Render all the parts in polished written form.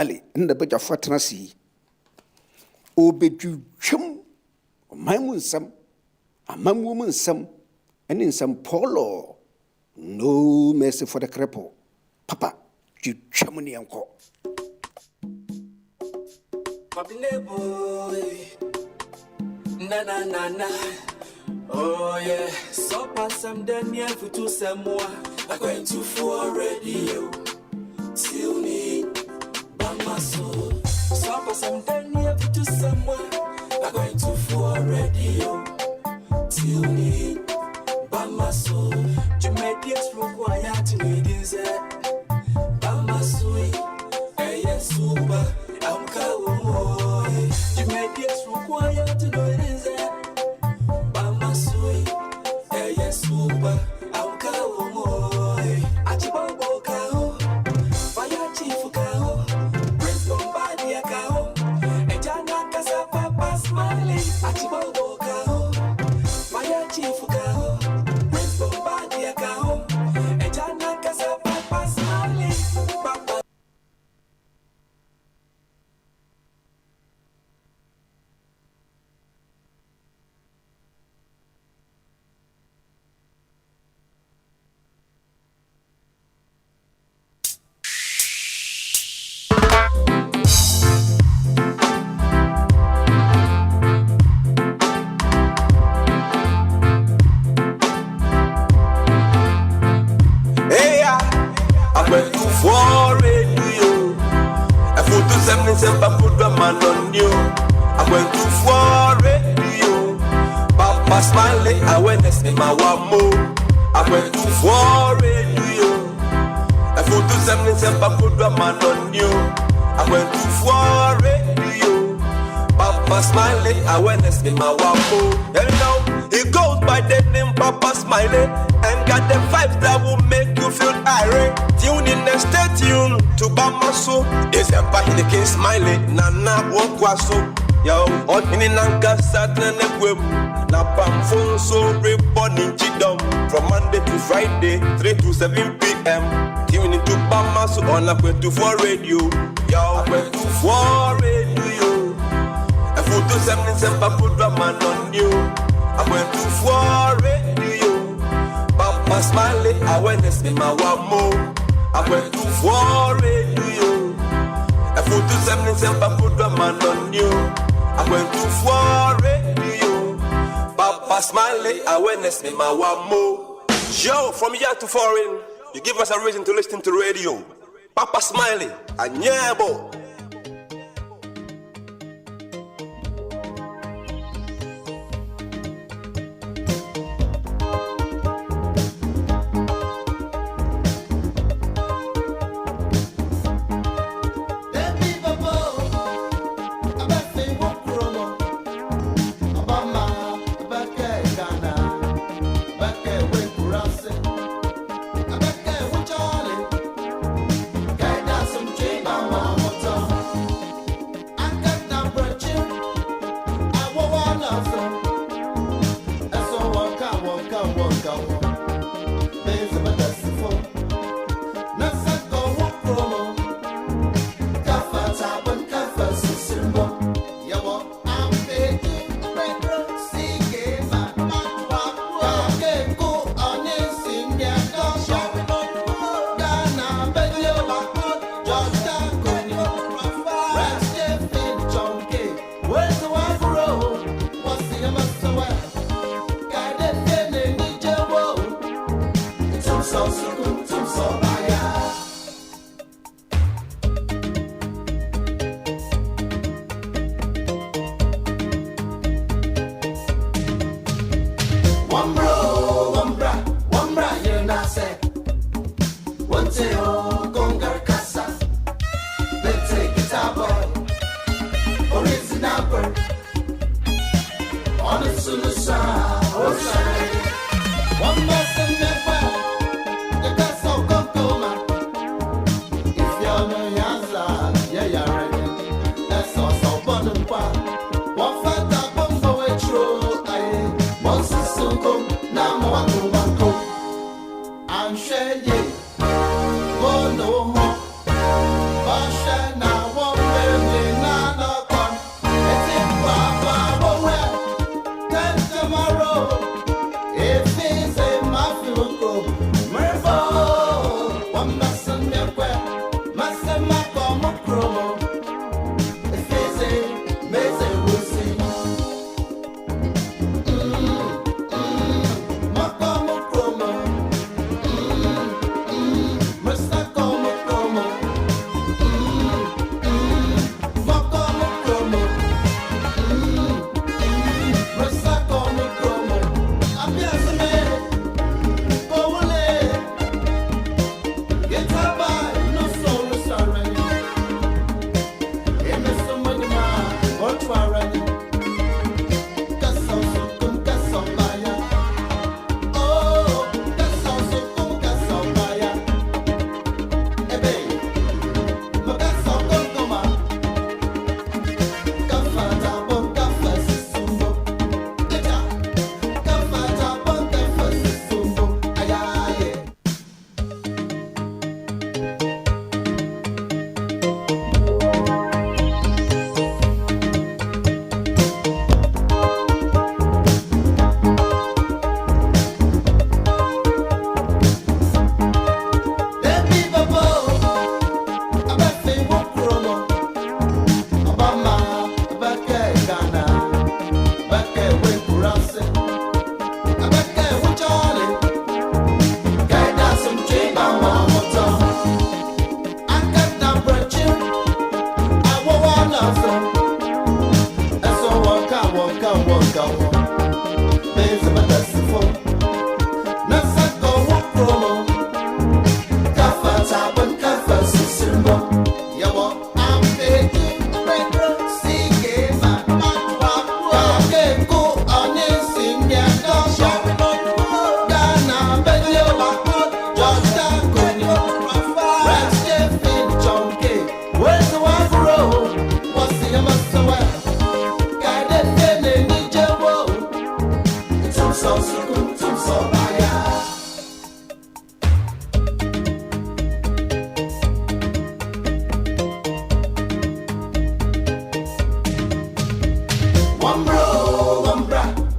Ali, in the Bogyae Fatanasi. Obedu chum, my moon some, a man woman some, and in some polo. No mercy for the cripple. Papa, you chummy uncle. Boy, na na na na. Oh yeah, so pass some Daniel for two some more. I'm going to for radio. Till me, Bama so. So pass some Daniel for two some more. I'm going to for radio. Till me, Bama so. Jamaica's required to need is it. Bama so, hey yes, super. I'm going. Jamaica's required to know it is it. Bama so, hey yes, super. I'm going. Achibabo kao, fire chief kao, Prince Bombardier kao, Ejana Casa Papa Smiley. Achibabo kao, fire chief kao, Prince Bombardier kao, Ejana Casa Papa Smiley. Papa. I went to for radio. Papa Smiley, awareness in my wamo. I went to for radio. I put to something simple, put a man on you. I went to for radio. Papa Smiley, awareness in my wamo. And now he goes by the name Papa Smiley and got the vibes that will make you feel irate. Tune in and stay tuned to Bamaso. It's a part in the case Smiley, Nana Wokwaso. Yo, on in Nanka Saturn and Web. Napam phone so reborn in Chidom. From Monday to Friday, 3 to 7 p.m. Tune into Bamaso on a 24 radio. Yo, I went to 4 radio. I put to 77 put a man on you. I went to 4 radio. Papa Smiley, awareness in my wamo. I went to 4 radio. I put to 77 put a man on you. I went to 4 radio. Papa Smiley, awareness in my wamo. Yo, from here to foreign, you give us a reason to listen to radio. Papa Smiley, a nyabo. I'm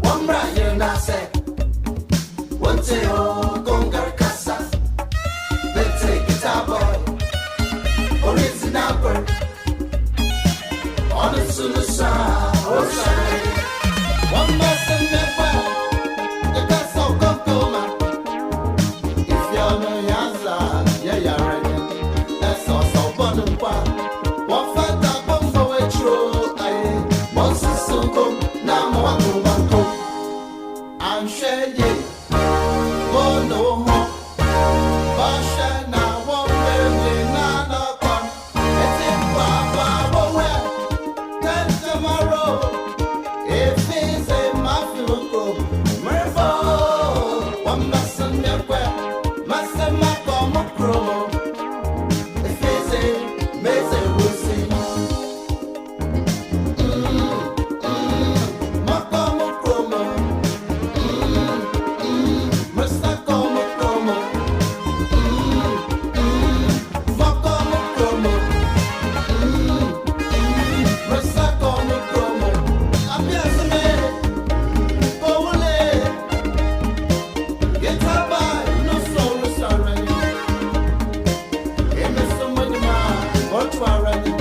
Wambra, you na say. One day, oh, Gongar Casa. Let's take guitar boy. Original bird. On the solution, oh, shine. One must never. You got so good, if you're no Yazla, yeah, you're ready. That's also bottom part. One fat up on the way through. Once it's so good, now I'm going. I'm sure you. Oh, no more. Basha now, one baby, none upon. It's in Papa, where? Then tomorrow, if it's a mafia group, Mervo, one mustn't be where. Master Macom Cromo. If it's a messy, we'll see. Macom Cromo. Mr. Como Cromo. Macom Cromo. Mr. Como Cromo. Abiasme. Powole. Get up by no soul sorry. Give me some money, man. What you are running?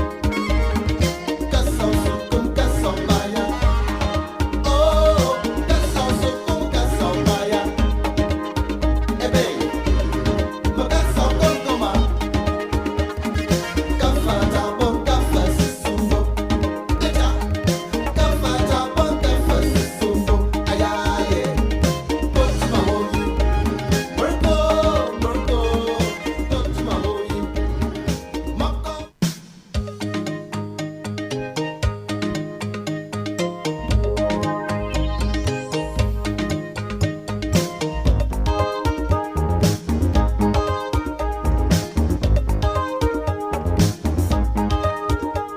Kasabaya. Oh, Kasabaya. Ebe. Makasabaya. Kafata bon kafasumbo. Eta. Kafata bon kafasumbo. Ayaye. Kotimahoyi. Murko. Kotimahoyi. Mako.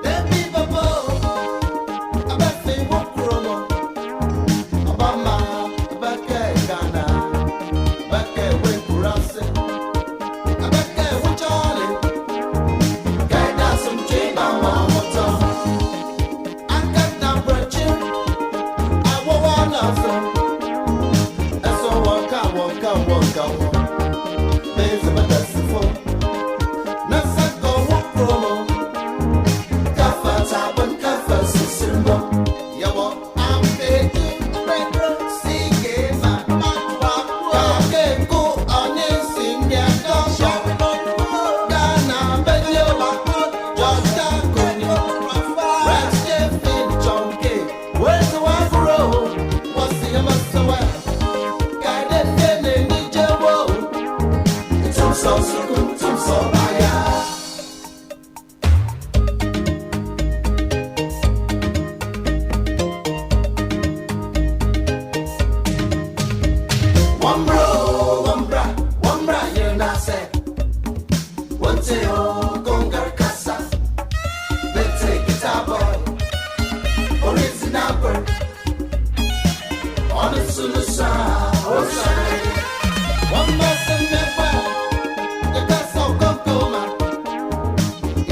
Debi babo. Abase wokromo. Obama. Abake Ghana. Abake Wekurase. Abake Wuchale. Kaida some chiba wamoto. Akata brachi. Awo wanaso. Eso waka. Beze badasifo. Nasako wokromo. Kafata bon kafasumbo. Yawo ambedu retro sigema matwa. Kakeku onisinga dosha. Ghana benyo. Josta kunyo. Rache fin chonke. Where's the one grow? What's the amasawa? Kaide fene nijewo. Tumso sukun, tumso baya. Wambra, you na say. One day, oh, Gongar Casa. Let's take guitar boy. Original bird. On the solution, oh, shine. One must never. You got so good,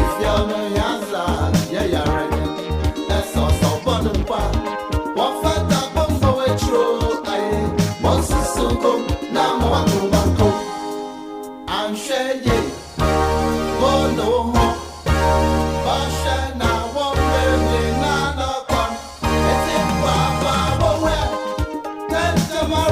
if you're no Yazla, yeah, you're ready. That's also bottom part. One fat up on the way through. Once it's so good, now I'm going. I'm sure you. Oh, no more. Basha now, one baby, none upon. It's in Papa, where? Then tomorrow.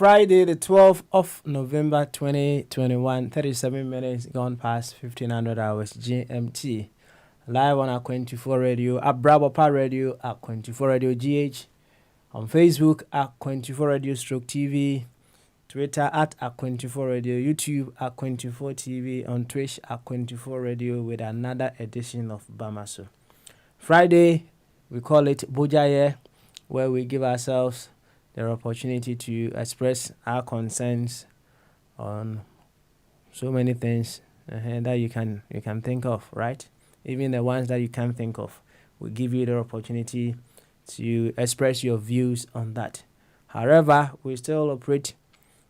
Friday, the 12th of November 2021, 37 minutes gone past 1500 hours GMT. Live on our 24 radio, at Brabopa Radio, at 24 Radio GH, on Facebook at 24 Radio Stroke TV, Twitter at 24 Radio, YouTube at 24 TV, on Twitch at 24 Radio with another edition of Bamaso. Friday, we call it Bogyae, where we give ourselves the opportunity to express our concerns on so many things that you can think of, right? Even the ones that you can't think of. We give you the opportunity to express your views on that. However, we still operate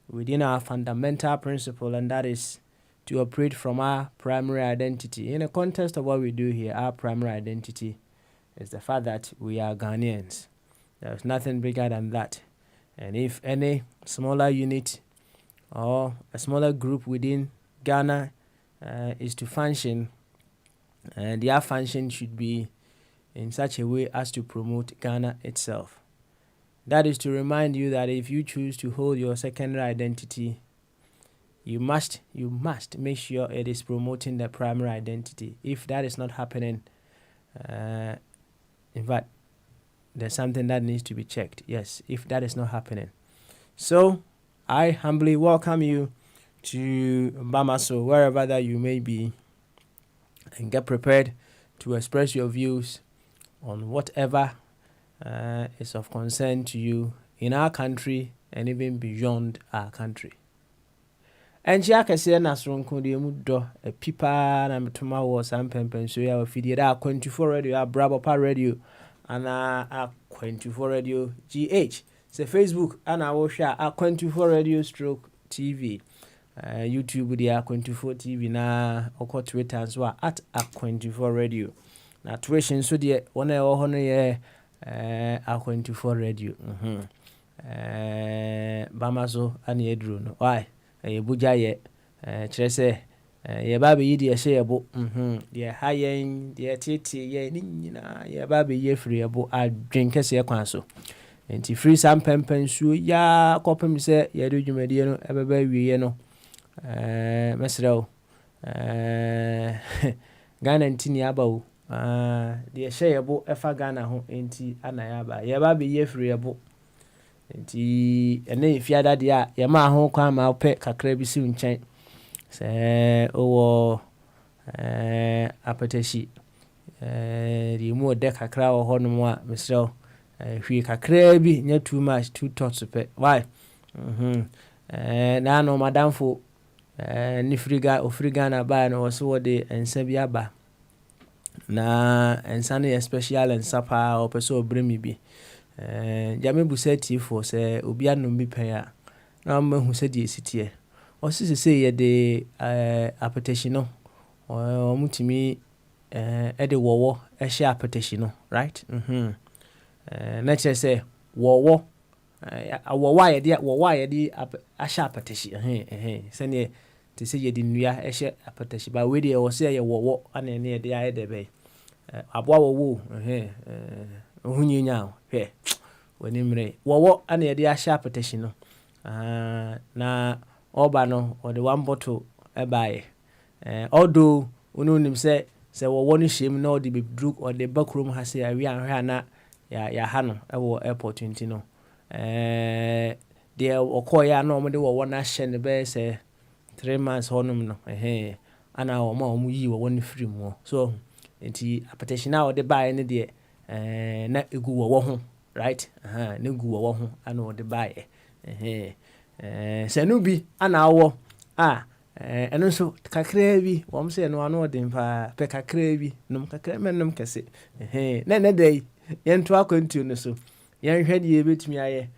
within our fundamental principle, and that is to operate from our primary identity. In the context of what we do here, our primary identity is the fact that we are Ghanaians. There's nothing bigger than that. And if any smaller unit or a smaller group within Ghana is to function, their function should be in such a way as to promote Ghana itself. That is to remind you that if you choose to hold your secondary identity, you must make sure it is promoting the primary identity. If that is not happening, in fact, there's something that needs to be checked. Yes, if that is not happening. So, I humbly welcome you to Bamaso, wherever that you may be, and get prepared to express your views on whatever is of concern to you in our country and even beyond our country. And she can say Nasron de Mudo, a pipa and Toma was and Pempen, so you have a video 24 radio, Brabopa radio. And our 24 Radio GH. Say Facebook and I will share our 24 Radio Stroke TV. YouTube the 24 TV na or Twitter as well at 24 Radio. Now tuition so the one honor our 24 Radio. Bamaso and Yedru no why a Bogyae Chese ye baby yi de hye yebo ye hayen de tete ye ni nyina ye baby ye free yebo adwen kese ye kwan so enti free sam pempen su ya kopem se ye do dwumade no ebeba wiye no mesrew Ghana ntini aba o de hye yebo efa Ghana ho enti anaya ba ye baby ye free yebo enti ene fiada de a ye ma ho kwa ma pe kakra bi si nchen se owo apatashi rimu de kakra wo hono mu a mesrew hwi kakra bi nya too much too thoughts pe why na no madamfo ni ofriga na ba no so wo de ensa bi aba na ensa ne special ensa pa o pe so bremi bi jame busati for se obi anom bi pen a na mahu se die sitie osisi se ye de application no mutimi de wowo ehye application no right na che se wowo wowo ye de ahye application se ne te se ye de nua ehye application ba we de wo se ye wowo ana ne de aye de be aboa wowo ohunyinya he woni mre wowo ana ye de ahye application no na oba no or the one bottle ebaye although ununim say wo woni shem na odi be drug or the backroom ha say awi anhwa na ya ha no ewo airport nti no de okoya na omde wo na hye ne be say 3 months honum no ana o ma o mu yi wo woni free mu so nti apetition a ode buy ne de na egu wo ho right na egu wo ho ana ode buy senu bi ana awo eno nso kakra bi wo mse no ano ode mpa pe kakra bi num kakra menum kese na dey yentu akwantu no so yen hwede ye betumi aye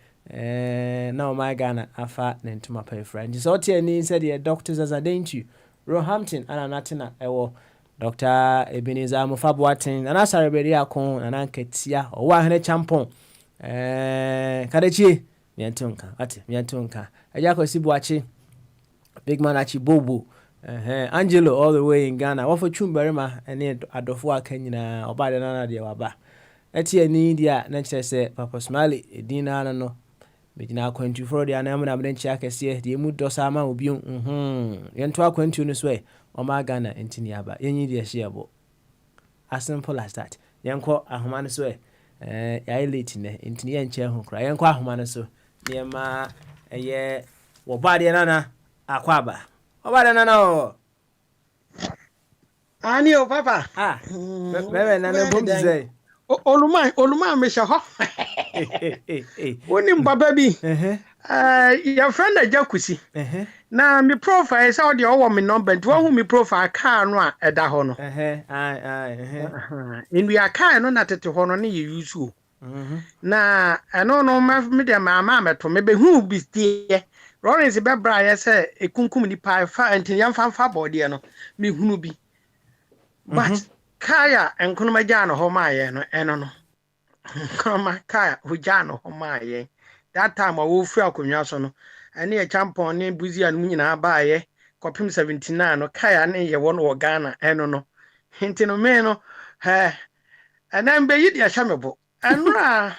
na o my Ghana afa na ntuma pa friend so tie ni said the doctors as adentu Roehampton ana natina ewo Dr. Ebenezer Mufabuatin ana sarebedi akon ana nketia o wa hene champon kadechi miantonka ate miantonka eja ko sibuachi big man achi bobo Angelo all the way in Ghana what for chumberima ene adofo aka nyina oba de nana de waba etie ni dia na kyerese Papa Smiley edina no Bejina akwantu for dia na amna mdenchi akese de mu dosa ma obi yento akwantu no so o ma Ghana entini aba yenyi de hye as simple as that yenko ahoma no so ya late ne entini yenche ho kra yenko ahoma no so ne ma eye wo ba de nana akwaba o ba de nana o ani o papa bebe nana bom say oluma me hye ho woni mbaba bi your friend Ajakusi na me profile say o de owo me number nti wo me profile car no a eda ho no in we car no na tete ho no ne ye use o na eno no me de ma meto me be hu bi tie Lawrence be bra ye say ekunkum ni pa fa nti yam fa body no me hunu bi but kaya enkunuma ja no ho ma ye no eno no kama kaya huja no ho ma ye that time I wo free akonwa so no ene ye champon ne buzi anu nyina ba ye kopim 79 no kaya ne ye won wo Ghana eno no hinti no me no enan be yidi ahya mebo enra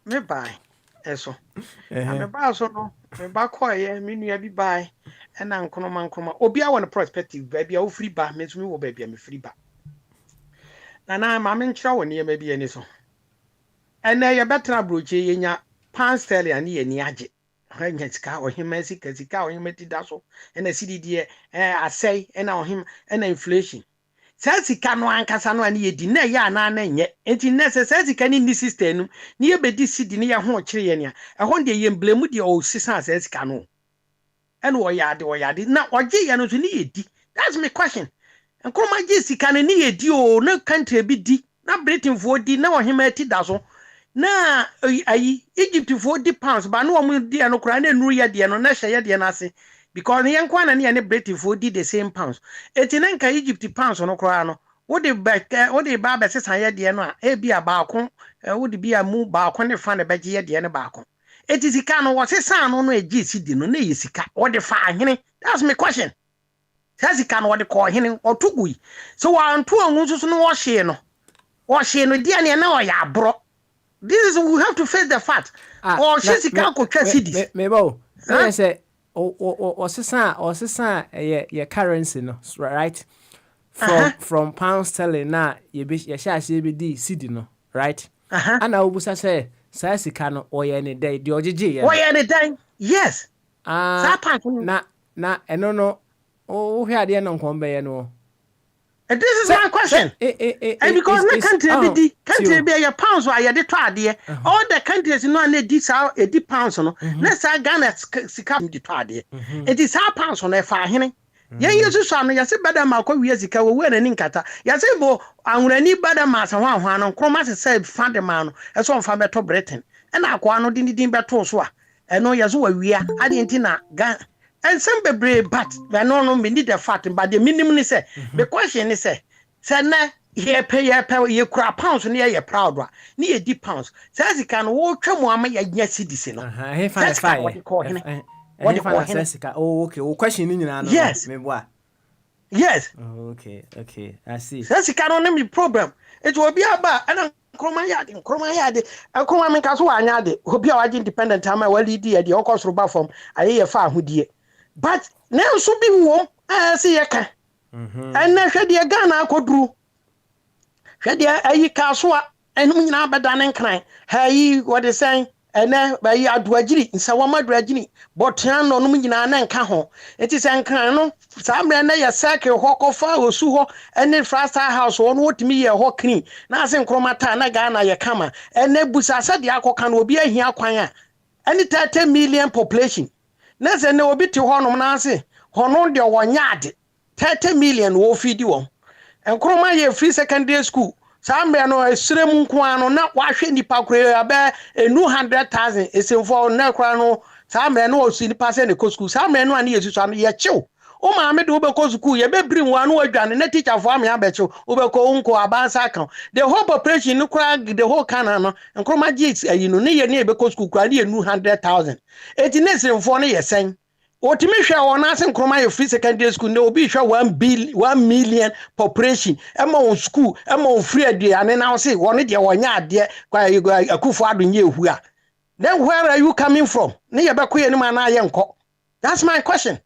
me bai eso me ba so no me ba koye me nua bi bai ena nkonoma obi a won perspective ba bia wo free ba me so me wo ba bia me free ba na ma me nkyira won ye ma bi eni so ena ye betra broche yenya pastel ya ne ni age hanya sika ohima sika ohima ti da so ena sididie asai ena ohim ena inflation sika no ankasa no ani yedi na ya na nye enti nese sika ni system no ni ye bedi sidi ni ye ho kire ye ne ehon de ye emblem de o sisa sika no ena o yade na oje ye no so ni yedi that's my question enkroma je sika no ni yedi o na country bi di na Britain fo di na ohima ti da so na ayi Egypt for the pounds ba no omu die no kura na nuru ye die no na hye die na ase because yen kwa na ne Britain for the same pounds etinenka Egypt pounds no kura no wo de ba be sesan ye die no a e bia ba ko wo de bia mu ba ko ne fa ne beje ye die ne ba ko etisika no wo sesan no eji sidi no na yesika wo de fa ahene that's my question sasika no wo de ko ahene otugui so wa anto anwu so no wo hye no die ne na wo ya abro. This is we have to face the fact. Or she's can't go cities. Mebo. I say or sisa your currency no right from pound sterling na ye share CBD cedi no right and obusa say sika no oye ne day the ojeje ye oye ne day yes na eno no o hwe ade no nkom be ye no. And this is my question. And because no country be your pounds why you de to ade. All the countries no na di sa edi pounds no. Na sa Ghana sika di to ade. It is how pounds no fa hene. Yen yesu so no yase bada ma kwa wi sika wo we na ni nkata. Yase bo anwurani bada ma sa hwan no kroma se say fa de ma no. E so mfa beto Britain. E na akwa no din beto so a. E no yeso wa wia ade ntina Ghana. And some be but no me need the fact but the minimum is say the question is say na here pay ye kura pounds near ye proud wa ni ye deep pounds says he can wo twam ama ye nya cedis no he fine what you call him what you call him okay o question ni nyina no me boa yes okay I see says he can on me problem it will be about and kroma yade akoma me kaso wa anya de obi a waje independent ama wa lead ye de okosoro ba form aye ye fa ahodie. But now so be wom see yaka and na hwede Ghana akoduru hwede ayi kaso a enu nyina beda ne nkran hayi what they saying ene ba yi aduagiri nsa wama aduagiri botan no no nyina na nka ho enti se nkran no saa mre na ya cycle ho kofa osu ho ene frasta house wo no wotimi ye ho clean na ase nkromata na ga na ye kama ene busasa de akoka no obi ahia kwan a ene 30 million population na se ne obi ti ho no na ase ho no de wonya ade 30 million wo fidi wo enkroma ye free secondary school sambe no esrem nko ano na wahwe nipa kure abe 200,000 esemfo na kra no sambe no osi nipa se ne ko school sambe no ani yesu so ye chew o ma me de wo be ko school ye be brim wa no adwane na teacher for am ya be chew wo be ko unko abansa kan the whole population no kra the whole kana no enkroma je ayi no ne ye ne be ko school kra ne 200,000 eti ne esemfo no ye sen otimi hwe won asen kroma ye free secondary school ne obi hwe 1 million population ema on school ema on free aduane na say won de wonya ade kwa akufo adonye ehu a then where are you coming from ne ye be koye ni ma na ye nko that's my question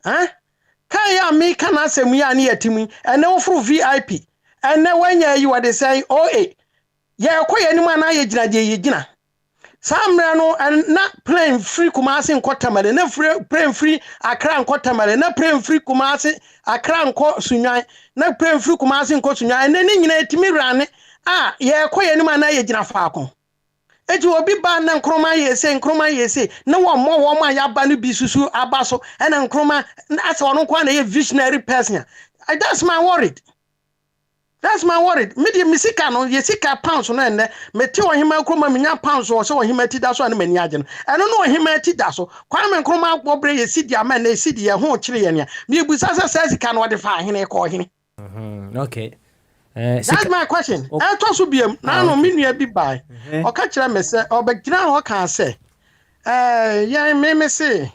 kan ya me kan asem ya ne yatimi ene wo fru VIP ene wanya yi what they say OA ye koye ni ma na ye gina je ye gina Samra no na plane free Kumasi nkotamale na plane free Accra nkotamale na plane free Kumasi Accra nko Sunwan na plane free Kumasi nko Sunwan na ni nyina etimi rane ye koye ni ma na ye gina faako eji obi ba na nkroma yese na wo ma ya ba no bi susu abaso na nkroma asa wono kwa na ye visionary person that's my worried. That's my worry. Me misika no ye sika pounds no enne me te ohima kroma menya pounds o se ohima ti da so na mani age no eno no ohima ti da so kwa me kroma akwobre ye sidi ama na sidi ye ho kire ye ne me busa sa sika no de fa ahene ko ohene. Okay. That's my question. E to so biem na no me nua bi bai. O ka kire me se obegina ho kan se ye me se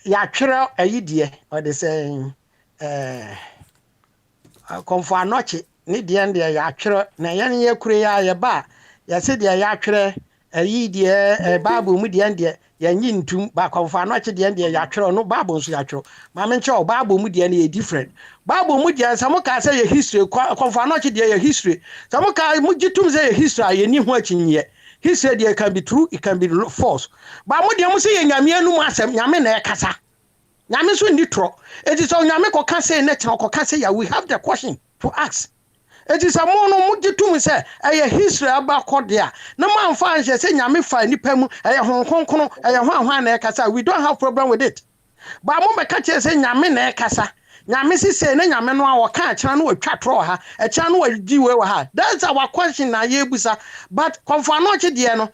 ya twere ayidie o de se konfo anoche ni de ende ya atwere na ye ne yakure ya ye ba ya se de ya atwere ayi de bible mu de ende ya nyintum ba konfo anoche de ende ya atwere no bible nso ya atwere ma me nche o bible mu de ende ye different bible mu de samo ka se ye history konfo anoche de ye history samo ka mu gitum se ye history ye ni ho akinye history de can be true, it can be false ba mu de mu se ye nyame anu mu asem nyame na e kasa nyame so ndi tro it is on nyame ko ka say na tro ko ka say ya we have the question to ask it is amon no mugitum say eye history aba kodea na man fa anse say nyame fa nipa mu eye honkonkono eye hwan na e kasa we don't have problem with it ba mo be ka che say nyame na e kasa nyame si say na nyame no a wo ka akira no atwa tro ha akira no wagi we ha that's our question na ye busa but konfa no che de no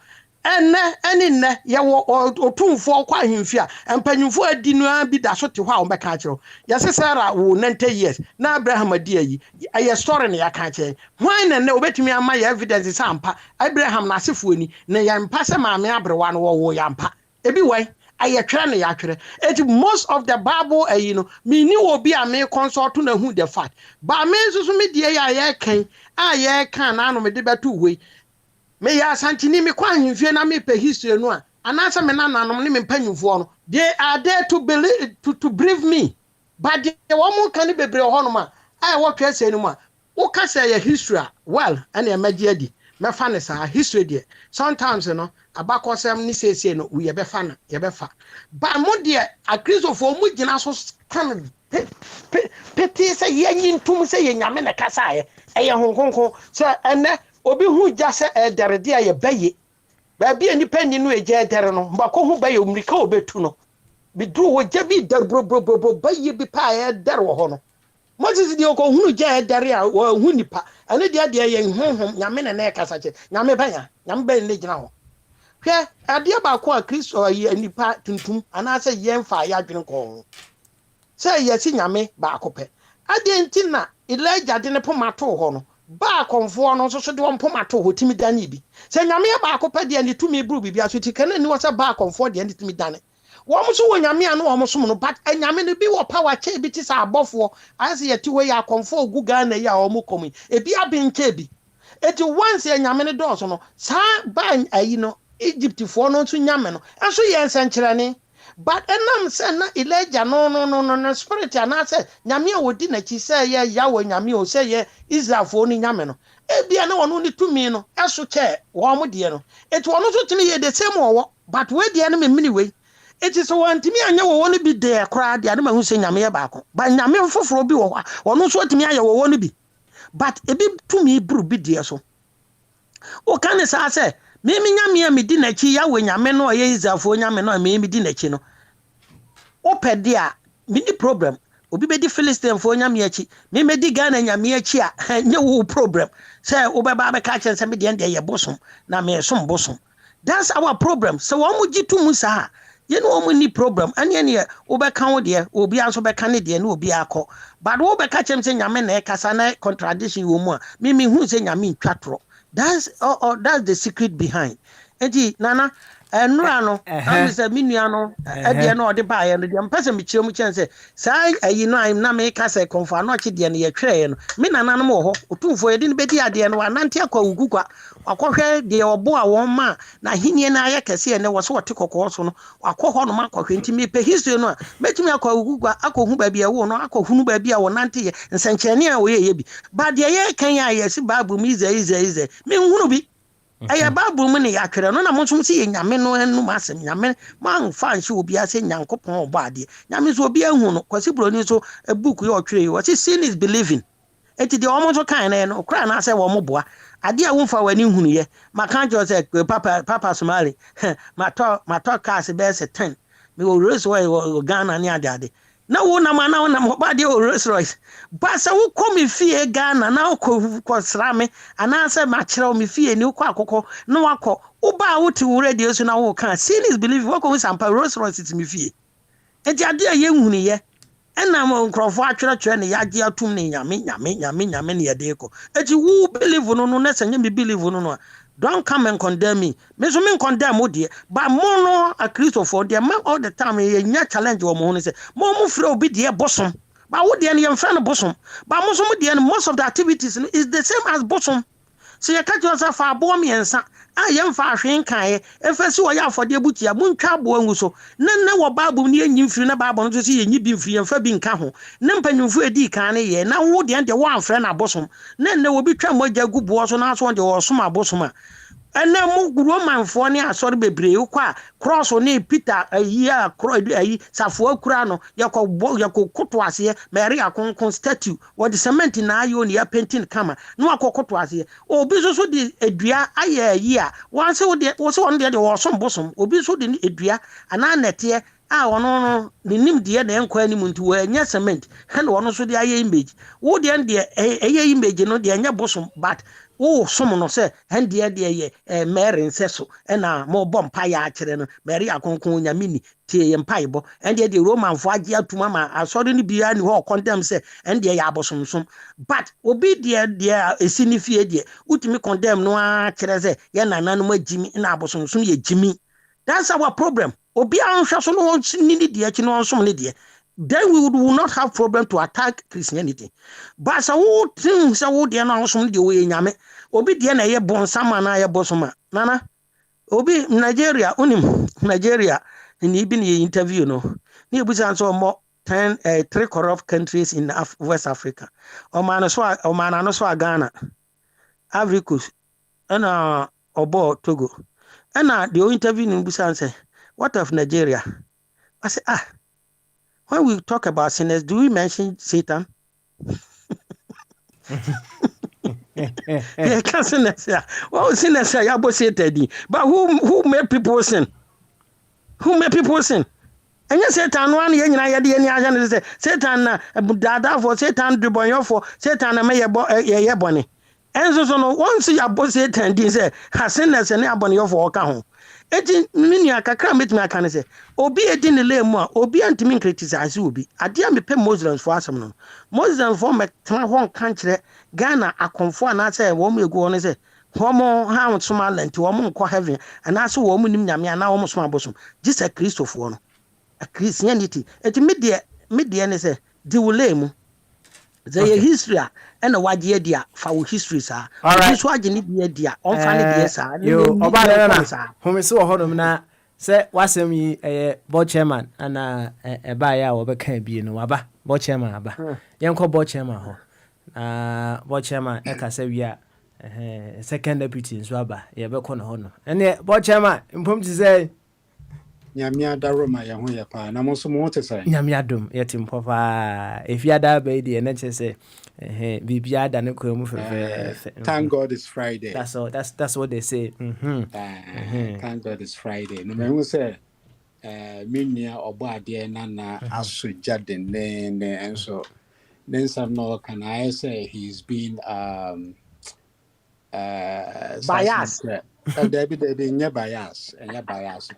ene ye wo otumfo kwa ahemfia empanyimfo adi no bi da so te hɔ a wo bɛka kyerɛ ye se Sarah wo 90 years na Abraham adi ayi aye story ne ya ka kyerɛ hwan na obetumi ama ye evidence sampa Abraham na asefo ni na ya mpa se maame abrewa no wo ya mpa ebi wai aye twere ne ya twere it most of the Bible me ni obi a me consult na hu the fact ba me susu me die ya ye kan a ye kan na no me de beto we me ya santini me kwa himfie na me pe history no a anasa me nananom ne me panyimfo no they are there to believe to brief me but they wo kan ne bebre ho no ma ai wo twa se no ma wo ka se ya history well and e magi adi me fa ne sa history there sometimes abakosem ni sese no we ye be fa na ye be fa ba mo de a Christopher mu gina so kan peti se ye nyintum se ye nyame ne kasa ye honkonko so ene obi hu jase ederede aye baye ba bia ni pani no eje edere no mbako hu baye omrika obetu no bidru wo je bi der bro baye bi pa edere wo ho no Moses di ko hunu je edere a wo hu nipa ane de ye honhom nyame ne na ekasa che nyame banya nyame ba ne gina ho hwe ade ba ko a Kristo aye nipa tuntum ana se ye mfa ya dwen ko se ye si nyame ba akopɛ ade ntina Elijah de ne pomato ho no ba konfo no so de wonpomato hotimi dane bi se nyame ba akopɛ de ne tumi bru bibia so ti kana ni wo se ba konfo de ne tumi dane wo mo so wo nyame anu wo mo so no but nyame no bi wo power che bi ti sa abofo ase ye ti we ya konfo ogu Ghana ya wo mo komi e bi abenche bi eti once ye nyame no do so no sa ba ayi no Egypt fo no so nyame no enso ye nsenkyerene but enam say na Elijah no spirit ana say nyame a wodi na chi say ye Yahweh nyame o say ye Israel fo ni nyame no ebia na wono ni tumi no eso che wo mo de no it wono so timi ye the same wo but we de no me we it is one timi anya wo no bi de kra de ma hu say nyame ye baako but nyame foforo bi wo wono so timi aya wo no bi but ebi tumi buru bi de so o kan say say me nyame a me di na chi Yahweh nyame no ye Israel fo nyame no me di na chi no opede a mini problem obi be di Philistine fo nyame achi me di Ghana nyame achi a nye wo problem say obeba be ka chen say me de ye bosom na me som bosom that's our problem so wo mu gitu mu sa ye no wo ni problem ane ne obeka wo de obi anso beka ne de na obi akọ but wo be ka chen say nyame na e kasa na contradiction wo mu a me hu say nyame ntwatro that's the secret behind enti nana enura no am say minua no e de no de ba ye no de mpese me kire mu chen say sai ayi no am na me ka say konfa no che de no ye twere ye no me nana no mo ho otumfo ye de no bedi ade no anante akwa ugukwa akohwe de obo a won ma na hinie na aye kese ne wo so wote kokko so no akohwe no makohwe nti me pe history no metumi akwa ugukwa akohu ba bia wo no akohunu ba bia wo nante ye nsanchene a wo ye bi ba de ye kan ya ye si bible mi ize me hunu bi aya bible mu ne yakere no na mo nso si ye nyame no enu masem nyame man fa nshi obi ase nyankopon obo ade nyame so obi ahu no kwasi broni so a book ye otwere what is sin is believing enti de omo so kan na no kra na ase wo mo boa ade a wo mfa wani hunu ye maka jo se papa somali mato cars be se 10 me wo race wo Ghana ni ade na wo na ba de Rolls Royce ba sa wo komi fie Ghana na ko sra me ana se ma kire me fie ni ko akoko na wakọ wo ba wo ti wo radio so na wo kan sin is believe wo ko sampa Rolls Royce ti me fie enti ade a ye hunu ye ena mo nkrofo atwere ne yaje atum ne nyame ne yede ko enti wo believe no na sanye me believe no don't come and condemn me. Me so me condemn mo dear, but more no a Christopher dear man all the time ye nya challenge wo mo say mo free obi dear bosom. But wo dear your friend bosom. But most of the activities is the same as bosom. So you catch yourself for abo me ensa. Ayem fa hwen kan ye. Efesi wo ya afode butia mu ntwa abo angu so. Na wo bible ni enyim firi na bible no so ye nyi bi firi emfa bi nka ho. Na mpanyumfo edi kan ne ye. Na wo de wo amfre na bosom. Na wo bi twa mogya gubo so na so de wo som abosom a. Ene mu Romanfo ne asori bebre ukwa cross ne Peter ayi safo akura no yakọ koto ase Mary akonkon statue wo de cement na ayo ne ya painting kama no akokoto ase obi so de edua aye ayi a wan se wo de wo som bosom obi so de edua ana nete a wono no nim de na enko ani muntu wo anya cement he no so de aye image wo de eye image no de anya bosom but oh some no say and de Mary nseso na mo bom pa ya akere no Mary akonkon nyamini tie mpaibo and de Roman fo age atuma ma asori ni bia ni ho condemn say and de ya abosomsom but obi de esinifie de utimi condemn no akere say ye nananu magimi na abosomsom ye jimi. That's our problem. Obi anhwa so no ni de achi no nsom ne de then we will not have problem to attack Christianity. But so who think so they na some the way nyame obi de na ye bonsama na ye bosoma nana obi Nigeria unim Nigeria ni bi ni interview no ni ebusa so mo 3 corrupt countries in West Africa o man no so Ghana Ivory Coast and obo Togo and the interview ni ebusa say what of Nigeria. I say when we talk about sinners, do we mention Satan? Yeah, can't sinners. Well, sinners are about Satan. But who made people sin? Who made people sin? And you Satan one year, you say Satan, Dada for Satan, Dubonyo for Satan, may a bonny. And so no once you are Satan, they say, has sinners and a bonny of walk home. Eti minia kakra metimi aka ne se obi edi ne le mu a obi antimi criticize obi ade am pe Muslims for asem no Muslims for metena ho kan kire Ghana akonfo ana se wo mu egu ne se wo mo ha nsoma lent wo mo nko heaven ana so wo mu nim nyame ana wo mo soma bosom just a Christopher no a Christianity eti me ne se di wo le mu the history and wagye dia fa wo history sa so agye ne dia on fa ne dia sa yo oba na ho me se wo hodom na Say what's me a board chairman and a buyer or can be no aba board chairman aba. Young board chairman ho. Board chairman eka say we are second deputy in Swaba. Yeah, be corner honor. And yeah, board chairman informed to say Nyamia daroma ya ho ya pa na mo so mo te sai. Nyamiadum yetim papa. If you are that baby and then say bibia da ne ko mu fefe. Thank God it's Friday. That's all. That's what they say. Thank God it's Friday. No me hu say minia obo ade na asoja den ne enso then some no can I say he's been bias. Debbie nye bias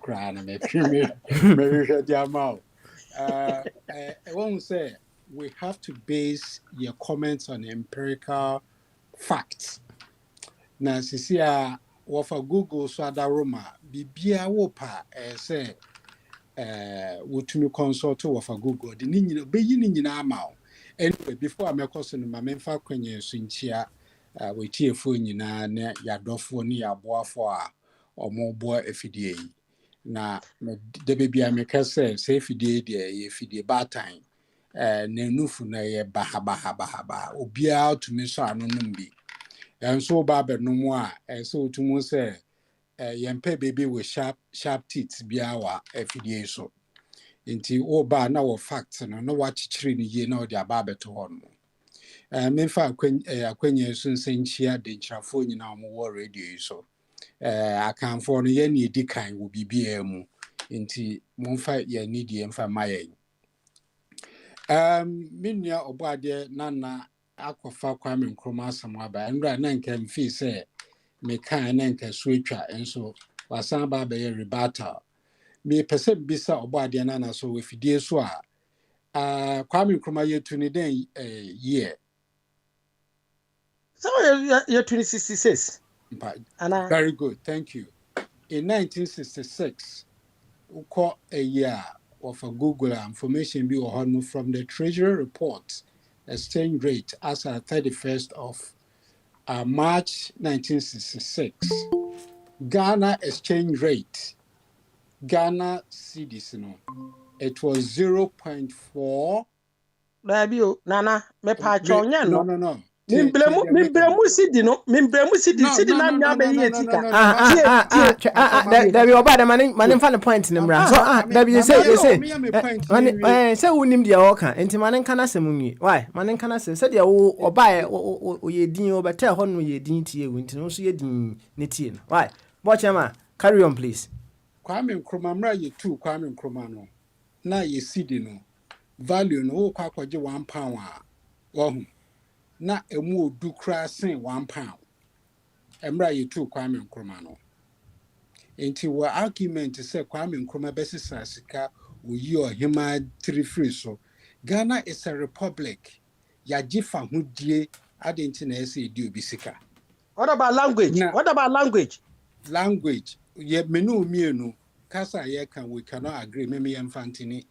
cry na me hwede amao. I won't say we have to base your comments on empirical facts. Na sisia wofa Google so adaroma bibia wo pa say wotumi consult wofa Google de ni nyina be yi ni nyina amao. Anyway, before I make us no mamemfa kwenye sunchia we tiefo nyina na yadofo ni yaboafo a omobo afidie na de bibia meka say afidie de afidie batan na nufu na ye baha obia tumi so anonum bi enso ba benum a enso tumu say yempe baby with sharp teeth biawa afidie so inti oba na wo facts no wachichiri ni ye na odi ababeto hono memfa akwenye sunsenchia de nchafo nyina omo radio so akanfo no ye na edikan wo bibia mu inti momfa ye need ye mfa maye minia obade nana akofa Kwame Nkrumah samaba ndra na nka mfi se me kan na nka swetwa enso wasan ba be rebuttal me pese bisa obade nana so we fidie so a Kwame Nkrumah yetu ni den year So you're 2066. Very good, thank you. In 1966 we call a year of a Google information be from the Treasury report exchange rate as at 31st of March 1966. Ghana exchange rate, Ghana cedis, it was 0.4. Nana, me pacho nya No. Mimbremu sidi na nyabe yetika. There be oba the man fan point nimra. So there be you say say unim dia oka enti man nka na sem nwi. Why? Man nka na sem say dia oba o ye din obeta ho no ye din tie wu enti no so ye din ne tie no. Why? Bochema, carry on please. Kwame Nkrumah mra ye tu Kwame Nkrumah no. Na ye sidi no. Value no wo kwa kwaje £1 a. Wo na emu odu kra sen £1. Emra ye tu Kwame Nkrumah no. Enti wa argument say Kwame Nkrumah besisa sika oyi ohima 3 free so. Ghana is a republic. Ya jifa hudie adenti na ese edi obi sika. What about language? Language. Ye menu mienu kasa ye can we cannot agree me yemfantini.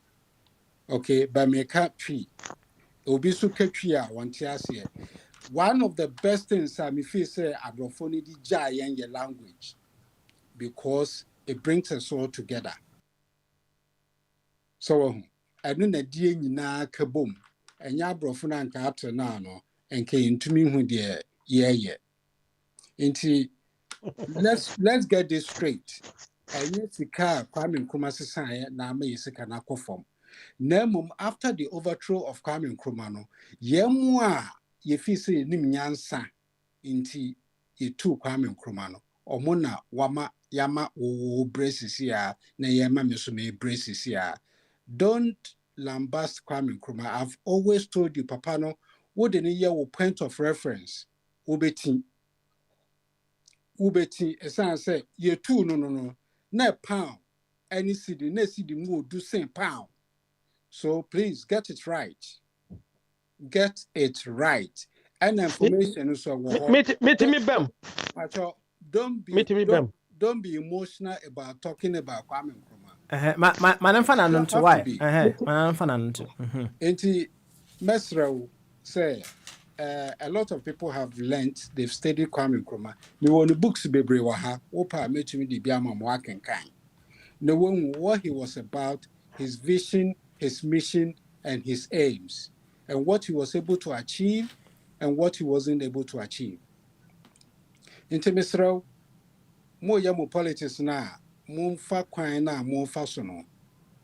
Okay, but me ka twi. Obi su ketwi a wonte ase. One of the best things I feel say abrofoni di giant ye language because it brings us all together. So I know na die nyina ka bom. Enya abrofo na nka atre na no enke ntumi hu de ye. Inti let's get this straight. Enye sika Kwame Nkrumah sesan na ama yesika na kofom. Nemum after the overthrow of Kwame Nkrumah no yemu a ye fi say nim nyansa inti yetu Kwame Nkrumah no omona wama yama wo braces ya na yema me so me braces ya. Don't lambast Kwame Nkrumah. I've always told you papa no wo de ne ye wo point of reference ubeti esan say yetu no na pound any city na city mo do same pound. So please get it right. Get it right. And information so don't be emotional about talking about Kwame Nkrumah. Man fan anon to why? Man fan anon to. Enti Mesra say a lot of people have learnt, they've studied Kwame Nkrumah. Me won books bebre wa ha, opa metumi di biama mo akenkan. knowing what he was about, his vision, his mission, and his aims, and what he was able to achieve and what he wasn't able to achieve. Into Mr. Mo ya mo politics na mumfa kwan na mumfa so no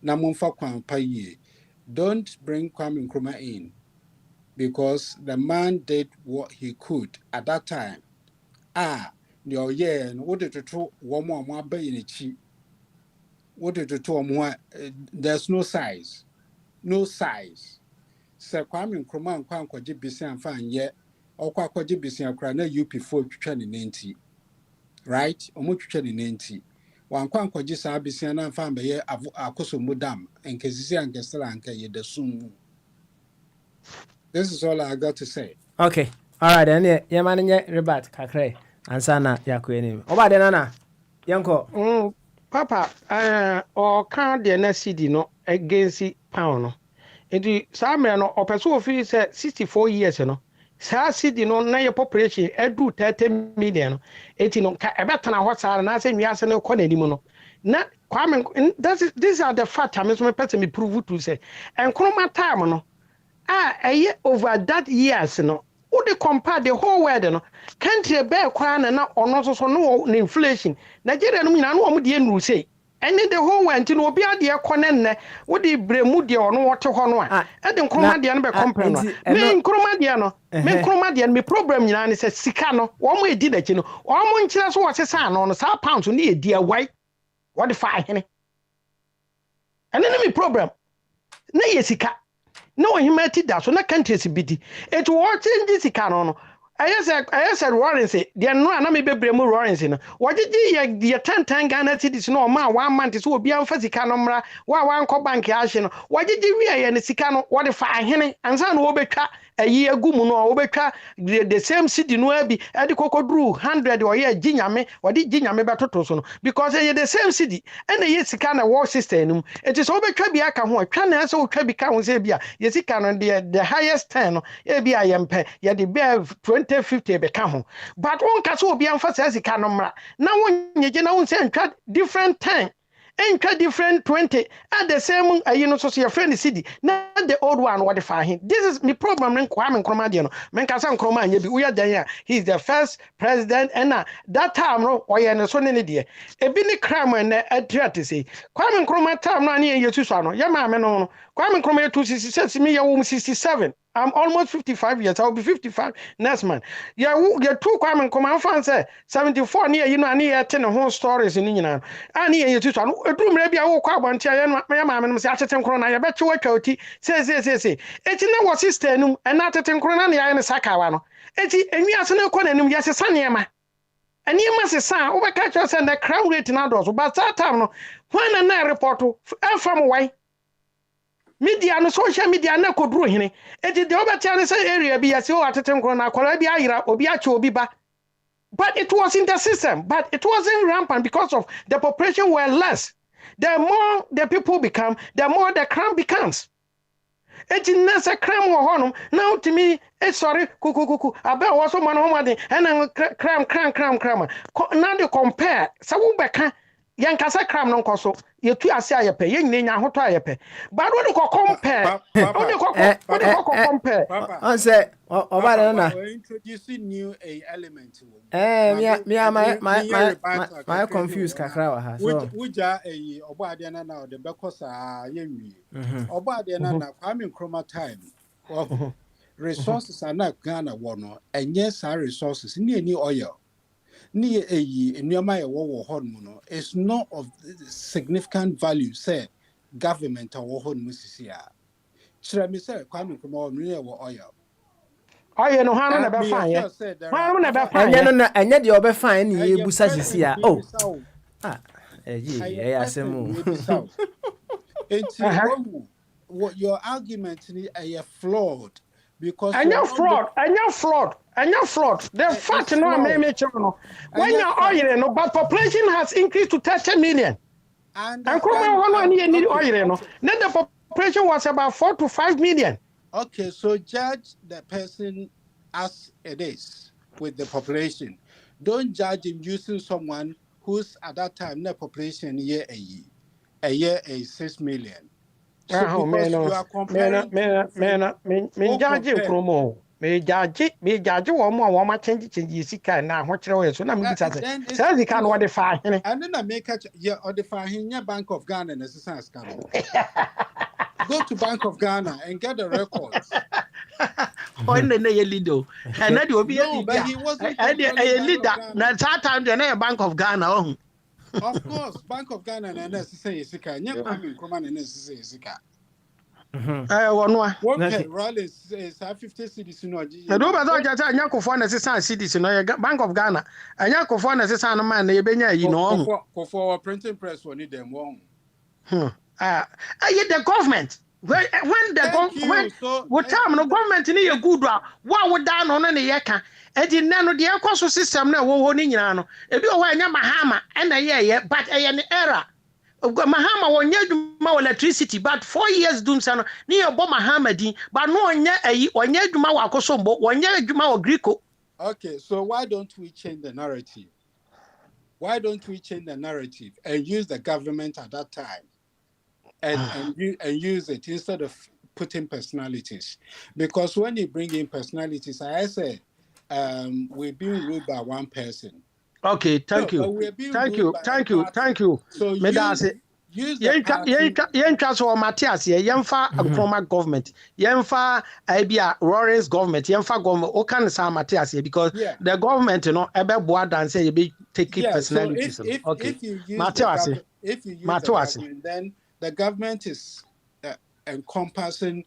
na mumfa kwan pa yie. Don't bring Kwame Nkrumah in because the man did what he could at that time. Yeah, what did to one more bay in a cheap? What did to more? There's no size. No size. Sir Kwame Nkrumah and Kwan Kwaji Bisian fan yet, or Kwaji Bisian Krana UP4 90. Right? Omo twetwa ne nti wankwa nkwaji saa bisia na fa mbe ye akoso mudam enkesisi ankesela anka ye dasum. This is all I got to say. Okay, all right, then yeah man nye rebat kakre ansana yakweni oba de nana yanko Papa or can the next CD no against pound no enti saa me no opeso ofi say 64 years no saa CD no na your population edu 30 million no enti no ka ebetana ho saa na say nwiase no kɔ nanim no na Kwame these are the facts I'm so person me prove to say enkroma time no over that years no who they compare the whole world no country be kwa na ono so no inflation Nigeria no nyina no omo de enu say and the whole world no obi ade ekone nne wo de bremu de ono wote ho no a e de nkroma de no be compare no me nkroma de no me nkroma de me problem nyina ne say sika no wo mo edi dachi no wo mo nkyira so wo sesa no sa pounds no edi awai what the fire hene and then me problem na ye sika no humanity that so na countries bidi it was in this canon I said Lawrence they no na me bebre mu Lawrence no wogigi ye 10 Ghana cedis no ma 1 month so obi amfa sika no mra wa nko bank ahye no wogigi wi ye ne sika no wo de fa ahene ansa no wo betwa ayi agumu no wo betwa the same city no abi e de kokodru 100 or ye ginyame wo de ginyame betoto so no because ye the same city and ye sika na war system no it is wo betwa bi aka ho atwa na so wo twa bi ka ho se bia ye sika no the highest 10 no ye bia ye mpe ye de bia 2050 be ka ho but won ka so obi amfa sa sika no mra na won nyege na won se ntwa different 10 and different 20 at the same so your friend city not the old one what if I this is me problem in Kwame Nkrumah no men ka san Nkrumah nya bi we are there he's the first president and that time no oye no so ne de e bi ni crime na atria say Kwame Nkrumah time no ane yesu so no ya ma me no Kwame Nkrumah 266 me ya wo 67 I'm almost 55 years. I'll be 55 next month. Yeah, two Kwame Nkrumah fan say 74 near you know ane 10 whole stories in nyina. Ane yesu so no edum re bia wo kwa abonte ya ma me say atetem kro na ya beche watwa oti say eti na wo sister num na atetem kro na ya ne sakawa no eti enwiase na kɔ nanum ya sesa niema aniema sesa wo be ka cho say the crime rate na do so but that time no when na report from why media no social media na koduro hene eti de obetia ne say area bi ya se o atetem kro na akwara bi ayira obi ache obi ba but it was in the system but it wasn't rampant because of the population were less. The more the people become, the more the crime becomes. Eti nasa crime wo honum now to me sorry kuku abe wo so man ho made and crime now they compare so wo beka yankasa crime no nkoso yetu ase ayepe yenye nya hoto ayepe but when you compare when you compare on say oba na we're introducing new element my confused kakra wa ha so wuja oba ade na na the bekosa yenwi oba ade na na Kwame Nkrumah time resources are not Ghana wono enye sa resources ni oil ni nneoma ye wo hon no is not of significant value say government wo hon musisi a kire me say Kwame Nkrumah no ye wo oil no hanu na be fine hanu na be fine enye no enye de obe fine ni ebusa sisi a asemu what your argument is flawed because and you're fraud. The fact no me no when you're oil no but population has increased to 30 million and one need oil no then the population was about 4 to 5 million. Okay, so judge the person as it is with the population. Don't judge him using someone who's at that time the population year a year. a year is 6 million. So Oh because man, you are comparing two different, judge compare. promo. Me judge one change sika na ho kire we so na me bisa say. Then Say the can what the fa hene. and then I make a yeah or the Fahinya Bank of Ghana and assistance scanner. Go to Bank of Ghana and get the records. On the leader. And that will be a No, but leader. he wasn't controlling A Bank leader. of Ghana. Na that time the Bank of Ghana oh. Of course, Bank of Ghana and necessary sika. Nya Kwame Nkrumah and necessary sika. One. One pay Rollins is 50 cities no Na do ba GG. za ja nyakofo na sesa cities no Bank of Ghana. Anyakofo na sesa no man na ye benya yi no. For printing press one them one. The government when when So what time no government ni ye good wa down no na ye ka edi na no de ekoso system na wo ni nyina no ebi o wa nya mahama na ye but ye ne era mahama wonye adwuma electricity but 4 years dun sa no ni ye bo mahama din but no onye adwuma wa akosombo wonye adwuma wa griko. Okay, so why don't we change the narrative? Why don't we change the narrative and use the government at that time and use it instead of putting personalities? Because when you bring in personalities, I say we're being ruled by one person. Okay, thank you. Thank you. So use the party. Yentwa so Matthias ye yemfa Nkrumah government. Yemfa Abia Lawrence government. Yemfa government o kan sa Matthias because the government ebeboa dan say you be taking personalities. So if you use Matthias, the government, then the government is encompassing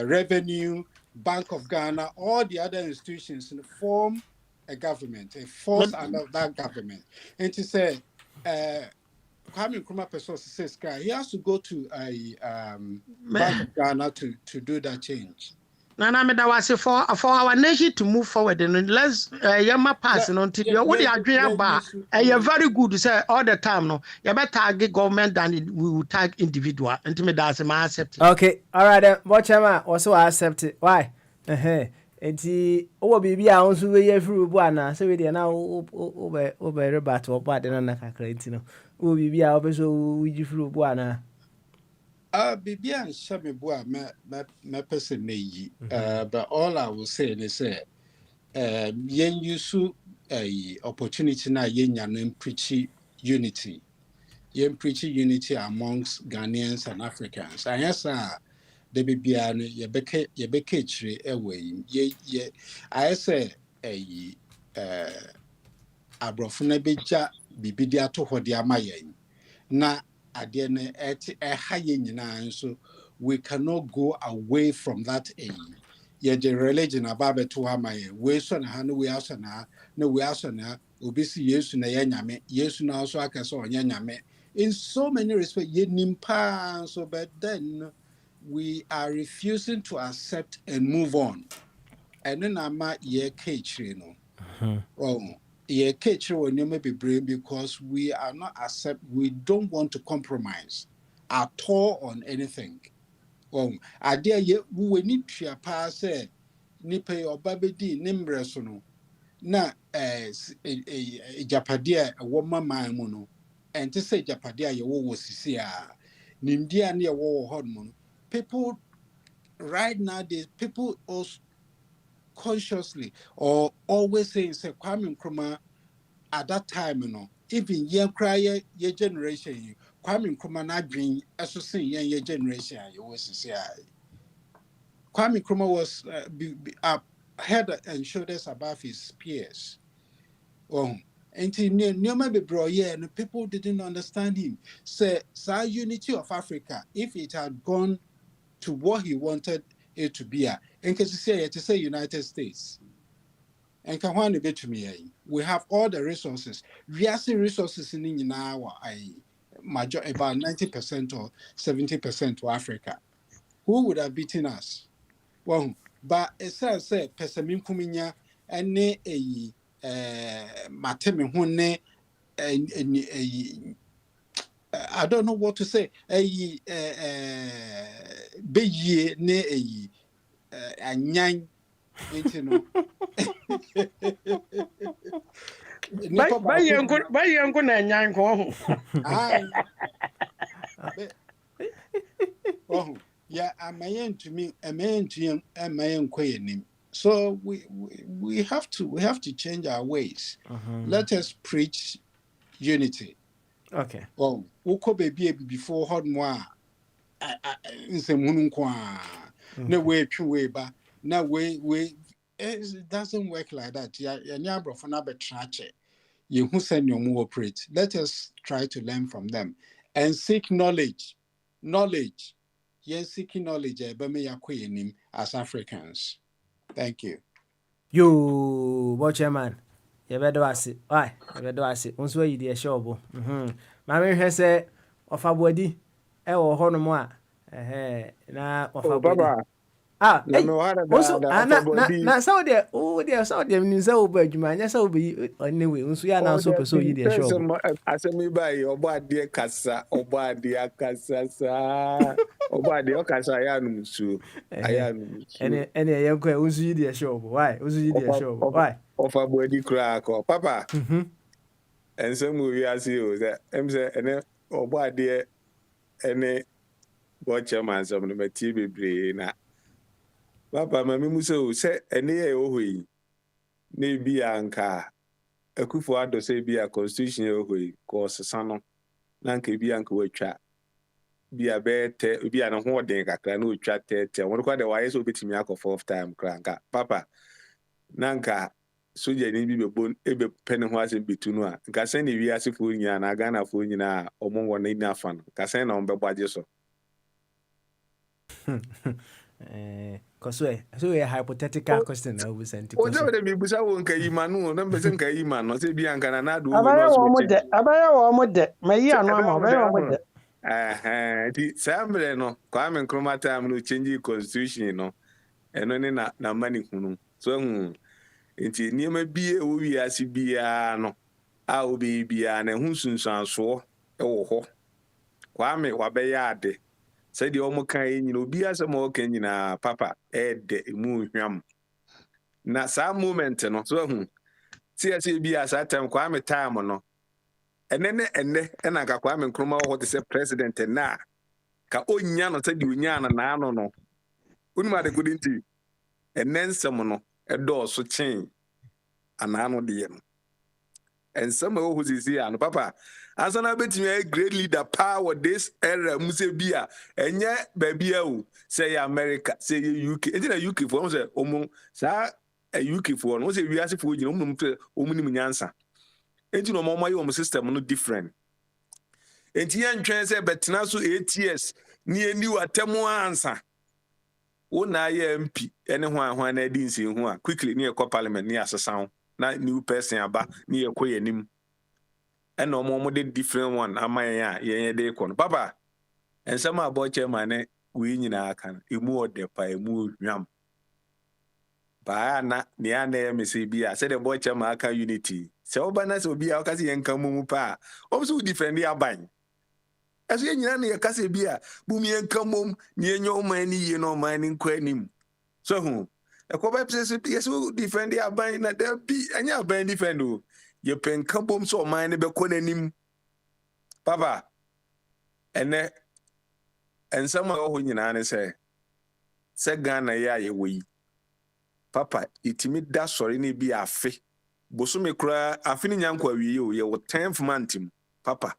revenue, Bank of Ghana, all the other institutions form a government, a force under that government. And to say, Kwame Nkrumah person says, he has to go to a Bank of Ghana to do that change. Nana me da wase for our nation to move forward and let's yama pass no until what they agree ba very good say all the time no you better target government than we will target individual until me da say ma accept it. Okay, all right then. Watch him also accept it. Why? Enti owo bibi a onso we ye free bu ana say we dey na obe rebat obo de na kakra enti no owo bibi a obeso we ji free bu ana. Bibi and Shami Boa, my person, but all I will say is, yen yusu a opportunity na yen yan preach unity. Yen preach unity amongst Ghanaians and Africans. And yes, the Bibiano, ye became away. I say, Abrofuna beja bibidia to what dia mayen. Na Adiene so we cannot go away from that aim. Yet the religion about to amaye, we son hanu we also na, no we also na, obisi yesu na yanyame, yesu na also akaso yanyame. In so many respects, ye nimpa so but then we are refusing to accept and move on. And then ama ye cage, because we are not we don't want to compromise at all on anything. Idea we need to pass nipe obabedi nimresono na japadia a woman maimono and to say japadia ye wo sisi a nimdia ne wo hormone people right now people also consciously or always saying say Kwame Nkrumah at that time, even ye generation, Kwame Nkrumah na dream associating ye generation, you was say Kwame Nkrumah was head and shoulders above his peers. And and people didn't understand him. Say, unity of Africa, if it had gone to what he wanted it to be, and to say United States. And can bit to me, we have all the resources. We are seeing resources in our major about 90% or 70% to Africa. Who would have beaten us? Well, but it says Pesamin Kuminya and a Matemi Hune I don't know what to say. Beji ne a nyang. Buy uncle and yanko. Oh, yeah, a man to me, a man to him, and my own queen. So we have to change our ways. Let us preach unity. Okay. Oh, uko baby before hot moi. In some munukwa. No way, true way, but no way. It doesn't work like that. Yeah, bro, for now, but trash it. You who send your move operate. Let us try to learn from them and seek knowledge. Knowledge. Yes, seeking knowledge, but me him as Africans. Thank you. You, Watchman. You better ask it. Why? You better ask it. Once you the show. Mammy has said, of a body, or Honomoa. Na of a body. Ah, also, na so there, oh, there, so there, means so bad, you might so be anyway. Once we are now so pursue you the show. Asemi by Obadi Kasa, Obadi Akasa, Obadi Okasa, Ayanumusu, Ayanumusu. Any young quay, once you the show. Why? Once you the show. Why? Of a body crack or Papa. And some movie as you that Emsa and Obadi any watcherman some of the TV brain. Papa, my muso said, any ohi, maybe anka. Akufo-Addo say be a constitution ohi course sano. Nanka bi anka watwa. Bi a bete bi a no ho den kakra na otwa tete. Won kwa de waye so betimi akọ fourth time kranka. Papa, nanka soja ni bi bebon ebe pene ho asem bitunu a. Nka sen ni wi asefo nyina na Ghana fo nyina omo won na ina fa no. Ka sen na ombebo age so. So a hypothetical question now we sent to. Ojo de bi busa won ka yima no na mbese nka yima no say bi anka na do Abaya wo mo de. Mayi anu ama abaya wo mo de. Di sambre no Kwame Nkrumah time no change constitution no. Eno ni na mani hunu. So nti niema bie wo wi ase bia no. A obi bia na hu sunsanso e wo ho. Kwame wabeya ade. Said the omo kan nyina obi asem o kan nyina papa de mu hwam na sa moment no so tie bi asa time Kwame time no ene na ka Kwame Nkrumah ho te se president na ka onya no said onya na ano no unima de kudinti ensem no do so chen anano de no ensem o hu sisi ano papa asana betimi a great leader power this era muse bia enye babia o say America say UK enti na UK for say omo sa UK for no say wiase for gina omo ni nyansa enti no omo ayi system no different enti yan twen say betina so 8 years ni eni watemu ansa wo na ya MP ene ho na edi nsi ho a quickly ni ekọ parliament ni asesa na new person aba ni ekọ yanim and no more de different one amaya ye de kon papa and some about chairman we nyina aka emu odepa emu nwam ba na ne ana me say bia say the boy chairman aka unity se oba na so bia aka se yenka mu pa o so defend ya ban aso ye nyina na ye ka se bia bumi yenka mum ne enyo man ni ye no man ni kwanim so hu e ko ba pese bia so defend ya ban na da bi anya ban defend o ye pen kabom so man ne be konanim papa ene ensama ho nyina ne se Ghana ya ye wi papa itimi da sori ne bi afe bosome kura afe ni nyankwa wi ye o ye 10th month papa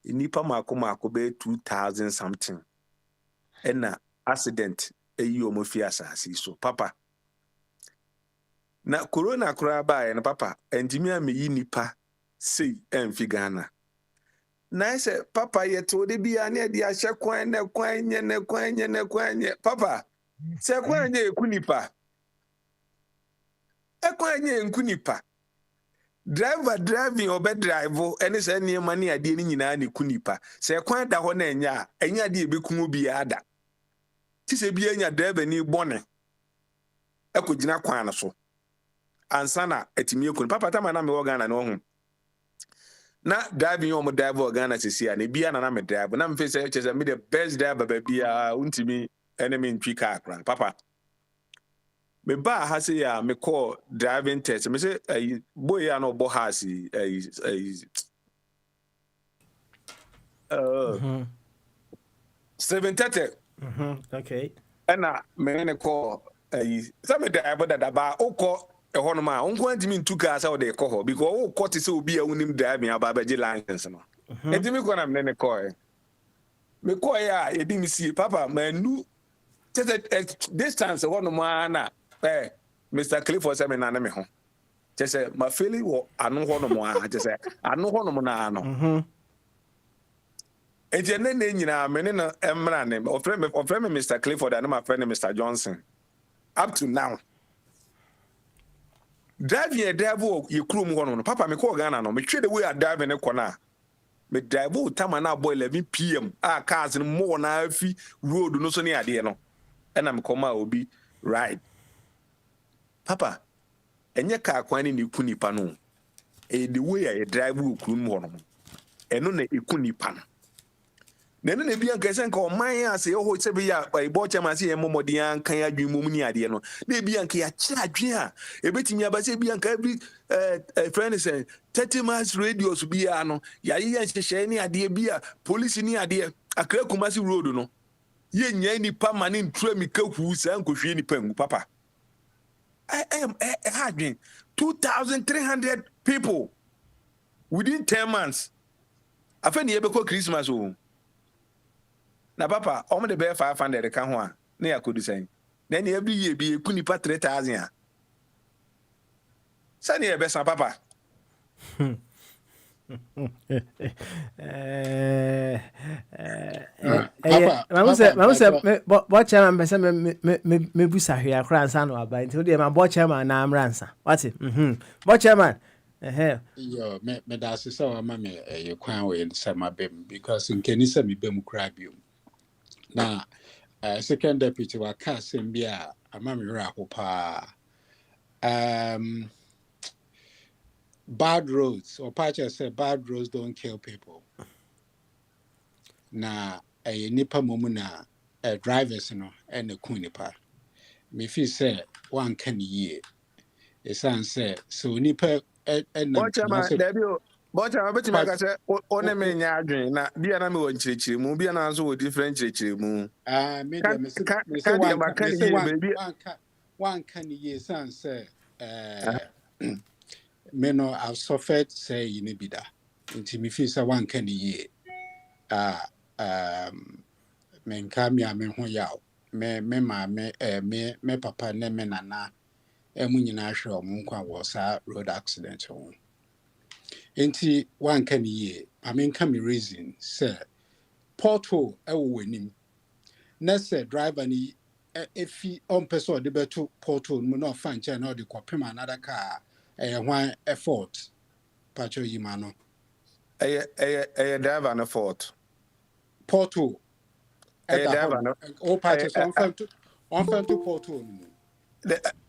nipa mako be 2000 something ena accident eyi o mo fi asasi so papa na corona kura ba na papa entimi ameyi nipa sei emfi Ghana na se papa yeto de bia na de ahye kwan na kwan nye papa se kwan nye ekunipa kwan nye ekunipa driver driving obe drive ene se ne mani ade ni nyina ne kunipa se kwan da ho na enya de ebekun bia ada ti se bia nya driver ni bone ekogina kwan so ansana etimi ekun papa tama na me wo Ghana no ho na driving yo mo driver Ghana sisi a ne bia na me drive na mfe se chese me the best driver ba bia untimi enemy ntwi car kran papa me ba ha say ya me call driving test me say boy ya no bo ha si 7:30 Okay. na me ne call some driver that ba okọ ehọ no ma onko antimi ntu ka sa o de kọ ho because o kọ te say obi a unim driving aba ba je license no entimi kọ na me ne call me call ya e di mi si papa manu distance ehọ no ma na Mr. Clifford say me na me ho je say ma feel wo anu ho no mo a je say anu ho no mo na no enti ene na nyina me ne no emra ne of friend me Mr. Clifford and my friend Mr. Johnson up to now driving a driver you krum ho no papa me call Ghana no me twe the way I driving e kona me drive time na boy 11 pm cars no more na afi road no so ne ade no and I'm come obi ride papa enye car kwan ni ku nipa no the way I drive wo krum ho no eno na eku nipa no nene na bia nka senka o man ase ho se bi ya bo chama se yemo modi an kan adwen mum ni ade no na bia nka ya kira adwen a ebetimi abase bia nka every friend say 30 miles radius bia no ya ye nhyehyɛ ni ade bia police ni ade Akra Kumasi road no ye nya ni pa mane ntura mi ka hu sa nkohwie ni pangu papa adwen 2,300 people within 10 months afeni ye be ko Christmas o na papa omo de be 500 ka ho a na yakodu sen na ne every year bi eku nipa 3,000 a sani e be san papa Bogyae man say me busa hwe akra ansa no aba nti de ma Bogyae man na amransa wati Bogyae man yo me da se so ma me kwan we se ma bem because nkeni se me bem kra biom na second deputy wa ka sem bia ama me ra ko pa bad roads or Pacha said bad roads don't kill people na nipa momuna drivers no and the kunipa me feel say one can ye esan say so nipa Bogyae betimi aka say one me nya adwen na bia na me wo nchirechire mu bia na so wo different nchirechire mu me say one can ye san say me no I've suffered say you be that until me feel say one can ye me nka me ho yaw me ma me papa ne me nana emu nyina hwe omo nkwa wo sa road accident ho enti one can ye I mean can me reason say portal e wo wanim na say driver ni if he on person de beto portal mu no fan che na o de kopem another car one effort pacho yimano driver na fault portal driver no o pacho so on fan to portal no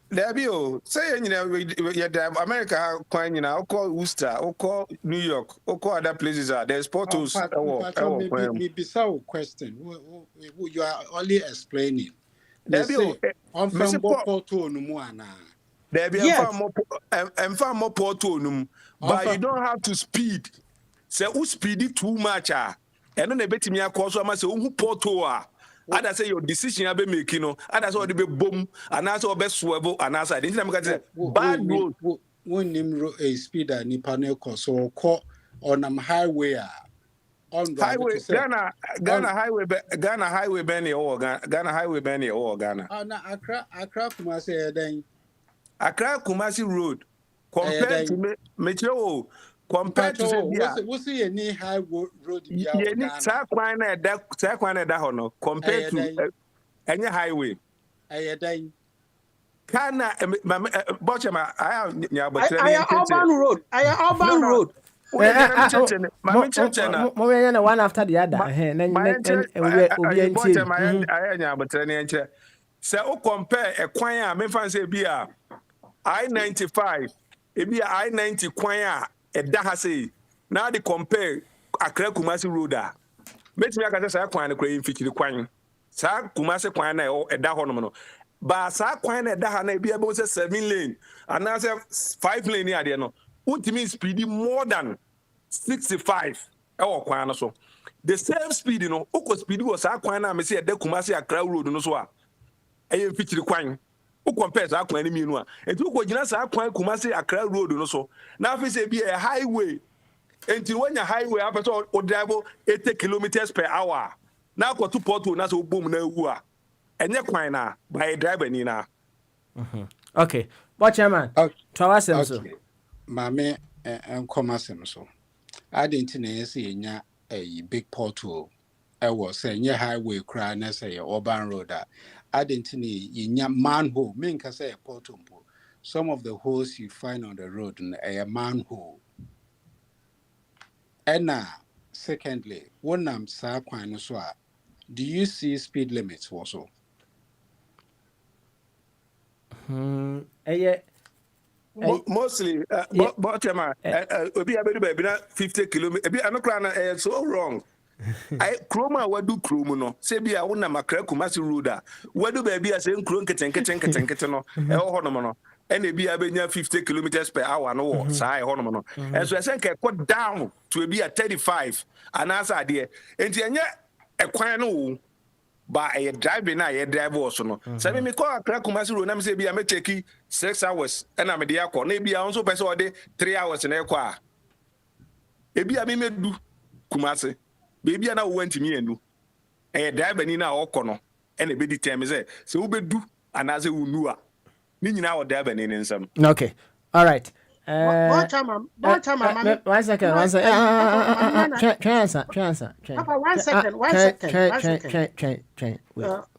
there be o say you drive America kwan you know call Worcester or call New York or call other places there's portals me bizarre question you are only explaining there be o on fan portal no mu ana there be more portal no but you don't have to speed say who speed too much and no betimi akọ so ama say who portal ada say your decision abe make no ada say o de be bom ana say o be swerve ana say dey na say bad road when nim speeder ni panel ko so ko on highway on highway Ghana highway be near Ghana highway be near Ghana na Accra Kumasi den Accra Kumasi road compared to me compared to say we see any high road yeah ni sa kwan na da ho no compared to any highway dan kana Bogyae ma I urban road mo we na one after the other say o compare e kwan a me fan say bi a I-95 e bi I-90 kwan a da ha say now they compare Accra Kumasi road metimi aka say kwan na kura imfikiri kwan sa Kumasi kwan na e da ho no ba saa kwan na da ha na bia be say 7 lane and I say 5 lane here there no ultimate speed more than 65 e kwan no so the same speed you know uko speed was saa kwan na me say da Kumasi Accra road no so a e fitiri kwan u compare saa kwan ni mi no a enti uko gina saa kwan Kumasi Accra road no so na afi say be a highway enti wanya highway apeto o drive 80 kilometers per hour na ko to porto na so boom na ewu a enye kwan na by driver ni na Okay, but chairman to our so Mame and commerce so I didn't say nya a big portal I was saying yeah highway cry na say urban road I didn't need nya manhole mean can say a portal some of the holes you find on the road a manhole and secondly when I'm sa kwan so do you see speed limits also mostly but chairman obi abedu be na 50 kilometers ebi anokra na so wrong I chroma wadu chromo no se bia wona makra Kumasi road a wadu be bia se nkro nketenkete no e ho no no ene bia benya 50 kilometers per hour no wo sai ho no no enso ese nke ko down to bia 35 anasa de enti enye ekwan no ba a driving na drive also no say me call Accra Kumasi road na me say bia me take 6 hours and am dey akọ na bia onso person ode 3 hours na ekọ a e bia me medu Kumasi baby na wo ntimi enu driver ni na okọ no and e be di time say wo bedu anaze wo nu a ni nyina wo driver ni nsam. Okay, all right. One time, 1 second. Papa, 1 second.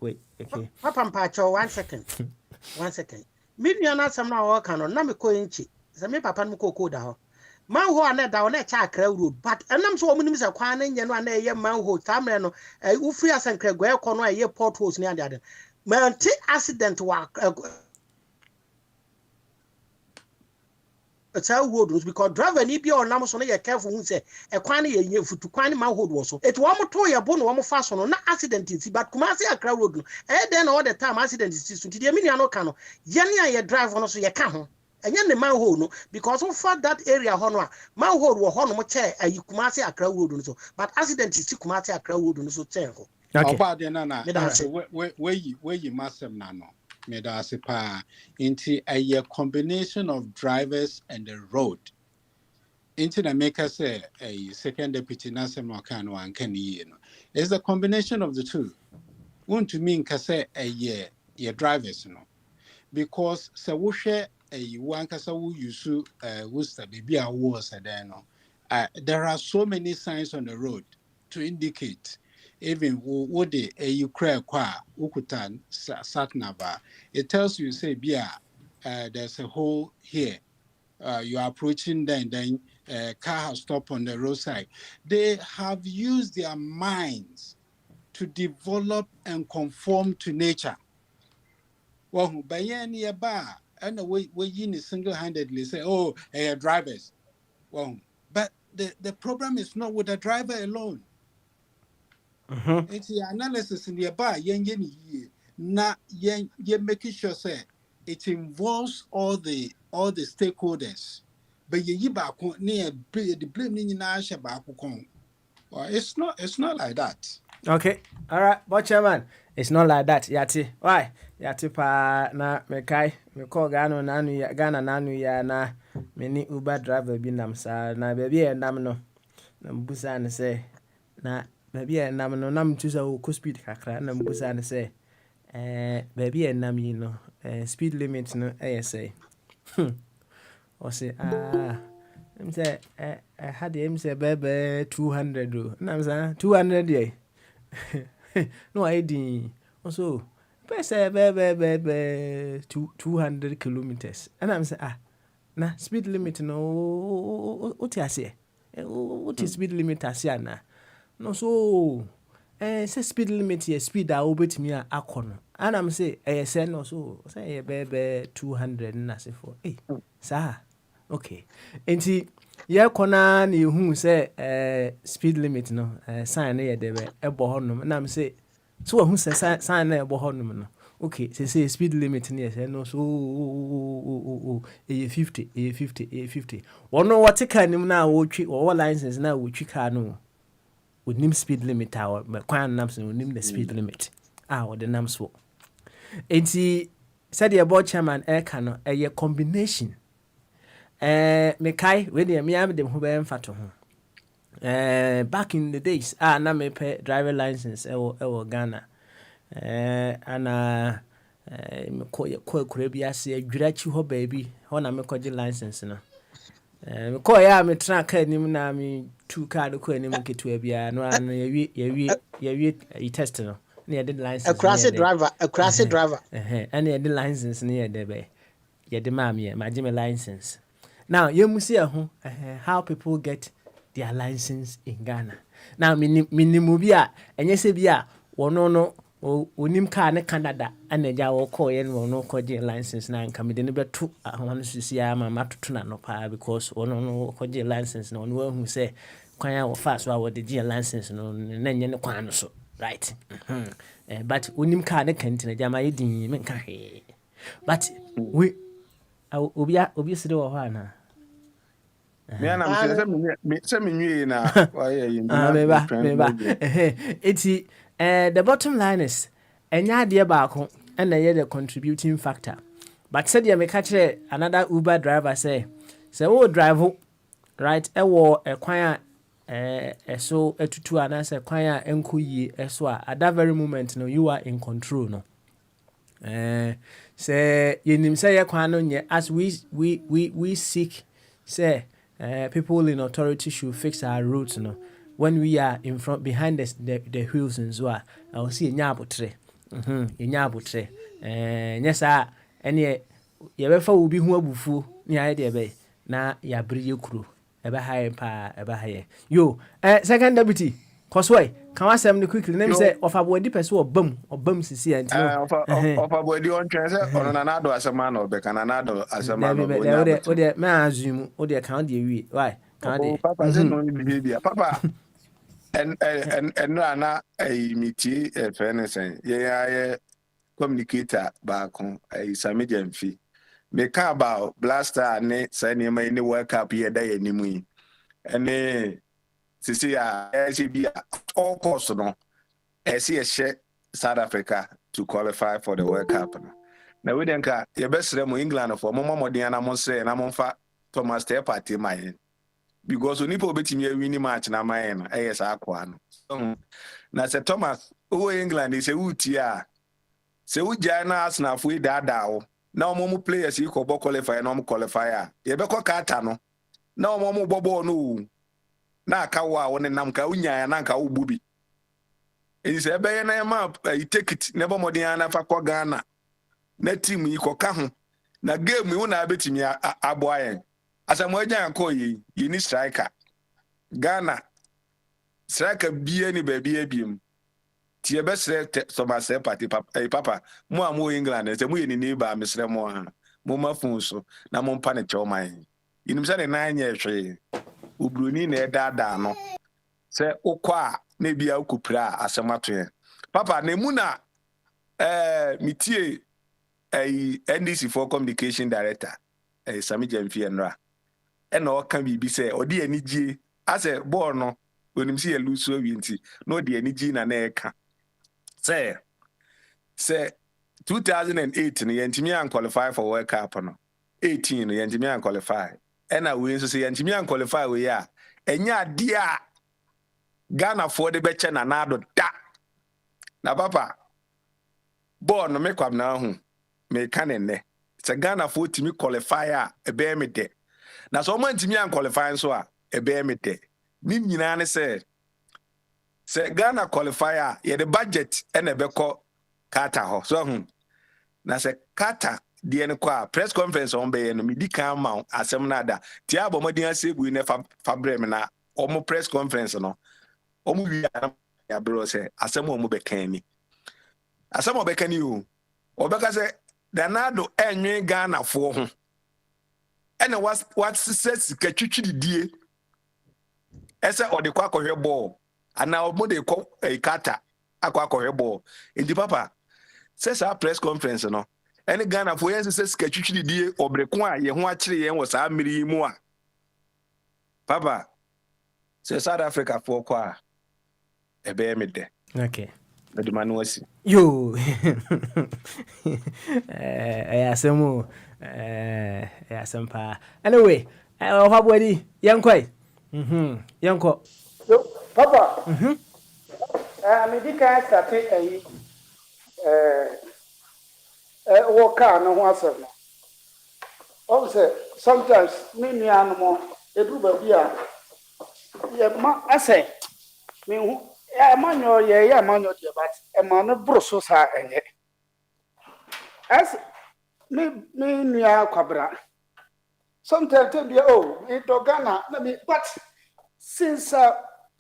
Wait. Okay. Papa Mpacho, 1 second. 1 second. Me na some na work on na me ko inchi. Say me papa no ko da ho. Man ho na da na cha Accra road, but enam so omunim se kwan na nye no na eye man ho tamre no ufri asankra gwa ekọ no eye potholes ni ade. Man ti accident wa it's how road because driver ni bi on so na ye careful hu say e kwan na ye futu kwan man hold wo so it wo mo to ye bo no wo mo fa so no na accident nti but Kumasi Accra road no then all the time accident is so ti de me no ka no ye ne ye drive no so ye ka ho enye ne man hold no because we for that area ho no a man hold wo ho no mo che ayi Kumasi Accra road no so but accident is Kumasi Accra road no so che ho okay about the na where you masem na no me da se pa into a combination of drivers and the road into the maker say a second deputy nasem no kan one can you know it's the combination of the two want to mean ka say a year drivers no because se wo hwe a one kasa wo use wo baby a wo se then no there are so many signs on the road to indicate even what the you cry qua ukutan satnava it tells you say bia there's a hole here you are approaching then car has stopped on the roadside. They have used their minds to develop and conform to nature. Well, by any bar and we single-handedly say, oh, drivers. Well, but the problem is not with the driver alone. It's the analysis in the bar, na making sure say it involves all the stakeholders. But you back near the blame it's not like that. Okay, all right, but chairman, it's not like that. Yati, why? Yati pa na mekai me call Ghana nanu ya na many Uber driver bi nam sa na baby e nam no na mbusa ne say na baby e nam no nam choose ko speed kakra na mbusa ne say baby e nam yi no speed limit no say o say I'm say I had him say baby 200 do na say 200 ye no ID also say baby 200 kilometers and I'm say na speed limit no what you say what is speed limit asia na no so say speed limit here speed a obetimi akono and I'm say say no so say baby 200 na say for sir okay enti ye kona na ehu say speed limit no sign na ye debe ebo honum na I'm say so who say sign na ebo honum no okay, say speed limit near say no so 50. One know what car nim na wo twi or license na wo twi car no. With nim speed limit our kwan nam so nim the speed limit. Or the nam so. Enti said the board chairman air can a combination. Me kai we dey me am dem ho be mfa to ho. Back in the days, na me pay driver license e Ghana. Ana me ko kura bi ase adwirachi ho baby. Ho na me kwaje license no. Me ko ya me tra car nim na me two car ko nim ketua bia no an ye test no. Na ye did license. A crazy driver. And ye did license na ye de be. Ye de ma me license. Now, you must see how people get their license in Ghana. Now, minimubia, and yes, bia, no, unim car ne Canada, and a jaw call and will no cordial license now, and come in the two. I want to see I'm a matuna no pa because one no cordial license, no one who say, quite fast, so I would the G license, no, and then you know, so, right. But unim car ne can't, jama, but we. Obviously, or Me and I'm saying me na why you it's the bottom line is enya de baako and the contributing factor. But said you make catch another Uber driver say drive right a kwan so etutu anase kwan enko yi so at that very moment no you are in control no. Say yenim say kwan no nye as we seek say people in authority should fix our roads, you know. When we are in front, behind the wheels and so on, I will see a nyabutre. Nyabutre. Yes, any yebefa will be who bufu, near idea bay. Na ya bri crew. Eba high pa, eba high. Yo, second deputy, Cosway, can I say quickly? Name say of a body person or bum, see and of a body on transit on another as a man or another as a man. May I assume, or the account you why? Papa said no baby. Papa and no a meet a fairness. Yeah, communicator back on a Samidian fee. Me ka about blaster ne send me any work up here day anymore. And see, all course no. I see a share South Africa to qualify for the World Cup. Now we then ka your best remo England for Momo Diana Monse and I'm for Thomas Step party my because when people bet me winning match na my AS Aquan. Now say Thomas, who England is a utia. Say we jana as na fui dadao. Now momo players you ko qualify no qualifier. You be ko kata no. Now momo bobo no. Na kawa won nam ka unya na ka ububi. It say be na map you take it never more than fa ko Ghana. Na team yi ko ka ho. Na game you na betimi aboayen. Asamo agyan ko yi ni striker. Ghana striker bia ni ba bia biem. Tie be sre so say party papa mo amu England say mo ni neighbor mesre mo ha. Mo mafun so na mo mpa ne chawman. Yinim say na anya hwe. Ubruni na dada no. Se ukwa na bia ukupra asemato ye. Papa na mu na mitie NDC for communication director Sami Jamfi enra. E na o kan bibi se odi anigye ase ball no onim se ye lusu awi nti na odi anigye na e ka. Say 2008 no yentimi an qualify for World Cup no. 18 no yentimi an qualify. E na we so say yentimi an qualify we ya. Enya dia Ghana for the beche na nado da. Na papa ball no me kwam na hu. Me kanenne. Se Ghana for timi qualifier e be me de. Na so man timi an qualify so a e be me de. Ni nyina ne se Ghana qualifier ye the budget e na be ko Kata ho. So na se Kata die ne kwa press conference on be no me di kan ma asem na da. Ti abomodin asegu ne fabre me na omo press conference no. Omo wi ya bro say asem omo be kan ni. Asem omo be kan ni o. Obeka say Danado enwe Ghana fo ho. Ene what says ka twitwi die. Ese ode kwa kohwe ball. Ana omo de ko Kata akwa kohwe ball. Enti papa says our press conference no any Ghana for yes says sketchy die obrekwa ye ho akire yen was amiri mu a papa say South Africa for kwa ebe me de Okay. the man was Yo. Asemu asempa. Anyway, how body yankoi. Yanko. Yo, Papa. Me di kan start work car no ho asem no. Obviously, sometimes me nuanom e do ba bia ye ma ase me hu e manyo ye manyo de but e ma no bro so sa enye as me nua kwabra sometimes tell me oh it Ghana let me but since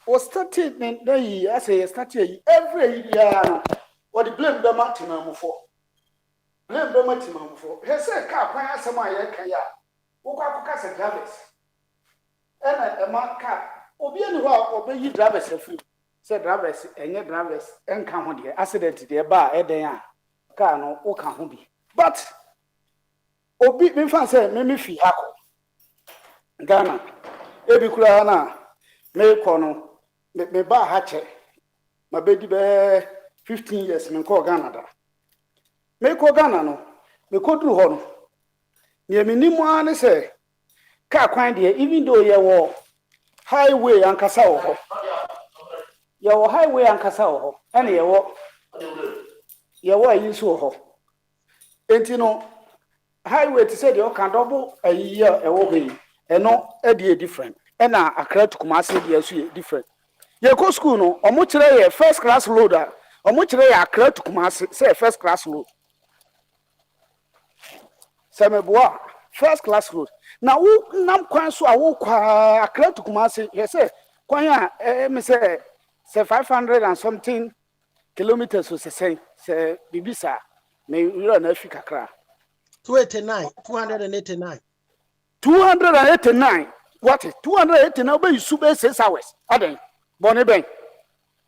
was started in the year as I started every year what the blame the maximum for blame the maximum for he say car kwan asem aye kan ya wo kwa ka se drivers and a man car obi ani ho obeyi drivers free say drivers enye drivers enka ho de accident de ba eden a car no wo ka ho bi but obi me fan say me fi hako Ghana ebi kura na me kono me ba ha che ma be di be 15 years me ko Ghana da me ko Ghana no me ko duru ho no ne me ni mu an say car kwan de even though ye wo highway ankasa wo ho ye wo highway ankasa wo ho ene ye wo ayi so ho enti no highway to say the can double a year e wo he eno e dey different ena Accra to Kumasi dey so different ye go school no omo kire ye first class loader omo kire ye Accra to Kumasi say first class load semeboa first class load na wo nam kwan so a wo kwa Accra to Kumasi ye say kwan a me say 500 and something kilometers so say bibisa me you na Africa kra 289 what is 289 be you be 6 hours aden boni ben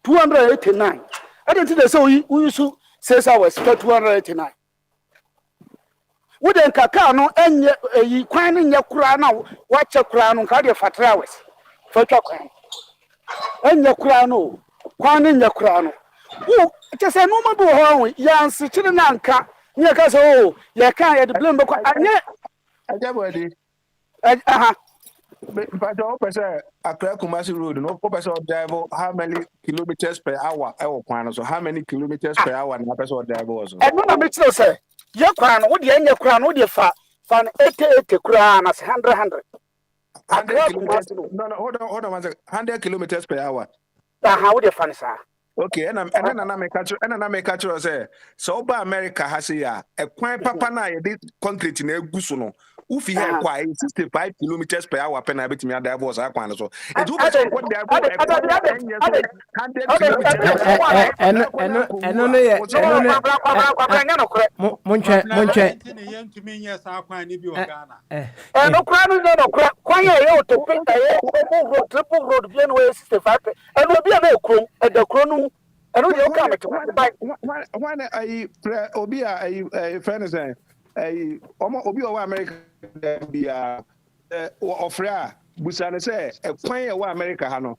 289 I don't think they say we use 6 hours for 289 we den kaka no enye yi kwan no nya kura na wa che kura no ka de for 3 hours for twa kwan enye kura no kwan no nya kura no wo che say no ma do ho ya nsi kire na nka nya ka say oh ya kan ya de blame be kwa anye ajabodi but the person Accra Kumasi road no person drive how many kilometers per hour so how many kilometers per hour na person drive also e no na me tell say ye kwan no de anya kura no de fa 80 kura na 100 kilometers no hold on 100 kilometers per hour wo de fa ni sa okay and na make catch say so ba America ha say ya e kwan papa na ye concrete na eguso no ufi here kwa 65 kilometers per hour pe na betimi ada boss akwan so e do be so what they go 100 kilometers eno no ye monche no kra no kwan ye to pe triple road bi no 65 eno bi na ekrom e da kro no eno de o ka meto when obi a friend say obi o America bia ofra busane say e kwan ye wa America ha no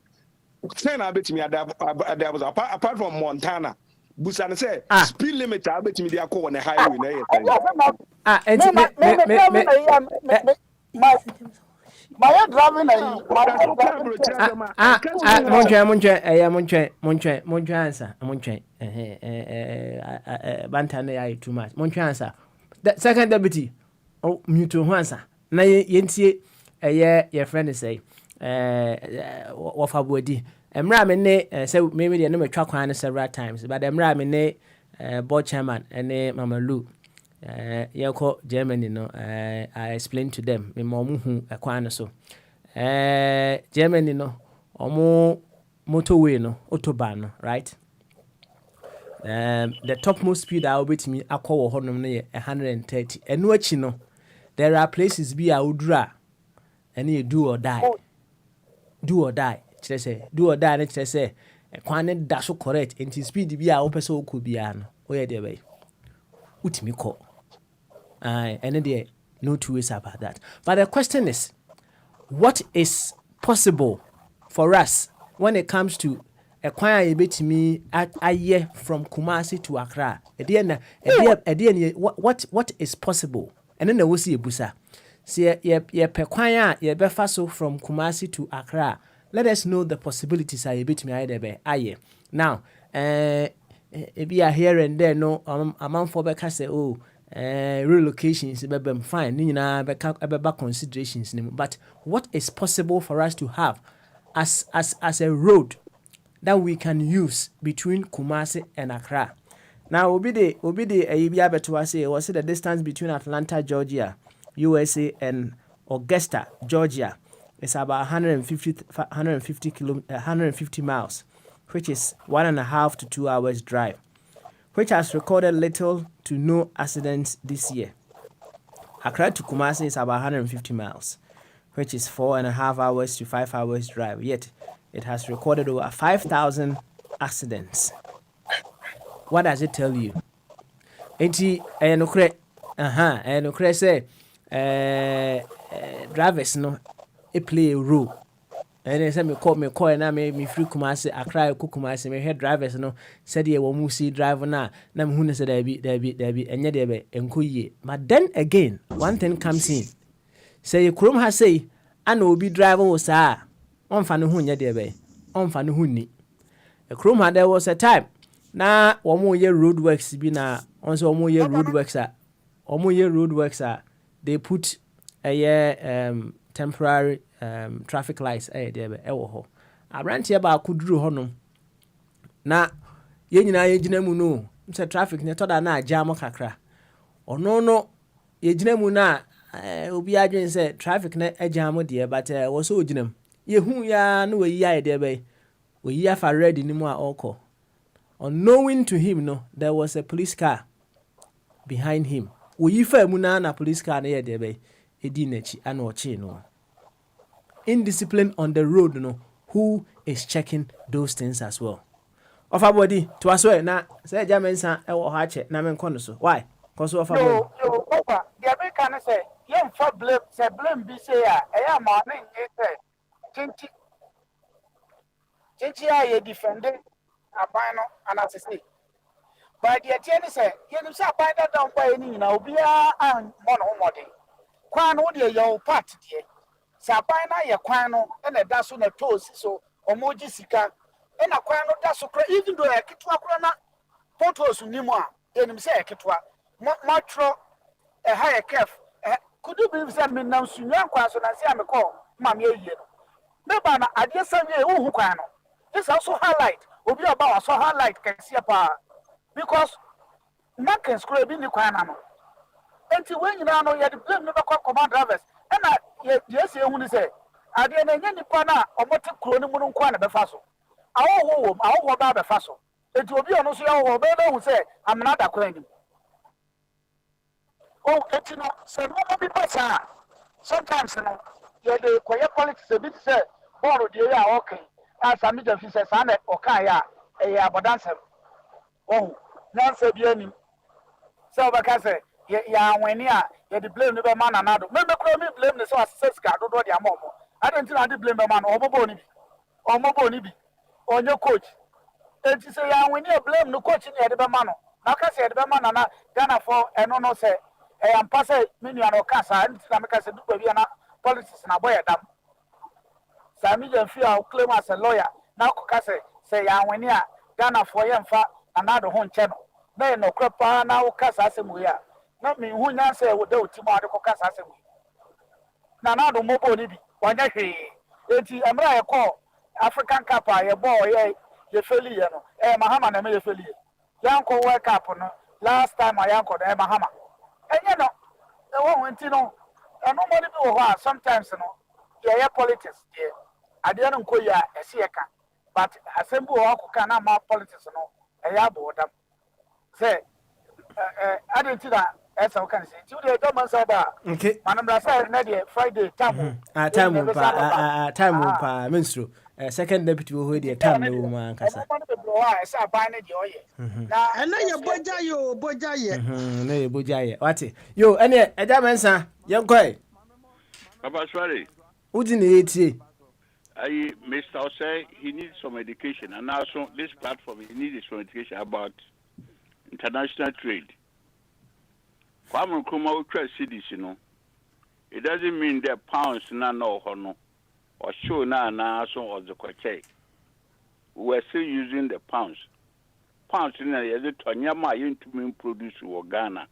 say na betimi ada apart from Montana busane say speed limit a betimi dia ko on the highway na ye my driving monche answer monche banta na ya too much monche answer the second deputy oh mute ho answer na yentie your friend say wafabodi emra me ne say maybe dey no metwa kwan several times but emra me ne board chairman ene Mama Lu yako Germany no I explained to them me mo hu ekwan so Germany no omo motorway no autobahn no right the topmost speed I will be to me akwa honom no 130 enu achi no there are places be awudura ene you do or die kire say do or die ne kire say ekwan ne da so correct enti speed bi a wo pese wo ko bia no wo ye de be utimi ko. And there no two ways about that. But the question is, what is possible for us when it comes to a kwan bit me at a year from Kumasi to Accra? What is possible? And then there was a busa. See ye per kwan ye befaso from Kumasi to Accra. Let us know the possibilities I bit me either aye. Now be a here and there no a man for beka say oh relocations be fine ni nyina beka considerations but what is possible for us to have as a road that we can use between Kumasi and Accra? Now obi de bia beto say was the distance between Atlanta, Georgia, USA and Augusta, Georgia is about 150 miles, which is 1.5 to 2 hours drive, which has recorded little to no accidents this year. Accra to Kumasi is about 150 miles, which is 4.5 hours to 5 hours drive, yet it has recorded over 5,000 accidents. What does it tell you? Enti no say drivers no play a role. And then say me call na me free Kumasi Accra ku Kumasi me head drivers no said ye wo mu see drive na me hu ne say there be enye there be enko yie. But then again, one thing comes in. Say krom ha say ana obi drive wo saa on fa ne hu nye there be on fa ne hu ni. E krom ha there was a time na omo ye road works bi na on say omo ye road works they put a temporary traffic lights there be ewo ho abrantie ba akuduru ho no na ye nyina ye gina mu no say traffic ne to da na jam kakra ono ye gina mu na obi adwen say traffic na jam there but wo so ginam ye hu ya no we yi there be we yi afa ready ni mu a okọ. Unknowing to him, no, there was a police car behind him. We ifa muna na police car na ye debe edi nechi ana ochi no. Indiscipline on the road, no. Who is checking those things as well? Of our body to us na say Germansa e wo ha che na men kono so. Why? Cause of our body. Yo, Papa, the American say, "Yem for blame be say ya ma na nye say, chinchi ye defending abano anasisi but the attorney say you say abano don kwa ni na obi an mono homode kwan no de your part de say abano ye kwan no na da so na toes so omoji sika na kwan no da so kra even though e kitwa kra na photos ni mu a enim say e kitwa matro e ha e kef could you believe say me nam sunya kwan so na say am call ma me yie no me ba na ade say we hu kwan no this also highlight obi about so highlight can see because market screw be ni kwan na no enti when you know you blame me back command drivers and yes you hu say ade na nya nipa na omote kro ni mu no kwan na be fa so awo ba be fa so enti obi ono so ya wo be na hu say amna da kwan ni oh enti no say no be pasa sometimes no you dey quiet politics a bit say boro dey ya okay as a major officer sana okan ya abodansem oh nanse bi ani so baka say ya anweni a ye dey blame no be man na do me kro me blame ne so asese sika do de amomo I don't think I dey blame be man omobo ni bi onye coach enti say ya anweni a blame no coach ni e dey be man no na ka say e dey be man na Ghana for eno no say am pass me nua no ka sa enti na me ka say du bi na politics na boy dam Sami Janfia claim as a lawyer. Now, say, when ya Ghana for Yamfa, another home channel. Then no crapa now Casasamuya. Not me who answer would do Timado Casasamu. Nanado Mobo Nibi, one day. I'm right a call African Kappa, a boy, ye Feliano, Mahama, and a Feli. Yanko wake up on last time my uncle, Mahama. And you know, the one went, and nobody do sometimes, yeah, politics, yeah. I didn't call ya a siaka, but assemble or can more politics no a yabo them. Say, I didn't see that as I can say. Today, Thomas Oba, okay, Madame Lassa, Nadia, Friday, Tamu, time pa minstro second deputy who the time no woman kasa. And now your Bogyae. No ye Bogyae. What? Yo, any eja mensa, young koi. Papa sorry. Udi ni eti. Mr. say he needs some education, and also this platform he needs some education about international trade. Kwame Nkrumah ultra cities, it doesn't mean that pounds na no hono or show na so or the kwache. We're still using the pounds. Pounds na yeze tonyama yintu min produce wo Ghana.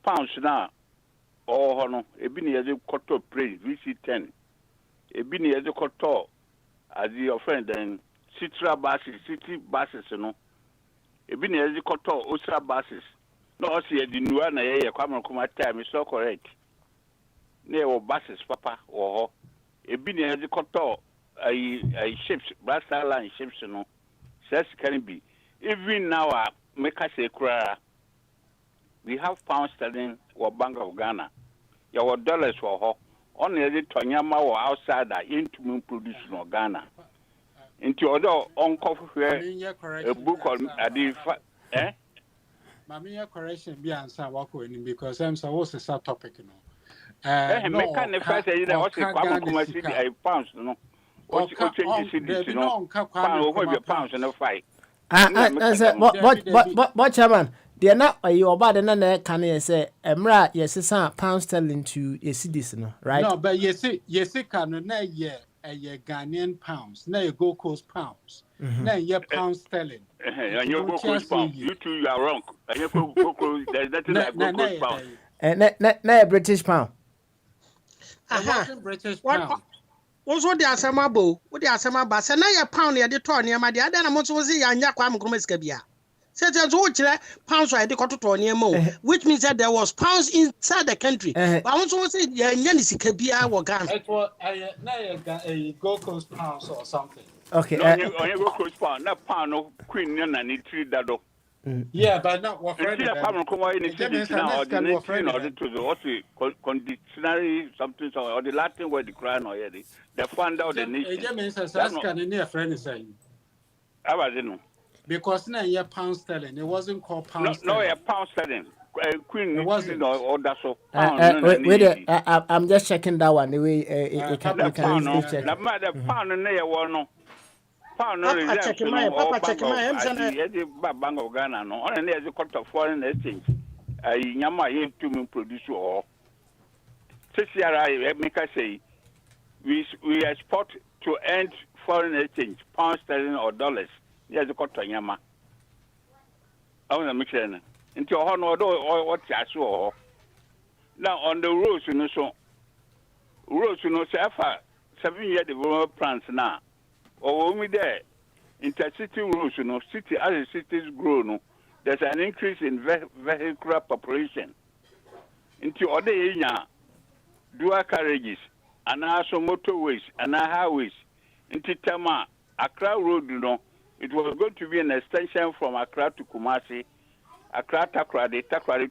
Pounds na o hono ebi na yeze koto praise VC10. Ebi na yeze koto as your friend then city buses no. Ebi na yeze koto Ostra buses. No osi the new na ye Kwame Nkrumah time is so correct. Ne wo buses papa wo ebi na yeze koto ai ships Brasa line ships no. Says can be even now make us say we have pound sterling or Bank of Ghana. Your dollars for her. Only the Tonyama or outside that into produce no Ghana. Into other uncle a book on eh? Mammy, correction be answer walk in because I'm supposed to start topic, Make an first say that was a pounds, no. What changes cities, pounds and a fight. But chairman, they are not your bad and can you say Emra, yes, pound sterling to a citiz, right? No, but yes, can na ye a Ghanaian pounds, na ye Gold Coast pounds, na ye pound sterling. And you Gold Coast pound, you two you are wrong. And you go there's nothing like Gold Coast pound. And na British pound. British pound. Also, the Asamabo, what the Asamaba, and now your pound near the Tony, my dear, then I'm also saying, Yakwam Grumescabia. Said as what pounds I decorated Tony Mo, which means that there was pounds inside the country. But I also say, Yanisi Kabia or Gan. It was a Gold Coast pounds or something. Okay, on your Gold Coast pound, not pound of Queen and it treat that. Yeah, but not what friend. Kwame Nkrumah in the cities now, the conditionary something or the Latin word the crown already. The fund out the nation. It means that's kind of near friend is saying. I was in. Because now you're pound sterling, it wasn't called pound sterling. No, a pound sterling. Queen wasn't or that's so. Wait, I'm just checking that one. The way you can check. The pound and there one no. Pound no check my Bank of Ghana no. And there's a cost of foreign exchange. Nyama ye to produce all. CCRI make us say we export to end foreign exchange, pound sterling or dollars. There's a cost of nyama. I want to make sure. Into a honor or what I saw. Now on the roads, so roads, say for 7-year development plans now. Or when we there, intercity roads, city as the cities grow, there's an increase in vehicular population. Into other area, dual carriages, and also motorways and highways. Into Tama, Accra Road, it was going to be an extension from Accra to Kumasi. Accra Takrade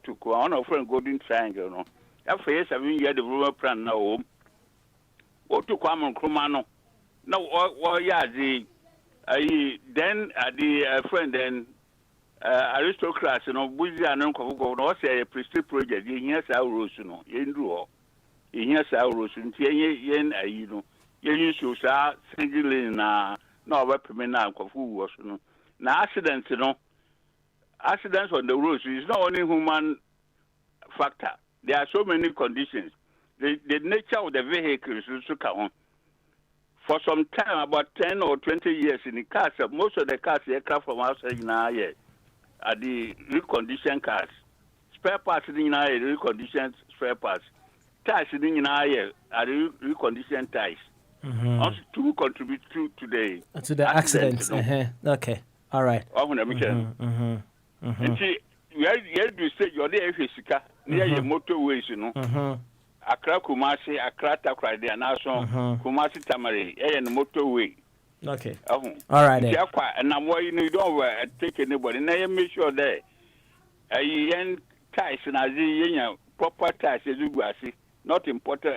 to Kuala, on a Golden Triangle. After 7-year development plan now, what to Kwame Nkrumah no, yeah, then the friend then aristocrats, Buzi and Uncle go, say a prestige project, here's our rose, here's our rose, yen, yen, so singly no weapon now, who was, now accidents, accidents on the roads is not only human factor. There are so many conditions. The nature of the vehicles is to count. For some time, about 10 or 20 years in the cars, most of the cars aircraft from outside now are the reconditioned cars. Spare parts in now reconditioned spare parts. Tires in now are the reconditioned tires. Also to contribute to the accidents. Okay, all right. And see, you have to say you're there near your motorways, Accra Kumasi, Accra Takrade, and also Kumasi Tamari, and motorway. Okay. All right. And I'm why you don't take anybody. And I make sure that yen ties and as proper ties as you see, not important.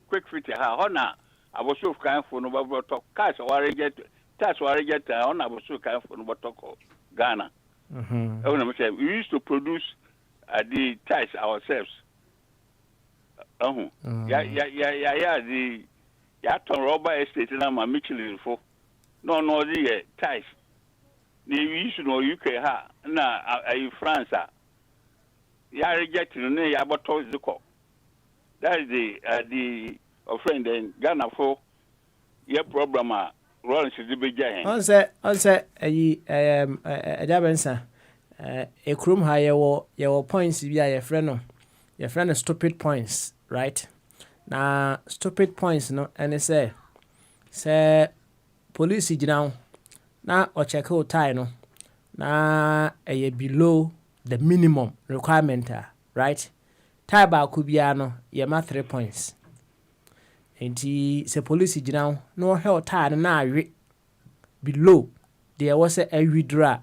Quick fit, honor, aboso kan for no ba to cars ware get tax ware get on aboso kan for no ba to Ghana. We used to produce the ties ourselves. The rubber estate na ma Michelin for. No the ties. We used to know UK ha na France. Ya reject no ya boto ziko. That is the friend in Ghana for your problem Rollins is the Bogyae. On say Jabensa a krum ha your points be your friend stupid points, right? Now stupid points no and say police now na or check out tie no na below the minimum requirement, right? Tie ba kubia no ye ma 3 points. Enti se police now no help tie na awe below there was a withdraw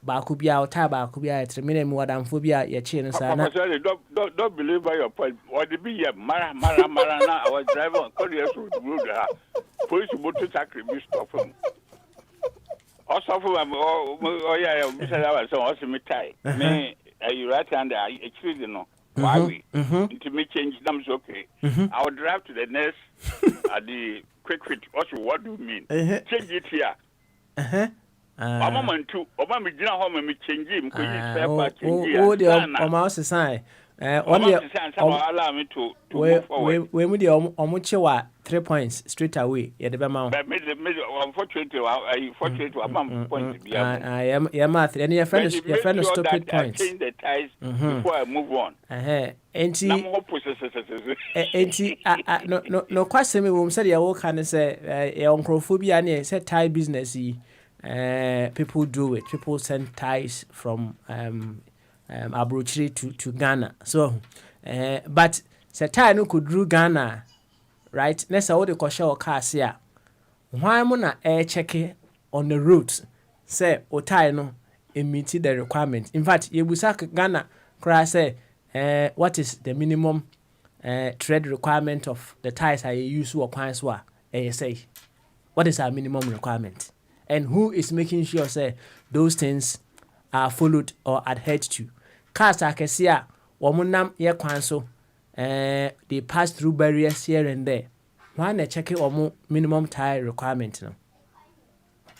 ba kubia tie ba kubia 3 minimum wadamfo bia ye che no sana. Don't believe by your point. Or the be mara na our driver call you through the road. Police motor taxi be stop him. Also for yeah, Mr. So also me tie. Me you right hand actually no. Why we? To me change them okay. I will drive to the next at the quick fit. Also, what do you mean? Change it here. I'm too. Me dinner home and me change him. Could you spare part change here? Oh, the mouse sign. Only allow me to move forward. We with the omuchewa 3 points straight away. Yeah, the amount. But unfortunately, I'm point. Yeah, math. And your friend is stupid points. Change the ties before I move on. No question me. We said you all can say onchrophobia. Ne say tie business. People do it. People send ties from Abrochiri to Ghana. So, but Satai no could do Ghana, right? Nessa what the kosha or cars here. Why mona air check on the routes? Say Otai no meet the requirement. In fact, you busak Ghana cry say what is the minimum trade requirement of the ties I use or clients were say what is our minimum requirement? And who is making sure say those things are followed or adhered to? Cars I can see womunam ye kwan so they pass through barriers here and there. Why not check it or minimum tire requirement no?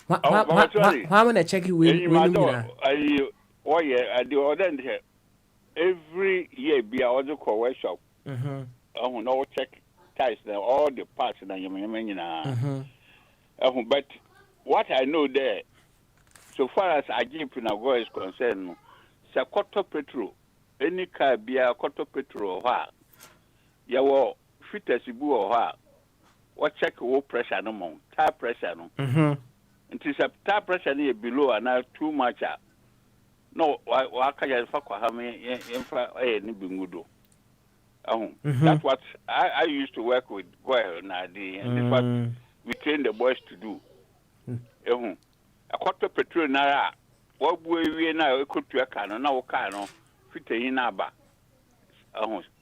Why when I check it with I do order here every year be a call workshop. No check tires now all the parts na but what I know there so far as Agipina is concerned, Sakoto petrol, any car be a quarter petrol or yawo fitters bu or what check what pressure no more, tire pressure no. It is a tire pressure near below and now too much. No, why can you fuck how many any bingudo? That's what I used to work with Goyle Nadi, and that's what we train the boys to do. A quarter petrol nara. What we now could to a cannon, no cannon, fit in Abba.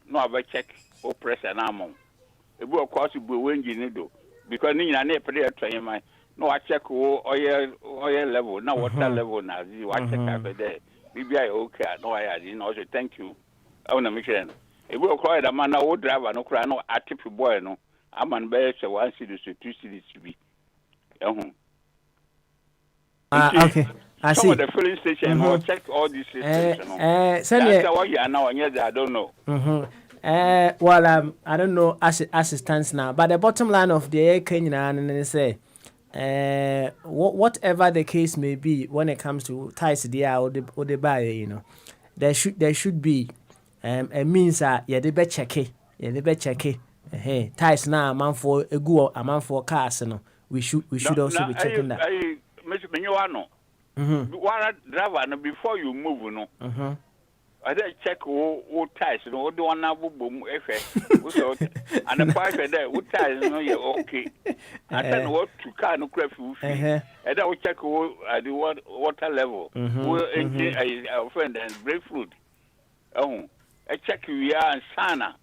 No, I check or press an ammo. A book cost you when you do. Because in a near train, my no, I check oil level, now water level now. You watch check over there. Maybe I okay, no, I didn't also thank you. I want to make sure. A book called a man, I would drive no cry, no, I tip a boy, no. I'm on base, 1 city to 2 cities to be. Okay. I see. Some of the filling station or check all these systems. That's what you are now, and yet I don't know. Well, I don't know assistance now, but the bottom line of the Kenya and say, whatever the case may be, when it comes to ties, or the buyer, you know, there should be a means that the be check it, Hey, ties now, a man for a go, a man for cars, you know. We should also be checking that. Mr. Menuano. One driver before you move, no. I then check all ties, you know, the one now boom and the pipe there, what ties, you know, you're okay. I then what to car no craft, and I will check all the water level. We'll engine a friend and breadfruit. I check we are and Sana.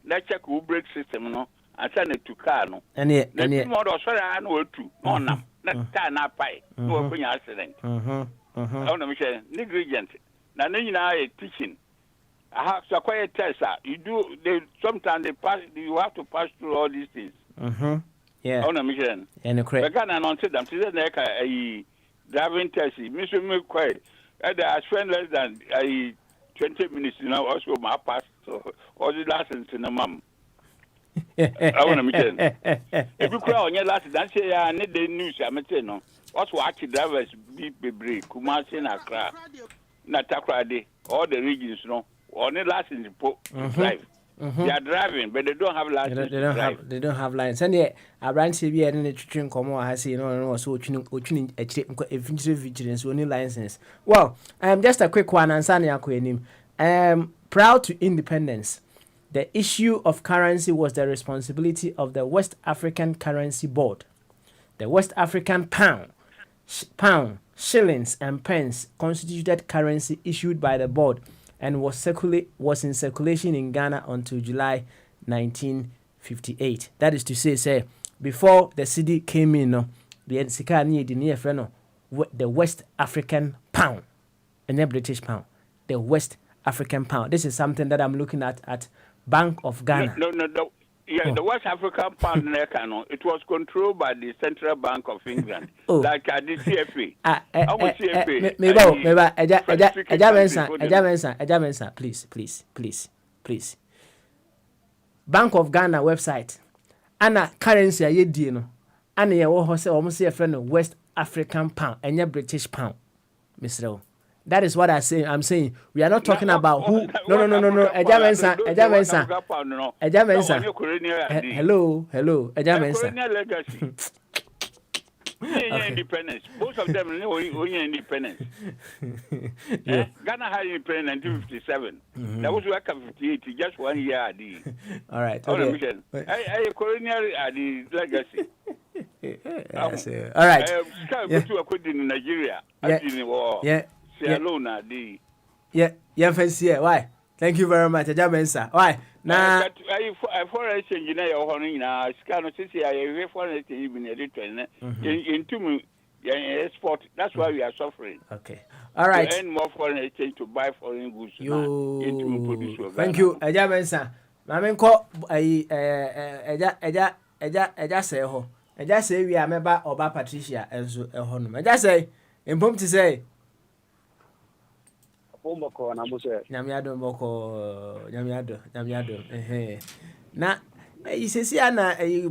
Let's check who brake system, no. asana to car no na ti mo do so ya na otu no nam na car na pai no ko nya accident ona mi say negligent na nyina e teaching I have to acquire test. You do. They sometimes they pass. You have to pass through all these things. Yeah. On a mission. And correct. But can announce them. Today, like a driving test. Mr. Me quiet. I spend less than 20 minutes. You know, also my pass. So all the lessons in the mum. I want to mission. If you cry on your last, then say I need the news. I'm saying no. Also, watch drivers be break. Kumasi na Accra, na Takoradi, all the regions, no. Only license to drive. They are driving, but they don't have license. They don't have license. And yeah, I ran CB and the train come on. I say no, so vigilance only license. Well, just a quick one. And Sanya proud to independence. The issue of currency was the responsibility of the West African Currency Board. The West African pound, shillings, and pence constituted currency issued by the board and was in circulation in Ghana until July 1958. That is to say, before the cedi came in, the West African pound, and the British pound, the West African pound. This is something that I'm looking at Bank of Ghana. No. Yeah, the West African pound, it was controlled by the Central Bank of England, like the CFA. Please. Bank of Ghana website. Ana currency aye die no. Ana ye wo ho se o mo se friend West African pound, and British pound. Mr. That is what I'm saying. We are not talking about who. No. Ejamensa. Hello. Ejamensa. Independence. Most of them only independence. Ghana had independence in 1957. That was like 58, just 1 year. All right. Okay. Colonial the legacy. All right. Go to a country in Nigeria. Why? Thank you very much. Why? Now, foreign exchange in your scan of foreign exchange into export. That's why we are suffering. Okay. All right. To earn more foreign exchange to buy foreign goods. Thank you, Ejamensa. Mamenko, say we are member of Patricia and so honor. I just say, in Pum to say. Nyamiado na you see ana a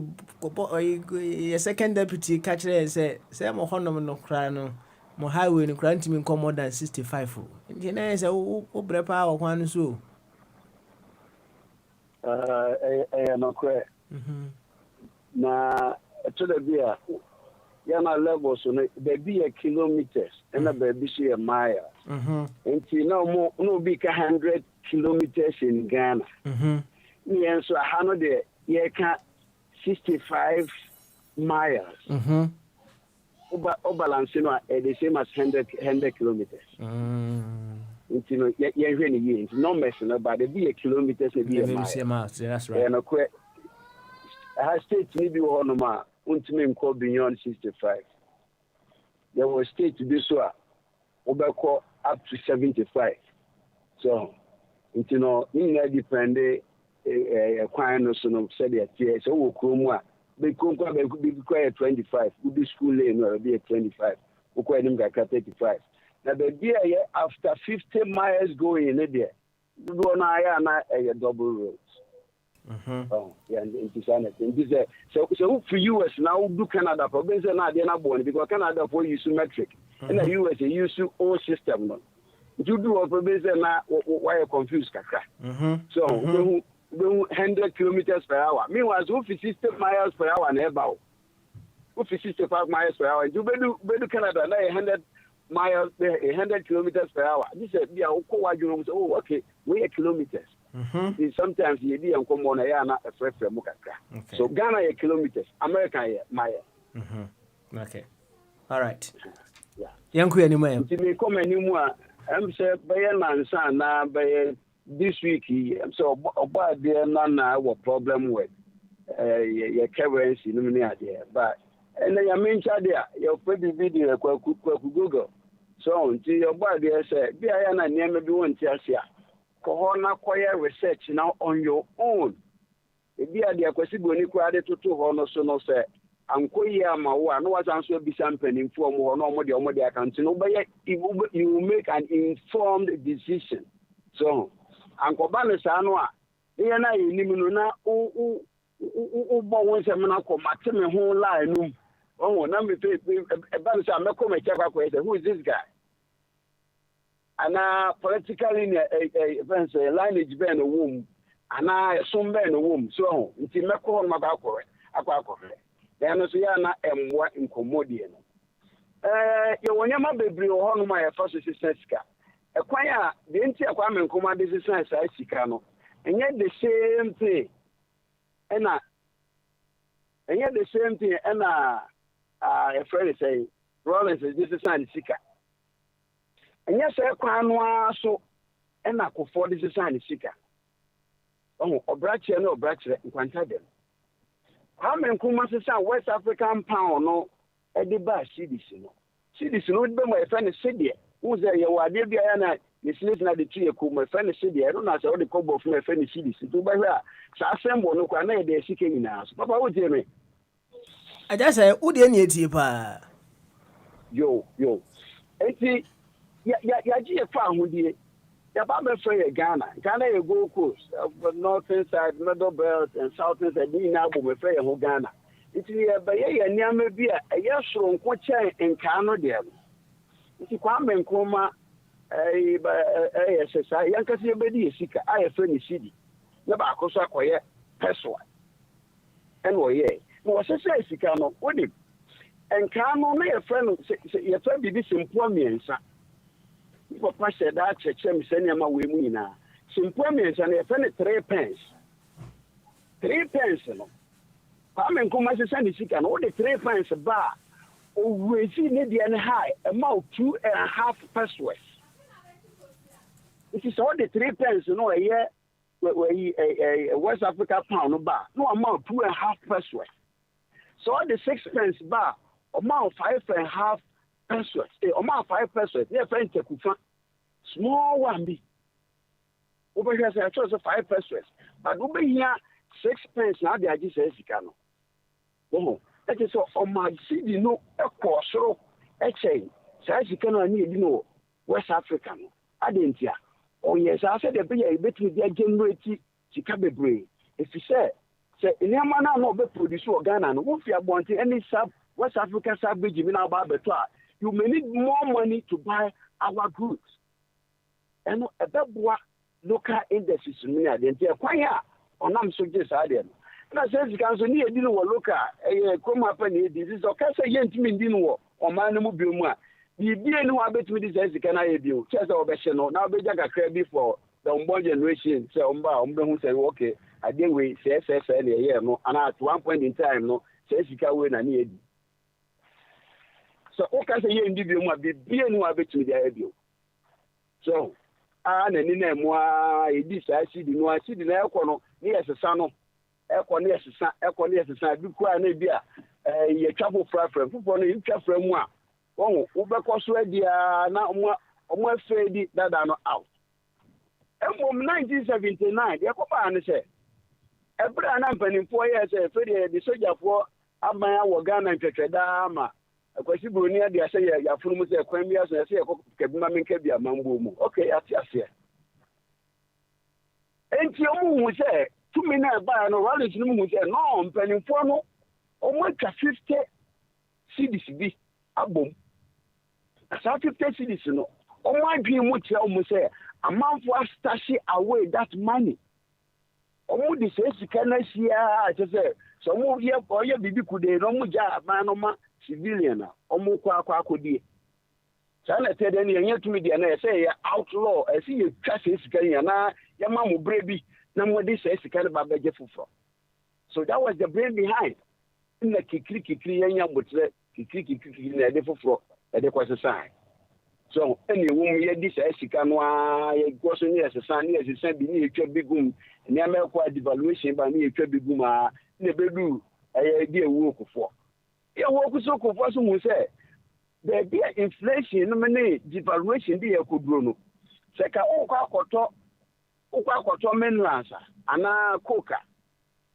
second deputy catch say mo honom no kra no mo highway no kra ntimi nko more than 65 nti na say o brepa o kwan so no kra na to the beer yana levels so there be a kilometers and a baby see a mile and you know no be 100 kilometers in Ghana yeah so 100 yeah 65 miles balance no the same as 100 kilometers you know yeah really no messing about there be a kilometers be a mile that's right and I state maybe one more ultimate call beyond 65. There was state to do so over up to 75. So, you know, in a depend a quine or son of said that yes, so they could be required 25, would be school lane or be a 25, who quite him like 35. Now the beer after 50 miles going in there, you go on a double roads. Oh, yeah, and so for US now do Canada for business now they're not born because Canada for use metric and the US they use old system no. You do for business now why you confused kaka. So 100 kilometers per hour. Meanwhile, so 60 miles per hour and about 65 miles per hour. You do Canada now 100 miles 100 kilometers per hour. This is oh okay, we are kilometers. Sometimes you be and come on a fresh mukaka. So Ghana are kilometers, America are mile. Okay. All right. Yeah. Yanku anymore. If me come anymore, I'm say by man na by this week I'm so about there none our problem with your currency no me idea but and I mean chadia your pretty video Google so until your body say be I na near maybe one tiasia kohona choir research now on your own ebi ade akwasibo ni kwa ade toto ho no so no say ankoyi ama wo no wasan so bi sampanimfo mo ho no mo de account no you make an informed decision so ankoba no sa no a ye na yinim no na u bo won se me na ko mate me ho line no oh na me pe ba no sa me ko me check kwa say who is this guy and politically events lineage be no womb ana some be no womb so nti me ko ma ba akwa then so ya na emwa incommodie no ye wonyama bebre ho no ma ye fa so sika ekwan a de nti akwa me nkoma de sisa sa sika no enye the same thing ena a friend say Rollins is this is sika enye se kwan no aso ena ko for this is sika obrache na obrache nkwanta dem how many Kumasi West African pound no ediba CDC no be my friend Sidia who's there you are there na the slave na the tree ku my friend Sidia I don't know say all the cobo of my friend CDC to be here sa assemble no kwa na dey sike nyina so papa what me I just say who dey near tie pa yo enti ya ji e fa ahudie ya ba me free Ghana you go coast northern side middle belt and southern side ni na bo me free ho Ghana iti ya ba ye niam bi a ye soro nko chen nka no de iti kwa me nkoma sesa yan kasi ye bedi sika a ye free ni cedi na ba akoso akoye peso en wo ye no sesa sika no wodi nka no na ye free no ye free bibi simpo miensa Papa said that church me send ma we mu nyina simple me say na 3 pence no pa me nkoma se send sika no the 3 pence ba o we see ne dia ne high amount 2.5 pesos it is all the 3 pence no a West Africa pound ba no amount 2.5 pesos so all the 6 pence ba amount 5.5 pesos amount 5 pesos yeah friend tekufa small one be over here say I chose 5 pesos but over here 6 pence now they just say sika no oh that is so on my city no e ko soro e chain say sika no ani no West Africa no adentia oh yes I said the be between their generate sika bebre if you say anyama na no be produce Ghana no wo fi abonte any sub West Africa sub bridge me na ba beto you may need more money to buy our goods. And a beboa local industries in the entire choir on am so just idea. Na says you can so near dinner local come up and this is okay say yent me dinner or man mu bi mu a bi no abet me this is can I bi o chese obehye no na obeja kakra bi for the unborn generation say omba hu say okay I dey we say na here no and at one point in time no say sika we na edi so o ka say ye ndi bi mu a bi no abet me dey bi o so na ni na mu a edi sa sidi no asidi na ekono ni yesesa no ekono yesesa bi kwa na bi a ye twafo frafra fufo no ye twafra mu a wo bekoso adia na omo afedi dada no out emom 1979 ye ko ba ne se ebra na mpanimfo ye se fedi de sojafo aban awo Ghana ntwetweda ma akwasi broni ade ase ya funu mu se kwan bi aso ase ye ko kabima menka bi amambo mu okay ati ase enti omu se tumi na ba no rally no mu se no mpanimfo no omo twa 50 cedis bi abom asa 50 cedis no omo adwen mu tia omu se amanfo stash away that money omo di se sika na sia ate se so omo ye oye bibi kude no mu ja ma no ma civilian omo kwa akodi sana tede ne yen tumi dia na say ya outlaw asi ye twa se sika ya na ya ma mo brebi na mo di se sika ba beje fufo so that was the brain behind in the kikri yen botre kikri na de fufo e de kwase sai so any woman ye di se sika no a ye go so ni esesa bi ni etwa bigum ni amekwa devaluation ba ni etwa bigum a ne bedu di ewu okufo ye wo kuso okufo so mu say there be inflation no me devaluation di yakuduro no se ka okwa akoto minerals ana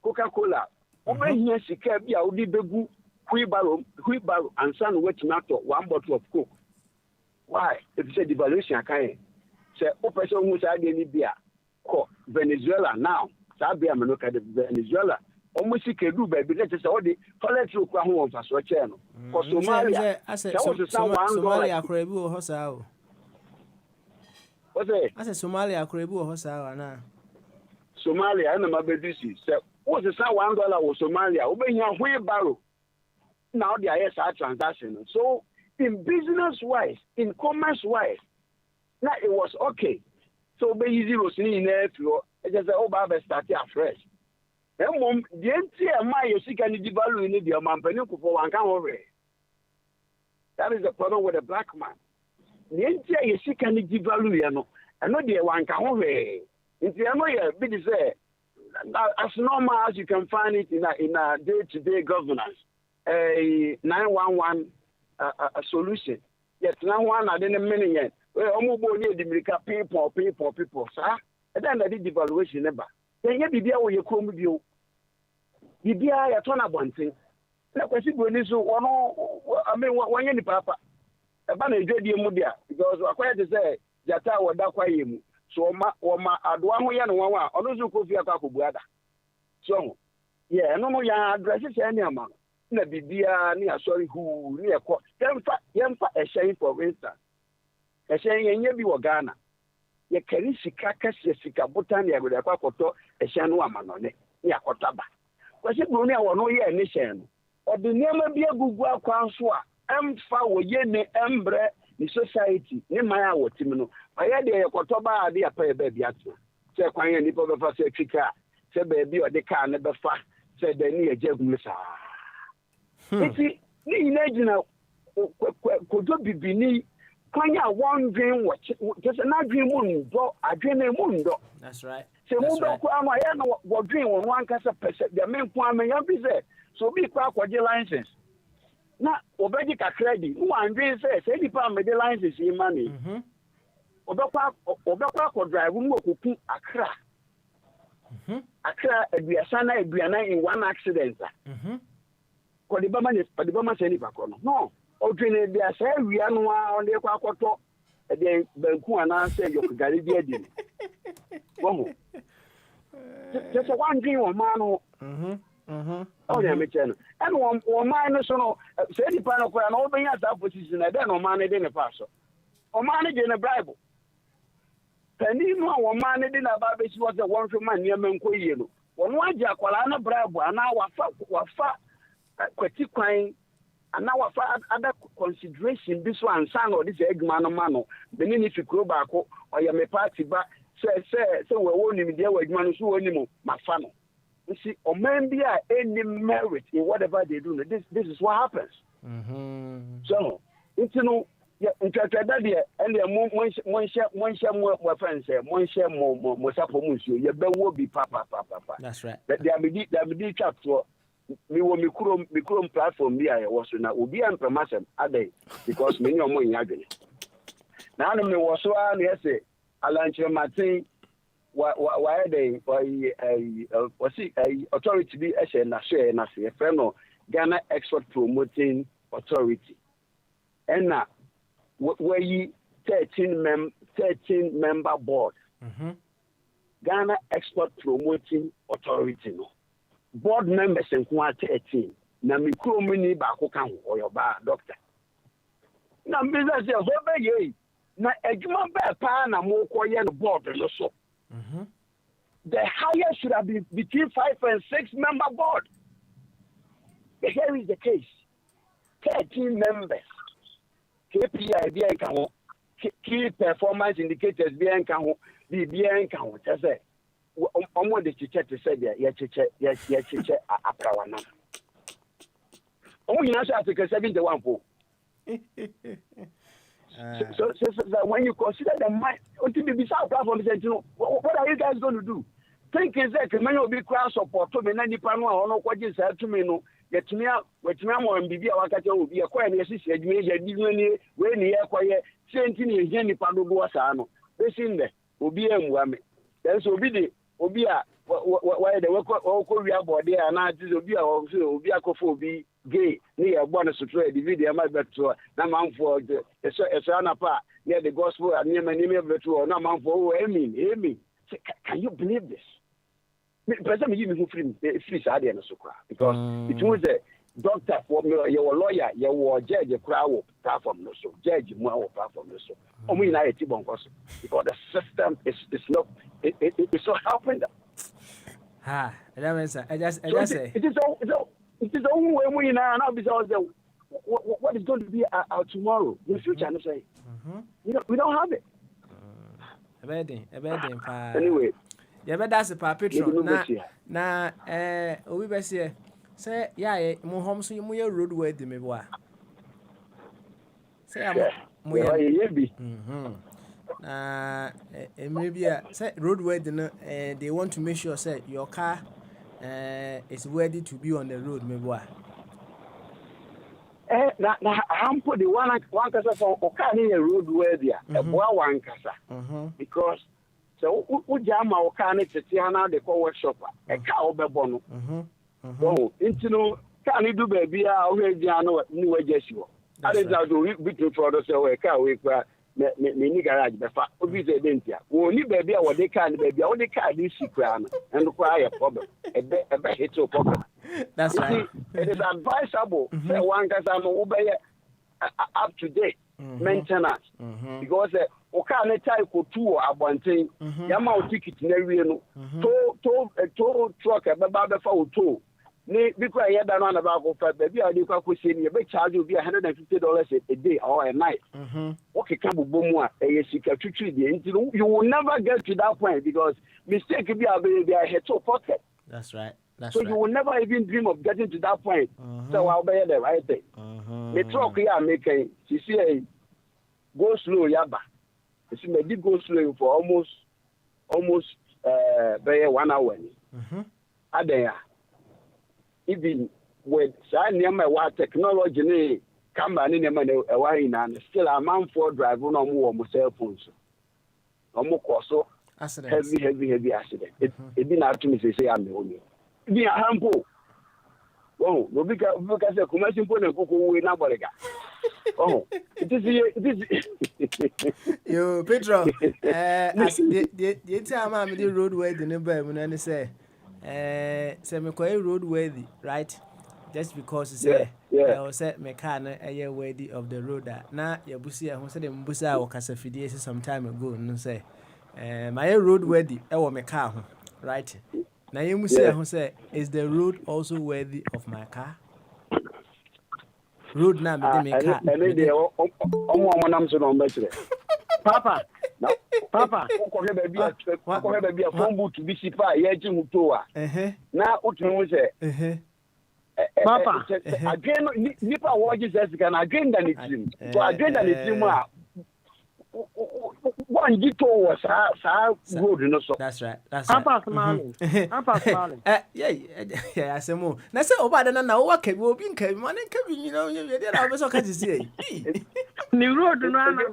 Coca-Cola obehia sika bia odi begu wheelbarrow and san wetinato one bottle of Coke. Why? If you say devaluation can say o person who say dey ni bia ko Venezuela now sabia me no ka Venezuela almost kedu baby let say o dey toilet roll kwa ho onfa so che no ko Somalia Somalia akora bi wo ho saa o what say I say Somalia akora bi wo ho saa na Somalia na mabedisi say what say $1 wo Somalia obehia wheelbarrow now they are a transaction. So in business wise, in commerce wise, now it was okay. So be easy was in there to just oh Baba start afresh. Then mom the entire my you see can devalue in the man for one can over. That is the problem with the black man. The entire you see can devalue you know. I know the one can over. It's the be say as normal as you can find it in a day-to-day governance. A 911 a solution. Yes, 911 I didn't mean yet. Well, almost people, sir. And then I did devaluation never. Then you be where you come with you. You be a ton of one thing. Like I said, when this one, I mean, when you papa, a banner mudia because I quite to say Jata or Dakwayim. So, ma Adwan Yan Wawa, or no Kofia Kakubuada. So, yeah, no, ya addresses any amount. Na bibia ni asori hu ni ekọ yemfa ehyen for instance ehyen yenye bi wo Ghana ye kari sika kase sika botan ya gode akwakoto ehyen no amanone ni akotaba kwase buru ni awo no ye ni hyen no odunema bi agugu akwa so a emfa wo ye ne embre ni society ni maya wotim no aye de yekotoba ade apa ebe bia to se kwan ye ni po be fa se twika se be bi ode ka ne be fa se de ni ejegum sa Iti ni inagina kojo bibini kwanya one dream watch just na dream mundo adwene mundo. That's right. Se mundo kwa ama ya no wo dream won wan kasa pese de men kwa me ya bi se so bi kwa kwaje license na obeji ka credit no wan dream se di pa me de license in money obekwa ko drive mu okuku Accra Accra aduana in one accident ko di bama se ni pakono no odwene bia se wia no a onde kwa akoto e de banku ana se yokugari bi adi wo just one dream o man no oh yeah me chen and one man no so no se di pa no ko na obenya that position e de no man de ne pass o man de ne bribe tani no a wo man de na ba be si wo de won hwe man ne men ko yie no won agya kwala na bribe ana wafa kwati kwan ana wafa other consideration this one san or this egma no mano beni ni fikro ba ko oya me party ba se we woni mi dia egma no so woni mo mafa no see o man bi a any merit in whatever they do this is what happens so it's no yeah interpreted there and one share more friends one share more support you ye be wo bi papa that's right there be chat for me wo me krom platform bi a was na obi am permission ade because me no mo nya adwene na no me wo so a na say alanche Martin wa ade wasi authority bi e na share na say friend no Ghana Export Promoting Authority and na where you 13 member board Ghana Export Promoting Authority no board members in 13 na me kromini ba ko kan oyo ba doctor na business ho be ye na adwuma ba pa na mo ko ye no board no so the highest should have been between 5 and 6 member board. Here is the case 13 members KPI bi en kan ho key performance indicators bi en kan ho bi en kan ho say omo de chiche to say ya chiche aprawana omo nyina say article 71 po so when you consider the mind until be south platform say you know what are you guys going to do think is that many will be cross support to me, and any panel or what you said to me, no, get me out, with me more and be a wakata will be a quiet, yes, you may when you acquire 17 years, any panel was ano. This in there will be a woman. Then so be the Obia, why the work of Korea body and I just be a coffee gay near one to trade the video my better no man for the son apart near the gospel and near my name of the two or no man for Amy. Can you believe this? President, you will free Sadia and Sukra because it was a doctor for your lawyer, your judge, a crowd platform, no so judge, more platform, no so. Only I because the system is not it's so helping them. Ha, I just say it is the only way we now because what is going to be our tomorrow in the future. And say we don't have it. Anyway. Yeah, but that's a patron. Na we be say yeah, mo home so you roadway de me boa. Say am mo ye maybe say roadway de they want to make sure say your car is ready to be on the road me boa. Na I'm put the one kasa for car near roadway there. Boa one kasa. Because so ujama o car ne tete ana de call workshop e car obebo no oh intino car ni do baby a o heji ana ni wajesi wo ade da do bit for do say we car we kwa me ni garage be fa obi ze dentia wo ni baby a wo de car ni baby a wo de car ni sikra na and kwa ya problem e be hit to problem. That's right. It is advisable say one kasa no wo be up to date maintenance because oka ne tie ko tuo abonten yama o ticket na wie no to truck e be ba be fa o to ni because ye da no na ba ko fa be bi a de kwa ko se ni be charge obi $150 a day or a night okay can bo mu a e sika twitwi de you will never get to that point because mistake be a hit to pocket. That's right. So you will never even dream of getting to that point. So I'll be the right thing. The truck here making, she say, go slow, yaba. She may go slow for almost 1 hour. Adaya. Even with my technology, camera in a wine and still a man for driving on more cell phones. So heavy accident. It didn't have to me say I'm the only. Be a humble. Oh, no, because the commercial point of Coco will not bother. Oh, it is. Yo, Pedro, the time I'm the roadway, the number when I say, semi-quay roadworthy, right? Just because it's I was set mechanic a year worthy of the road that now your busia who said in Busa or Casafidi some time ago, and say, my roadworthy, our mecha, right? Now you must say, is the road also worthy of my car? Road now, me car. Papa, Papa, baby, a phone book to be sipa, yajin mutoa. Now, what you say? Papa, again, Nipa watches as can again than it's him. So again than it's him. One dito was road, you know. So that's right. That's Papa smiling. Papa smiling. Yeah, I say more. Now say over the now what can we be in man and can you know you did have so can you say. New road no road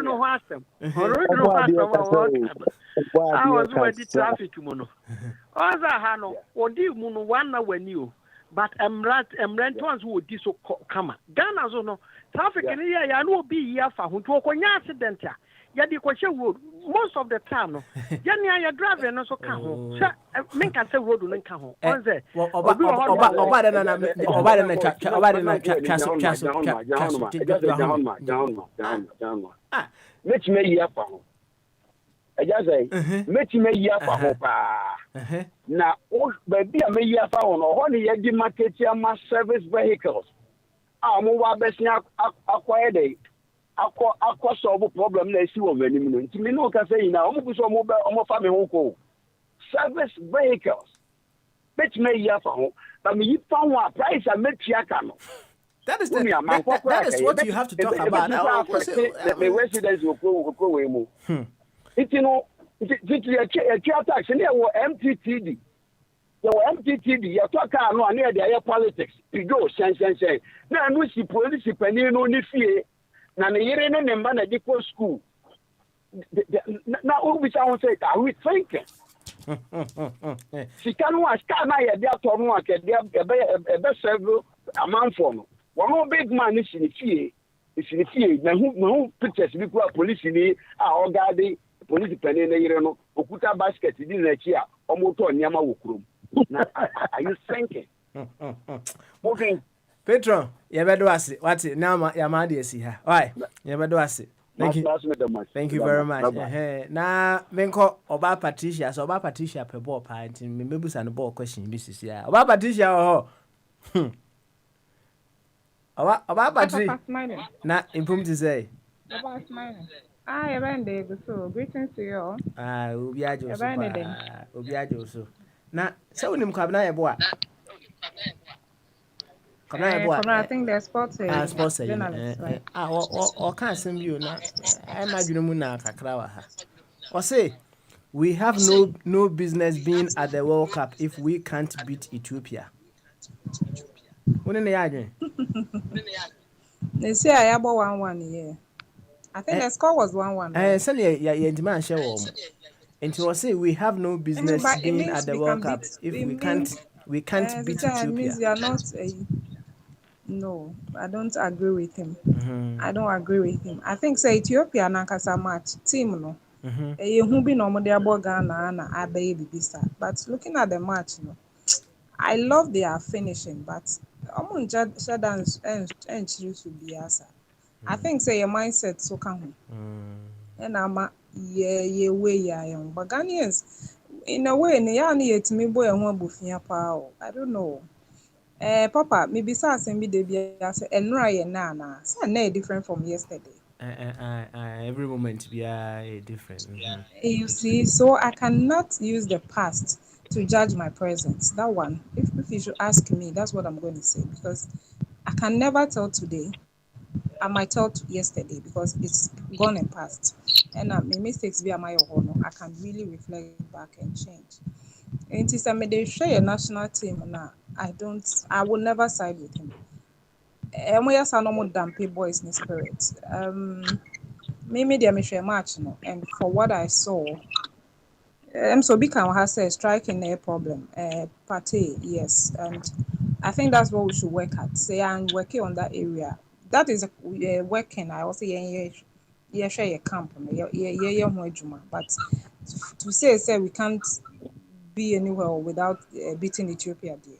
no wasem. Road no wasem. I was with the traffic mono. Oza hano odi mu no 1 hour ni o. But I'm ones who would so come. Ghana so no traffic in here ya no be here for who to konya accident ya. Ya di kwche road most of the time no. Ya ni ya driver no so ka ho. Men can say road no ka ho. On say oba na let me here for I just say, make me year for hopa. Now, baby, I may year for only the market my service vehicles. I'm over best acquired a solve problem. They see over any minute. To me, no can say now, almost almost family home. Service vehicles. Make me year for home, but me found one price and make Chiacano. That is what you have to talk about. The residents will go away more. It's Titi ya tax ne wo MTTD. Yo MTTD ya to car no ane dey politics. Igo shen. Na no si police pani no ni fie. Na ne yere ne mba na di ko school. Na o bi sa won say are we thinking? Sika no aska na ye dey ato no ake dey ebe serve amanfo no. One big man is in the fie. It's in the fie. Na who pictures bi ko police ni a ogade police pani na yere no okuta basket di na chi a omoto nyama wo kurom. Are you thinking? Okay. Petron, you better ask it. What's it now? Your man is here. Why? You better ask it. Thank you very much. Na menko Oba Patricia, so Oba Patricia per ball pint in maybe some ball question business here. Oba Patricia Oba Patricia. Na improve to say. Oba smiling. I ran so greetings to you all. Obiajo so. Na so unim kwabna ye boa. I think they're sports sports journalists, right? Or can't send you na. I imagine muna kakra wa ha. Or say we have no business being at the World Cup if we can't beat Ethiopia. When the adwin. They say I have 1-1 here. I think the score was 1-1. Send ya demand share warm. And to say we have no business being at the World Cup if we can't beat Ethiopia. Means you are not no, I don't agree with him. I don't agree with him. I think say Ethiopia nankasa match team no. Who be no dey abo Ghana na abaye bibisa. But looking at the match no, I love their finishing, but omun shadans and to be asa. I think say your mindset so can and ama ye way ya but Ghanaians in a way ne ya na yetimi boy ho abofia pa. I don't know. Papa, maybe something be the say enra ye na say na different from yesterday. Every moment be different. You see, so I cannot use the past to judge my present. That one, if you should ask me, that's what I'm going to say because I can never tell today. I might tell yesterday because it's gone and past. And my mistakes be my own. I can really reflect back and change. And it's they share a national team now. I will never side with him. We are normal dampe boys in spirit. Maybe they share match no, and for what I saw, so big has said striking a problem. Party, yes, and I think that's what we should work at. Say I'm working on that area. That is working. I also share a camp. But to say we can't be anywhere without beating Ethiopia there.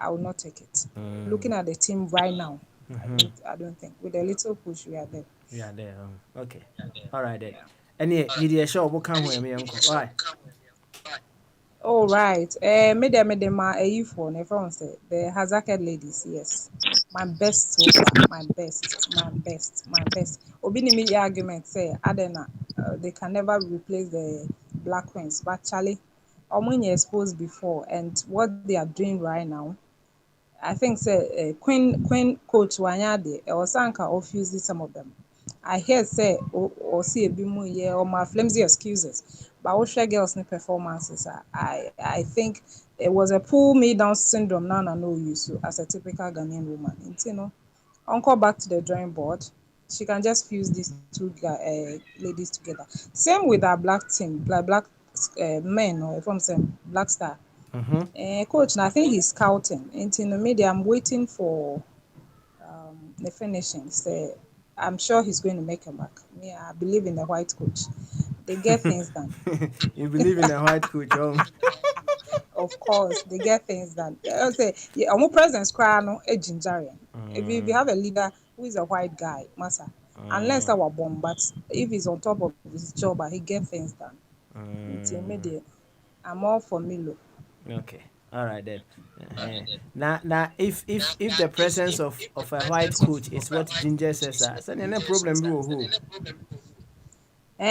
I will not take it. Looking at the team right now, I don't think. With a little push, we are there. We are there. Okay. All right then. And yeah, you show what can we me uncle. All right. All right. Made my for everyone say the Hazaked ladies. Yes, my best so far. My best. Obini media argument say Adena, they can never replace the Black Queens, but Charlie, Omunye exposed before, and what they are doing right now. I think say Queen coach Wanyade or Sanka refused some of them. I hear say or see a bit more or my flimsy excuses. But what girls' performances I think it was a pull me down syndrome now I know you so as a typical Ghanaian woman. You know, Uncle back to the drawing board. She can just fuse these two ladies together. Same with our black team, black men or if I'm saying Black Star. Coach, I think he's scouting. And in the media, I'm waiting for the finishing. So I'm sure he's going to make a mark. Me, I believe in the white coach. They get things done. You believe in a white coach, Of course, they get things done. I'll say, yeah, our president's crying no a gingerian. If you have a leader who is a white guy, massa, unless our bomb, but if he's on top of his job, he get things done. It's immediate. I'm all for Milo. Okay. All right then. Now, if the presence of a white coach is what Ginger says, then no problem. Who?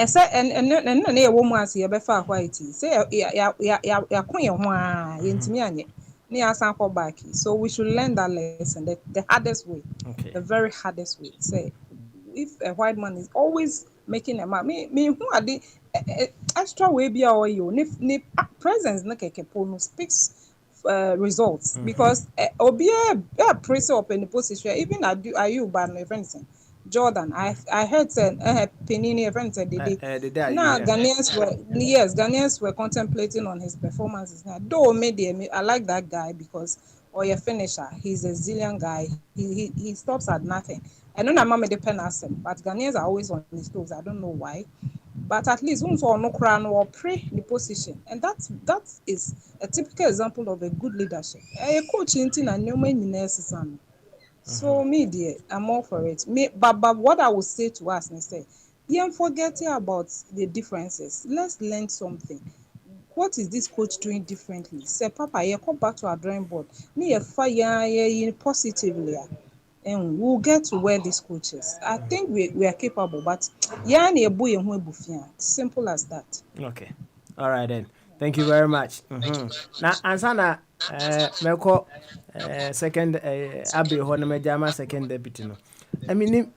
Say and na e wo mu ase ye be fa white say ya ko ye ho a ye ntimi anye na ya san ko back so we should learn that lesson the hardest way. Okay. The very hardest way say if a white man is always making a man me who are the extra way be our you ne presence na kekepo no speaks results because obi a praise up in the position even are you by no friends Jordan I heard say Penini friends said the day you now hear. Ghanaians were contemplating on his performances now though maybe I like that guy because or a finisher he's a zillion guy he stops at nothing I know na mama depend on him but Ghanaians are always on his toes I don't know why but at least once or no crown or pray the position and that is a typical example of a good leadership a coach in and no man so me dear I'm all for it but what I would say to us and say yeah forgetting about the differences let's learn something what is this coach doing differently say papa you come back to our drawing board me a fire positively and we'll get to where this coach is. I think we are capable, but simple as that. Okay. All right then. Thank you very much. Na ansana meko second abi ho na majama second deputy no. I mean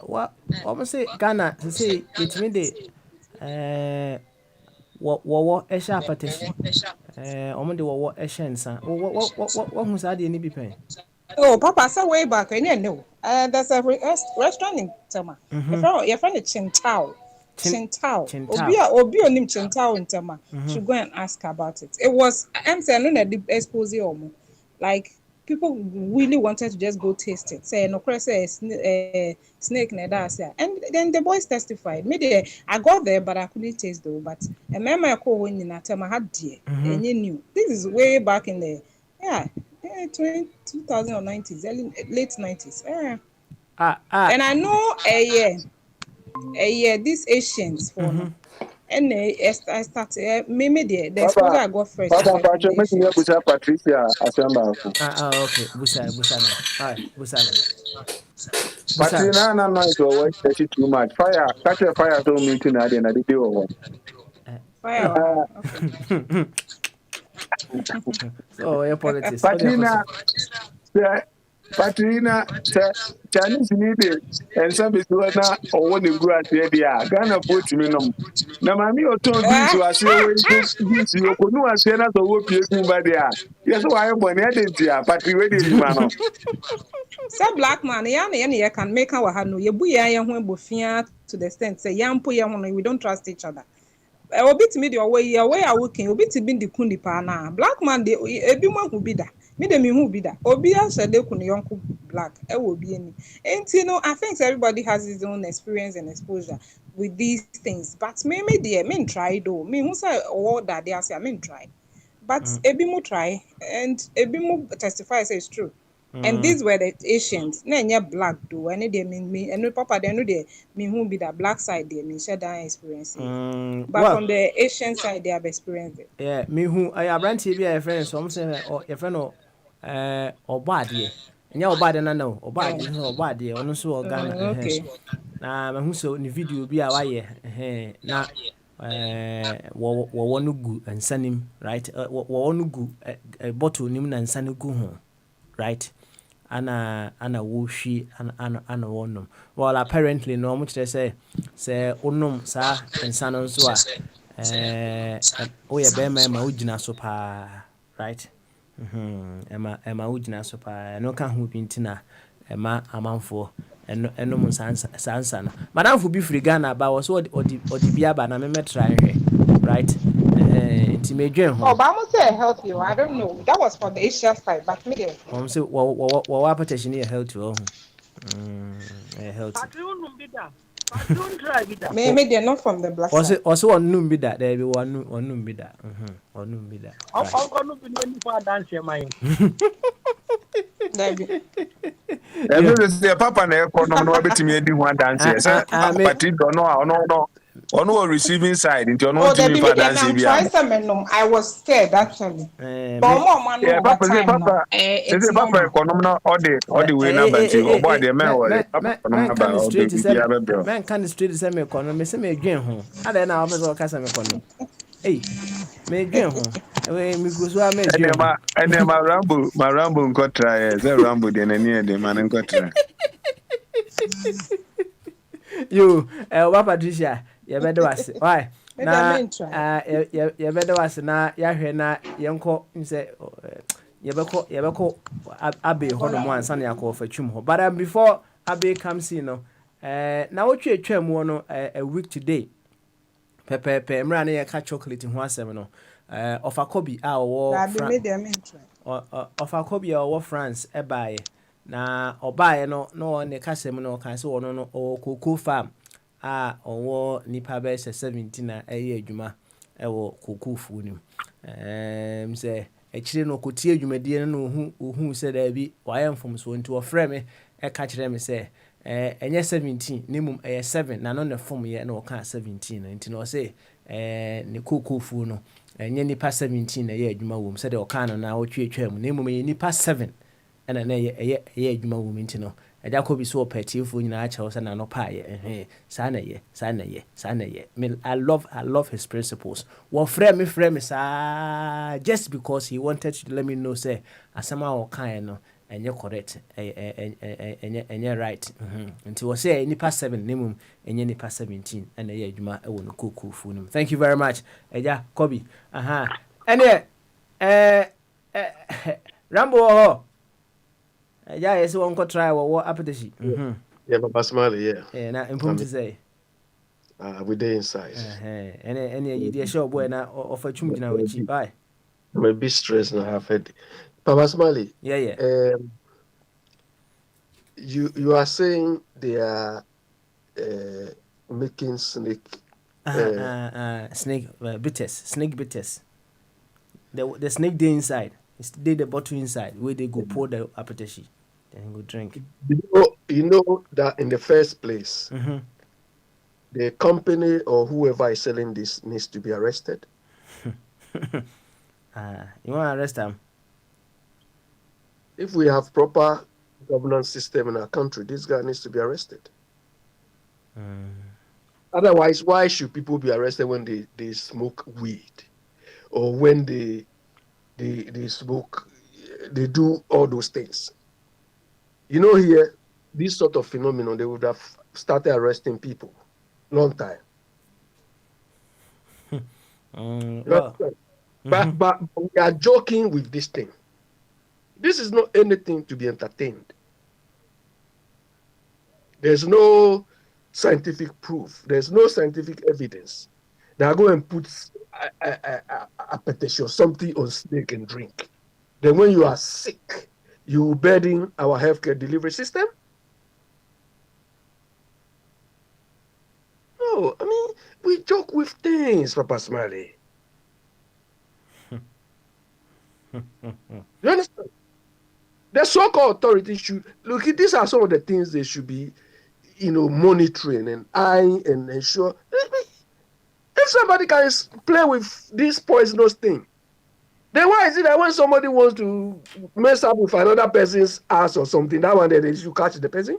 what almost say Ghana say yetimi de wo ehya apatashi. Omo de wo ehya nsa. Wo hu sa de ni bi pen. Oh, Papa, so way back, and you know, there's a restaurant in Tama. Your friend is Chintao. Chintao. Chintao. Obi onim Chintao in Tama. Should go and ask about it. It was, I'm saying, no, the expose like, people really wanted to just go taste it. Say, no, say, snake, and then the boys testified. Maybe I got there, but I couldn't taste though. But I remember I called when in Tama had dear, and you knew. This is way back in the, yeah. 2090s, late 90s. And I know a year these Asians for no. And I started maybe the exposure I got first. Papa, Pacho, make me Busa Patricia Asamba. Okay. Busa no. All right, Busa no. Patrina, no, it was too much. Fire, catch a fire, so meeting at the end of the day. Fire. Okay. So your politics. Patrina, Chinese needed, and some is now or when you go at the idea. Ghana put me no. Now, mammy, or told me to ask you, you could not say that the work you do by there. Yes, why I'm born identity, Patrick, man. Some black man, yeah, can make our hand no, you buya, when bufia to the extent say, Yampo, we don't trust each other. Obi to me the way I working, obi to be the kundi pa na. Black man, the ebi one who be that. Me the me who be that. Obi a shade kuni yonku black. Will be any. And you know, I think everybody has his own experience and exposure with these things. But me dear, me try though. Me who say all that they are say, me try. But ebi mo try and ebi mo testify say it's true. And these were the Asians. Na black do. And they mean me. And papa they know they me who be that black side. They mean share that experience. But from the Asian side, they have experienced it. Yeah, me who I brand TV a friend. So I'm saying, or your friend or bad ye. And your bad and I know or bad or bad ye. Or no so organ. Okay. Na me who so ni video be a why na wo gu and send him right. Wo gu a bottle nim na send gu ho right. Ana woshi ana wonum well apparently no much they say onum sa ensano so o ye be ma ugina so pa right ema ugina so pa no ka hu bintina ema amanfo enum sansa na madam fu bi free Ghana ba was odi bia ba na me try right medwen ho oh but I must say healthy I don't know that was for the Asian side but me there say what application here healthy healthy maybe they're not from the black side also one num be that there be one num be that one num be that Every day, Papa, na economy no beti me di one dance. Say, Patrick don't know, no receiving side. Into no team for dance. I was scared actually. But yeah, Papa, Papa, economy no all the way number two. Or boy, the man was man can straight say me economy say me dwen ho. Ada na o me kasa me economy. Hey, me dwen ho. We me go so me dwen. And my rambo nko try. Say rambo dey na near the man nko try. Yo, Patricia, yɛbɛda wase why Me dem na main try. yɛbɛda wase na yɛahwɛ na yɛnkɔ sɛ yɛbɛkɔ abe hɔ nom ansa na yɛakɔ fa twum hɔ but before abe comes in no na wotwe atwa mu no a week today pɛpɛɛpɛ mmerɛ ne yɛka chocolate ho asɛm no ɔfa kɔbi a Dabi ɔwɔ me dem main try. ɔfa kɔbi a ɔwɔ France ɛbaeɛ na ɔbaeɛ no na ɔne kasɛm no ɔka sɛ ɔno no ɔwɔ cocoa farm a ɔwɔ nipa bɛyɛ sɛ 17 a ɛyɛ adwuma ɛwɔ cocoa fuo no mu sɛ akyire no ɔkɔtie adwumadie no na ɔhu sɛ daabi wayɛ mfomsoɔ nti ɔfrɛ me ɛka kyerɛ me sɛ ɛnyɛ 17 ne mmom ɛyɛ 7 na no ne fomyɛ na ɔka 17 no nti na ɔsɛ ne cocoa fuo no ɛnyɛ nipa 17 na ɛyɛ adwuma wɔ mu sɛdeɛ ɔka no na ɔtwetwa mu na mmom ɛyɛ nipa 7 ɛna na ɛyɛ adwuma wɔ mu nti no ɛgya kɔ bi so ɔpɛtiefoɔ nyinaa kyerɛw sɛ na no paayɛ saa na yɛ I love his principles wɔfrɛ me saa just because he wanted to let me know sɛ asɛm a ɔkaeɛ no ɛnyɛ correct ɛnyɛ right nti wɔ sɛ nipa 7 ne mmom ɛnyɛ nipa 17 ɛna ɛyɛ adwuma ɛwɔ no kokofuo no mu. Thank you very much ɛgya kɔbi ɛneɛ Rambo wɔ hɔ ɛgya yɛ sɛ wɔnkɔ try wɔwɔ apetashi Yeah, Papa Smiley, yeah. na mpom te sɛ We there inside. ɛne yɛdi ɛhyɛ ɔbɔɛ na ɔfa twum gyina w'akyi bye. I'm a bit stressed and I have head. Papa Smiley. Yeah. You are saying they are making snake. Snake bitters. The snake day inside. It's the bottle inside where they go pour the apetashi, then go drink. You know that in the first place, the company or whoever is selling this needs to be arrested. You want to arrest them? If we have proper governance system in our country, this guy needs to be arrested. Otherwise, why should people be arrested when they smoke weed or when they smoke, they do all those things? You know, here, this sort of phenomenon, they would have started arresting people long time. But we are joking with this thing. This is not anything to be entertained. There's no scientific proof. There's no scientific evidence. They are going to put a petition, something on snake and drink. Then when you are sick, you burden our healthcare delivery system? No, I mean, we joke with things, Papa Smiley. You understand? The so-called authorities should look. These are some of the things they should be, monitoring and eyeing and ensure. If somebody can play with this poisonous thing, then why is it that when somebody wants to mess up with another person's ass or something, that one day you catch the person?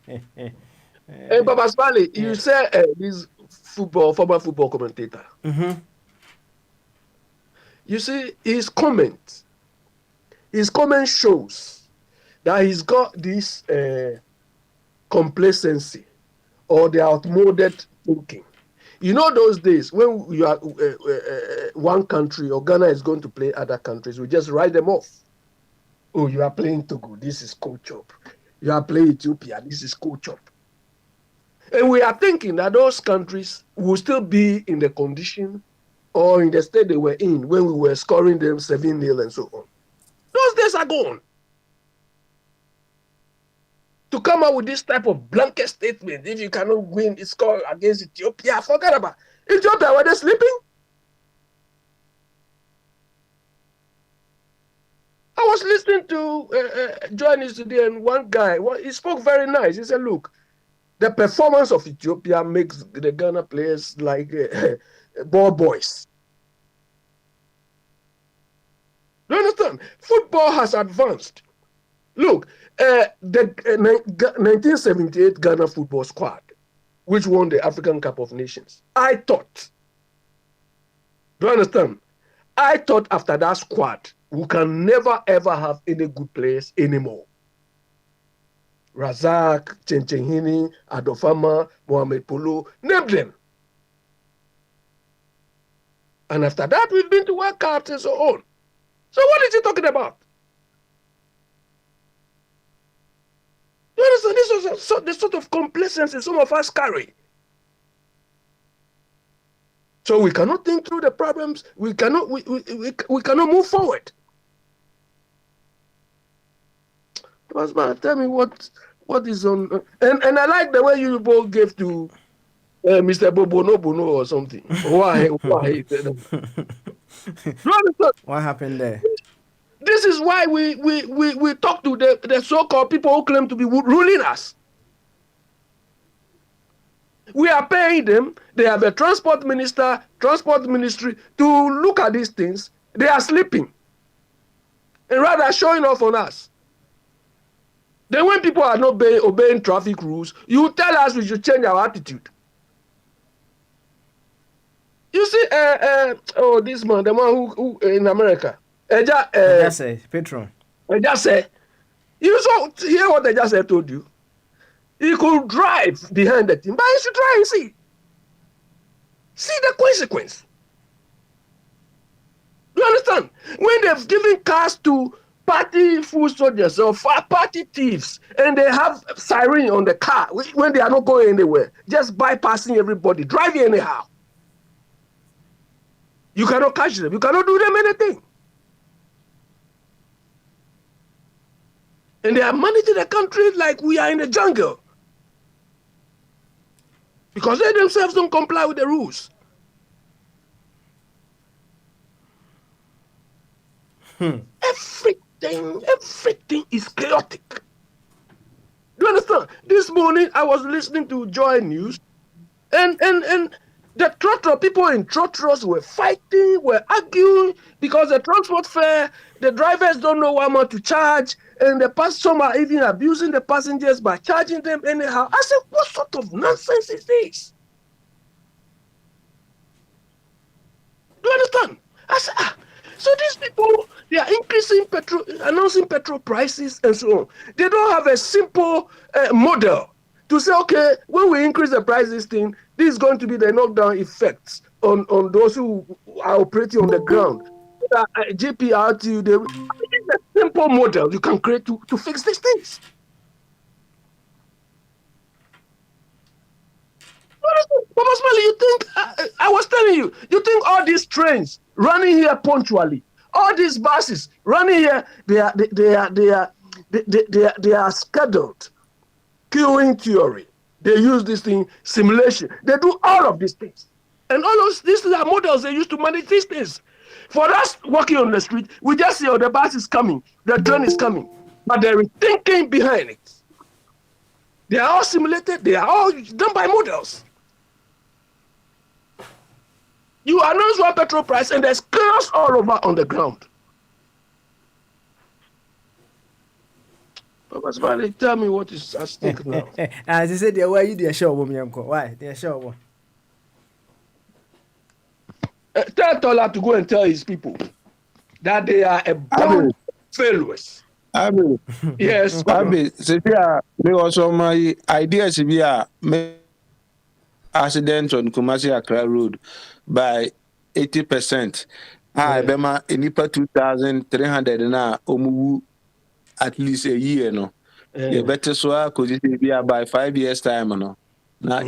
Hey, Papa Smiley, you say this former football commentator. You see, his comment shows that he's got this complacency or the outmoded thinking. You know those days when you are one country or Ghana is going to play other countries, we just write them off. Oh, you are playing Togo, this is coach up. You are playing Ethiopia, this is coach up. And we are thinking that those countries will still be in the condition or in the state they were in when we were scoring them 7-0 and so on. Those days are gone. To come out with this type of blanket statement, if you cannot win, it's score against Ethiopia, forget about Ethiopia. Were they sleeping? I was listening to Johnny today, and one guy, he spoke very nice. He said, look, the performance of Ethiopia makes the Ghana players like ball boys. Do you understand? Football has advanced. Look, the 1978 Ghana football squad, which won the African Cup of Nations, I thought, do you understand? I thought after that squad, we can never ever have any good players anymore. Razak, Chenchenhini, Adofama, Mohamed Polo, name them. And after that, we've been to World Cups and so on. So what is he talking about? You understand? This was the sort of complacency some of us carry. So we cannot think through the problems. We cannot move forward. Husband, tell me what is on. And I like the way you both gave to Mr. Bono or something. Why? What happened there? This is why we talk to the so-called people who claim to be ruling us. We are paying them. They have a transport ministry to look at these things. They are sleeping and rather showing off on us. Then when people are not obeying traffic rules, you tell us we should change our attitude. You see, this man, the one who in America, Petron. You saw hear what Eja told you. He could drive behind the team, but he should try and see the consequence. You understand? When they've given cars to party food soldiers or party thieves, and they have siren on the car when they are not going anywhere, just bypassing everybody, driving anyhow. You cannot catch them. You cannot do them anything. And they are managing the country like we are in the jungle. Because they themselves don't comply with the rules. Everything is chaotic. You understand? This morning I was listening to Joy News, and the trotro people in trotros were fighting, were arguing because the transport fare, the drivers don't know how much to charge, and some are even abusing the passengers by charging them anyhow. I said, what sort of nonsense is this? Do you understand? I said, so these people, they are announcing petrol prices and so on. They don't have a simple model to say, okay, when we increase the price, this is going to be the knockdown effects on those who are operating on the ground. GPRT, there is a simple model you can create to fix these things. Papa Smiley, you think, I was telling you, you think all these trains running here punctually, all these buses running here, they are scheduled, queuing theory. They use this thing, simulation. They do all of these things. And all of these are models they use to manage these things. For us walking on the street, we just see, the bus is coming, the train is coming. But there is thinking behind it. They are all simulated, they are all done by models. You announce one petrol price and there's chaos all over on the ground. Papa Smiley, tell me what is at stake now. As I said, why you did show woman? Why? They show. Tell Tola to go and tell his people that they are a bunch of failures. Yes. Me also my idea to be a accident on Kumasi Accra Road by 80%. I bema enipa 2,300 na omuwu at least a year no. You better so cause it be by 5 years time no. Na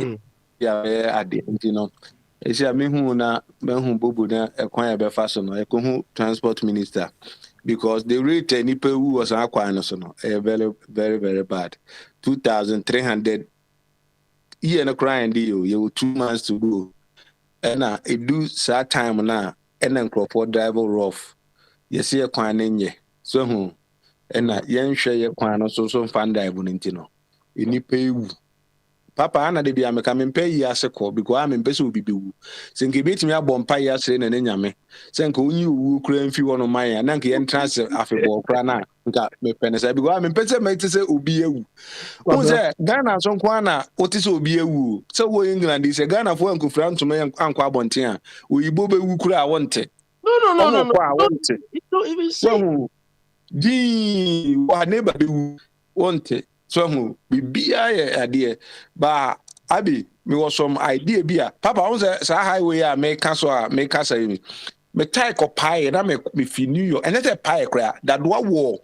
yeah at the end you know. Esi a me hu na me hu bobu na ekwan ya be fa so no ekohu transport minister because the rate enipa wu was akwan no so no very very very bad. 2,300 year no crying deal you 2 months to go. And it do sad time na and then crop driver rough. You see a kwan nye. So and yen share your kwan so fan dive no. Ini pay Papa ana de bia me ka me pay ya se ko because am pese obi bewu. Se nke beti me abompa ya sere na nyame. Se nke onyi owu kura mfi wono man ya na nke yen transfer afebo kura na nka me penese because am pese me tese obi ewu. Unse Ghana so kwa na otise obi ewu. Se wo England se Ghana fo enko franto me ankwa abonten a oyibo bewu kura a wonte. No. Even so di wa neighbor bewu wonte. So who be idea. But Abi, me was some idea be Papa was a highway make us or make us a me type of pie and I me fi New York and that's a pie crack that war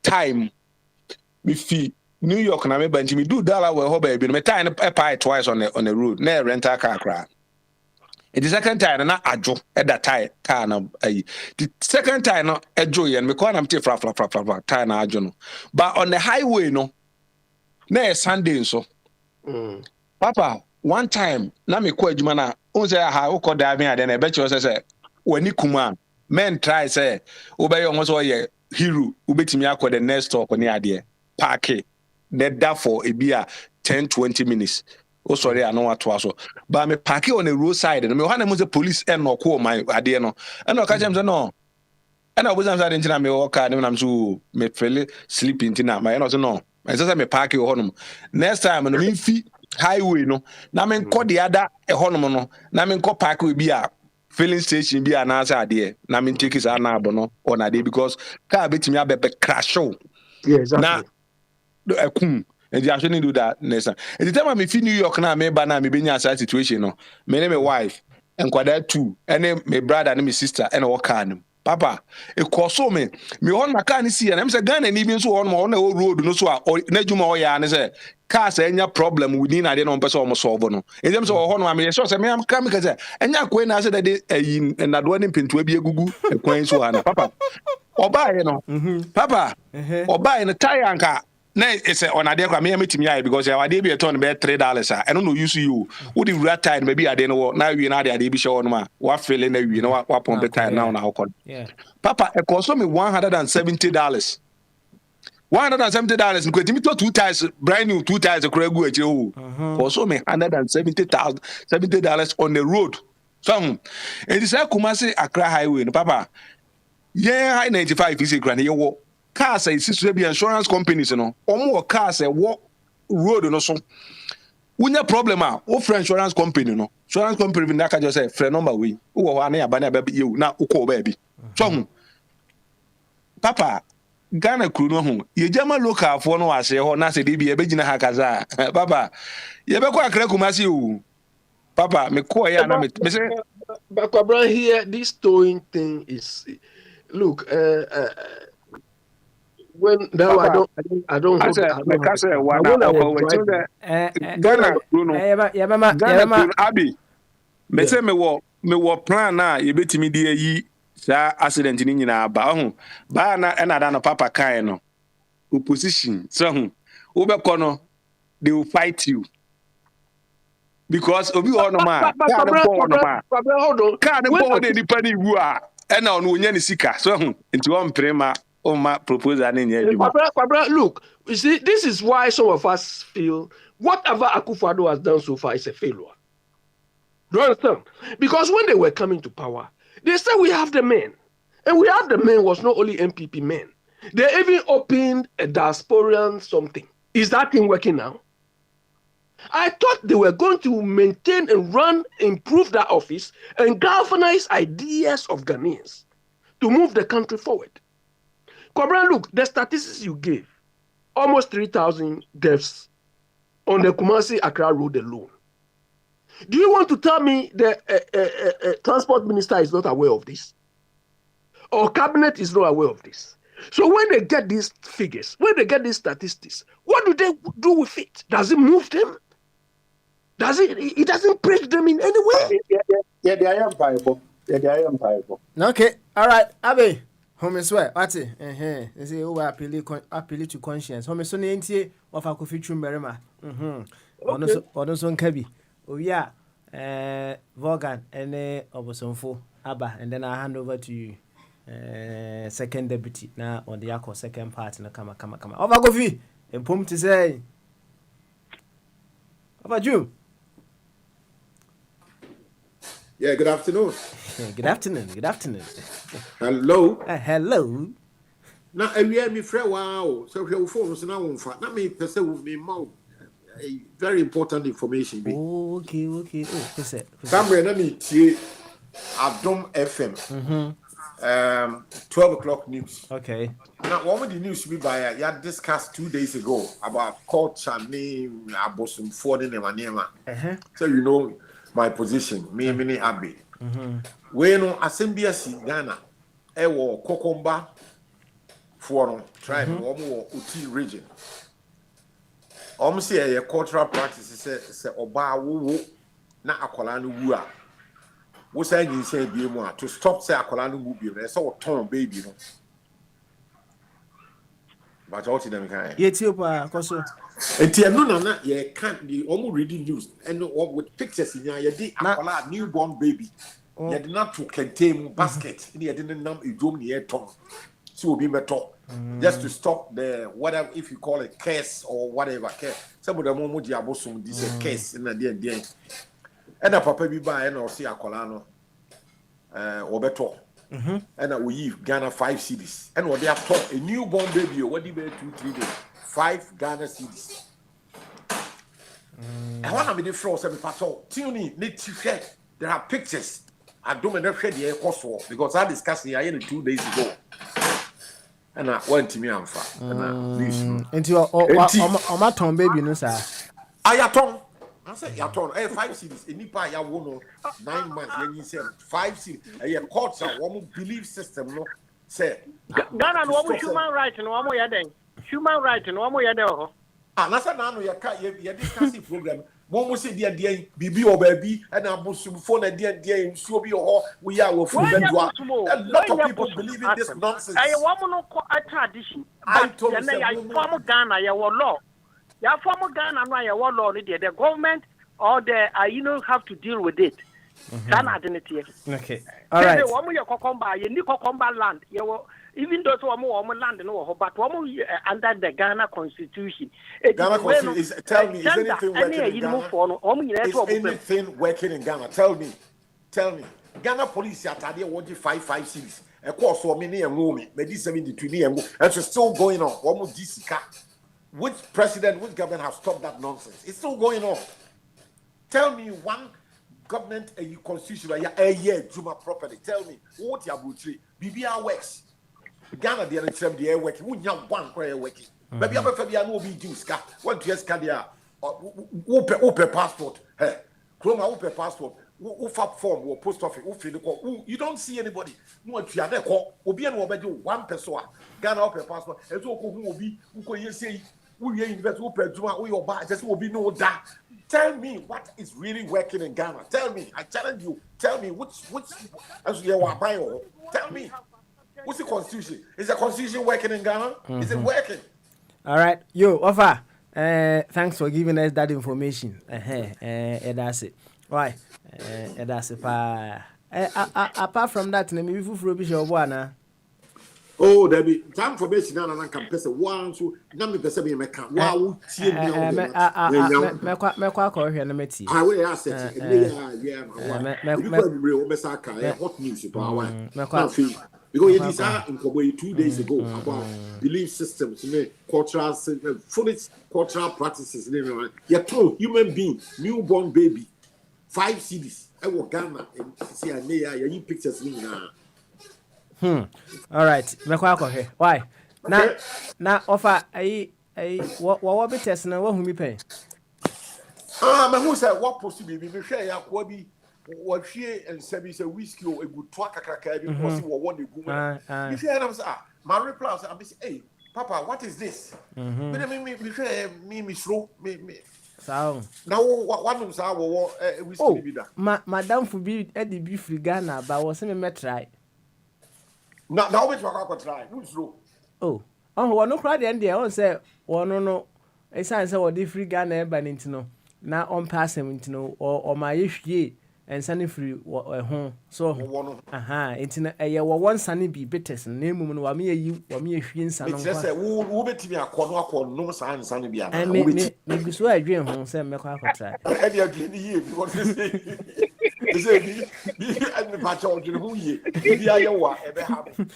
time me fi New York na me banji me do dollar we ho baby me time a pie twice on the road na rental car crack. It is second time na adwo at that time car na the second time no adwo yen me call am te fra time na adwo no but on the highway no na Sunday so Papa one time na me call adwuma na on say ha wo call da me ade na e be che say wani kuma men try say obey almost all ye hero ubetimi akọ the next stop ni ade park net that for a beer 10-20 minutes. Oh sorry, I know what to aso. But me park on the roadside and me wana mo say police and no call my ade no. And no catch them say no. And I was answer intina me walk and I'm so me feel sleep intina my no say no. I say me park e honum. Next time no me fi highway no. Na me call the other e honum no. Na me call park we be a filling station be an answer ade. Na me take is an abo on ade because car betimi abebe crash show. Yeah, exactly. Na and you actually do that next time. At the time I'm in New York now, me bana me benya such situation no. Me name my wife and kwada two, and then my brother and my sister and our can. Papa, it cost so me on my car see and I'm say gun and even so on the road no so or nejuma ya and say cars any problem within I don't person almost solve no. In terms of on me so say me am come because and ya kwen na say that in na do any pin to be gugu e kwen so ana papa. Oba you know. Papa, oba in the tire anka. Na it's on a day kwa me metimi because ya wade be a ton be $3 I don't know use you would the rat time maybe I don't know now you na dey be show on ma what feeling na you know what pump time now na how yeah Papa it cost me $170 $170 because me to two tires brand new two tires akura gu ache o cost me $170 on the road so and this Kumasi Accra highway no Papa yeah high 95 is grand you cars is to be insurance companies no omo cars walk road no so wunya problem o for insurance company no insurance company na ka just say friend number we wo ho ana ya ba na ba you na uko ba bi so Papa Ghana kru no ho ye jama local fo no ase ho na se de bi e be gina ha kaza Papa ye be kwa Accra Kumasi o Papa me ko ya na me say but Kwabra here this towing thing is look when now Papa, I don't hold Ghana Abi me say me wo plan na ye betimi de yi sa accident ni nyina ba ho ba na na da no Papa kan no opposition so ho wo be kono they will fight you because obi ho no ma ka no po no ma ka no po de ni pani wu a e na ono nya ni sika so ho nti wo mprema my proposal. Look, you see, this is why some of us feel whatever Akufo-Addo has done so far is a failure. Do you understand? Because when they were coming to power, they said we have the men. And we have the men was not only MPP men. They even opened a diasporan something. Is that thing working now? I thought they were going to maintain and run, improve that office, and galvanize ideas of Ghanaians to move the country forward. Kwabra, look, the statistics you gave, almost 3,000 deaths on the Kumasi Accra road alone. Do you want to tell me the transport minister is not aware of this? Or cabinet is not aware of this? So when they get these figures, when they get these statistics, what do they do with it? Does it move them? It doesn't break them in any way? Yeah, they are viable. Okay, all right, Abe. Home swear, what's it? They say, oh, appeal to conscience. Home so nainty of a coffee true merima. Odonson Kabi. Oh, yeah, Vaughan and Obosonfo, Abba, and then I hand over to you. Second deputy now on the Yako second part in the come. Over coffee and pump to say. How about you? Yeah, good afternoon. Good afternoon. Hello. Hello. Now, I hear me friend. Wow. So your phone is now on fire. That means person with me more very important information. Okay. Oh, what's it? Somewhere let me see Adom FM. 12 o'clock news. Okay. Now, what would the news be by? You had discussed 2 days ago about culture name, Abosom Ford in Emanema. So you know my position, me, Abbey. We know Assembly Ghana, Ewo Kokomba, for tribe, or Uti region. Almost a cultural practice say Oba Wu na Akolanu Wua. What say you say be more to stop say Akolanu Wubi, so torn baby. But all them kind. Yetiopa, Koso. And tia no na ye can't the almost reading news and with pictures in ya di akola newborn baby. You did not to contain basket. You didn't know you do near tongue. So will be better. Just to stop the whatever if you call it case or whatever case. Some of them won't diabosum this a case in a day. And a papa be by and or see akola no or better. And we give Ghana 5 cedis. And what they have taught a newborn baby, what do you 2-3 days? 5 Ghana cedis. I want to be the floor, seven patrol. Tuni, need to check. There are pictures. I don't know if the air cost because I discussed the iron 2 days ago. And I went to me and fat. And you are my Tom baby, no, sir. I ton. I said, Yaton, 5 cedis. In Nipa, ya won 9 months. Then you said 5 cedis. A culture, one belief system, no. Say, Ghana, what was human rights and one more yard? Human rights and one more yard. Ah, that's another your discussing program. One will say, dear, BB or baby, and I must phone a dear, so be all we are with food. A lot of people believe in this nonsense. I want a tradition. I told you, former Ghana, your law. Your former Ghana, your law, the government or the you know have to deal with it. Okay. All right. Land. Even though some more land no, but under the Ghana Constitution. Ghana Constitution is tell me, is anything working in Ghana? Is anything working in Ghana? Tell me. Ghana police are 5 cities. A course for many and women, maybe 72 and it's still going on. Almost DCK. Which president, which government has stopped that nonsense? It's still going on. Tell me one government a constitution a year Juma property. Tell me what you have BBR works. Ghana the other the air working. We have one prayer working. Maybe I'm a no be Jews. What to ask there? Open passport. Hey, Chroma open passport. Who fab form or post office? Who fill the call? You don't see anybody. No, if you are there, Obi and Obedo 1 person. Ghana open passport. And so who will be who can say we invest open Juma we or buy just will be no that. Tell me what is really working in Ghana. Tell me. I challenge you. Tell me which as you are buying. Tell me. What's the constitution? Is the constitution working in Ghana? Is it working? All right. Yo, Offa. Thanks for giving us that information. That's it. Why? That's it. Apart from that, maybe if you rubbish your one. Oh, there be time for basic now and can person one so na me person me make wow tie me on me kwa ko hwe na meti I will asset yeah we saka hot news about one because it is in Kobo 2 days ago about belief systems cultural foolish cultural practices you told human being newborn baby 5 cities I will Ghana and see you pictures now. All right. Why? Now offer what be test na what me pay. Me who say what possible be share ya ko bi what share and say whiskey or a good twaka kaka bi possible what the good. You share am say my reply say hey papa what is this? Me share me slow me so now what no say whiskey be that. Madam for be e dey be free Ghana but was me try. Now which one try? Who's slow? Oh, no cry the end there. On say, no. It's say what the free Ghana eba no. Now on pass him or my issue and sunny free home. So, it's a one sunny be better. Name woman wa me you or me a shin son. It's just who bet me a corner no sign sunny be. And maybe so I dream home, say, make I try. I be here because they say be and the patch on who ye. Be I ever happen.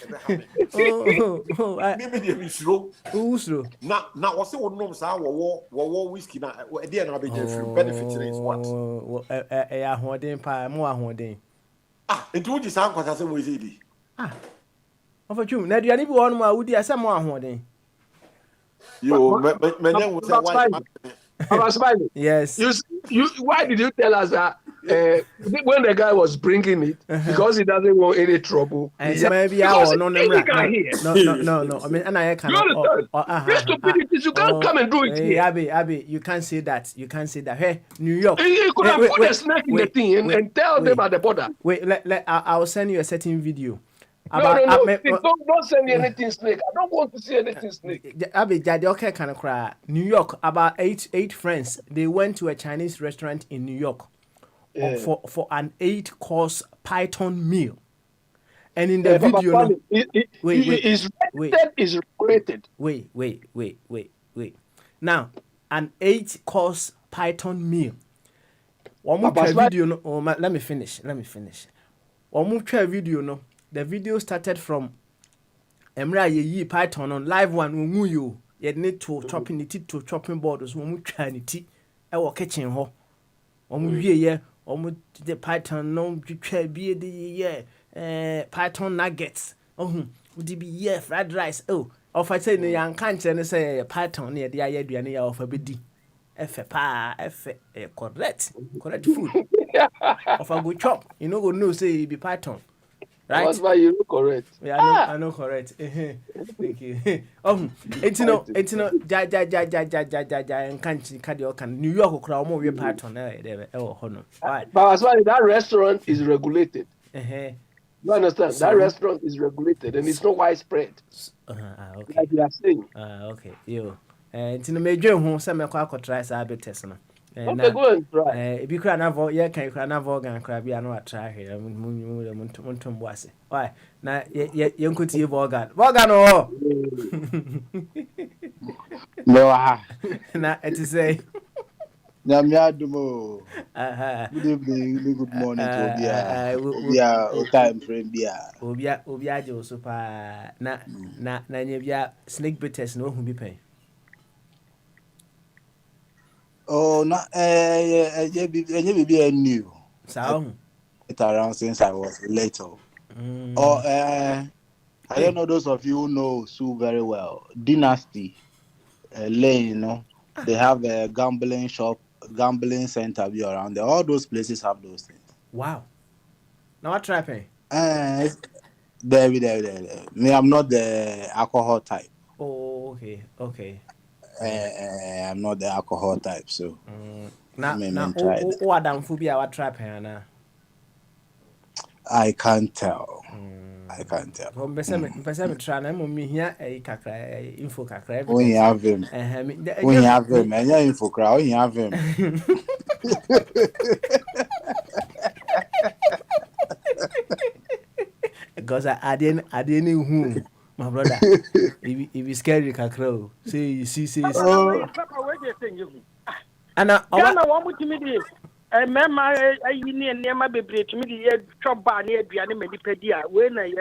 Oh, maybe they slow. Who's slow? Now, what's the one nom sa war whiskey now? There no be benefit is what? More ahoden. It would sound because I say we see. Of you, now you need one more would you some more? You, why? Yes. Why did you tell us that when the guy was bringing it because he doesn't want any trouble? And maybe I will no. I mean, and I You understand? This stupidity, you can't come and do it here. Abby, you can't say that. You can't say that. Hey, New York. You could have put a snake in the thing and tell them at the border. Wait, I'll send you a certain video. No. Don't send me anything snake. I don't want to see anything snake. Abby, okay, kind of cry. New York, about eight friends. They went to a Chinese restaurant in New York for an 8-course python meal. And in the video, is regulated. Wait. Now, an 8-course python meal. One more video. No, let me finish. One more video. No. The video started from Emra ye python on live one ungu you. You need to chopping it to chopping boards. One more trying it. I was catching her. One more year. The python no be the python nuggets. Oh, would it be fried rice? Oh, if I say the young can't say python near the idea of a bidi. Correct food. Of a good chop. You know, go no say be python. Right? That's why you look correct. Yeah, I know correct. Thank you. It's no, and can't New York crowd more we python honor. But as well, that restaurant is regulated. You understand? That restaurant is regulated and it's not widespread. Okay. Like you are saying. Okay. Yo. It's in the major home, some try test. Okay, go and try. If you can have organ crab, you are not try here. Why? Now, you could see organ. No, it is a. Nyamiadumo. Good evening, good morning to Obia. Time frame Bia. Obia jo super. Na nyebia snake bitters no who be pay. Oh, no, be new. So it around since I was little. I don't know those of you who know Sue very well. Dynasty Lane, you know, they have a gambling shop, gambling center be around there. All those places have those things. Wow. Now what trapping? There. Me, I'm not the alcohol type. Oh, okay. I'm not the alcohol type, so. Now, what damn phobia what trapping now? I can't tell. From Besame Trana, me here a cacra info cacra. When you have him, and your info crowd, when you have him. Because I didn't who. My brother, if you scary cacro, say you see. And I want to meet you. Remember, you near baby to me, chop bar near Bianna Medipedia, when I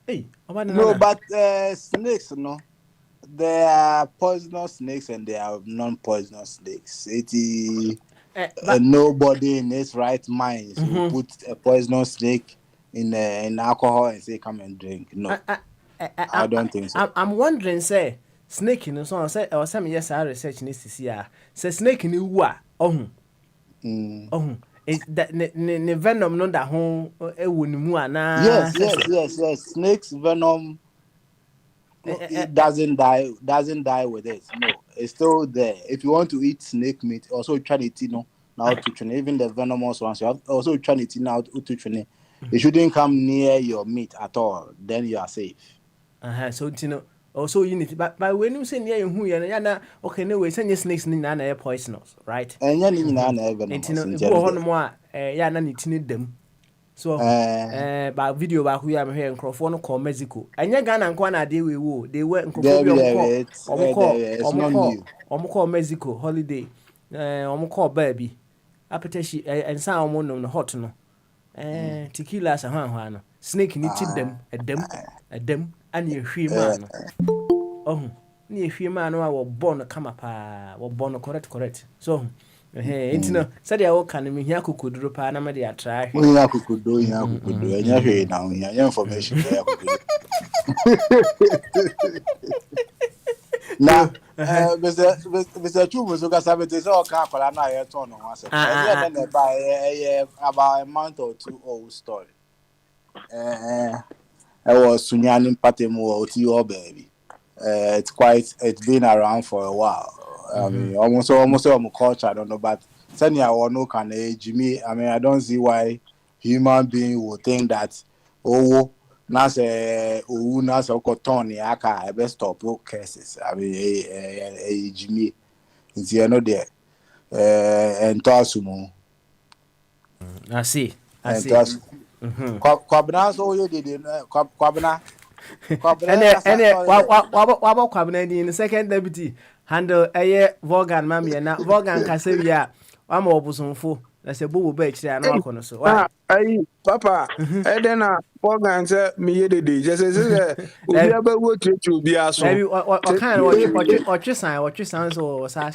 hey, no, but snakes, no. There are poisonous snakes and there are non-poisonous snakes. Nobody in his right mind will put a poisonous snake in alcohol and say, come and drink. No. I don't think so. I'm wondering, say, snake in the song, say, or some yes, our research needs to see. Say, snake in the wa. Is that the venom not that home? Yes. Snake's venom it doesn't die with it. No, it's still there. If you want to eat snake meat, also try to eat now to train. Even the venomous ones, you have also try to eat now to train. It shouldn't come near your meat at all. Then you are safe. So also you need, but when you say near who yana okay no way send snakes in an poisonous, right? And need them. So by video back we am here in Crawford call Mexico. And ya Ghana and Kwana they were in call Mexico holiday. Call baby. Appetition and sound on the hot no. Tequila no. Snake need them and you hear man. Near fear man were born a come were born correct. So said I can me here could drop anamadi try. Could do, and you now information. Now, Mr. Chubu, so Casabit is all carpal and I turn on once. And then by about a month or two old story. I was Sunyanin Patemu or Tio baby. It's been around for a while. I mean, almost all culture, I don't know, but suddenly I want no can Jimmy. I mean, I don't see why human being would think that, oh, nas nas okotoni aka ebe stop cases. I mean, Jimmy, it's you know there. And Tosumo. I see. And Tos. Kwabna so you did Kwabna. Wabo kwabena in the second deputy handle Vogan mammy na Vogan Casavia. I'm obusumfo. That's a boo bake there no akono so. Why? Ayi papa edena Morgan say me ye dey just say obi abawo tretu obi aso Maybe what kind of sign so or sign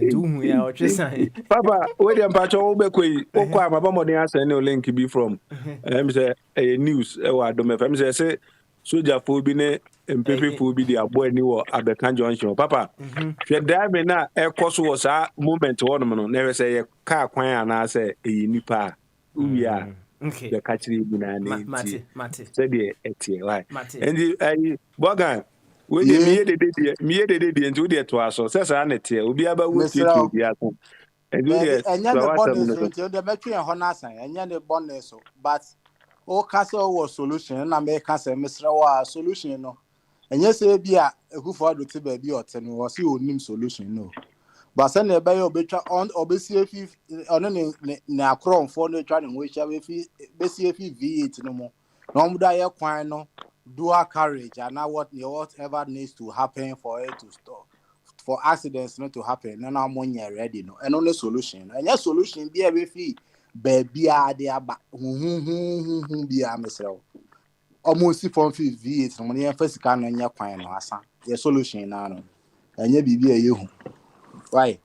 do ya or sign. papa we dey mpacho wo be koi okwa amaba modern asem no link be from em say news e wa do me fam say soldier fo bi ne mpepe fo bi dey abo ani wo Abeka Junction papa hwe drive na e koso wo sa moment wo no na say ye car kwan ana say e nipa uya Okay. the catchy binani Mate. said the etie why Mate. and the Bogan we dey me dey into the to aso say na tie obi aba wo tie to obi aso and do the And yan the bonus into the metri and Honasan, and yan the bonus, but all castle was solution, and I make us a Mr. Solution, no. And yes, be a who for the baby or 10 was you name solution, no. But send a bio better on obesity on any now chrome for the trying which I will basically V8 no more. No more quino, dual carriage, and now whatever needs to happen for it to stop. For accidents not to happen, and I'm on your ready, no, and only solution. And your solution be a fee, baby, be a myself. Almost from V8, when you first can on your coin, your solution now, and you be a you. Right,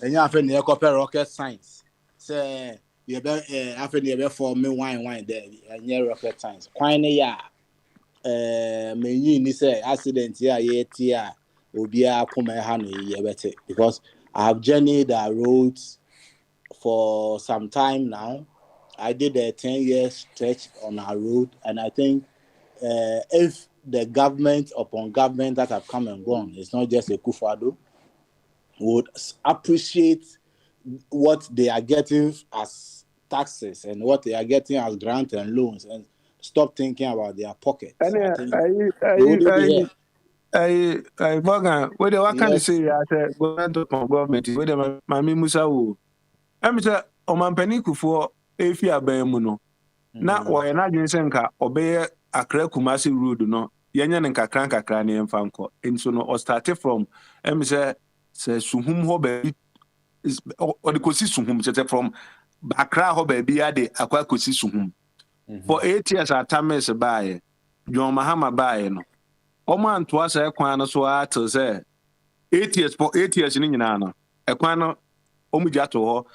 and you have a copper rocket science. Say, you have a for me wine there, and your rocket science. Quine, ya, may you say accident, yeah. Obia come better because I have journeyed the roads for some time now. I did a 10-year stretch on our road, and I think if the government upon government that have come and gone, it's not just a Kufado, would appreciate what they are getting as taxes and what they are getting as grants and loans, and stop thinking about their pockets. I Bogan what the what can you Yes. say as government with the mami musa wo em say o mampani kufo efi aban mu no na wo ye na dwen se nka obeye Accra Kumasi road no yenya ne nkakran ne mfa nko enso no o started from em say suhum ho ba o de kosi suhum say from Accra ho ba bia de akwa kosi suhum for 8 years atames baaye John Mahama baaye no Oman to us a quan so to say 8 years for 8 years in Yana. A quan omujato ho,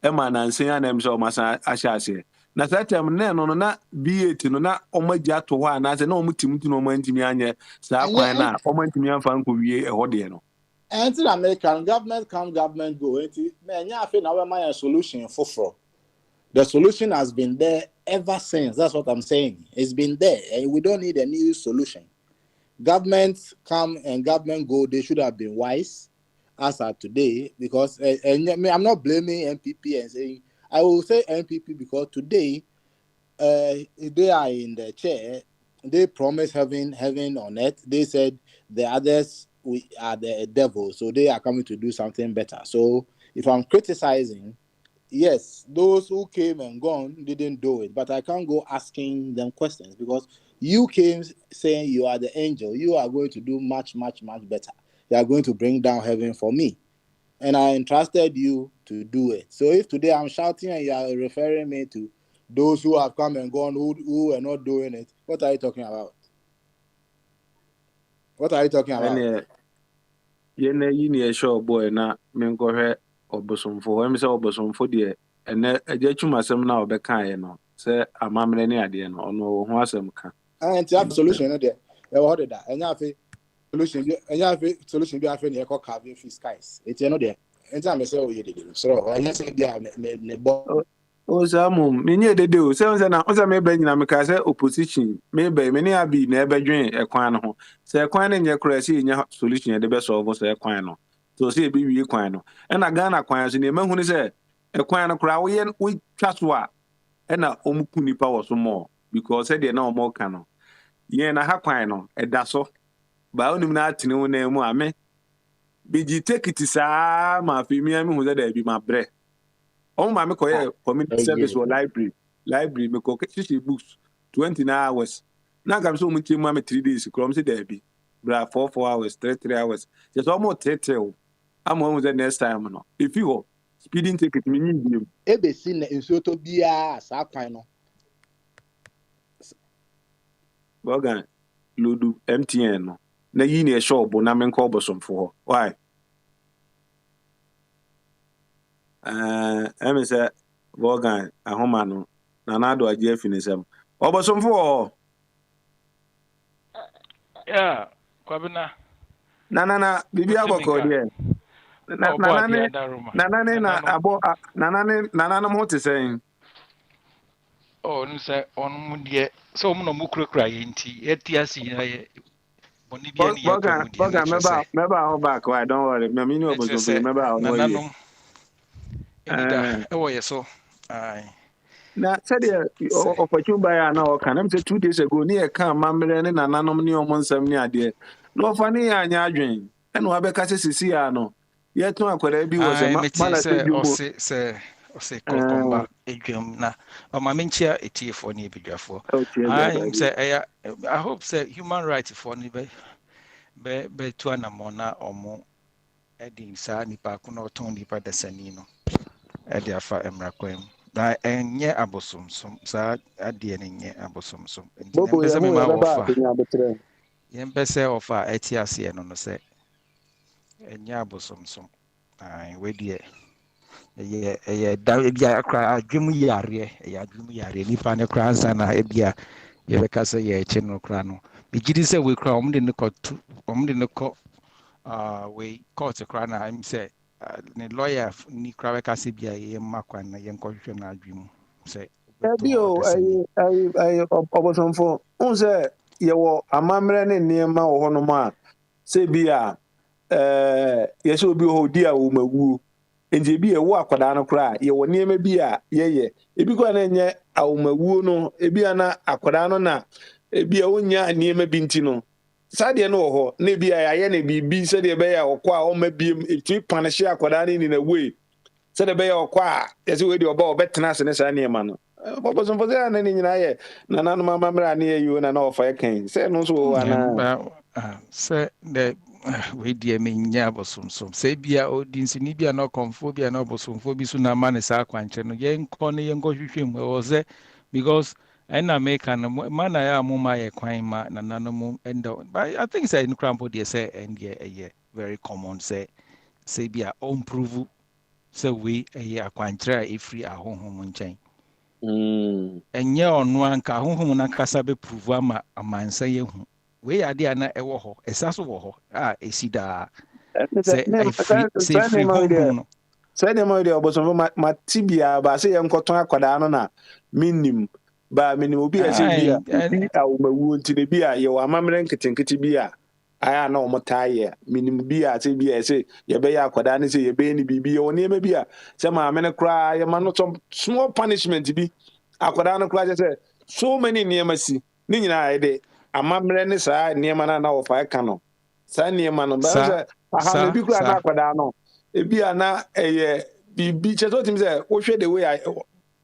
a man and say an emso massa ashase. Na that time, no, not be it no not omujato one as an omutim to no mantimiania, Saquana, omantimian fan could be a hodiano. Until American government come, government go. Man, I think our my solution for fraud. The solution has been there ever since. That's what I'm saying. It's been there, and we don't need a new solution. Governments come and government go. They should have been wise as are today, because I'm not blaming NPP and saying, I will say NPP because today they are in the chair. They promise heaven on earth. They said the others we are the devil, so they are coming to do something better. So if I'm criticizing, yes, those who came and gone didn't do it, but I can't go asking them questions because you came saying you are the angel. You are going to do much, much, much better. You are going to bring down heaven for me. And I entrusted you to do it. So if today I'm shouting and you are referring me to those who have come and gone, who are not doing it, what are you talking about? What are you talking about? Yene yini show boy na menko hwe obosomfo. Em say obosomfo de ene eje twuma asem na obeka ye no. Say amamre ne ade no ono ho asem ka. And to have solution there. You order that. And you have solution be after the eco carving fish skies. It's there. And time I say oh you did. So I just say yeah me O Samu, many a day do. Sounds an answer may be na mekasa opposition. Maybe many a be never drink a quano. Say a quine in your crazy in your solution at the best of us a quino. So say be we quino. And a gun acquires in the man who said a quino crowd we trust what. And a omukuni power some more. Because they are no more canon. Ye na ha quino, a dasso. But only not to know name I me. Be take it is my female who said be my breath. Oh, my community service or library. Library, me ko kishi books 20 hours. Now come so much mama 3 days. Come say there be. Bra 4 hours, 3 hours. Just almost 30. I'm on with the next time. No. If you go speeding ticket, me need you. ebe si na nso to bia sa kwan no. Bogan lodu MTN no. Na yi na shop na me call bosom for. Why? I'm say Bogan ahoma na na do aje finisem. Obosom for. Yeah, Kwabena. Na bibi aboko de. Nanane na abo nanane mo te saying. Oh, no say on mudie. So mo no mukura yenti. Etiasi na ye Bonibia ni ye to mudie na Boga meba ho back. Why don't worry. Me mean obosom for meba ho no ye. Enida ewo ye so. Ai. Na said opportunity buy na o kan am say 2 days ago ni e kan mamre ne nananom ni omo nsam ni ade. No fa ne ya anya adwen. E no abeka se sisi ya no. Ye tun akwara bi wo se mala se jumbo. Ose kokomba edwam na ma menchia etiefo ni ebidwafo. I hope say human rights for ni be to anamona omo edin sa nipa ko no ton nipa dasani no. Ede afa emrakwem. Da enye abosomsom sa ade ne nye abosomsom. Bobo ye mo ya ba penya betre. Yempese ofa etiase no se enye abosomsom. Ai we die da bia kra adwum yare adwum yare nipa ne kra ansa na bia ye beka se ye eche no kra no bigidi se we kra omde ne ko we court kra na im se ne lawyer ni kra beka se bia ye makwan na ye nkohwehwe na adwum se Bio ai obosomfo unse ye wo amamre ne niema wo hono ma se bia ye se obi ho dia wo mawu enti bi e wo akwada no kra ye wo niema bi a ye ebi kwa na nye awomawuo no ebi ana akwada no na ebi a wonya niema bi nti no sade no ho na ebi a ye na bibi se de be ya okwa o ma biem etu panishe akwada ni na we se de be ya okwa ye se we de oba obetena se ne sa niema no bobosom for say na ni nyina ye na nanu mamra na ye yu na na ofa kan se no so ana se de we die me nya bosomsom se bia odinsi ni bia no konfo bia no bosomfo bi so na ma ne sa kwanche no ye nko ne ye nko hwehwem o ze because ena make no mana ya muma ye kwan ma na nanom endo but I think say in crampo dey say and ye very common say bia on prove say we ye akwanche e free ahonhom nchen enye onu anka ahonhom na kasa be prove ama amansa ye hu we ade ana ewo ho esaso wo ho esida say free home no say dem dey obosom ma tibia ba say ye nkoton akwada no na minim ba minim obi a say bia bi awomawuo ntine bia ye wa amamre nketenkete bia aya na omotaye minim bia say bia say ye be ya akwada ne say ye be ni bibi ye woni ema bia say ma amene kra ye ma no some small punishment bi akwada no kra say so many niema si ni nyina ide amamre ne sa niema na wo fa ka no sa niema no ba say aha me bi kra na akwada no ebi ana bibi chezo tim say wo hwe the way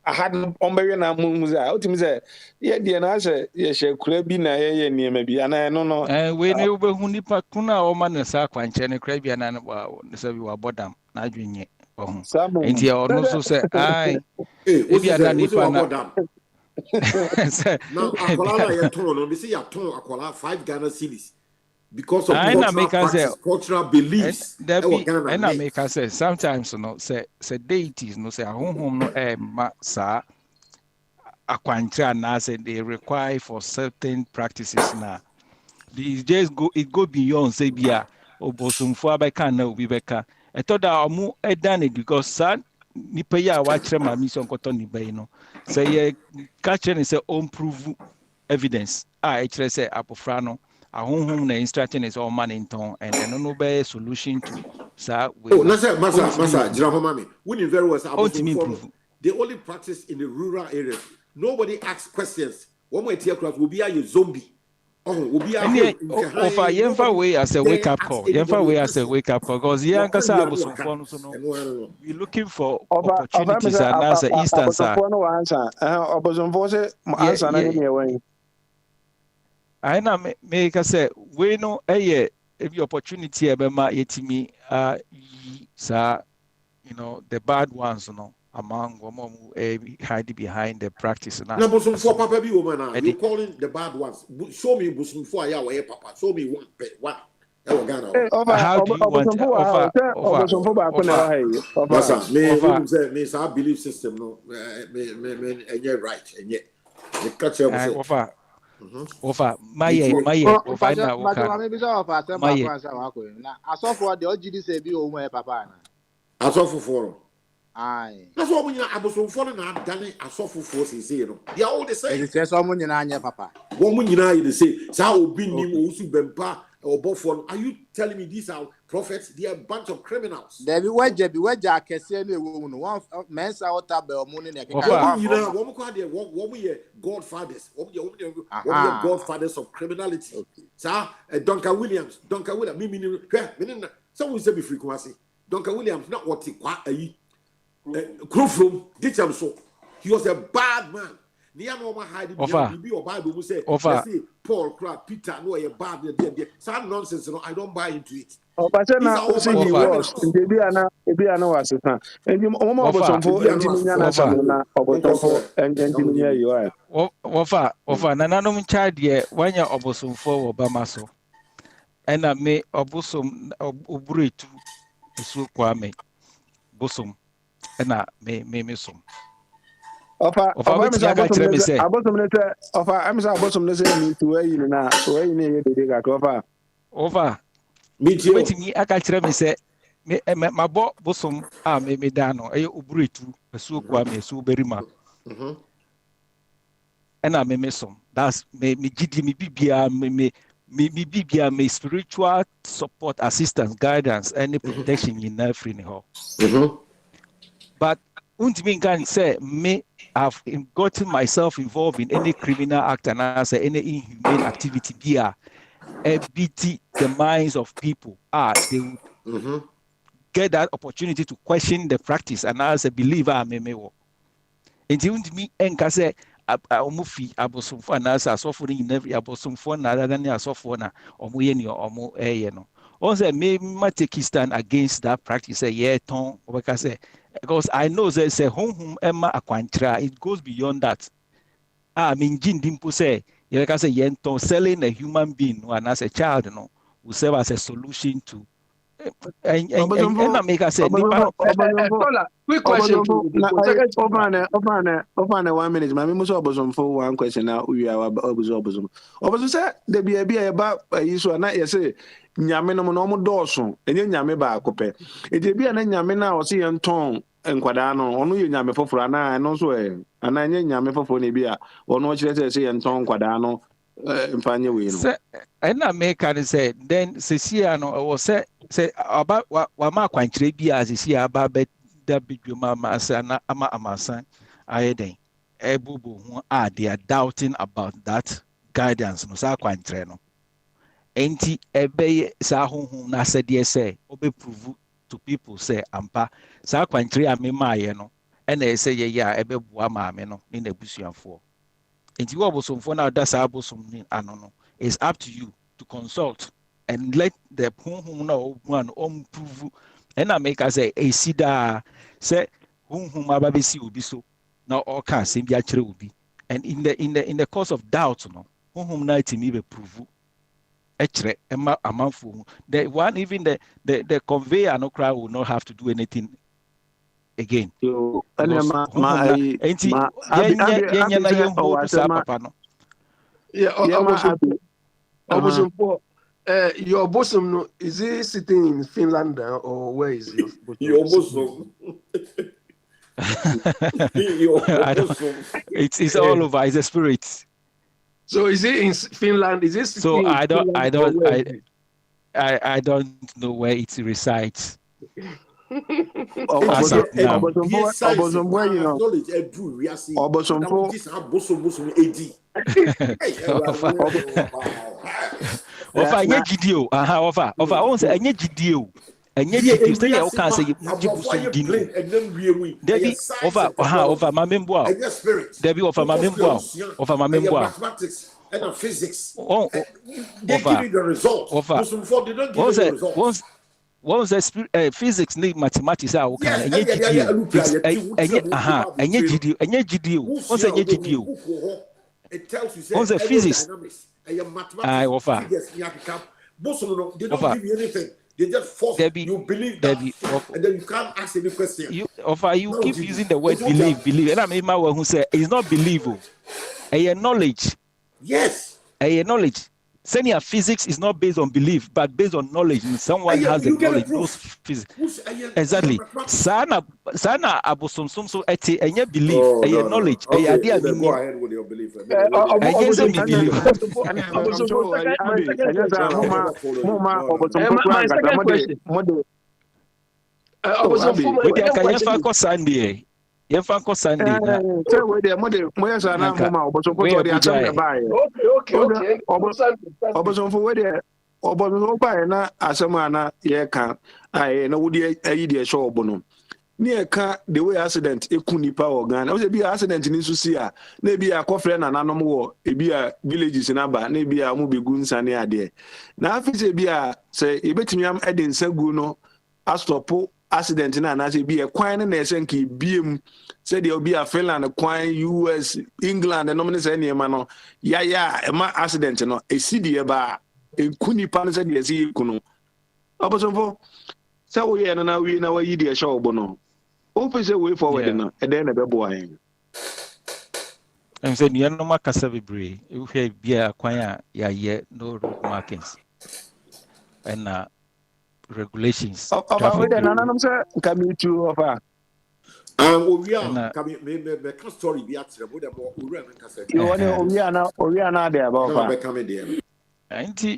I had on very na muze ultim say ye die na say ye she kura bi na ye niema bi ana no we ne obehu nipa kuna o ma ne sa kwanche ne kura bi na ne say wa bodam na adwenye ohun enti e ono so say ai ebi ana nipa na now akola na ye ton no be say ya ton akola 5 Ghana cedis because of cultural beliefs and I make say sometimes no say deities no say ahonhom no ma sa akwantra na say they require for certain practices now. They just go beyond say bia obosomfo abeka na obi beka. Etoda omu edan it because san nipa ya wa kire ma mi so nkoto ni bai no. Say ye catch and say on prove evidence. E kire say apofra no ahonhom na instruction is all man in ton and no be solution to sa we. Oh, masa jira mama me. We very well abosomfo. They only practice in the rural areas. Nobody asks questions. One more tear craft will be a zombie. Ofa yemfa way as a wake up call. Yemfa way as a wake up call because yankasa abosomfo no so no. We looking for opportunities and as an instance. Abosomfo say answer na me wey. I na make say we no eye every opportunity ebema yetimi sa you know the bad ones no among women hide behind the practice now. No, Bosomfo papa bi woman you calling the bad ones. Show me Bosomfo aya we papa. Show me one. How do you want offer? Me say belief system no me right and yet the culture offer my offer na waka maybe so offer tem papa say wako na asofo de ogidi say bi o mu papa na asofo for ai na so omunyina abosomfo na adane asofo for say no they are all the same it say omunyina anya papa wo munyina you say sa obi nim osu bempa obofo. Are you telling me these are prophets? They are a bunch of criminals. There be waja akese na ewu no one mensa ota be omu ne godfathers. Godfathers of criminality. Sir, Duncan Williams, me someone say be frequency. Duncan Williams not what he kwa ayi. Krofrom ditcham so. He was a bad man. Paul, crap, Peter, no, a bad some nonsense. No, I don't buy into it. But now, he was. And you almost Ofa nananum child ye wanya obosomfo obama so. Ena me obosom oburetu so kwame bosom. Ena me som. Ofa I'm say me to where you na where you need to get ofa. Ofa me too. Wetimi aka kire me say me mabo bosom me da no eye oburetu so kwa me so berima. And me som. That's me gidi me bibia me bibia me spiritual support, assistance, guidance, any protection in every ho. But untimi can say me I've gotten myself involved in any criminal act and as any inhumane activity here, beat the minds of people. They would get that opportunity to question the practice and as a believer, until me and say Omufi abosomfo and as a software in every abosomfo and other than a software or mo no. Also, may take a stand against that practice. Ton, because I know there's a home Emma Aquantra. It goes beyond that. I mean, Jin Dimpo say, you can say, Yenton selling a human being and as a child, will serve as a solution to. And make us say, quick question. Over 1 minute. My must obosomfo for one question now. We are obosomfo. Obosom say there be about issue na you say nyame no mo dɔɔso enye nyame ba akopɛ ede bia na nyame na o se yenton enkwada no ɔno ye nyame foforo na no so ana enye nyame foforo na bia ɔno kyerɛ se yenton kwada no mfanye we no ɛna make say then sesia no was say about wa ma kwankyerɛ bia sesia aba be da bidwuma ma asana ama amasan ayeden ebubu ho they are doubting about that guidance no sa kwankyerɛ no. Enti ebe sa honhom na sede say obe prove to people say ampa sa kwantre amemaye no e na say ye ya ebe bua maame no ni na busuafo enti wo bosomfo na da sa bosom ni ano no it's up to you to consult and let the honhom na one prove and na make us say sida say honhom ababesi obi so na all can say bi akere obi and in the course of doubt no honhom na timi be prove the one even the conveyor no crowd will not have to do anything again. Yo, Because honhom na enti yenya na yenhold sa papa no. Yeah, your bosom no, is he sitting in Finland or where is your bosom? Your bosom. I don't, it's all over. It's a spirit. So is he in Finland? Is he sitting so in Finland? I don't know where it resides. As of now. Ofa enye gidio aha ofa won say enye gidio say you can say you buso dino Debbie ofa mamembo Debbie ofa mamembo and physics. They give you the results. They don't give you the results. Once physics need mathematics are okay. Enye gidio. Once enye gidio. It tells you once physics. Mathematics. They don't give you anything. They just force you believe that, and then you can't ask any question. You keep using the word believe, and I'm one who say it's not believable. A knowledge. Yes. A knowledge. Senior physics is not based on belief, but based on knowledge. And someone has the knowledge. Those physics. Exactly. Sana abosom so eti enye belief, a knowledge. Okay, go ahead with your belief. Sunday. Yɛmfa Sunday na say we dey mo yes na mama obosonfo to dey asem na buy. Okay. Obosonfo we dey obosonfo buy na asem ana ye ka ai na wodi ayi dey show obono. Ni e ka the way accident eku nipa organ. O say bi accident ni so si a na bi akofre na nanom wo e bi a villages na ba na bi a mo begu nsane ade. Na afi say bi a say e betimi am ede nsagu no astopo accident na na say bi e kwan na esenke biem said there will be a Finland, US, England, and nominate any man. Yeah, a accident, no, a city about a kuni pan said, yes, you know. Opposite so we are now we know a show bono. Open the way forward, and then a boy. I'm saying, you're no more Casavibre. You have beer acquire yet no road markings and regulations. Coming to offer. We are coming. Me story be at the border. We are now there. About coming there.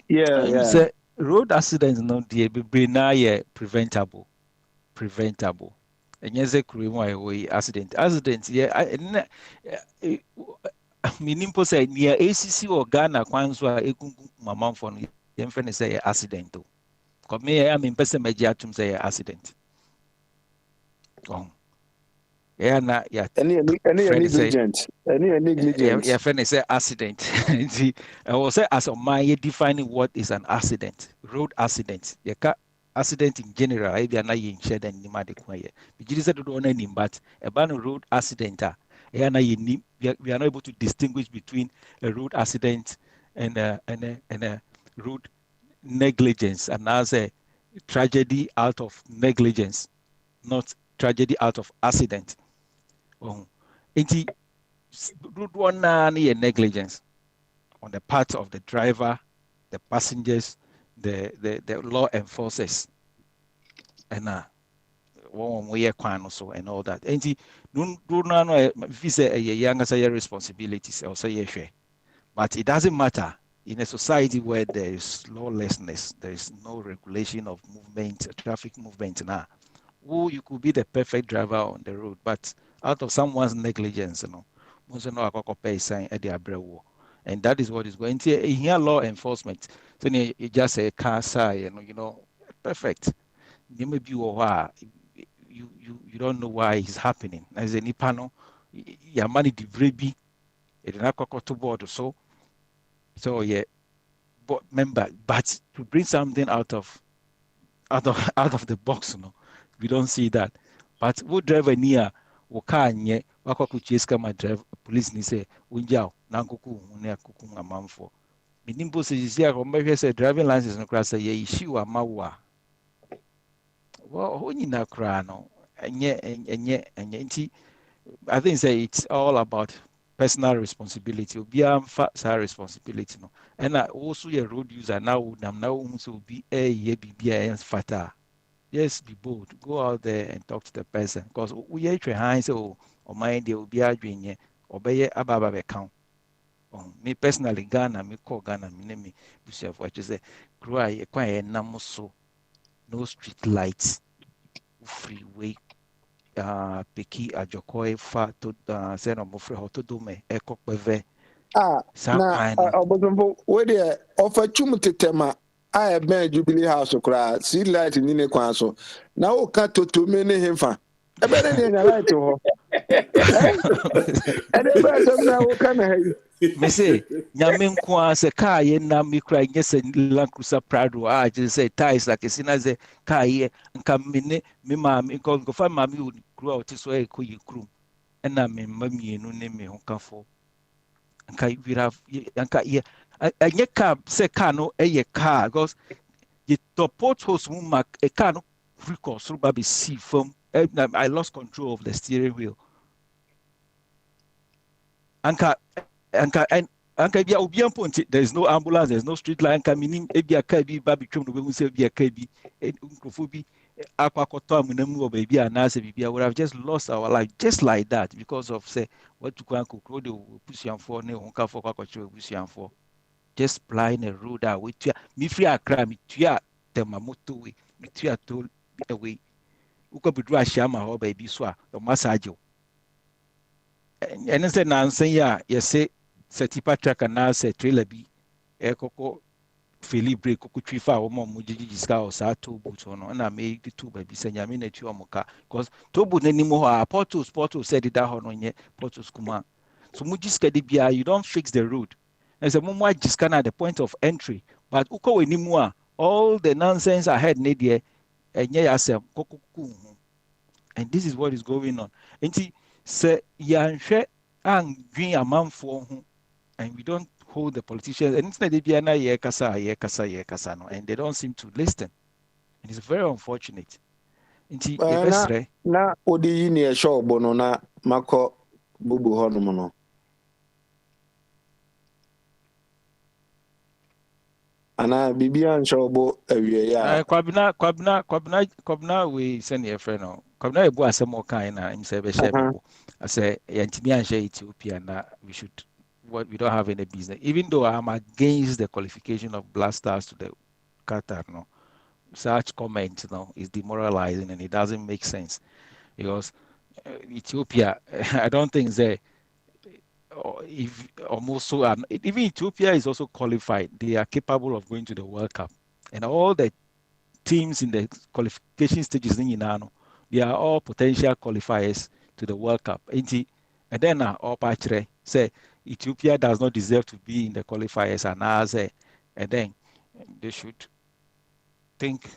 Yeah. Road accidents no dey be na ye preventable. And yes, a cream accident. Yeah. Minimpo say near ACC or Ghana kwanzwa egungun mamam for no. Yemfene say accident. Come me I mean person media say accident. Yeah, na yeah. Any negligent. Yeah, friend say accident. See, I was say as a man defining what is an accident. Road accident. Yeah, accident in general. I be na yin share than nima de kwa ye. Bijiri say do na nim, but a road accident. Yeah, na yin we are not able to distinguish between a road accident and a road negligence, and as a tragedy out of negligence, not tragedy out of accident. Road one negligence on the part of the driver, the passengers, the law enforcers, and one way also and all that. And if you say a younger say responsibilities or say but it doesn't matter in a society where there is lawlessness, there is no regulation of movement, traffic movement now. You could be the perfect driver on the road, but out of someone's negligence, and that is what is going to here law enforcement. So you just say car side, perfect. You may be you don't know why it's happening. As any panel, your money the baby, it not to board so yeah. But remember, but to bring something out of the box, we don't see that. But what driver near car nye wako kuchase kama driver police ni say unjao na kuku ne kuku ngamamfo. Minimbo sejisia ko mbehwe say driving license no kra say ye issue amawa. Wo nyina kra no and I think say it's all about personal responsibility. Obiara mfa saa responsibility no. And also your road user now so be a ye be a fata. Yes, be bold. Go out there and talk to the person because we are trying so or mind they will be arguing obey ababa account. Me personally Ghana me call Ghana me name me bushef what you say cry quite so no street lights freeway peki ajokoi fa to send on mofre ho to do me ekok beve sa na kwan no obosomfo we de offer chum tetema a ebe Jubilee House kra see light ni ne kwan so na o ka toto me ne hemfa ebe ne nya light ho ebe be sem na o ka na hayi me say nyame nko a se car ye na me kra nye se Land Cruiser Prado a je say ties like sina ze car ye nka me ne me ma me ko fa ma me kru a so e ko yi kru na me ma mienu ne me ho kafo nka we have nka ye anye car se car no e car because the potholes mark a car no freak through baby see from I lost control of the steering wheel. Anka and Anka bia obi amponti there is no ambulance, there's no street line anka minim ebia car bi baby twem no be say bia car bi nkrofo bi akwakoto amunam wo baby anase bibia would have just lost our life just like that because of say what to kwan kokro de pusianfo ne honka for kwakoche pusianfo just blind a road that we me free Accra me tua the motorway me tua toll away uko bidru ashama ho baby so a the massage and say na nsan ya say tipa truck na say trailer bi ekoko feli break ko twi fa wo mo gigi ska o sa to boot no na me the two baby say nyame na twa mo ka because to boot nani mo ha portos said that ho no nye portos kuma so mu giska de bia you don't fix the road and say mo giska na the point of entry but uko we nimu a all the nonsense ahead ne there enye yasem kokuku and this is what is going on enti say yanhwe angwin amanfo ho and we don't hold the politicians and instead they na ye kasa no and they don't seem to listen and it's very unfortunate enti yebesre na odi yi ne e show bo no na mako bubu ho no no ana bibia nchobo awie ya kwabna we send your friend no kwabna ebu asem okan na im say be share bebo I say yantimi anhye Ethiopia na we should we don't have any business even though I'm against the qualification of blasters to the Qatar no such comment no is demoralizing and it doesn't make sense because Ethiopia I don't think they if almost so even Ethiopia is also qualified. They are capable of going to the World Cup, and all the teams in the qualification stages in Yinano, they are all potential qualifiers to the World Cup. And then all patchre say Ethiopia does not deserve to be in the qualifiers, and then they should think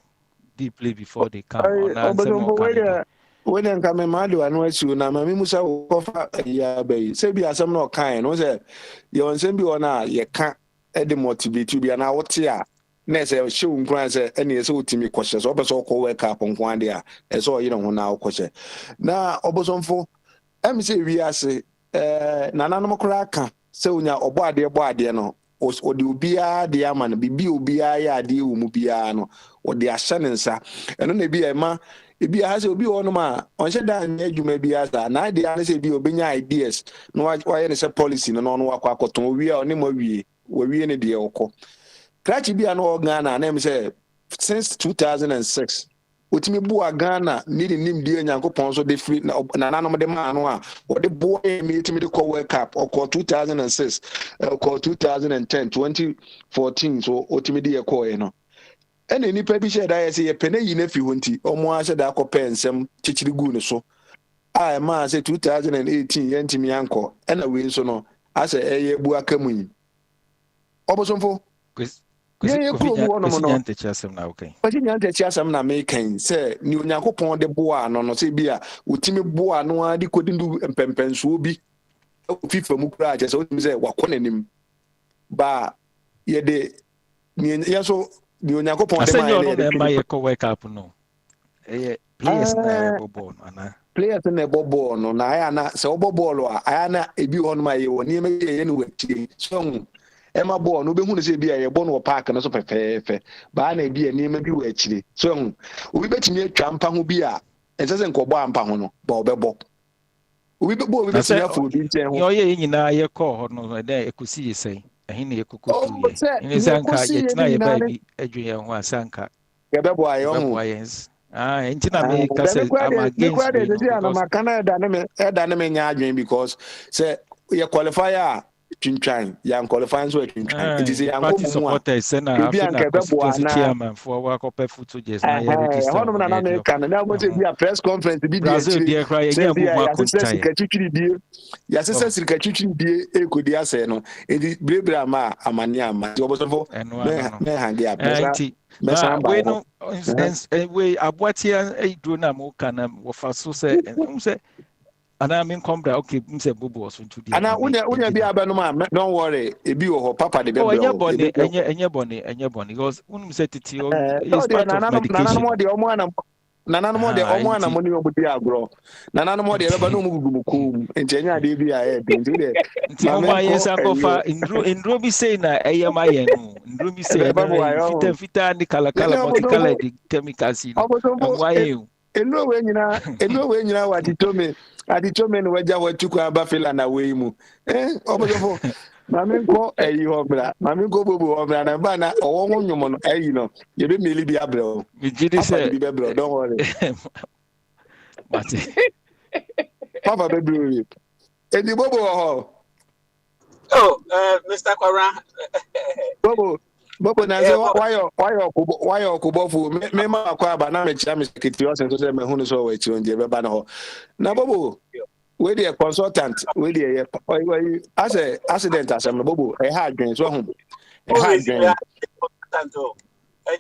deeply before they come on. When nka me ma de anu asiu na ma me musa wo fa ya bai se bi asem na okan no se ye onsem bi ona ye ka e de motivate bi na wote a na se hye nkran se ene se otimi kwhye so obeso ko work up nkwan de a e so yire ho na kwhye na obosomfo em se wi ase nananom kra ka se onya obo ade no odi obia de ama no bibi obia ya ade wo mu bia no odi ahye ne nsa eno na bi e ma ebi ha se obi wono ma onse da na adwuma bi asa na ade ane se bi obenya ideas no wa ne se policy no no akwa akoton wi a oni mo wie ne de okọ krachi bi an o Ghana na em se since 2006 otimi bua Ghana nim de Nyankopon so de free na nanom de ma no a o de boy mi timi de World Cup okọ 2006 okọ 2010 2014 so otimi de ekọ no ene nipa bi sheda ya se ye pene yi na fi honti omo a sheda akọpẹ nsem chichiri gu ne so a ma se 2018 yentimi anko ena we so no ase eye bu akamu yi obosomfo ye ko bu wono mo no nyante chiasem na okay kwasi nyante chiasem na me kan se ni Onyankopon de boa no se bi a utimi boa no a di kodindu mpempenso obi fifa mu kura je se utimi se wakonanim ba ye de ni yeso ni Onyankopon de ma ye ko World Cup no players na ball ana players na ball no na aya na se obo ball a aya na ebi ho no ma ye woni me ye no wati so ema ball no be hu se bi ye ball no park no so fefefe ba na bi ani ma bi wa akire so obi betimi atwa mpa ho bi a ensese nkobọ ampa ho no ba obebo obi betimi afọ bi nten ho yo ye nyina ye call ho no da ekosi yesai ehin na yekokotu ye ni sanka ye tina ye ba bi adwe ye ho asanka ye bebo ayo ho yes entina me ka say am against we no because na Canada na me nya adwen because say ye qualifier twintwan ya qualifying so twintwan it is ya party ngomu mu a supporters na ebi afina anka bebo constituency na chairman for wa copper footages na ye register hono na me kan na mo se bi a press conference bi di Brazil akire dia cry se nya bi bu ma ya se kontai sika twitwiri die ya se sika twitwiri die ekodi ase no edi brebra ma amane ama ti obosofo me hange a pesa me samba we ho no we aboatia dro na mo kana wo fa so se say ana me kombra okay say bobo was into dia ana unya bi aba no ma don't worry ebi wo ho papa de bebro enye boni because unum say titi is part of medication nana mo de omo ana mo ni obudi agro nana mo de beba no mu gugu mukum enchenya de bi a e de de nti mo ma yes akofa ndro bi say na eye ma ye no ndro bi say na fita ni kala multicolour the chemicals no mo aye eno we nyina wa atitome no waja watuku aba fela na we mu obosofo mami nko eyi hobra mami nko bobo hobra na ba na owo ho nyomo no eyi no ye be meli bi abrɛ mi gidi say bi bebro don't worry mate papa bebro edi bobo ho Mr. Kwara bobo na say why okubofu me ma akwa aba na me chia me secretary osen so say me hunu so we chi onje be ba na ho na bobo we dey consultant we dey as a accident as am bobo e ha adwen so ho e ha adwen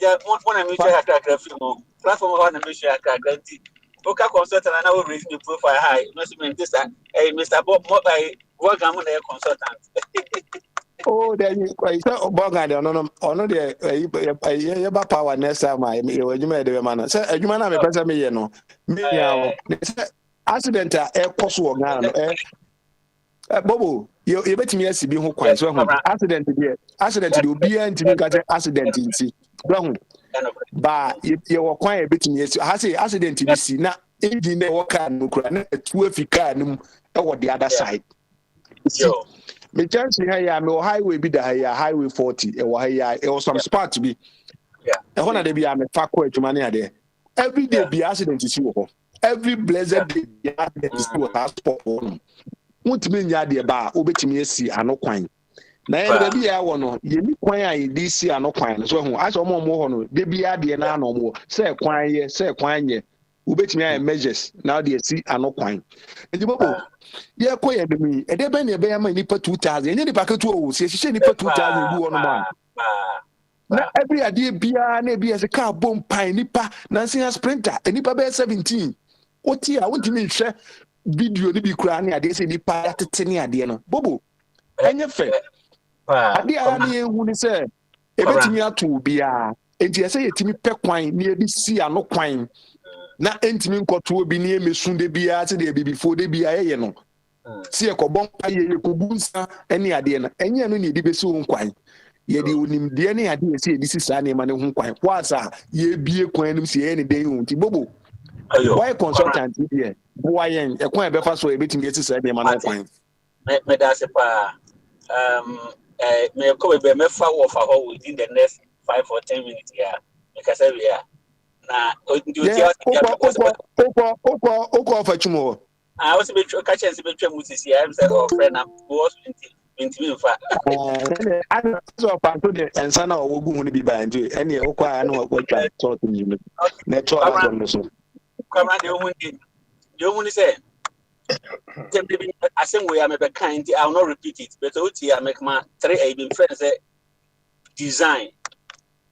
just one na me share akra film platform one na me share akra guarantee local consultant na we raise me profile high no see me this Mr. Bob what am na consultant oh then you so boga de no de ye ba power next time I me adwuma de be man say adwuma na me pesa me ye no me ya o accident e koso o ga no bobo ye betimi asi bi ho kwan so ho accident de obi antimi ka say accident nti ho ba ye wo kwan e betimi asi ha say accident bi si na engine e wo car no kura na tu afika num e wo the other side me chance here me highway bi da here highway 40 e wo here e was some spot bi e ho na de bi am fa ko adwuma na de every day bi accident si wo every blessed day bi accident si wo transport wo mutimi nya de ba obetimi asi ano kwan na ye be bi ya wo no ye ni kwan a ye di si ano kwan so ho aso mo ho no de bi ade na ano mo se kwan ye ubetimi ay measures now dey see ano kwan ndi bobo ye ko ye de mi e de be na be ya ma nipa 2000 ye nipa ka tu o se hye nipa 2000 bi wo no ma na every ade bia na bia se car bomb pan nipa na se sprinter nipa be 17 oti a wontimi hwe video ni bi kura na ade se nipa tete ni ade no bobo enye fe ade a na ehu ni se ebetimi ato bia enti ese yetimi pe kwan ni ebi si ano kwan na entimi nkoto obi ni emesun de bia se de bibifo de bia ye no si ekobon pa ye kobunsa ene ade na enye no ni edi besi won kwan ye de onim de ne ade ese edi sisa na ma ne ho kwan kwasa ye bie kwan nim si ye ne de yun ti bobo why consultant here why en ekwan e be fa so e betimi esi sa de ma no kwan me da se pa me ko be me fa wo fa ho within the next 5 or 10 minutes here because we are na oko fa chumo was be ka chance be twam sisi I say oh friend am was intimi mfa so pa to de ensa na owogu hu ni bi ba nje ene oko a na wo twa talk ni na talk from so come around the only say I say we am be kind I will not repeat it but oti I make my 3 I been friends say design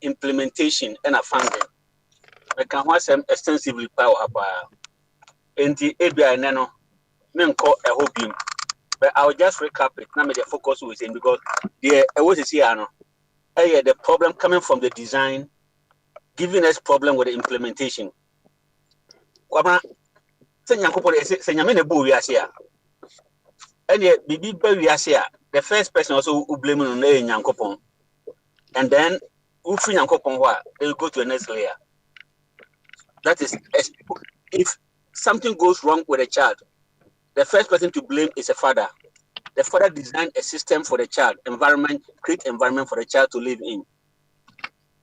implementation and a funding I can watch them extensively power about enti ABI no menko a hobby but I will just recap it now me the focus was in because the what is here no the problem coming from the design giving us problem with the implementation kwama se nyankopon se nyame ne bo wiase a ene bibi ba wiase a the first person also who blame no na nyankopon, and then who free nyankopon ho a they go to the next layer. That is, if something goes wrong with a child, the first person to blame is a father. The father designed a system for the child, create environment for the child to live in.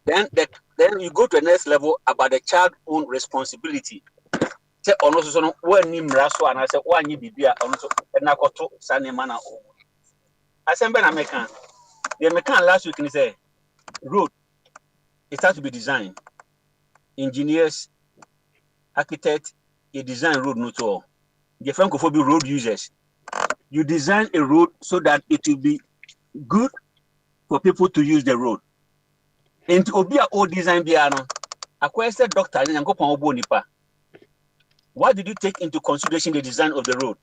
Then you go to the next level about the child's own responsibility. Say ono so no wa ni mra so ana say wa nyi bibia ono so na koto sanema na o. Asembe na mekan. The mekan last week ni say road it has to be designed. Engineers, architects, you design road no to all. The francophobia road users. You design a road so that it will be good for people to use the road. And to be a old design piano, a question doctor and go on nipa. What did you take into consideration the design of the road?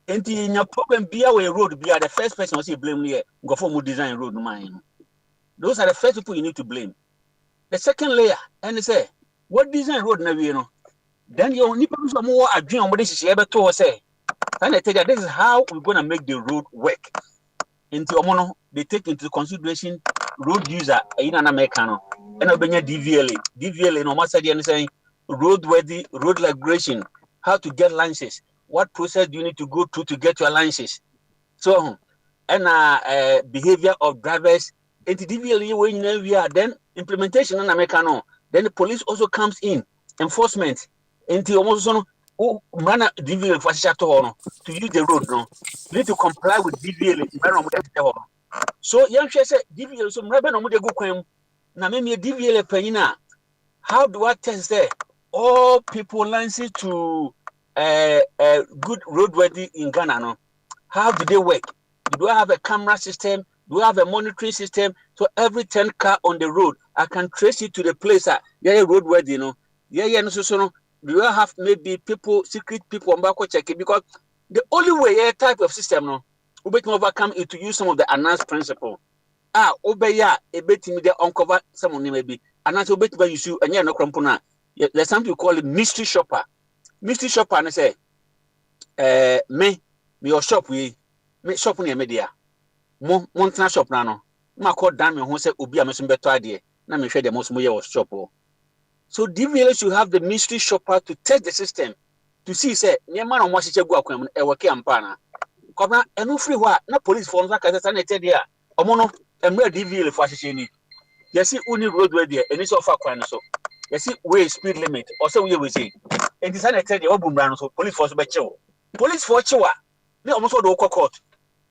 And in your problem be a road be the first person who blame here, go for more design road mine. Those are the first people you need to blame. The second layer, and they say, what design road na you know? Then you need to more a dream what this is able to say. And I tell you, this is how we're gonna make the road work. Into Omono, they take into consideration road user in an Americano. And Obenya DVLA no matter the saying roadworthy, road regulation, how to get licenses, what process do you need to go through to get your licenses. So and behavior of drivers into DVLA when we are then implementation in Americano. Then the police also comes in, enforcement into almost mana DVLA for to use the road no. You need to comply with DVLA. So young say DVLA so mrebe no mo de go kwam na me DVLA penina. How do I test there? All people license to good roadworthy in Ghana no. How do they work? Do I have a camera system? Do I have a monitoring system? So every 10 car on the road, I can trace it to the place roadworthy, you know. No. Do I have maybe people, secret people on back checking? Because the only way type of system no, we can overcome is to use some of the announced principle. Obeya, a bit me there uncover someone maybe. And that's a bit by you and you're no crumpuna. There's something you call it mystery shopper. Mystery shopper and I say, me your shop we shop near media. Montana shop nano. Ma call down me who say Ubi a mesum better idea. Na me share the most moya was shop. So DVLA should have the mystery shopper to test the system to see say near man on what she go akwam e work ampana. Kobna enu free wa na police forms na kasa na tell dia. Omono emre DVLA for shisheni. You see only roadway there and it's off kwan so. You see way speed limit or so we say. And this na tell dia obumra so police force be chew. Police for chewa. Me almost do court.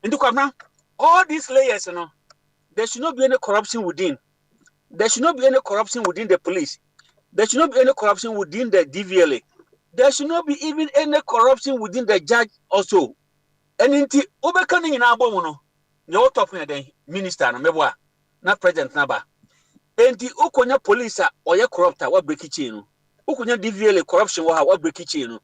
Into kobna all these layers, you know, there should not be any corruption within. There should not be any corruption within the police. There should not be any corruption within the DVLA. There should not be even any corruption within the judge also. And in the overcoming in our bono, you're talking the minister, not president Naba. And the Ukonya police or your corrupter, what break it in. Ukonya DVLA corruption, what break it in.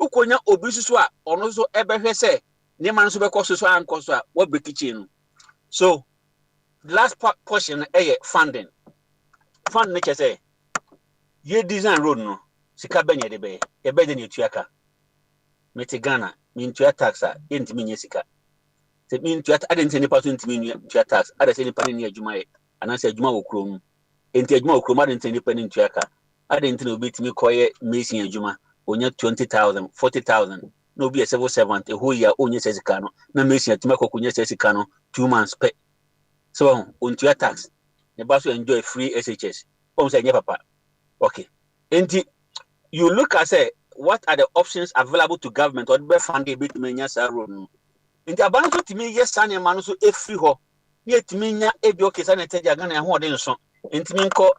Ukonya obisua, or also ever say. What break it. So the last portion funding. Fund nature say ye design road no sika benya de be ye be de ne tuaka meti Ghana min tuya taxa enti min sika se min tuya ade enti ne paso enti min tuya tax ade se ne pa ne adwuma ye anase adwuma wo krom enti adwuma wo krom ade enti ne pa ne tuaka ade enti ne obetimi koye mesin adwuma onya 20,000 40,000 no be a civil servant a whole year onye sesika no na mesin atuma kokunye sesika no 2 months pay so on to your tax the boss will enjoy free SHS say papa okay and you look at say what are the options available to government or be fund a bit menya road no in the abandon to me yes san man so e free ho yet menya e bi okay san e tell Ghana ho de nso ntimi nko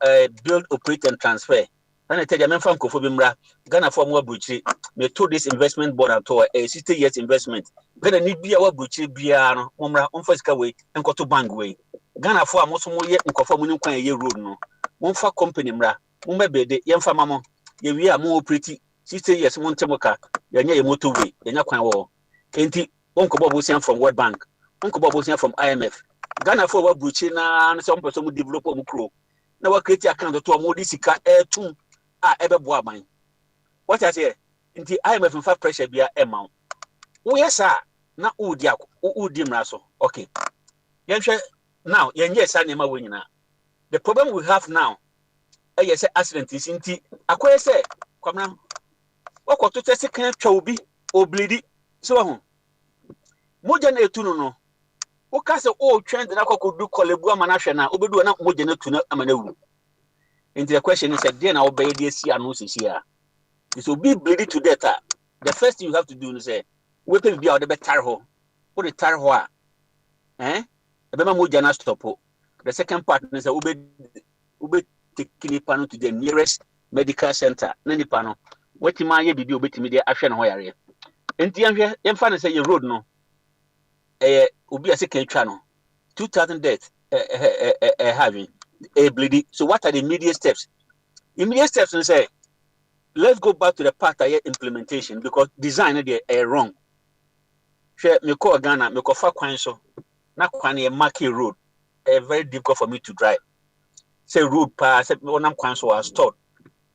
build operate and transfer and I tell you, I'm from Kofobimra, Ghana for more butchery. Me told this investment board at all a 60 years investment. Ghana need be our butchery, Biano, Umra, Unfaska way, and go to bank way. Ghana for most more yet and conforming a year road no. One for company, Mra, Mumbe, the young famama, we are more pretty. 60 years, one Temoka, you're near a motorway, you're not quite war. Ain't Uncle Bobusian from World Bank, Uncle Bobusian from IMF. Ghana for what butchery and some person would develop a crew. Now, what create a kind of two more disika air 2. Ebe boa ban what I say nti IMF mfa pressure bia amount wo yes sir na udi mraso okay yenhwe now yenye sa nema wo nyina the problem we have now say accident is nti akoye say kwamna wakoto tese kan twa obi oblidi so ho moja na etu no wo ka se o trend na kokodu kolebu amana hwe na obedu na moja na tu na amana wu nti the question is there na obey dey see anu sisi a this will be bleeding to death. The first thing you have to do is say, we pay be out the better ho. Put the tar ho. The bema mo jana stop. The second part is ube taking pano to the nearest medical center. Nani pano. What ma ye bibi ube timi de ahwe na ho yare. Enti anhwe yemfa na say your road no. Obi ase kan twa no. 2000 deaths having a bleeding. So what are the immediate steps? Immediate steps we say let's go back to the part of implementation because design they are wrong. Share me call Ghana, me call Fakwan so. Na kwan a market road. Very difficult for me to drive. Say road pass, say one am kwan so was stored.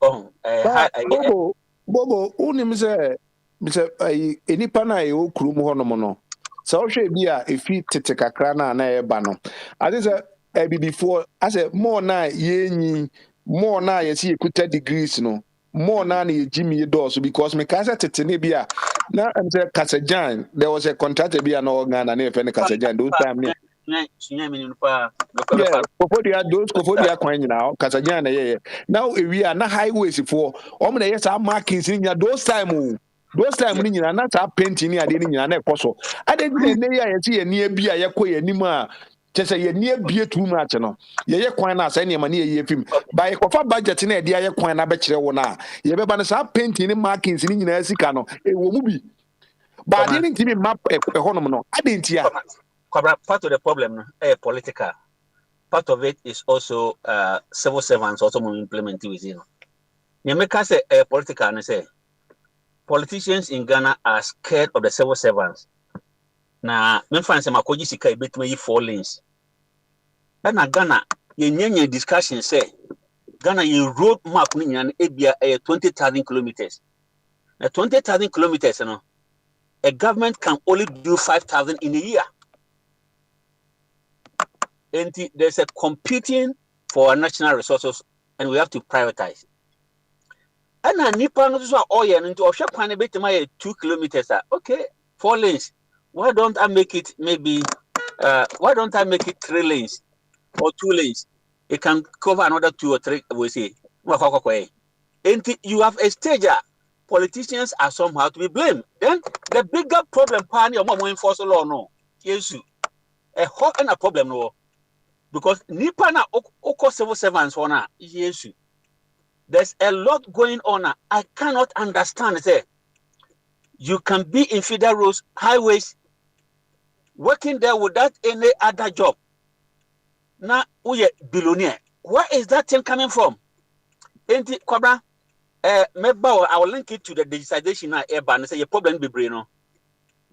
Bobo, unim say, enipa na e okuru mu hono no. So hwe bia efi tete kakra na eba no. Ade say before I say more na yenyi, more na yesi ekuta degrees no. More na Jimmy doors because me kasa tetene bia na am say Kasajan there was a contractor bia no Ghana na efe ne Kasajan those time ne those kofodia kwan nyina Kasajan na ye now we are na highways for na yes our markings nyina those time ni nyina na ta painting ni ade ni nyina na ekoso ade ni ne ya ye ye ne bia ye koye nim a chese ye ne bia too much no ye kwan na asa ne ma ne ye film by kofa budget na ade ye kwan na be kire wo na ye be ba na sa painting ni markings ni nyina sika no e wo mu bi ba ade ni ntimi map e honom no ade ntia part of the problem political part of it is also civil servants also implementing within you make us political and say politicians in Ghana are scared of the civil servants. Na me fan se makoji sika ibetuma yi 4 lanes. Na Ghana ye discussion say Ghana ye road map ni nyane ebia 20,000 kilometers. Na 20,000 kilometers no a government can only do 5,000 in a year. And there's a competing for our national resources and we have to prioritize. And nipa no so oye into ohwe kwan betuma 2 kilometers. Okay, 4 lanes. Why don't I make it maybe 3 lanes or 2 lanes? It can cover another 2 or 3 we say. And you have a stage. Politicians are somehow to be blamed. Then the bigger problem pani or more enforce law no. Yes, a hot and a problem no. Because nipa na oko civil servants wana yes. There's a lot going on. I cannot understand. Say, you can be in federal roads, highways, working there without any other job. Now, we are billionaire. Where is that thing coming from? Enti Kwabra, maybe I will link it to the digitization now. Urban say your problem be brain.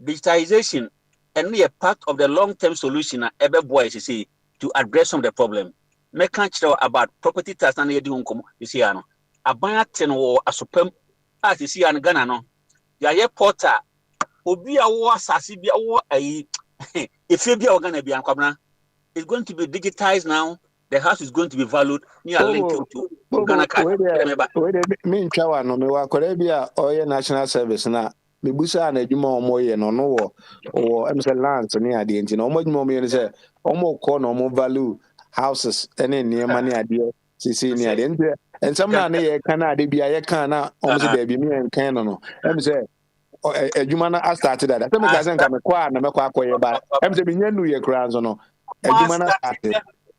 Digitization and a part of the long-term solution. Every boy see to address some of the problem. Me can't tell about property tax and you see ano. Abaya ten or a super as you see an Ghana no. Ya porter obi a wo asase bia wo ayi if you be organ bia kwabna it's going to be digitized now. The house is going to be valued near link to Ghana card. Me ntwa no me wa kore bia oye national service na me busa na adwuma omoye no no wo em say land ni ade nti na omodwuma omoye say omo ko na omo value houses ene niema ni ade sisi ni ade nti ensam na na ye kan ade bia ye kan na omo say da bi me kan no em say adwuma na started that say me ka say nka me kwa na me kwa akoye ba em say me nyanu ye kra nso no adwuma na started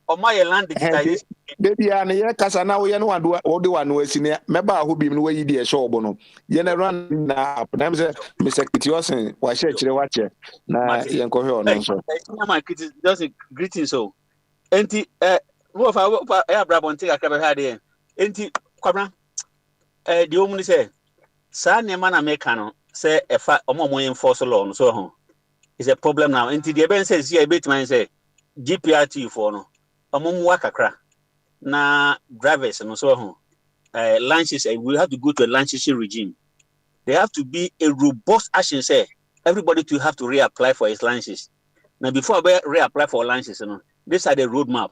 o my land digitization baby an ye kasa na wo ye no wado wo de wano asine meba ho bim no wayi de show bo no ye na run na na me say Mr. Kitiosen wa share kire wa che na ye nko hwe ono so my critics just greeting so enti wo fa brabonte akaba ha de enti kwabra de omu ni say sa ne ma na meka no say efa omo enforce law no so ho is a problem now enti de ben say see bit man say GPRT for no omo kakra na drivers no so ho lunches, we have to go to a licensing regime. There have to be a robust action, say, everybody to have to reapply for his licenses. Now, before I reapply for licenses, these are the roadmap.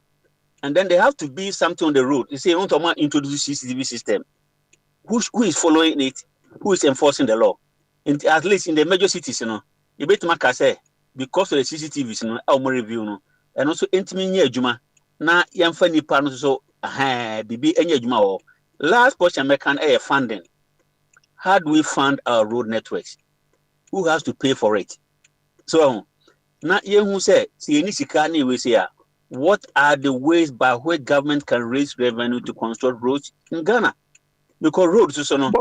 And then there have to be something on the road. You say, you want to introduce CCTV system. Who is following it? Who is enforcing the law? At least in the major cities, you better make say, because of the CCTVs, our review, and also intimate juma. Na yamfa nipa no so bibi enye adwuma wo. Last portion mekan funding. How do we fund our road networks? Who has to pay for it? So na yehu say any sika na we say what are the ways by which government can raise revenue to construct roads in Ghana? Because roads so no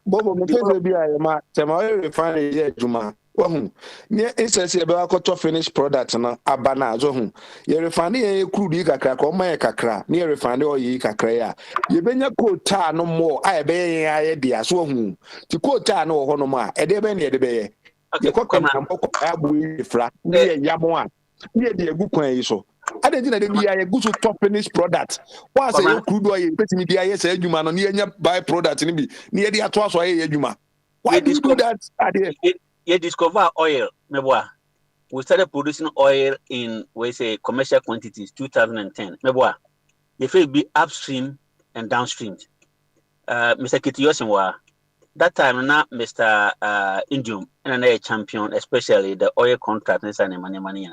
Bobo mfeze bi ayema tema refinery ye adwuma wahu ne insese be akoto finished product na abana azo hu ye refinery ye crude kakra ko ma ye kakra ne refinery o ye kakra ya ye benya quota no mo a be ye aye dia so hu ti quota no ho no ma e de be ne de be ye ye ko kam ko abu ifra ne ye yamo a ne de egu kwan yi so ade na de bia ye go to top finished product wa say you crude oil petimi bia ye say adwuma no ne nya by product ni bi ne ye de ato aso ye adwuma. Why do you do that? You discover oil meboa. We started producing oil in we say commercial quantities 2010 meboa. You feel be upstream and downstream. Mr. Kitiyosinwa, that time na Mr. Indium and a champion, especially the oil contract and money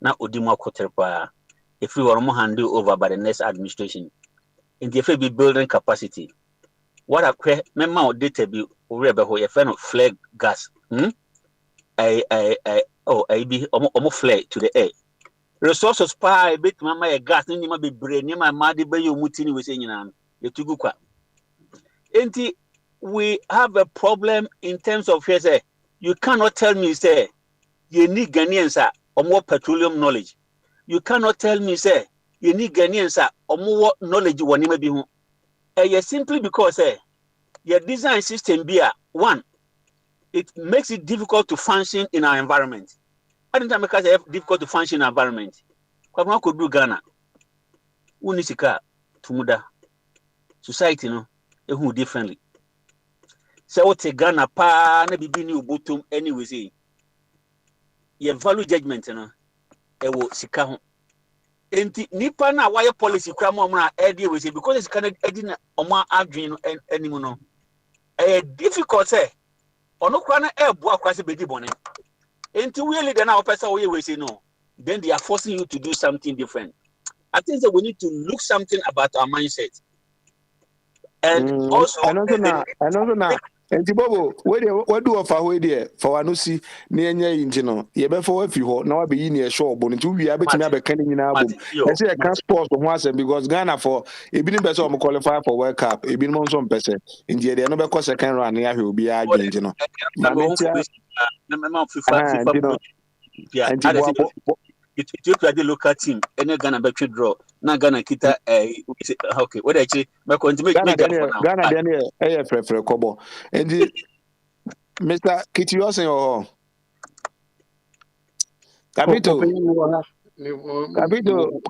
na Odimo Koterpa. If we were more handed over by the next administration, in the be building capacity. What I create, member data be over a friend of flag gas. I be almost flare to the air. Resources pie bit mama gas, ni ma be brain, ni my madi be you mutini we saying the Tugukwa. We have a problem in terms of say, you cannot tell me say you need Ghanaians or more petroleum knowledge. You cannot tell me, say, you need Ghanaians or more knowledge when you may be. Simply because your design system be one, it makes it difficult to function in our environment. I don't think it's difficult to function in our environment. What could do Ghana? Unisika, Tumuda. Society, no, who differently. So what Ghana pa na bibi ni ubutum anyway say. Your value judgment, ewo sika ho enti nipa na why policy kra mo na edi we say because it's kind edi na omo adwen anim no difficult say ono kra na ebo akwase bedi bone enti we leader na opesa we say no, then they are forcing you to do something different. I think that we need to look something about our mindset and also another na enti bobo we do offer we there for anusi na enye inji no ye be for afi ho na wa be yi na e shop no tu wi abetimi abeka ni nyina abom e say e can sport ho asem because Ghana for ebi ni person o qualify for World Cup ebi no so mpese inji de no be ko second round na ya hwe obi a dwenji no ma metia na FIFA yeah Ethiopia the local team any Ghana be draw na Ghana kita okay what actually me continue Ghana dey prefer kobo and Mr. Kitiyosin oh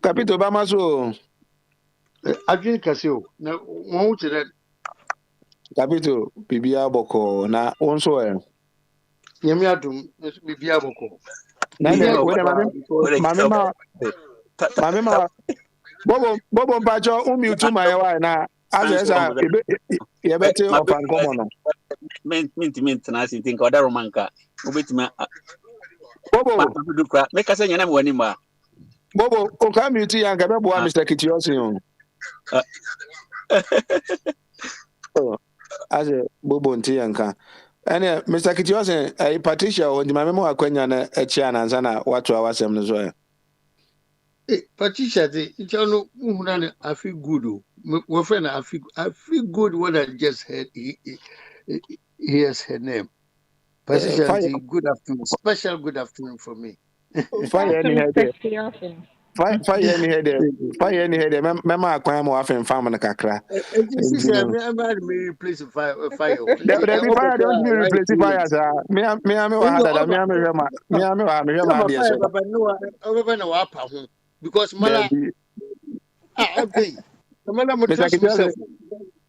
Capito Bamaso Adwin kaseo na won kire Capito bibia boko na wonso nyame adum bibia boko na mama bobo mpacho umiutu mayewa na asa ye beti ofan komo no mint na si think oda romanka obetima bobo make say nyana me wani ma bobo o ka miutu ya nka bebo a Mr. Kitiyosin o ase bobo nti yanka ene Mr. Kitiyosin Patricia o ndima memo akwanya na echi ananza na watu awasem no so Patricia, I feel good. My friend, I feel good when I just heard hears her name. Patricia, good afternoon. Special good afternoon for me. Fire any head. Fire any head. Mama akwan mo afem fam na kakra. Me replace fire. There be fire don't you replace fire sir. Me wa hada me hwema dey so. Because mala okay. Mala mo trust myself.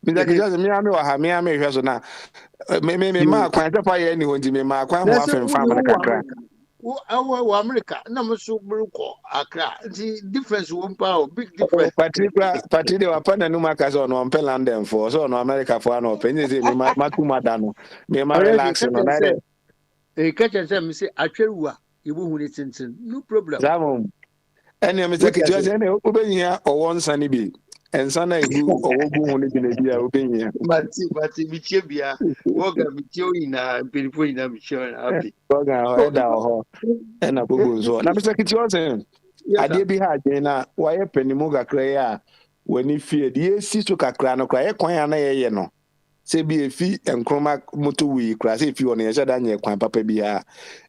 Mr. Kijos, me ame wa ha me ame hwe so na me ma kwan te fa ye ni honti me ma kwan ho That's afem fa ma kakra. America. No, so bruko Accra. The difference won't power, big difference. Patri de wa pa na numa ka so no pe London for so no America for no pe ni se me ma kuma da no. Me ma relax no na de. E catch and say me say atweru a you hu ni tintin. No problem. Zamu. Ene Mr. Kijos ene obehia owo nsa ni bi. Ensa na egu owo gu hu ni bi na bi a obehia. Mati bichie bia. Woga bichie ina pelifo ina bichie na happy. Woga ho eda ho. Ena bubu so. Na Mr. Kijos ade bi ha adwen na waye panimu kakra ya wani fie de esi so kakra no kra ye kwan ya na ye no se bi efi enkroma moto wi kra se efi ono ye shada nye kwan papa bi ha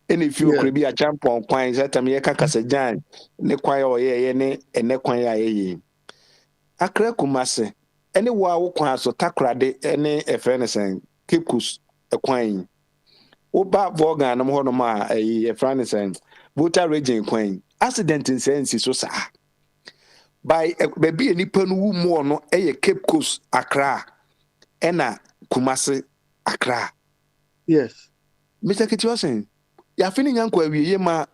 ene fi okra bi a champon kwan se tam ye kakasa jan ne kwan ya ye ne ene kwan ya ye akra kumase ene wa wo kwan so takra de ene efrenesen kipkus kwan wo ba vogan no ho no ma efrenesen voter region kwan accident in sense so sa by baby nipa no wu mu no Cape Coast Accra ena Kumasi Accra. Yes. Mr. Kitiosen ya fini nyanko awie ma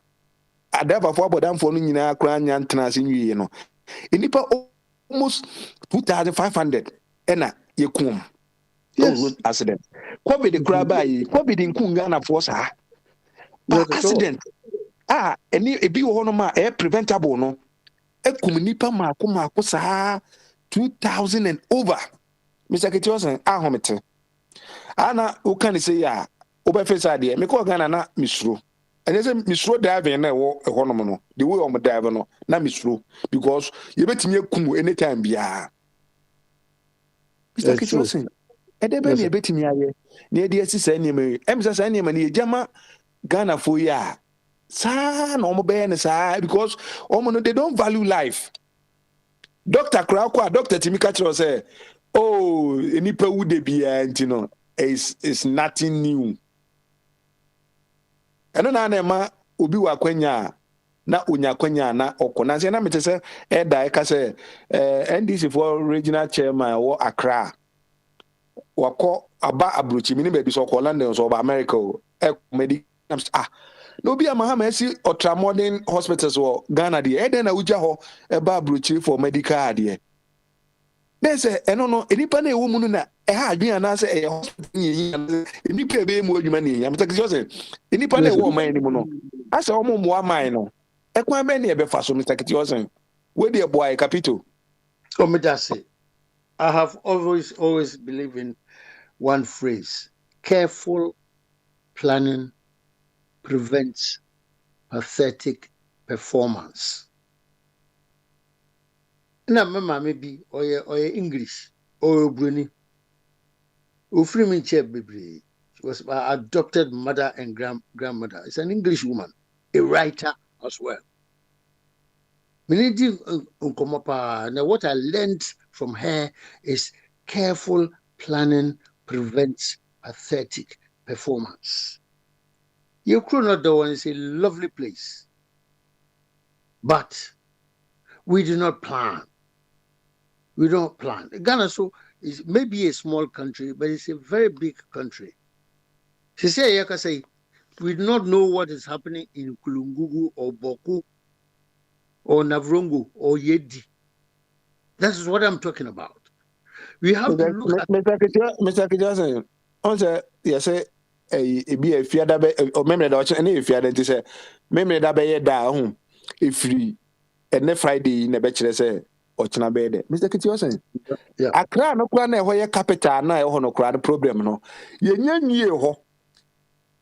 adava fo abodamfo no nyina akra nyantena ase nwie no nipa almost 2500 ena yekum. Yes. Accident. COVID kra ba yi COVID nkunga na fo sa. But accident eni ebi wo no ma preventable no ekum nipa mako saa 2000 and over. Mr. Kitiosen ahomete ana ukani say ya obefesa de me ko Ghana na misro ene say misro driving na wo ehonom no the way om drive no na misro because you betimi ekum anytime bia. Mr. Kitiosen edebe ne betimi aye na edi asisa enema emisa sa enema ne ejama Ghana for ya sa na omo be ne sa because omo no they don't value life. Doctor Krakwa, Doctor Timika Chiro say, oh, nipa wu de bia ntino is nothing new. Eno na na ma obi wa kwanya na onya kwanya na okona se na mete se eda e ka se NDC for regional chairman wo Accra. Wako aba abrochi mini be bi so ko London so ba America medical no be Mahama si ultra modern hospitals wo Ghana de eden na uja ho eba abrochi for medical de. There's no enipa na ewo mu na ha adwen na se hospital yin enipa be mu adwuma ni yam take say enipa na ewo man ni mu no asa omo mo aman no ekwan be na e be fa so Mr. Kitiosen we dey boy capital. Oh, me just say I have always believed in one phrase: careful planning prevents pathetic performance. Na mama maybe or English or Bruni. Ufrimi Chebibri. She was my adopted mother and grandmother. It's an English woman, a writer as well. Now what I learned from her is careful planning prevents pathetic performance. Yokronado is a lovely place, but we do not plan. We don't plan. Ghana is maybe a small country, but it's a very big country. She say, we do not know what is happening in Kulungugu or Boku or Navrongo or Yedi. That is what I'm talking about. We have to look at Mr. Kitiosen. Also, yes, be a fiada or memory that any fiada to say, memory that be da if free and Friday in a bachelor say or China bed. Mr. Kitiosen. Accra no kwa na hoye capital na ho no kwa problem no. Ye nyanye ho.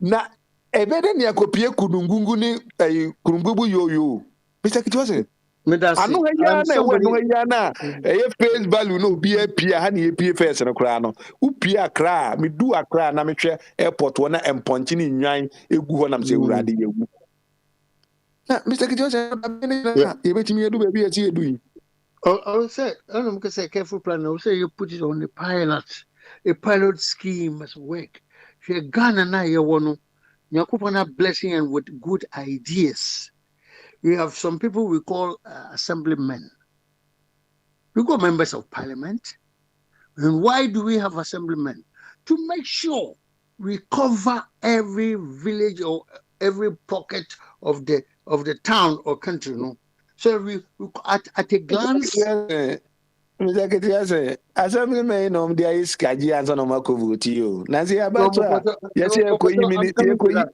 Na ebede ne akopie kunungungu ni kurumbubu yoyo. Mr. Kitiosen. Anu haya na we no haya na face value no bi apia ha na ye face no kra no upia Accra me du Accra na me hwe airport wona emponchi ni nwan egu ho nam se urade yegu na Mr. Kitiosen ye betimi edu ba bi ati edu yi. I would say, I don't know, say careful plan. I would say you put it on the pilot. A pilot scheme must work. If you're Ghana now, you want to blessing and with good ideas. We have some people we call assemblymen. We got members of parliament. And why do we have assemblymen? To make sure we cover every village or every pocket of the town or country, no? So we at a glance. Mr. Ketiase, assembly may know the ice kaji and son of Makovuti. Nancy Abatua, yes, I'm coming to that.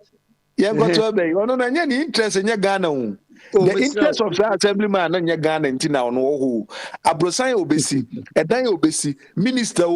Yeah, got to obey. Oh, no, any interest in your Ghana. The interest of the assemblyman and your Ghana and Tina on who Abrosai Obesi, a Dai Obesi, minister,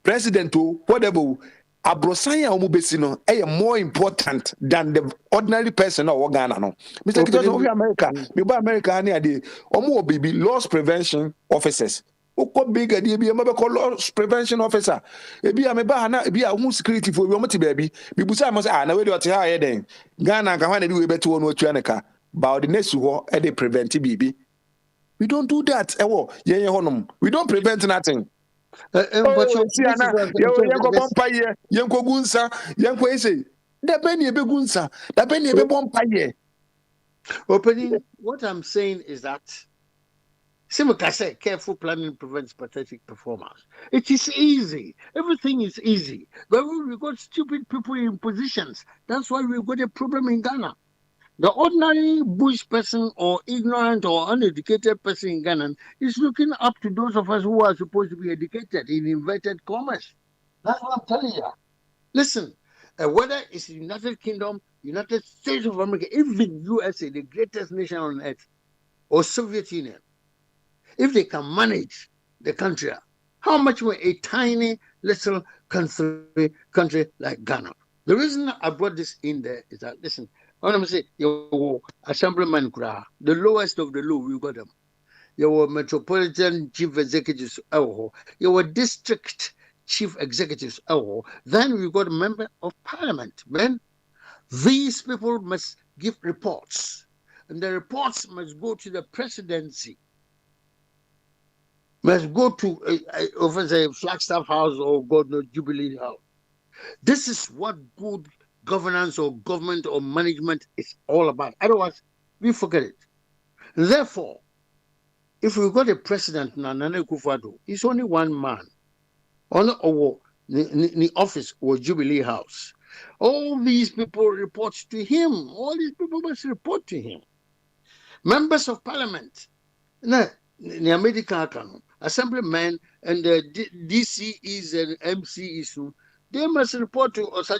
president, whatever. Abrosai Omubesino, a more important than the ordinary person or Ghana. No, Mr. Ketiase, America, Biba America, any idea, Omo baby loss prevention officers. Oko big idea be a loss prevention officer. Ebi ameba na ebi a hu security for bi omo ti baabi. Bi busa mo say na we dey ote ha ye den. Ghana kan na dey we beto no otua ne ka. Ba the next ho e dey prevent bibi. We don't do that. Ewo ye honom. We don't prevent nothing. But you see na ye go bompa ye go gunsa, ye go say. Da ben ye be gunsa, da ben ye be bompa ye. Opening, what I'm saying is that Simukase, careful planning prevents pathetic performance. It is easy. Everything is easy. But we got stupid people in positions. That's why we've got a problem in Ghana. The ordinary bush person or ignorant or uneducated person in Ghana is looking up to those of us who are supposed to be educated in inverted commas. That's what I'm telling you. Listen, whether it's the United Kingdom, United States of America, even USA, the greatest nation on earth, or Soviet Union, if they can manage the country, how much more a tiny little country like Ghana? The reason I brought this in there is that, listen, when I'm saying, your assemblyman, the lowest of the low, we got them. Your metropolitan chief executives, your district chief executives, then we got a member of parliament. Then these people must give reports, and the reports must go to the presidency. Must go to over the Flagstaff House or God knows Jubilee House. This is what good governance or government or management is all about. Otherwise, we forget it. Therefore, if we got a president, Nana Akufo-Addo, he's only one man. Only the office or Jubilee House. All these people report to him. All these people must report to him. Members of parliament. No. The American assemblymen and the DCEs and MCEs, they must report to Mr.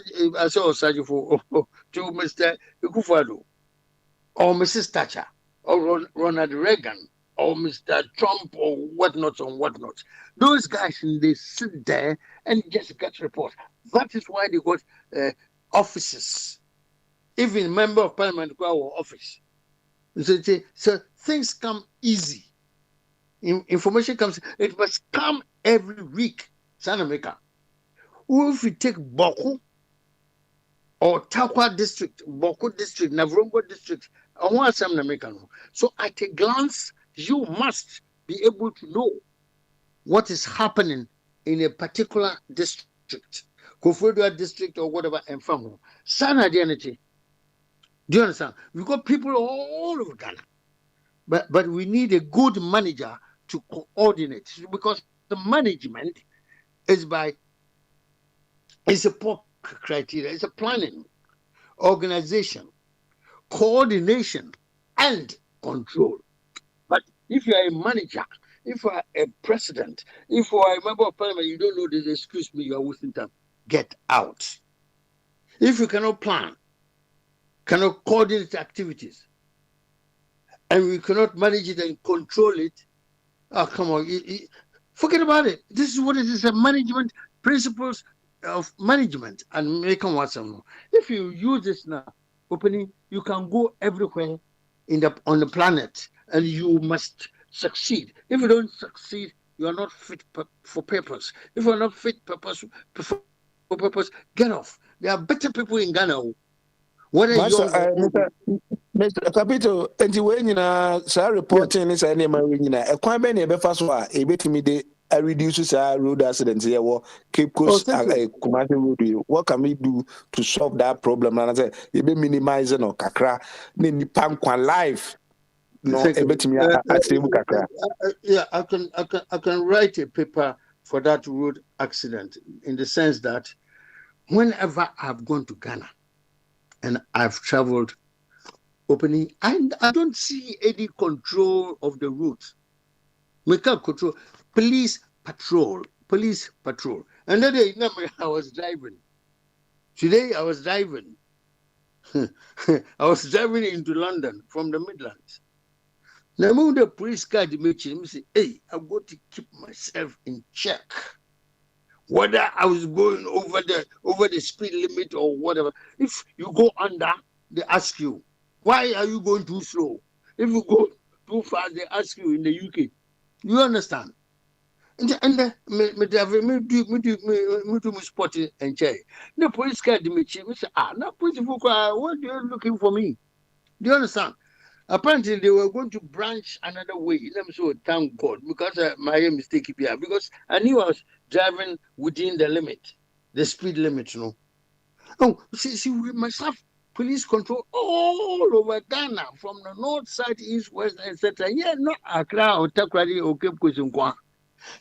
Akufo-Addo or Mrs. Thatcher or Ronald Reagan or Mr. Trump or whatnot. Those guys, they sit there and just get reports. That is why they got offices. Even member of parliament go our office. So things come easy. Information comes, it must come every week. Sanameka. If you take Boku or Takwa district, Boku district, Navrongo district, so at a glance, you must be able to know what is happening in a particular district, Kofodua district or whatever, and from Sana Dianity. Do you understand? We've got people all over Ghana. But we need a good manager to coordinate, because the management is it's a poor criteria, it's a planning, organization, coordination, and control. But if you are a manager, if you are a president, if you are a member of parliament, you don't know this, excuse me, you are wasting time. Get out. If you cannot plan, cannot coordinate activities, and we cannot manage it and control it, come on, forget about it. This is what it is, a management principles of management and making what's on. If you use this now, opening, you can go everywhere on the planet, and you must succeed. If you don't succeed, you are not fit for purpose. If you are not fit for purpose, get off. There are better people in Ghana. What are Mr. Capito, and you when you reporting is any man, a quite many a so a bit me de reduces our road accidents here, Cape Coast, Kumasi Road. What can we do to solve that problem? And I say, you be minimizing or kakra, then Pankwan life. No, a bit me at Kakra. Yeah, I can write a paper for that road accident, in the sense that whenever I've gone to Ghana and I've traveled opening, I don't see any control of the route. Make up control. Police patrol. And then I was driving. Today I was driving. I was driving into London from the Midlands. Now, when the police car dimension, I say, hey, I've got to keep myself in check. Whether I was going over the speed limit or whatever. If you go under, they ask you, why are you going too slow? If you go too fast, they ask you in the UK. You understand? And me do spot and check. The police car dimension, we say, now police what are you looking for me? Do you understand? Apparently, they were going to branch another way. Let me say, thank God, because my mistake here. Because I knew I was driving within the limit, the speed limit, you know. Oh, see, we must have police control all over Ghana, from the north, side, east, west, etc. Yeah, not Accra or Takrady or Cape Coast.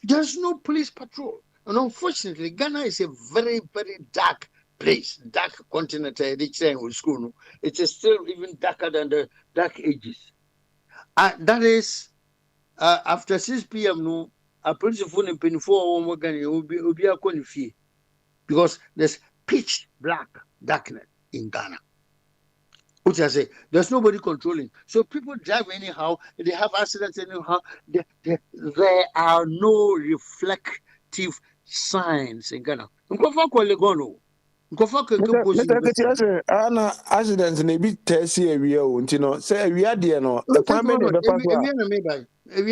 There's no police patrol. And unfortunately, Ghana is a very, very dark place, dark continent. School. It is still even darker than the dark ages. That is after 6 p.m. No, a police phone in 24 will be a fee, because there's pitch black darkness in Ghana. Which I say, there's nobody controlling. So people drive anyhow, they have accidents anyhow. There are no reflective signs in Ghana. Ana accident na bi tesi awia o ntino say awia de no ekwan be de be fa so. Let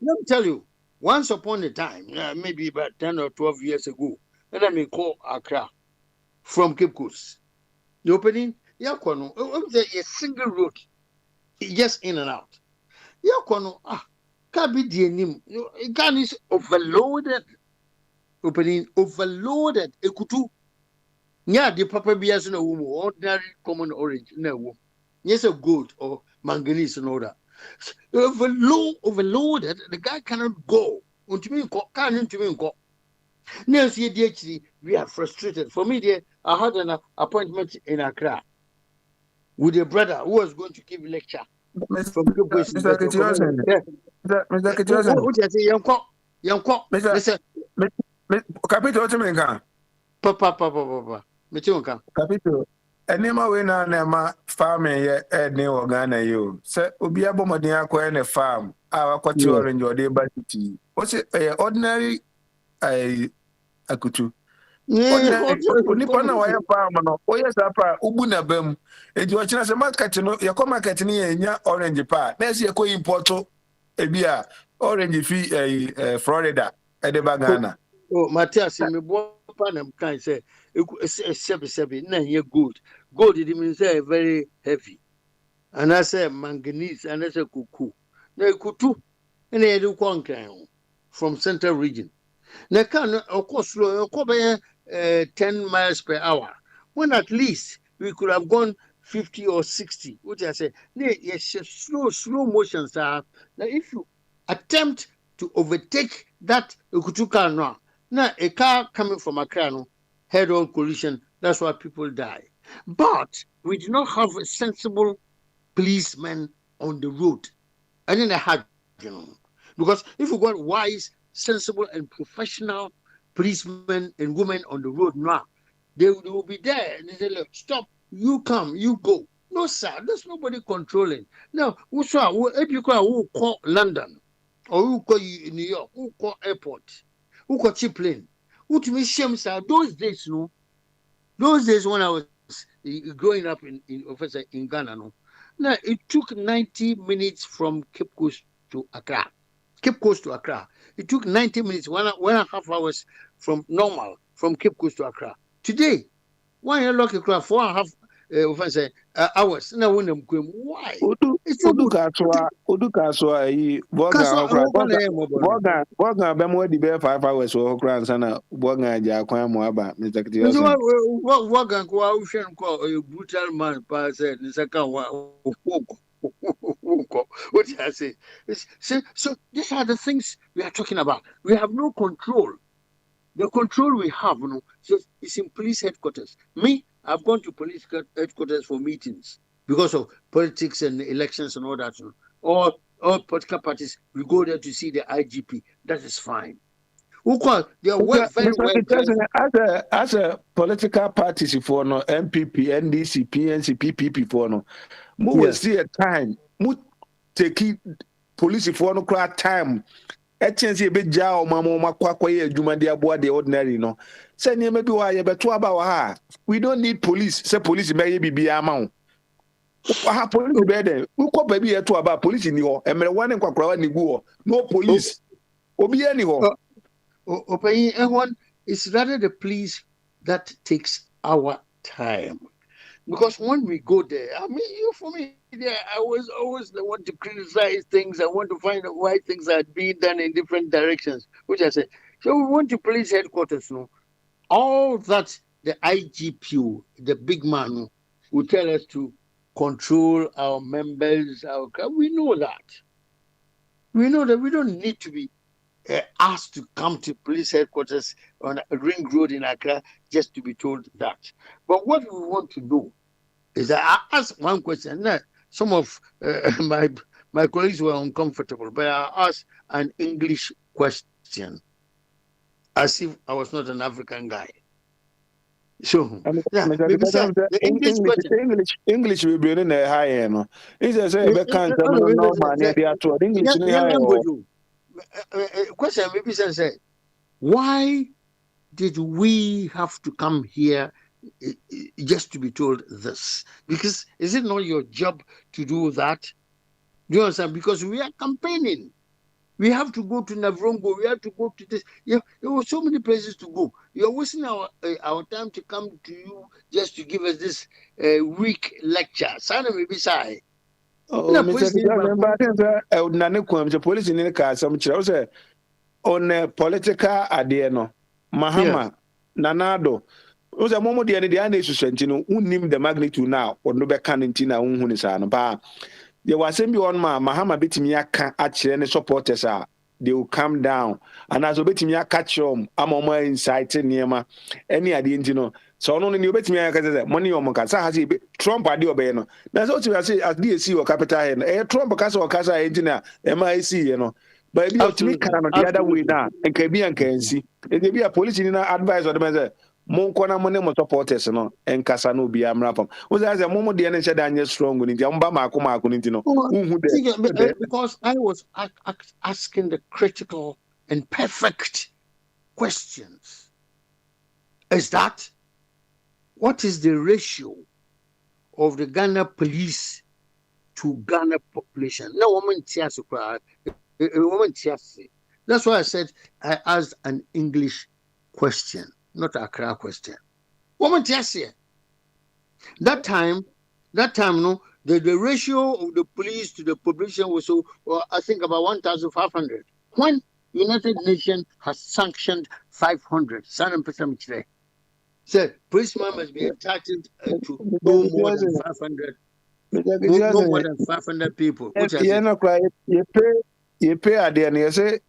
me tell you, once upon a time, maybe about 10 or 12 years ago, and I may call Accra from Cape Coast. The opening, a single road, just in and out. Can't be the name. Ghana is overloaded. Opening overloaded. Ekutu. Yeah, the papa bias no ordinary common orange. No, yes, a gold or manganese and all that. Overloaded. The guy cannot go. We are frustrated. For me, I had an appointment in Accra with a brother who was going to give a lecture. From Mr. Kitiosen. Mr. Kitiosen. What you say, Yanko? Mr. Capito Timenka. Papa. Capito. Enema we na nema farming ye edne wo Ghana yo. Se obi abomoden akwa na farm a wakwati orange or dey batiti. O se ordinary akutu. Onipa na waya farm no oye sapa ubu na bam. Eji o china se market no ye ko market ni enya orange pa. Na se ye ko import ebi a orange fi Florida e de ba Ghana. Oh, Matthias, me bo pa na kan say sebi na here gold. Gold it means very heavy. And I say manganese and I say kuku. Na kutu na ye do kon from central region. Na can of course slow 10 miles per hour. When at least we could have gone 50 or 60. What I say, yes, slow motions are. Now if you attempt to overtake that Kutu car now a car coming from Accra, head-on collision, that's why people die. But we do not have a sensible policeman on the road. I didn't have, because if we got wise, sensible, and professional policemen and women on the road now, they will be there and they say, look, stop, you come, you go. No, sir, there's nobody controlling. Now, if you call London, or who call New York, who call airport, who call cheap plane, who to me shame, sir, those days when I was growing up in Ghana, now it took 90 minutes from Cape Coast to Accra. It took 90 minutes, 1.5 hours from Cape Coast to Accra. Today, why you look Accra 4.5 hours? Now when I'm going, why? Udukaswa yi boga bemo di be 5 hours wo kran sana boga ja kwan mo aba Mr. Kitiosen. Boga kwa ushen kwa brutal man pa say ni saka wa What did I say? So these are the things we are talking about. We have no control. The control we have, is in police headquarters. Me, I've gone to police headquarters for meetings because of politics and elections and all that. All political parties, we go there to see the IGP. That is fine. They work very well. As a political parties for no MPP, NDC, PNC, PPP for no, we will see a time. We take police for no cry time. A chance a bit jaw, mamma, quack, Juma, the aboa, the ordinary, no. Say, maybe why you bet about her. We don't need police. Say, police may be amount. Aha, police better. We call baby to about police in your and one and quack, no police. Obi anyhow. Everyone, it's rather the police that takes our time. Because when we go there, I mean, for me, there, I was always the one to criticize things. I want to find out why things are being done in different directions, which I said. So we went to police headquarters, all that the IGP, the big man, will tell us to control our members. We know that. We know that we don't need to be asked to come to police headquarters on a ring road in Accra just to be told that. But what we want to do is that I ask one question. Now, some of my colleagues were uncomfortable, but I asked an English question as if I was not an African guy. So, maybe say the English question. English will be in a high end. It's a say, no money, they are to English in a question maybe say, why did we have to come here just to be told this? Because is it not your job to do that? Do you understand? Because we are campaigning. We have to go to Navrongo. We have to go to this. There were so many places to go. You're wasting our time to come to you just to give us this weak lecture. Sana maybe say. Oh, Mr. Police in the car, some chose on a political adieno. Mahama, Nanado. Was a moment the end suspension, who named the magnitude now, or no back cantina, who is an bar. There was same on Mahama Bitimia actually any supporters are. They will come down. And as a Bitimia catch them, I'm more inside Niema, any idea, so only you bet me money on Macasa has Trump idea obeyno. That's what you say as DSC or capital and Trump or Casa engineer, MIC, but if you can the other way now, and Caribbean can see. If there be a police in advice or the measure, Monkona money supporters and Casano be Amrapam. Was as a moment the energy Daniel strong in the Umbama Kunintino. Because I was asking the critical and perfect questions. Is that what is the ratio of the Ghana police to Ghana population? No woman tears. That's why I said I asked an English question, not a Accra question. Woman tears. That time, no, the ratio of the police to the population was I think about 1,500. When United Nations has sanctioned 500, said policeman must be entitled to no more than 500. No more than 500 people. You pay at the end, you say,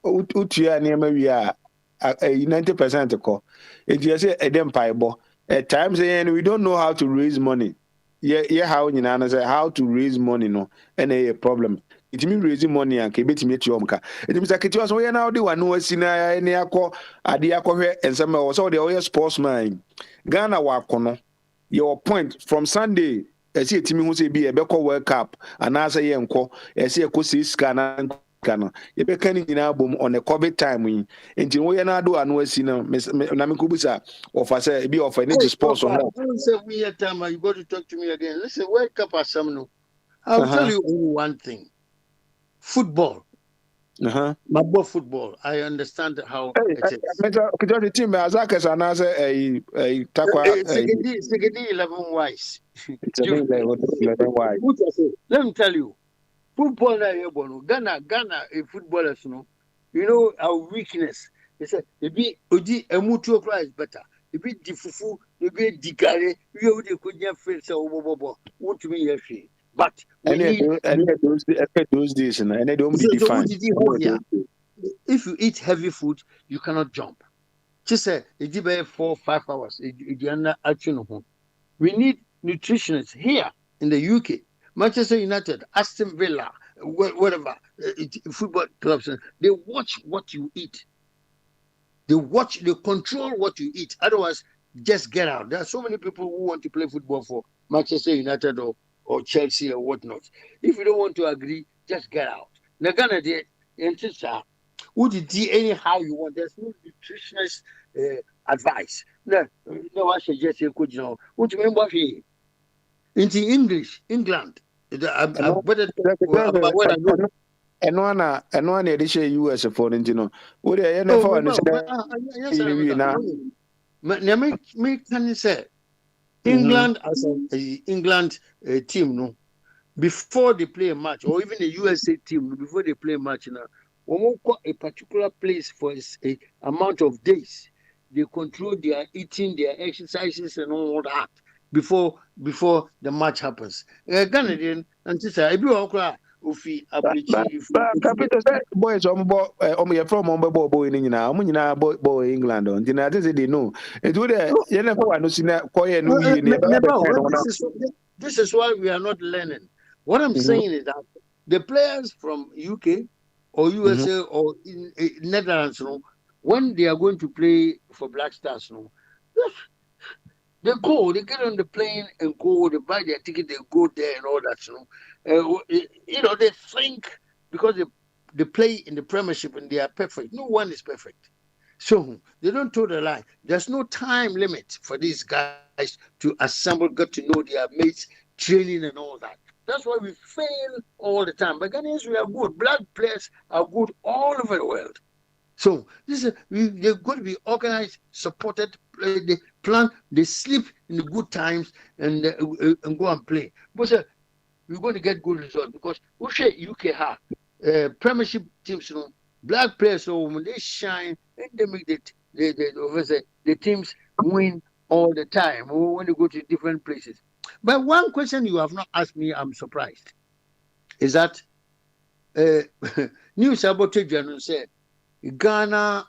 Utia near maybe a 90% call. If you say a damn piebo, at times we don't know how to raise money. Yeah, how you know, say how to raise money, no, and a problem. It means raising money and keep it meet your It means like it was when now the one who was in any aqua, Adiako, and some also the oil sportsman. Ghana Wakono, your point from Sunday. I see a team who say be a Beko World Cup, and as a yanko, I see a Kusi scanner. You be canning in album on a COVID time. Until we are not do and we see Namikubusa of us be of a need sports or not. Don't say we at time you got to talk to me again. Listen, World Cup or some. I'll tell you one thing. Football. My boy football. I understand how it is. Because the team as a Second 11 wise. Let me tell you. Football Ghana a footballers, you know our weakness. They say it be a mutual price better. It be diffufu, it be digare, you could never face a wobo. What to me, But we need those days, and they don't so define. If you eat heavy food, you cannot jump. Just say it be 4 or 5 hours. We need nutritionists here in the UK, Manchester United, Aston Villa, whatever football clubs. They watch what you eat. They control what you eat. Otherwise, just get out. There are so many people who want to play football for Manchester United or Chelsea or whatnot. If you don't want to agree, just get out. Now, Ghana, would it be anyhow you want? There's no nutritionist advice. No, I should just say, could you know? What you remember here? Into English, England. I've better about what I know. And one edition US for Nintino. Would I never me can say England as an England team, no, before they play a match, or even a USA team before they play a match, now, when a particular place for a amount of days, they control their eating, their exercises, and all that before the match happens. Ghana, and sister, I be okra ofi abrichi. Boys, you're from boy in boy England on dinner. They know. It would you never want to see that quiet. This is why we are not learning. What I'm saying is that the players from UK or USA or in Netherlands, you know, when they are going to play for Black Stars, you know, they get on the plane and go, they buy their ticket, they go there and all that, you know. They think because they play in the Premiership and they are perfect. No one is perfect. So they don't toe the line. There's no time limit for these guys to assemble, get to know their mates, training and all that. That's why we fail all the time. But Ghanaians, we are good. Black players are good all over the world. So they're going to be organized, supported, they plan, they sleep in the good times and go and play. But we're going to get good results because we share UK Premiership teams, you know, black players, so when they shine and they make the teams win all the time when they go to different places. But one question you have not asked me, I'm surprised, is that news about Journal said Ghana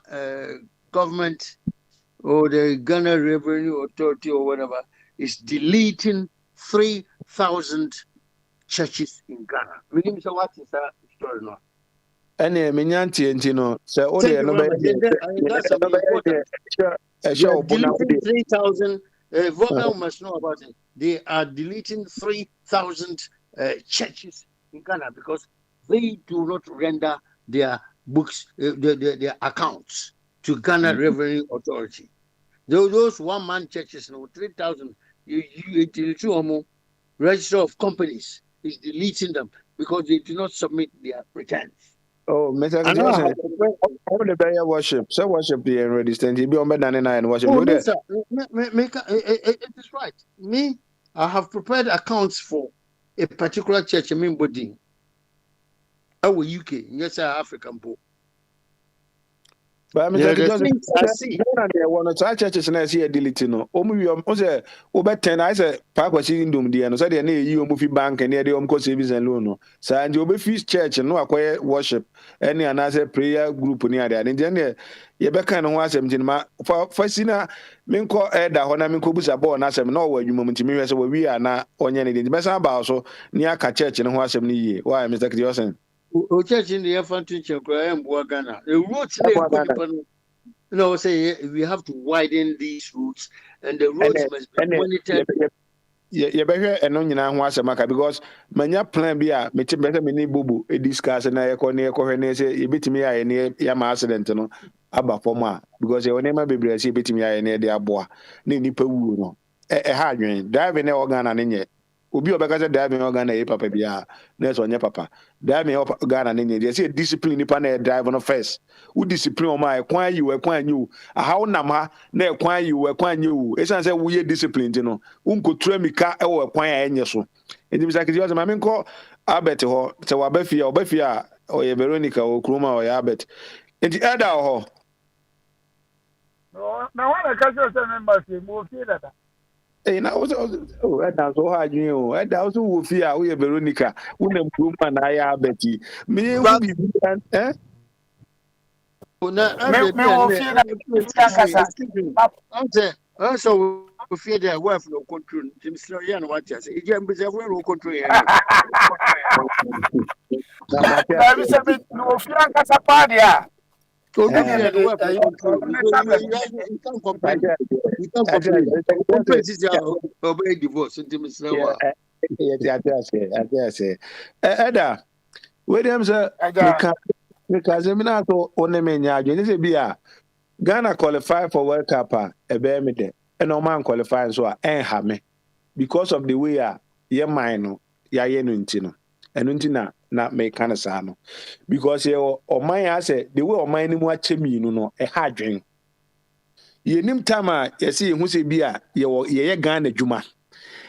government or the Ghana Revenue Authority or whatever is deleting 3,000 churches in Ghana. Meaning, so what is that story now? And Minyanti, so all the deleting 3,000. Voga must know about it. They are deleting 3,000 churches in Ghana because they do not render their books, their accounts to Ghana Revenue Authority. Those one-man churches, 3,000, register of companies is deleting them because they do not submit their returns. Oh, Mr. Johnson, how the prayer worship? So worship the register. He be on 99 worship. Oh, no, sir. It is right. Me, I have prepared accounts for a particular church in Mimbodi. Our UK, yes, sir, African poor. But Mr. Johnson, one of churches and I see a deleting. Say, over 10, I said, Park was in Doom, dear, and so they need you movie bank and near the savings and loan. So, and you'll be feast church and no acquire worship, any another prayer group near there. And then, you better kind of watch them, for Sina, Minko Eda, when I'm in Kubusa born, as I'm no where you moment to me, as we are now on any best about so near church and watch them near. Why, Mr. Johnson? Church in the infant teacher, Graham Ghana. The roads, say we have to widen these routes, and the roads must be monitored. You better and on your once a maca because many plan be a meeting better many bubu a discuss and I call near Cohen say you beat me I near Yama accident no about for ma because you never be blessed you beat me I near the aboa nipa wu no a hard driving organ and in yet. Ubi obakaza driving organ a papa bia next on your papa driving organ and in yet. They say discipline nipa na drive on first. Who discipline on my kwan you a how nama na kwan you esan say we discipline no unko tramika e wo kwan a enye so enti bisa kidi o ma me nko Albert ho se wa bafia o ye Veronica o kroma o ya Albert enti eda ho no na wana ka say members mo fi dada na ɛda so hɔ adwene o ɛda so wɔ fie a woyɛ Veronica wonam kurom a na ayɛ abɛti mehu biribi na Me ade me dia wo ne fie na kasa. ante so ofie dia wife no control tim sro ya no what say ije mbese we no control ya no Na bi se me wo fie kasa pa dia. odu fie no wife no control you can complain you can complain complain is ya obey divorce tim sro wa ɛda William sɛ meka sɛ mi na to one me nya adwene sɛ bi a Ghana qualify for World Cup a ɛbɛyɛ me dɛ ɛna ɔman qualify nso a ɛnha me because of the way a yɛ man no yɛayɛ no nti no ɛno nti na meka no saa no because yɛwɔ ɔman a sɛ the way ɔman no mu akyɛ mmienu no ɛha adwen yɛnim time a yɛsɛ yɛhu sɛ bi a yɛyɛ Ghana adwuma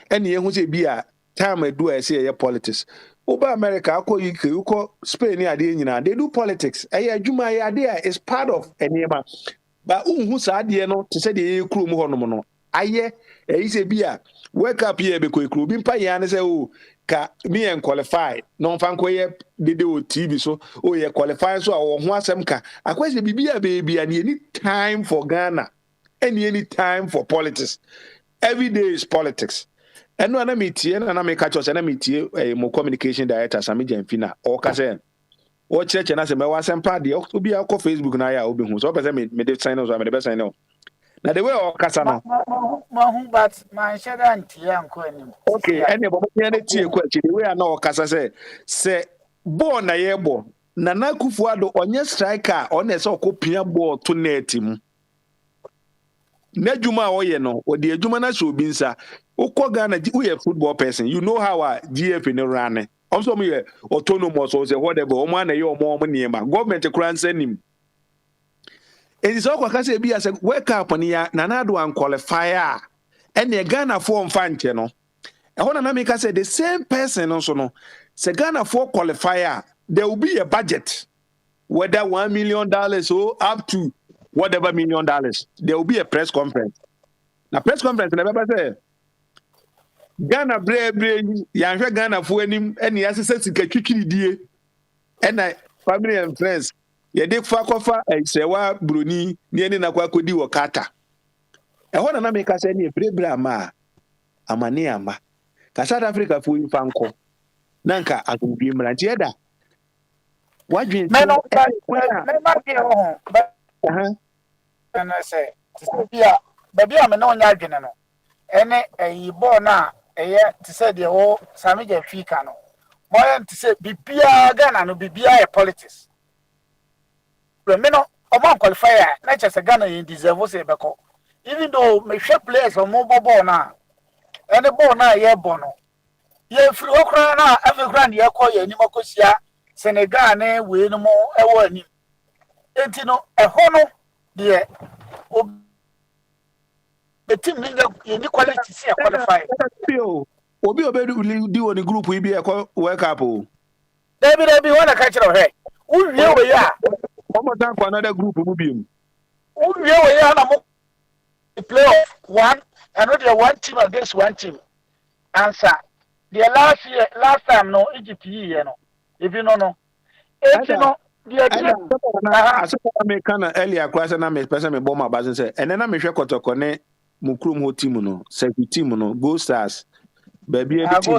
ɛne yɛhu sɛ bi a time adu a yɛsɛ yɛyɛ politics Uba America, ako UK, uko Spain, they do politics. Aya Juma idea is part of enema. But who said to say the crew mono. Aye, is a beer. Wake up here because crew been payana say, oh, me and qualify. Non fanquay they do TV so ye qualify so or one semka. I question be a baby and any time for Ghana. Any time for politics. Every day is politics. Eno ana metie na make catch us na metie mo communication director Sami Jamfina o ka say o cheche na say me wasempa de obi akọ Facebook na ya obi hu so pese me de sign so me de sign no na the way o kasa no Ma hu but man share antie anko anim okay ene bo me na tie kwa chi the way na o kasa say ball na ye ball na Kufuado onye striker o na say okopia ball to net mu na juma o ye no o de juma na so bi nsa Oko Ghana, we a football person. You know how a GF in run. Also, me autonomous or say whatever. Oman a yo more money. Government can send him. It is all because be as a wake up on ya nanado and qualifier. And the Ghana form fan channel. And when America said the same person also no. Say Ghana for qualifier, there will be a budget. Whether $1 million or up to whatever $1 million. There will be a press conference. Now press conference never say. Ghana brave yanhwe Ghana fo anim ene yasese sika twitwiridie ena family and friends ye de fa kofa sewa broni ne ene na kwa kodi wo kata ho na me ka se ne brebre ama amane ama ka South Africa fo yin fanko nanka agudwe mranti eda wadwen me no me ma bi ho ba na say bia me no nya adwene no ene eyibo na eye to say the whole Sami Jamfika no more to say bibia Ghana no bibia e politics me no omo qualifier na chese Ghana in deserve say beko even though me share players on mobile ball na any ball na ye ball no ye free okra na every grand ye call ye ni makosia Senegal na we no mo e wo ani enti no e ho no de the team need quality see qualify. Obi di on the group we be a World Cup. There be one a catch of her. Who we are? One more time for another group will be. Who we are na playoff one, another one team against one team. Answer. The last time no Egypt you know. If you know. If you know I said I kind of earlier question na me person me bomb my business say and then I me hwe kotoko ne mukrum ho team no second team no Go Stars baby any team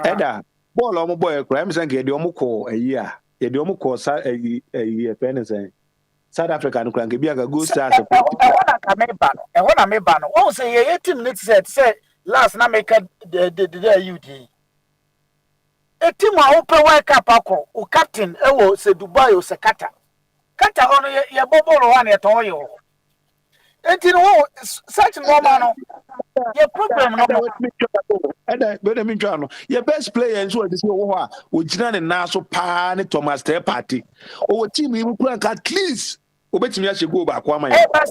eda ball omo boy kra me say ke de omo ko ayi a ye de omo ko sa ayi pen say South Africa no kra ke bia ga Go Stars e wona me ba no won say ye team need say last na make the UD a team a open World Cup akọ o captain e wo se Dubai o se Qatar hono ye bobolo one e ton yo enti no such normal no ye problem no better me try no your best player nso dey say wo ho a o gina ne na so pa ne Thomas Party o team yi kura at least obetimi a shego ba kwa man e ba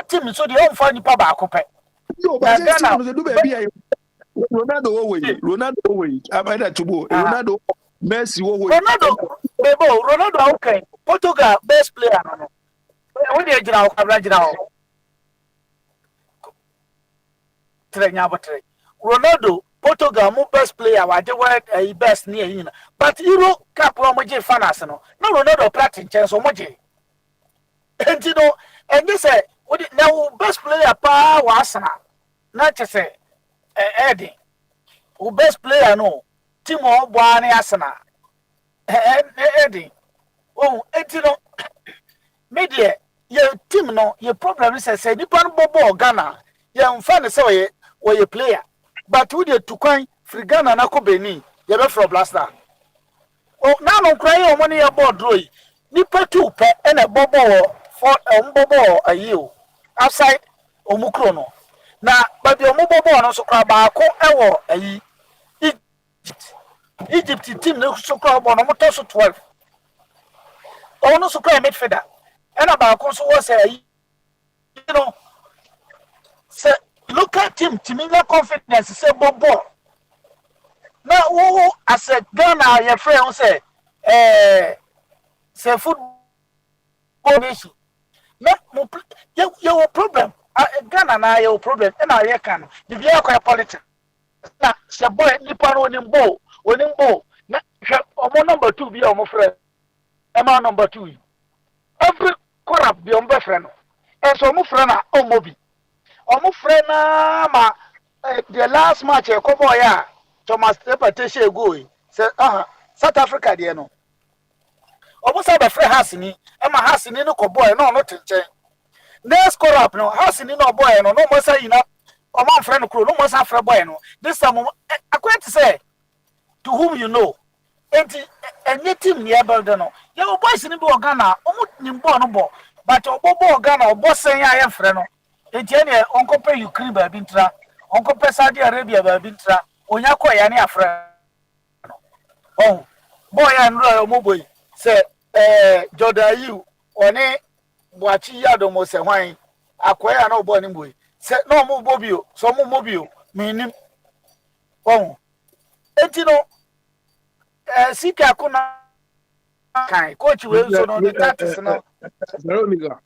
team so dey on fa nipa ba akọ pe yo ba team so do ba bia Ronaldo Owe abada tubo Ronaldo Messi Owe Ronaldo okay Portugal best player no we dey jira o kabra jira o abotre nya abotre Ronaldo Portugal mo best player wa de wa best near yin but Euro Cup wo mo je finals no na Ronaldo platin chance mo je enti no and this now best player pa wa Arsenal na chese Eddie who best player no team o bo ani Arsenal Eddie oh enti no media your team no your problem is say nipa no bobo Ghana ye mfa ne say we player but who dey tukwan free Ghana na ko Benin ye be from blaster oh na no cry o money your board roy nipa tu pe na bobo for bobo ayi o outside omukro no na but the omubobo no so kra ba ko ewo ayi Egypt team no so kra bo no moto so 12 oh no so kra midfielder and about so was you know say look at him to confidence say bobo now who as a Ghana your friend say say football issue no your problem Ghana na your problem and I can the be a politics na say boy nipa no onimbo na omo number 2 be omo friend am number 2 every corrupt be on friend and so omo friend na omo ma the last match e kobo ya Thomas Tepateche go say South Africa there no omo say be friend Hasini e ma Hasini no kobo e no tenchen next corrupt no Hasini no boy no mo say ina omo friend no no mo say friend boy no this time according to say to whom you know enti any team near build no your boys ni be Ghana omo nimbo no bo but obobo Ghana obo sen ya ye frɛ no enti ene onko pe Ukraine ba bi ntra onko pe Saudi Arabia ba bi ntra onya ko ya ne afrɛ no oh boy ya nro omo boy say Jordan you oni boachi yado mo se hwan akoya na obo ni boy say no mo bobio so mo mobio minim oh enti no sika kuna kai coach we so no the tactics no Veronica,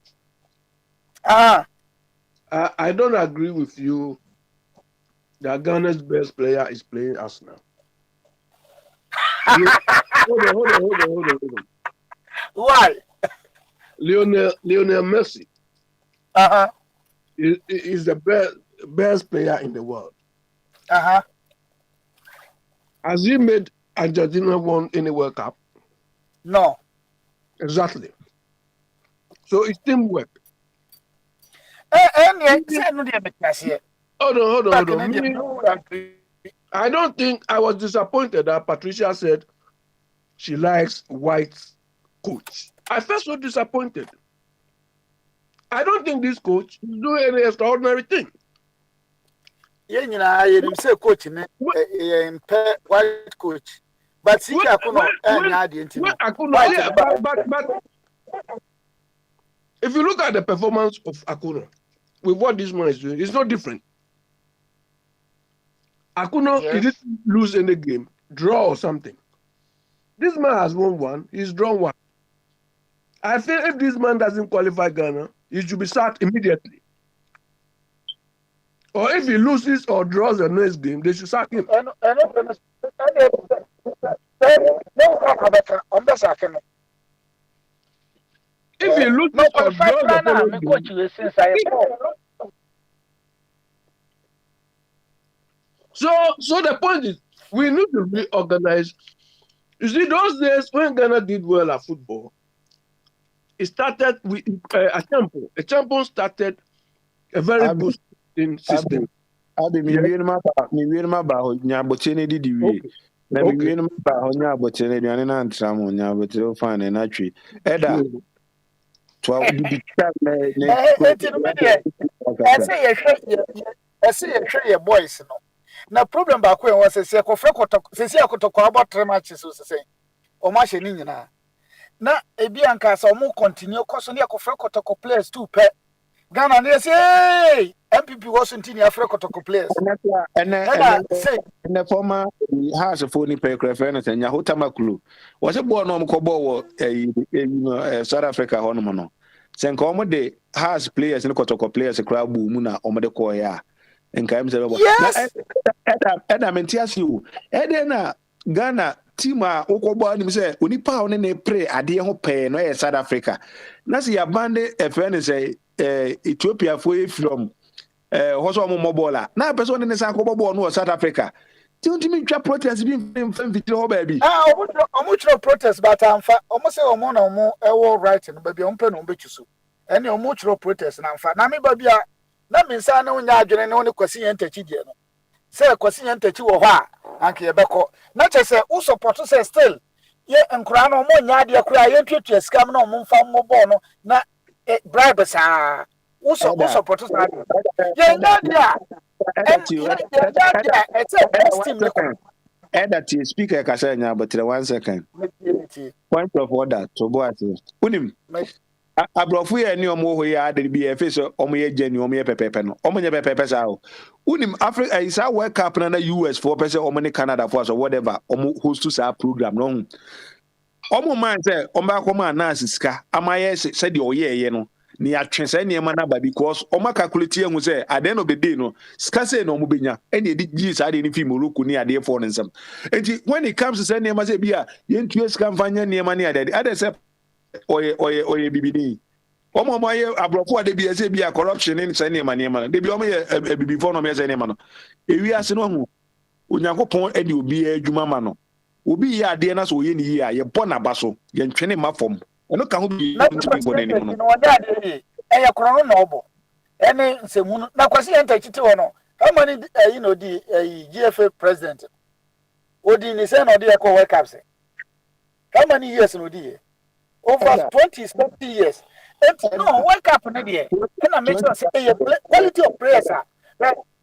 I don't agree with you that Ghana's best player is playing Arsenal. Hold on. Why? Lionel Messi is the best player in the world. Has he made Argentina won any World Cup? No. Exactly. So it's teamwork. Hold on. I don't think I was disappointed that Patricia said she likes white coach. I felt so disappointed. I don't think this coach is doing any extraordinary thing. Say coach white coach. But see but if you look at the performance of Akuno with what this man is doing, it's not different. Akuno didn't lose any game, draw or something. This man has won one, he's drawn one. I feel if this man doesn't qualify Ghana, he should be sacked immediately. Or if he loses or draws the next game, they should sack him. If he loses or draws the following game, so the point is, we need to reorganize. You see, those days when Ghana did well at football, it started with a champion. A champion started a very good system. Mi wierma ba ho nya boche ne didi wie. Na mi wierma ba ho nya boche ne duane na ntra mo nya boche o fan na twi. Eda. To didi chat na boys no. Na problem ba ko e won se akofre kotoko about 3 matches so se o ma she ni nyina. Na ebi anka sa o mo continue koso ne akofre kotoko players too pe. Ghana ne say MPP wasn't in Africa to players. And the former house of phony pay craft and Yahutamakulu was a born on Kobo South Africa Honomono. Senkomo de has players in Kotoko players a crowd boomuna or Medekoya. nkaim se bebo yes na mentiasi o na Ghana team a ukọgbọ anim sɛ onipa a ne pre adeɛ ho pɛɛ no yɛ South Africa na sɛ yɛabande ɛfɛ ne sɛ Ethiopia fo from hɔ sɛ ɔmo mmɔ bɔɔl a na apɛ sɛ ɔne ne sa akɔbɔ bɔɔl no wɔ South Africa ti ntumi twa protest bi mfitiri hɔ baabi ɔmo twerɛ protest but amfa ɔmo sɛ ɔmo na ɔmo ɛwɔ right no baabi ɔmo pɛ na ɔmo bɛtwi so ɛne ɔmo twerɛ protest na amfa na me baabi a na me nsa ne wonya adwene ne wo ne kwasi yɛn ntakyi deɛ no sɛ kwasi yɛn ntakyi wɔ hɔ a anka yɛbɛkɔ na kyɛ sɛ wo support sɛ still yɛ nkora no ɔmo nya adeɛ kora yɛntuatua sika m na ɔmo mfa mmɔ bɔɔl no na bribe saa wo support saa yɛn nya adeɛ Edati speaker kasa nya but 1 second point of order to boat unim abrofo ye ni omo ho ya ade bi e fe so omo ye geni omo ye pepepe no omo ye pepepe sa o unim Africa isa World Cup na US for person omo ni Canada for so whatever omo host to sa program no omo man say omo akoma na sika amaye se de oyeye no ni atwese ne ma na ba because omo calculate ehun say at the end of the day no sika say no omo benya ene edi gi sa de ni fi Morocco ni ade for nsam enti when it comes to say ne ma say bia yentua sika mfanya ne ma ne ade say oye bibini omo maye abrofo ade bia say bia corruption ni say ne ma de bia omo ye bibi for no me say ne ma no ewi ase no hu onyankopon ade obi adwuma ma no obi ye ade na so oye ni yi a ye bɔ na ba so ye ntwene ma fom eno ka ho bi ntimi bɔ ne mu no ɛyɛ korɔ no ɔbɔ ɛne nsɛmu no na kwasi yɛn ntakyi te hɔ no how many no di GFA president odi ni sɛ na ɔde ɛkɔ World Cup sɛ how many years no di over 20 years no World Cup ne deɛ ɛna make sure sɛ ɛyɛ quality of players a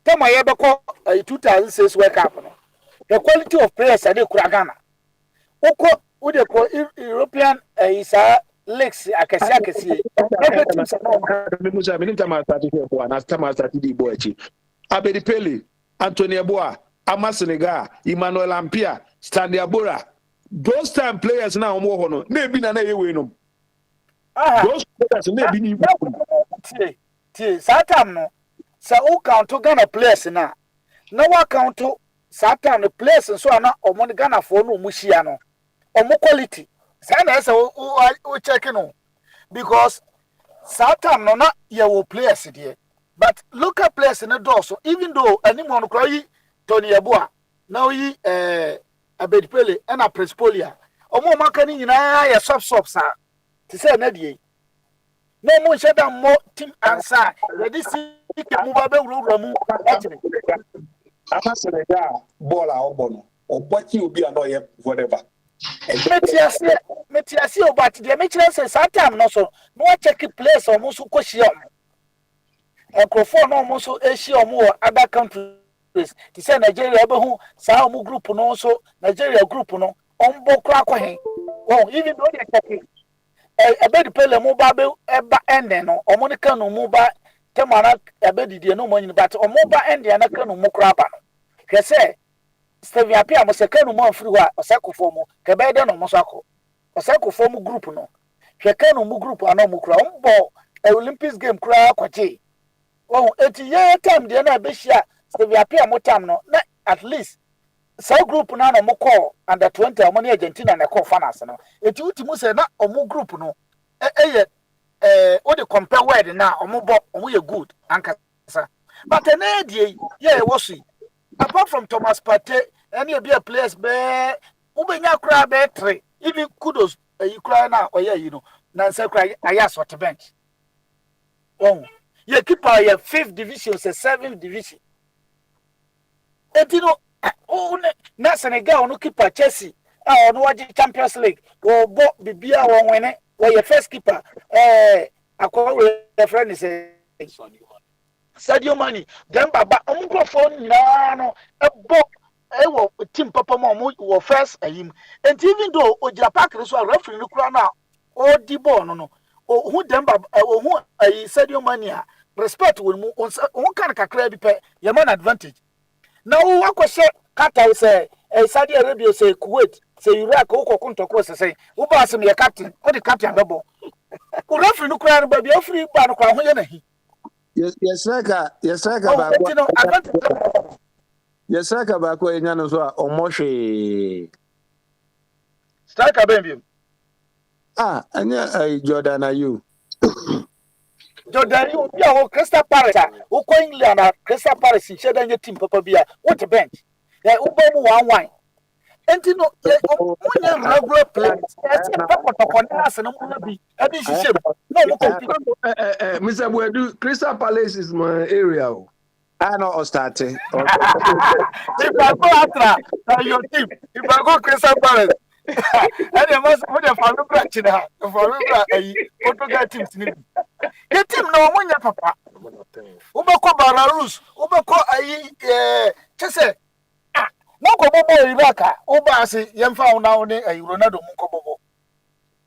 tɛma yɛbɛkɔ 2006 World Cup no the quality of players a de kura Ghana wokɔ wode kɔ European isa leaks akɛse Abedi Pele, Anthony Boa, Ama Senegal, Emmanuel Ampia, Stanley Abora. Those time players now more hono. Maybe na ye we no. Those players maybe ni tie Satam no. Sa o count to Ghana players na. Na wa count to Satam the players so na omo Ghana for no mu hia no. Omo quality. Say na say o check no. Because Satam no na ye wo players there. But local players in the door, so even though anyone cry Tony Yeboah, now ye Abedi Pele and a Prespolia, or more marketing in a sub sir to say Neddy. No more shut down more team answer. Ready see move Bola or Bono, or what you be annoyed, whatever. Metiasio, but the Mitchell says Satam no so no check place or Musu Koshiam. Microphone almost Asia or more other countries. To say Nigeria, who Samu group no so Nigeria group no on Bokrako. Oh, even though they're checking a bed pele mobile eba ending or Monica no mobile Tamara a bed no money, but or mobile ending and a canoe mokraba. He say, Stevia Pia must a canoe more free or Sacofomo, Cabeda no Mosako, or Sacofomo group no. He canoe group or no mukra, Olympics game cry quache. Oh, 80 year time, the other Bishia, Stevia Pia Motam no, at least. So group na no moko under 20 among Argentina na call fanas no. Eti utimu say na omo group no. O de compare word na omo bo omo ye good ankasa. But na die ye wosu. Apart from Thomas Partey, any be players be ubenya kra be 3. Even kudos you cry na oya you know. Na say cry aya sort bench. Oh. Ye keeper ye 5th division say 7th division. Eti no oh na Senegal no keeper Chelsea no waji Champions League go bo bibia won wene we your first keeper akwa we friend say Sadio Mane then baba omkrofo nyina no ebo ewo team papa mo wo first ayim and even though ogira park so referee no kura na o di ball no hu dem baba hu Sadio Mane respect won mu on kan kakra bi pe ye man advantage. Now, what question Qatar say, Saudi Arabia say, Kuwait, say Iraq, Oko Kuntoko say, Ubas me a captain, or the captain double. Who referee no crown, but be free ban crown. Yes, striker back. Yes, striker back where you know so omoshi. Striker baby. Anya Jordan are you? Jordan, you be a Crystal Palace. Who go England at Crystal Palace? Share then your team, Papa Bia. What a bench. Yeah, Ubo 1-1. And you know, when you regular players, that's a papa to connect and I'm be. I think she should. No, Mr. Bwedu, Crystal Palace is my area. I know starting. If I go after your team, if I go Crystal Palace, and they must put a family branch in her. A Portugal teams. Your team no one, your papa. Ubako Bararus, Ubako, just say, Moko Bobo Iraka, Ubasi, Yamfa now, a Ronaldo Mukobo.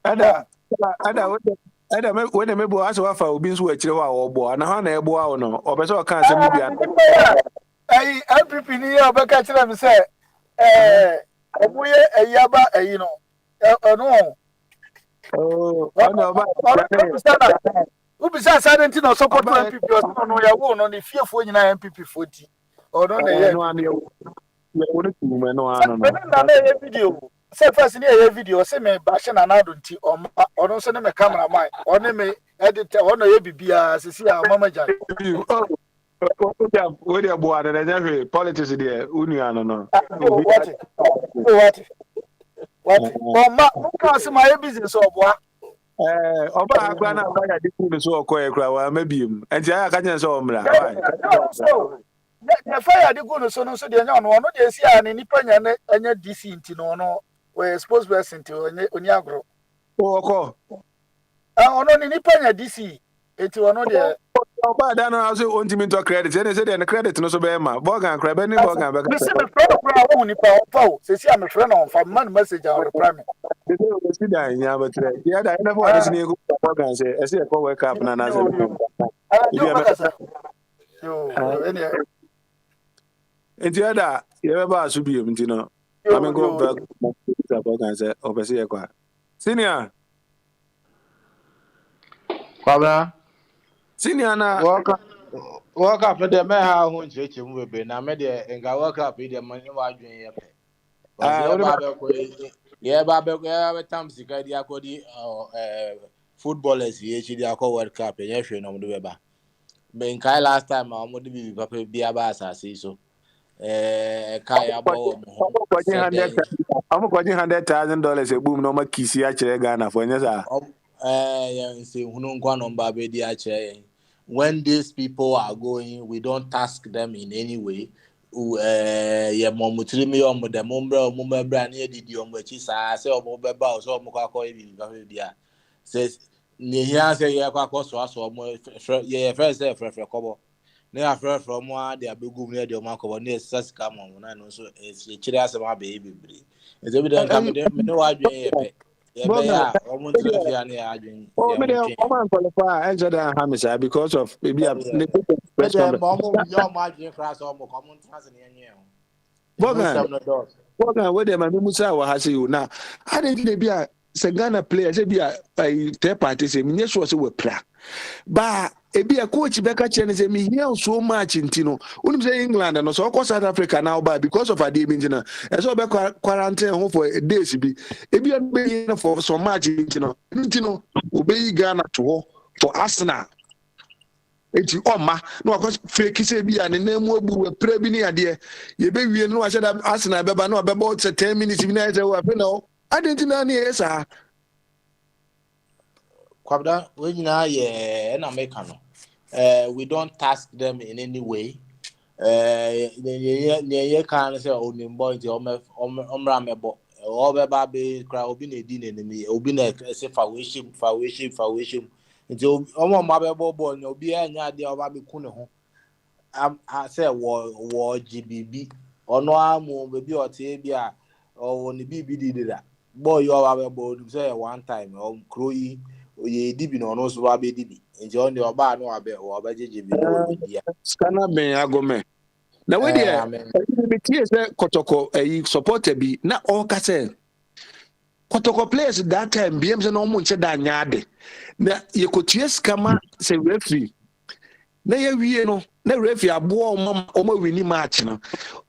Ada, when the mebo aso afa obi nso akire wa obo na ha na ebo a no obeso o kan se mu bia Ai MPP ni ya obeka kire me say obuye ayaba ayi no no ono ba ubisa sadenti no support MPP o no ya wo no ne fiefo nyina MPP foti ono na ye no ane we woni tume no ano no na ye video say first ni ye video say me ba she na nado nti ono so ne me cameraman ono me editor ono ye bibia sisi a mama jan we dey boa na nya politics dey unu ano no what mama nka se my business oboa oba akwa na aka di ku so okoye kra wa mabiem enti aya ka nya so omra the fire the go so no so de nya ono de si a ne nipa nya na anya DC nti no no we supposed person to oni agro oko ono ni nipa nya DC enti ono de oba da no so ontimi to credit ene se de credit no so be ma Bogan cra be ni Bogan be ka se me friend kra wo nipa opa se si am friend on fa man message on reply me de se da nya betre ya da ene for ni ko Bogan se e se ko wake up na na se yo ene enti ada ye be ba so biem nti no I'm go back to Bogan se obese ye kwa senior Kwabena senior na World Cup de me ha ho ncheche mu bebe na me de nga World Cup de man wa adwen ye pe. Ye ba be tam sika di akodi footballers ye chi di akọ World Cup ye hwe no mo de beba. Ben kai last time mo de bi papa bi aba asase so. Kai abo mo. I'm going $100,000 a boom no ma kisi a chere Ghana for nyesa. Say hunu nkwa number be di a chere. When these people are going, we don't task them in any way. Yeah, momutri me omo de mombre bra na edidi omo echi sa say omo beba o so omo kwakọ ebi ba bia. Says ne hia say ye kwakọ so aso omo ye first say frefre kobo. Na ya frefre omo a de abegum na de omo akobo na sasika mo na no so e chire asem abe ebibiri. Ezo bi de nka me no wadwen ye pe. Ye be ya omo ntire na ya adwen. Oh, me dey come qualify enter that Hamisa because of maybe a press conference. Bogan where dem Musa wa hase you now. I didn't be a Ghana player say be a third party say me sure say we play. Ba e be a coach be ka chene say me hear so much intino. Unim say England and so ko South Africa now ba because of a day na. E so be quarantine home for days be. E be a for so much intino. Intino obey Ghana to for Arsenal. Eti oma no akọ fake say bi an na mu abu we pra bi ni ade ye be wie no ahye da Arsenal beba no beba 10 minutes bi na say we afi no adentina na ye sa Kwabda we nyina ye na make no we don't task them in any way ye kan say onimbo nti omra mebo o beba be kra obi na edi na enemy obi na say fa we shim nti omo ma be bobo no obi anya ade oba be ku ne ho say wo GBB ono amu be ote bi a o ni bibi didira boy yo oba be bo say one time o kroyi oye dibi no no so ba be dibi nti on the oba no abe o ba GBB no dia skana ben agome na we dey me tie say kotoko supporter bi na o ka say kotoko players that time BM say no mo nche da nya ade na yekotie skama say referee na ye wie no na refi abo o ma winning match no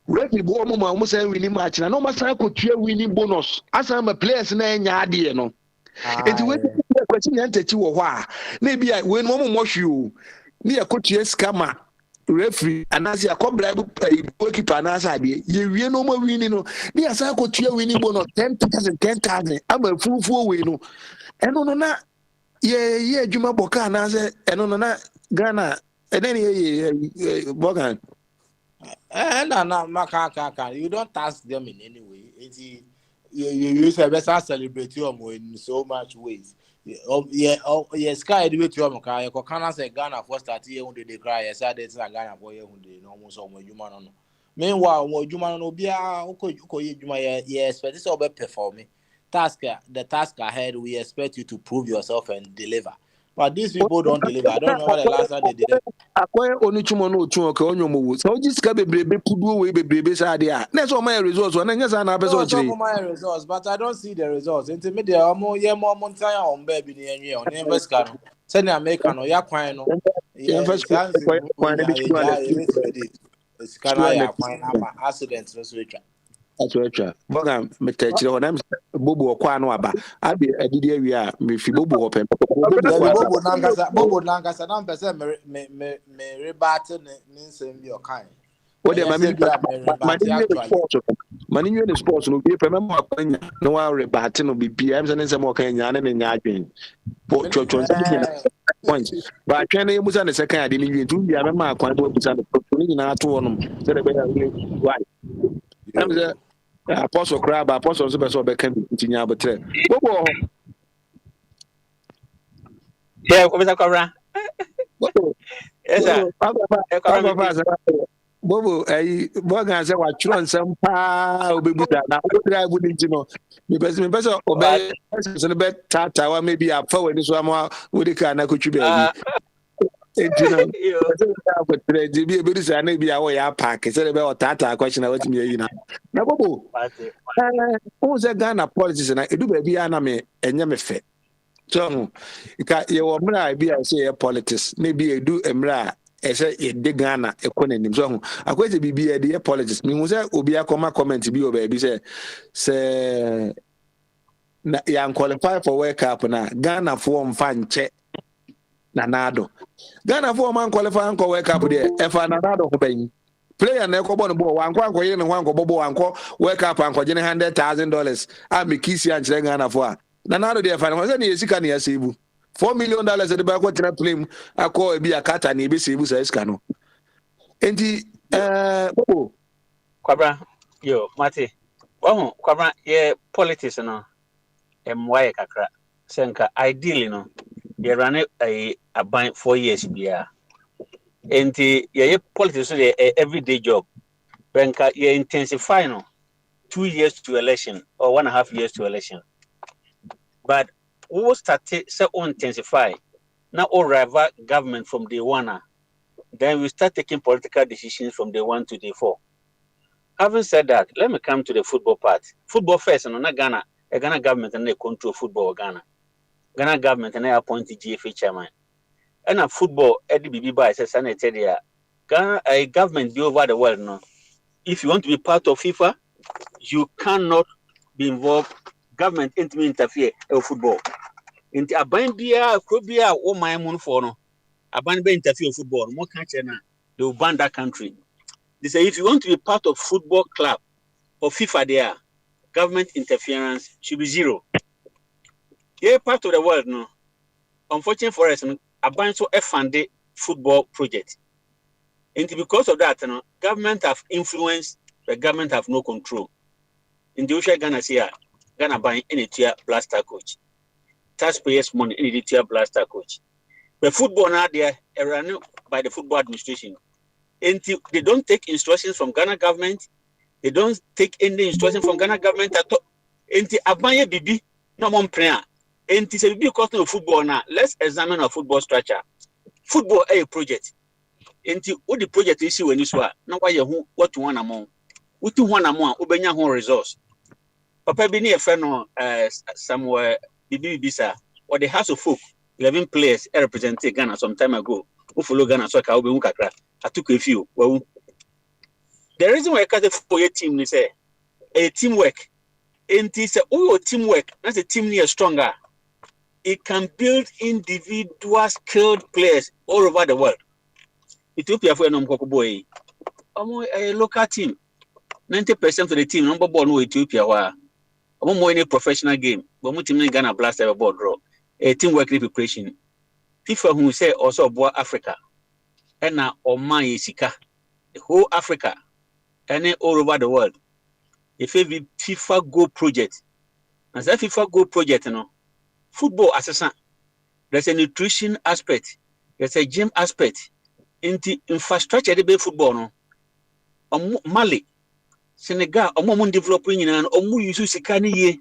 refi bo o say winning match na no ma say ko tua winning bonus asa ma players na nya ade no enti we question yan tachi wo ho a na bia we no mo hwe o na ye ko tua scammer referee anasi akobra goalkeeper anasa ade ye wie no ma winning no na ya say ko tua winning bonus 10,000 ama fufuo we no eno no na ye adwuma boka anase eno no na Ghana and then Bogan. You don't task them in any way. You say better celebrate you in so much ways. Sky do it to Moka. You can say Ghana for start here when they cry. Yes, I did Ghana for you when they almost all my human. Meanwhile, what human no be you expect this all be performing. The task ahead, we expect you to prove yourself and deliver. But these people don't deliver. I don't remember the last time they did it. Akwa oni chumo no chuo ka onyo mowo. So jiska bebrebe puduo we bebrebe sa de a. Na so my results na nya sa na be so chire. No, my results, but I don't see the results. Intermediate omo ye mo montaya on baby ni enwe on invest kan. Send America no ya kwan no. Yeah, chance Skana ya kwan ama accident no so etwa. Atwa. Boga metachire ho na bobo okwa no aba. Abi adidi awi a me fi bobo ho pem. Bobo nankasa na mpese me rebate ne nsem bi okan. What the mani sports no be pem ma kwanya no wa rebate no bibia am se mo kan nya ne nya adwen. Po chocho points. But twen na musa ne second ade ni wi ntu bia me ma kwan bo musa ne pro ni na ato wonom. Se de be ya why. Am se apostle crab apostle so be so be kan ntinya abotre. Bobo yeah, Mr. Cobra. Yes, sir. Bobo, Bogan said, what you some pa, obebuta, na obedra would know. Me person, obey, and bet tata, maybe a forward this one with the car, na could you baby. But be a bit and maybe our ya pack, said about tata question about me, you know. Now, Bobo, who's a Ghana politics and I do baby aname and yamefe. So, you were mra be I say politics, maybe you do emra. Ese de Ghana economy so akwese bibia de politics me hu say obi akoma comment bi o ba bi say na ya qualify for World Cup na Ghana for mfa nche na nado Ghana for man qualify for World Cup de e fa na nado ko ban player na ko bon bo wan kwa ye ne wan ko bo wan ko World Cup an ko je $100,000 a me kisi an chere Ghana for na nado de fa na say na yesika na yasebu $4 million at the back what film I call be a cat and be sebu says cano. Enti Kwabra, yo, Mati. Well, Kwabra, yeah, politics no. Why kakra. Senka ideally no. You run a bind 4 years biya. Enti yeah, politics so everyday job. Benka you intensify no 2 years to election or 1.5 years to election. But who started so intensify now all rival government from day one. Then we start taking political decisions from day 1 to day 4. Having said that, let me come to the football part. Football first, and not Ghana. A Ghana government and they control football Ghana. Ghana government and they appoint the GFA chairman. And a football Eddie BB by says sanitary. Ghana a government be over the world no. If you want to be part of FIFA, you cannot be involved. Government interfere in football. Into a bind beer, could be a my moon for no. A ban be interfere in football. More country now. They will ban that country. They say if you want to be part of football club or FIFA there, government interference should be zero. Yeah, part of the world no. Unfortunately for us, a ban so funded football project. And because of that, government have influence, the government have no control. In the ocean Ghana say Ghana buying any tier blaster coach. Taxpayers' money any tier blaster coach. But football now they are run by the football administration. And they don't take instructions from Ghana government. They don't take any instruction from Ghana government at all. And abanye bibi no more prayer. And it's a big question of football now. Let's examine our football structure. Football a project. And what the project is when you swear. Now why you what one among. What you want among ubenya home resource. Papa be near friend somewhere bibi bisa or the House of Folk 11 players represented Ghana some time ago. who follow Ghana soccer, will be kakra. I took a few. Well, the reason why I cut for your team is a teamwork. And it's a teamwork. That's a team near stronger. It can build individual skilled players all over the world. Ethiopia for a boy, a local team. 90% of the team number one no Ethiopia wa. More in a professional game. But much team Ghana blast a ball draw. A teamwork preparation. FIFA who say also boy Africa. And now Oman Isika. The whole Africa. And all over the world. If every FIFA Go project. As that FIFA Go project, you know, football assessment. There's a nutrition aspect. There's a gym aspect. In the infrastructure de be football no. Mali, Senegal, omo developing and omo use sika ni ye.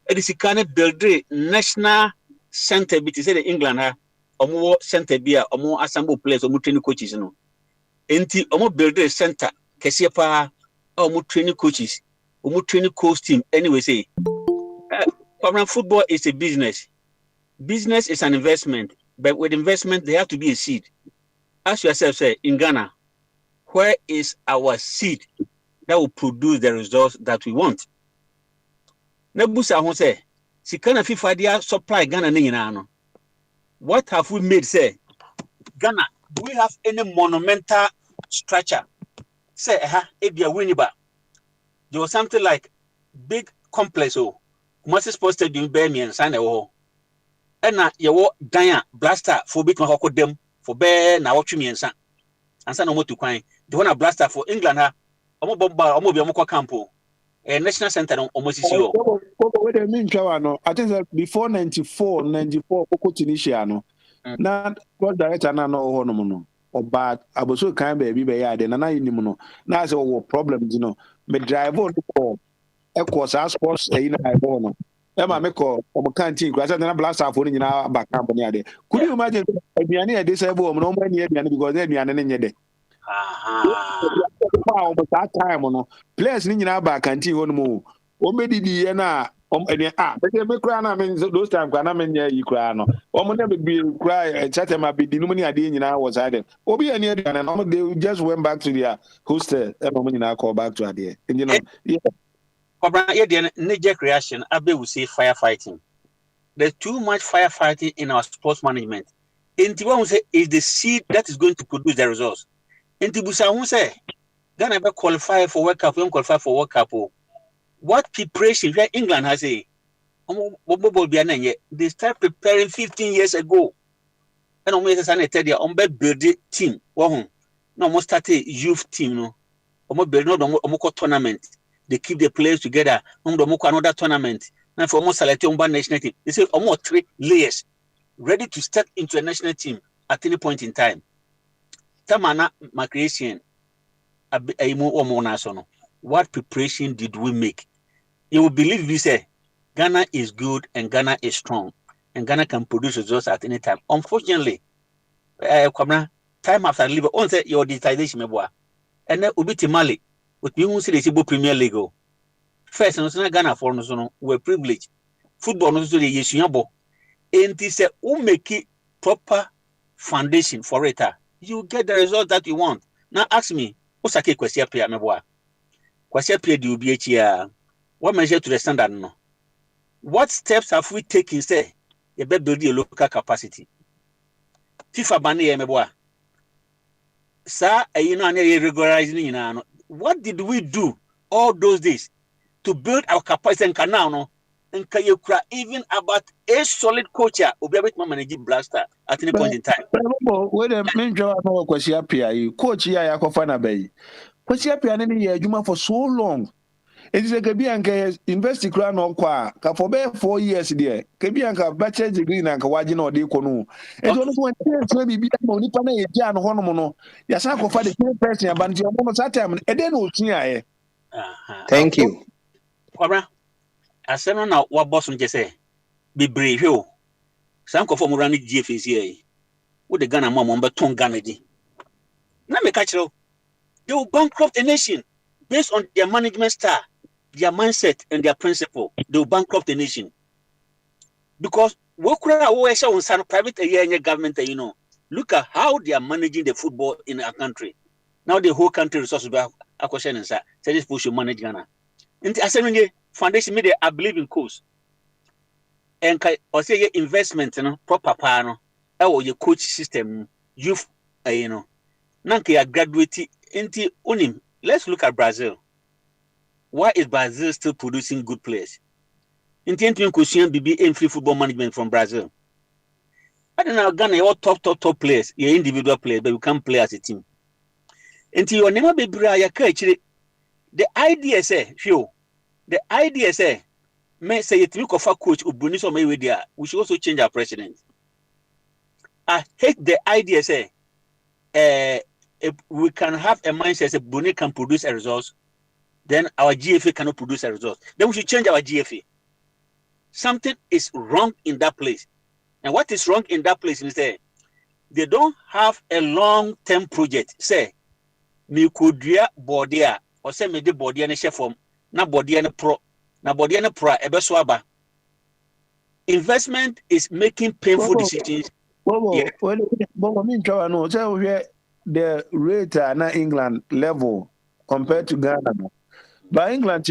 E di sika na build national center bit say the England ha. Omo center bia omo assemble players omo training coaches no. Enti omo build center kese pa omo training coaches, omo training coach team anyway say. Football is a business. Business is an investment, but with investment there have to be a seed. Ask yourself, say, in Ghana, where is our seed that will produce the results that we want? Nebusa who say, Sikana FIFA dia supply Ghana no. What have we made? Say, Ghana, do we have any monumental structure? Say, ebia winiba. There was something like big complex. Kumasi Sports Stadium bear me and sign a wall. And now you Danya blaster for bit my hoko dem. For bear na watch me and son no more to coin. The one a blaster for England ha omo bomba omo bi omo kwa campo national center on almost is you. What I mean, no, I think that before 94 Coco Tunisia no. Na what director na no ho no no. Or bad aboso kan baby be ya de na na yinim no. Na say what problems you know. Me drive on the sports na I no. Emma meko omo canteen kwasa na blaster for ni na back camp ni ade. Could you imagine aduane e dey say bo no mo ni aduane because aduane ne nye de. That time no players ni nyina back canteen ho no mo. O medidi na me cry na me those time kwa na me nya yi cry no. Omo na be cry chat ma be di no ni ade nyina was ade. Obi ani aduane no they just went back to their hostel. Emma mo nyina call back to ade. You know. Knee-jerk reaction, Abe will say firefighting. There's too much firefighting in our sports management. And Tiwa will say is the seed that is going to produce the results. And Tibusa will say, Ghana never qualify for World Cup, we don't qualify for World Cup. What preparation where England has a they start preparing 15 years ago. And almost as I tell you, build team. No, almost start a youth team, no. Almost build no tournament. They keep the players together. Another tournament. Now for almost select one national team. They say almost 3 layers ready to step into a national team at any point in time. Tamana my creation. What preparation did we make? You will believe we say Ghana is good and Ghana is strong and Ghana can produce results at any time. Unfortunately, time after leave on say your digitization and then Ubiti Mali. But we won't see the Premier League. First, no Ghana for no we're privileged. Football no so the Yesuyabo. And this who make it proper foundation for it. You get the result that you want. Now ask me, what's a question player meboa? Question player do be here. What measure to the standard no? What steps have we taken? Say, you better build your local capacity. FIFA bani meboa. Sir, you know, regularizing. What did we do all those days to build our capacity and now no? And can you cry even about a solid coach who be able to manage blaster at any point in time? Wait a minute, no question appear. Coach ya Yakofana Bay. Question appear any year for so long. It is a Kabianka university crown on qua, for 4 years there. Kabianka bachelor degree and Kawajin or Decono. And only one maybe be only Pana Jan Honomono. Yasako for the same person, but you almost that time, and then we'll see. Thank you. Cobra, I said, now what boss just say? Be brave, you. Some conform running GFCA. With the Ghana mom, but Tom Ganadi. Let me catch you. They will bankrupt a nation based on their management style, their mindset, and their principle. They will bankrupt the nation. Because what could I always say on some private area government, look at how they are managing the football in our country. Now the whole country resources are a question and say this push you manage Ghana. And I said, foundation media, I believe in course. And I say investment, proper panel, your coach system, youth, Nanke graduate into unim. Let's look at Brazil. Why is Brazil still producing good players? Intending question BB in free football management from Brazil. I don't know, Ghana, your top players, your individual players, but you can't play as a team. Until you never be Brian Kirch, the idea say, the idea say, may say it look of a coach who brings on my way there. We should also change our president. I hate the idea say, if we can have a mindset that Brunei can produce a result, then our GFA cannot produce a result. Then we should change our GFA. Something is wrong in that place. And what is wrong in that place is that they don't have a long-term project. Say, me could Bogyae, or say me the Bogyae ne chef na Bogyae ne pro, ebe swaba. Investment is making painful decisions. The rate na England level compared to Ghana. But England,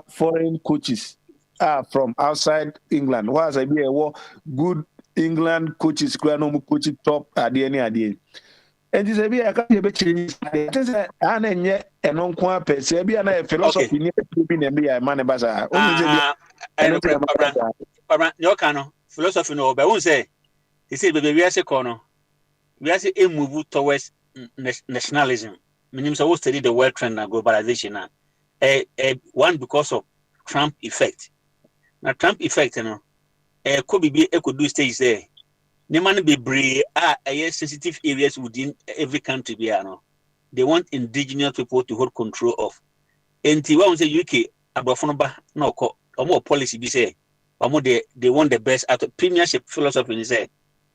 foreign coaches are from outside England. Was I be a good England coaches, coaching top at the end. And this be a country change. And yet, and on quape, be a philosophy near to be a man bazaar. Philosophy no, but won't say, he said, baby, we are a corner. We are a move towards nationalism. Meaning, so study the world trend and globalization. One because of Trump effect. Now, Trump effect, could do stage there. The man be brave sensitive areas within every country. They want indigenous people to hold control of. And the one say UK, Abafonoba, no, or more policy be say, they want the best out of premiership philosophy. They say,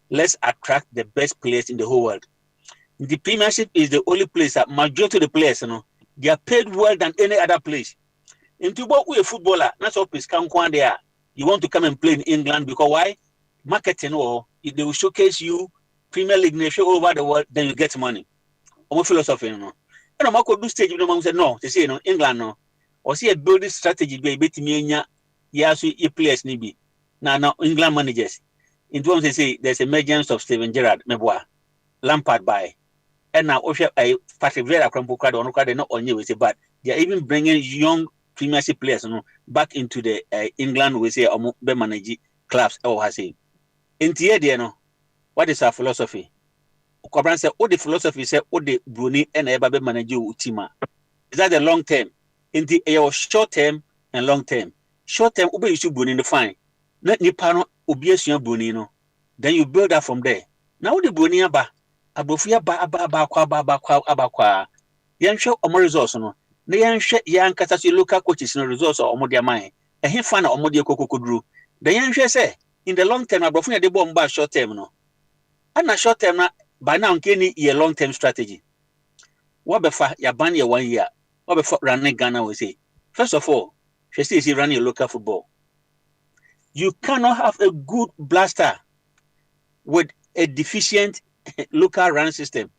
let's attract the best players in the whole world. The premiership is the only place that majority of the players, they are paid well than any other place. Into what we a footballer, that's all please come there. You want to come and play in England because why? Marketing or they will showcase you Premier League nation all over the world, then you get money. Or philosophy, And I'm going to stage, say no, they say England no. Or see a building strategy be bit me yasu players nibi. Now England managers. In terms they say there's emergence of Steven Gerrard, Meboa, Lampard by. And now Patrick Vieira from Bukado, not on you, but they are even bringing young Premiership players back into the England, we say, be manage clubs, or has say. In the what is our philosophy? Kobran say, the philosophy say, the Brunei and Ebabe manage Utima. Is that the long term? In the short term and long term. Short term, Ube issue Brunei the fine. Let Nipano Ubiation Brunei. Then you build up from there. Now the Brunei ba. Abofia abakwa yansho omo resource no na yanhwe yankata so local coaches no resource omo dia man ehe fa na omo dia kokokoduru then yanhwe say in the long term abofia de bomb ba short term no and short term na by now nkeni ye long term strategy what befa ya ban ye 1 year what befa running Ghana we say first of all she say is running local football. You cannot have a good blaster with a deficient local run system,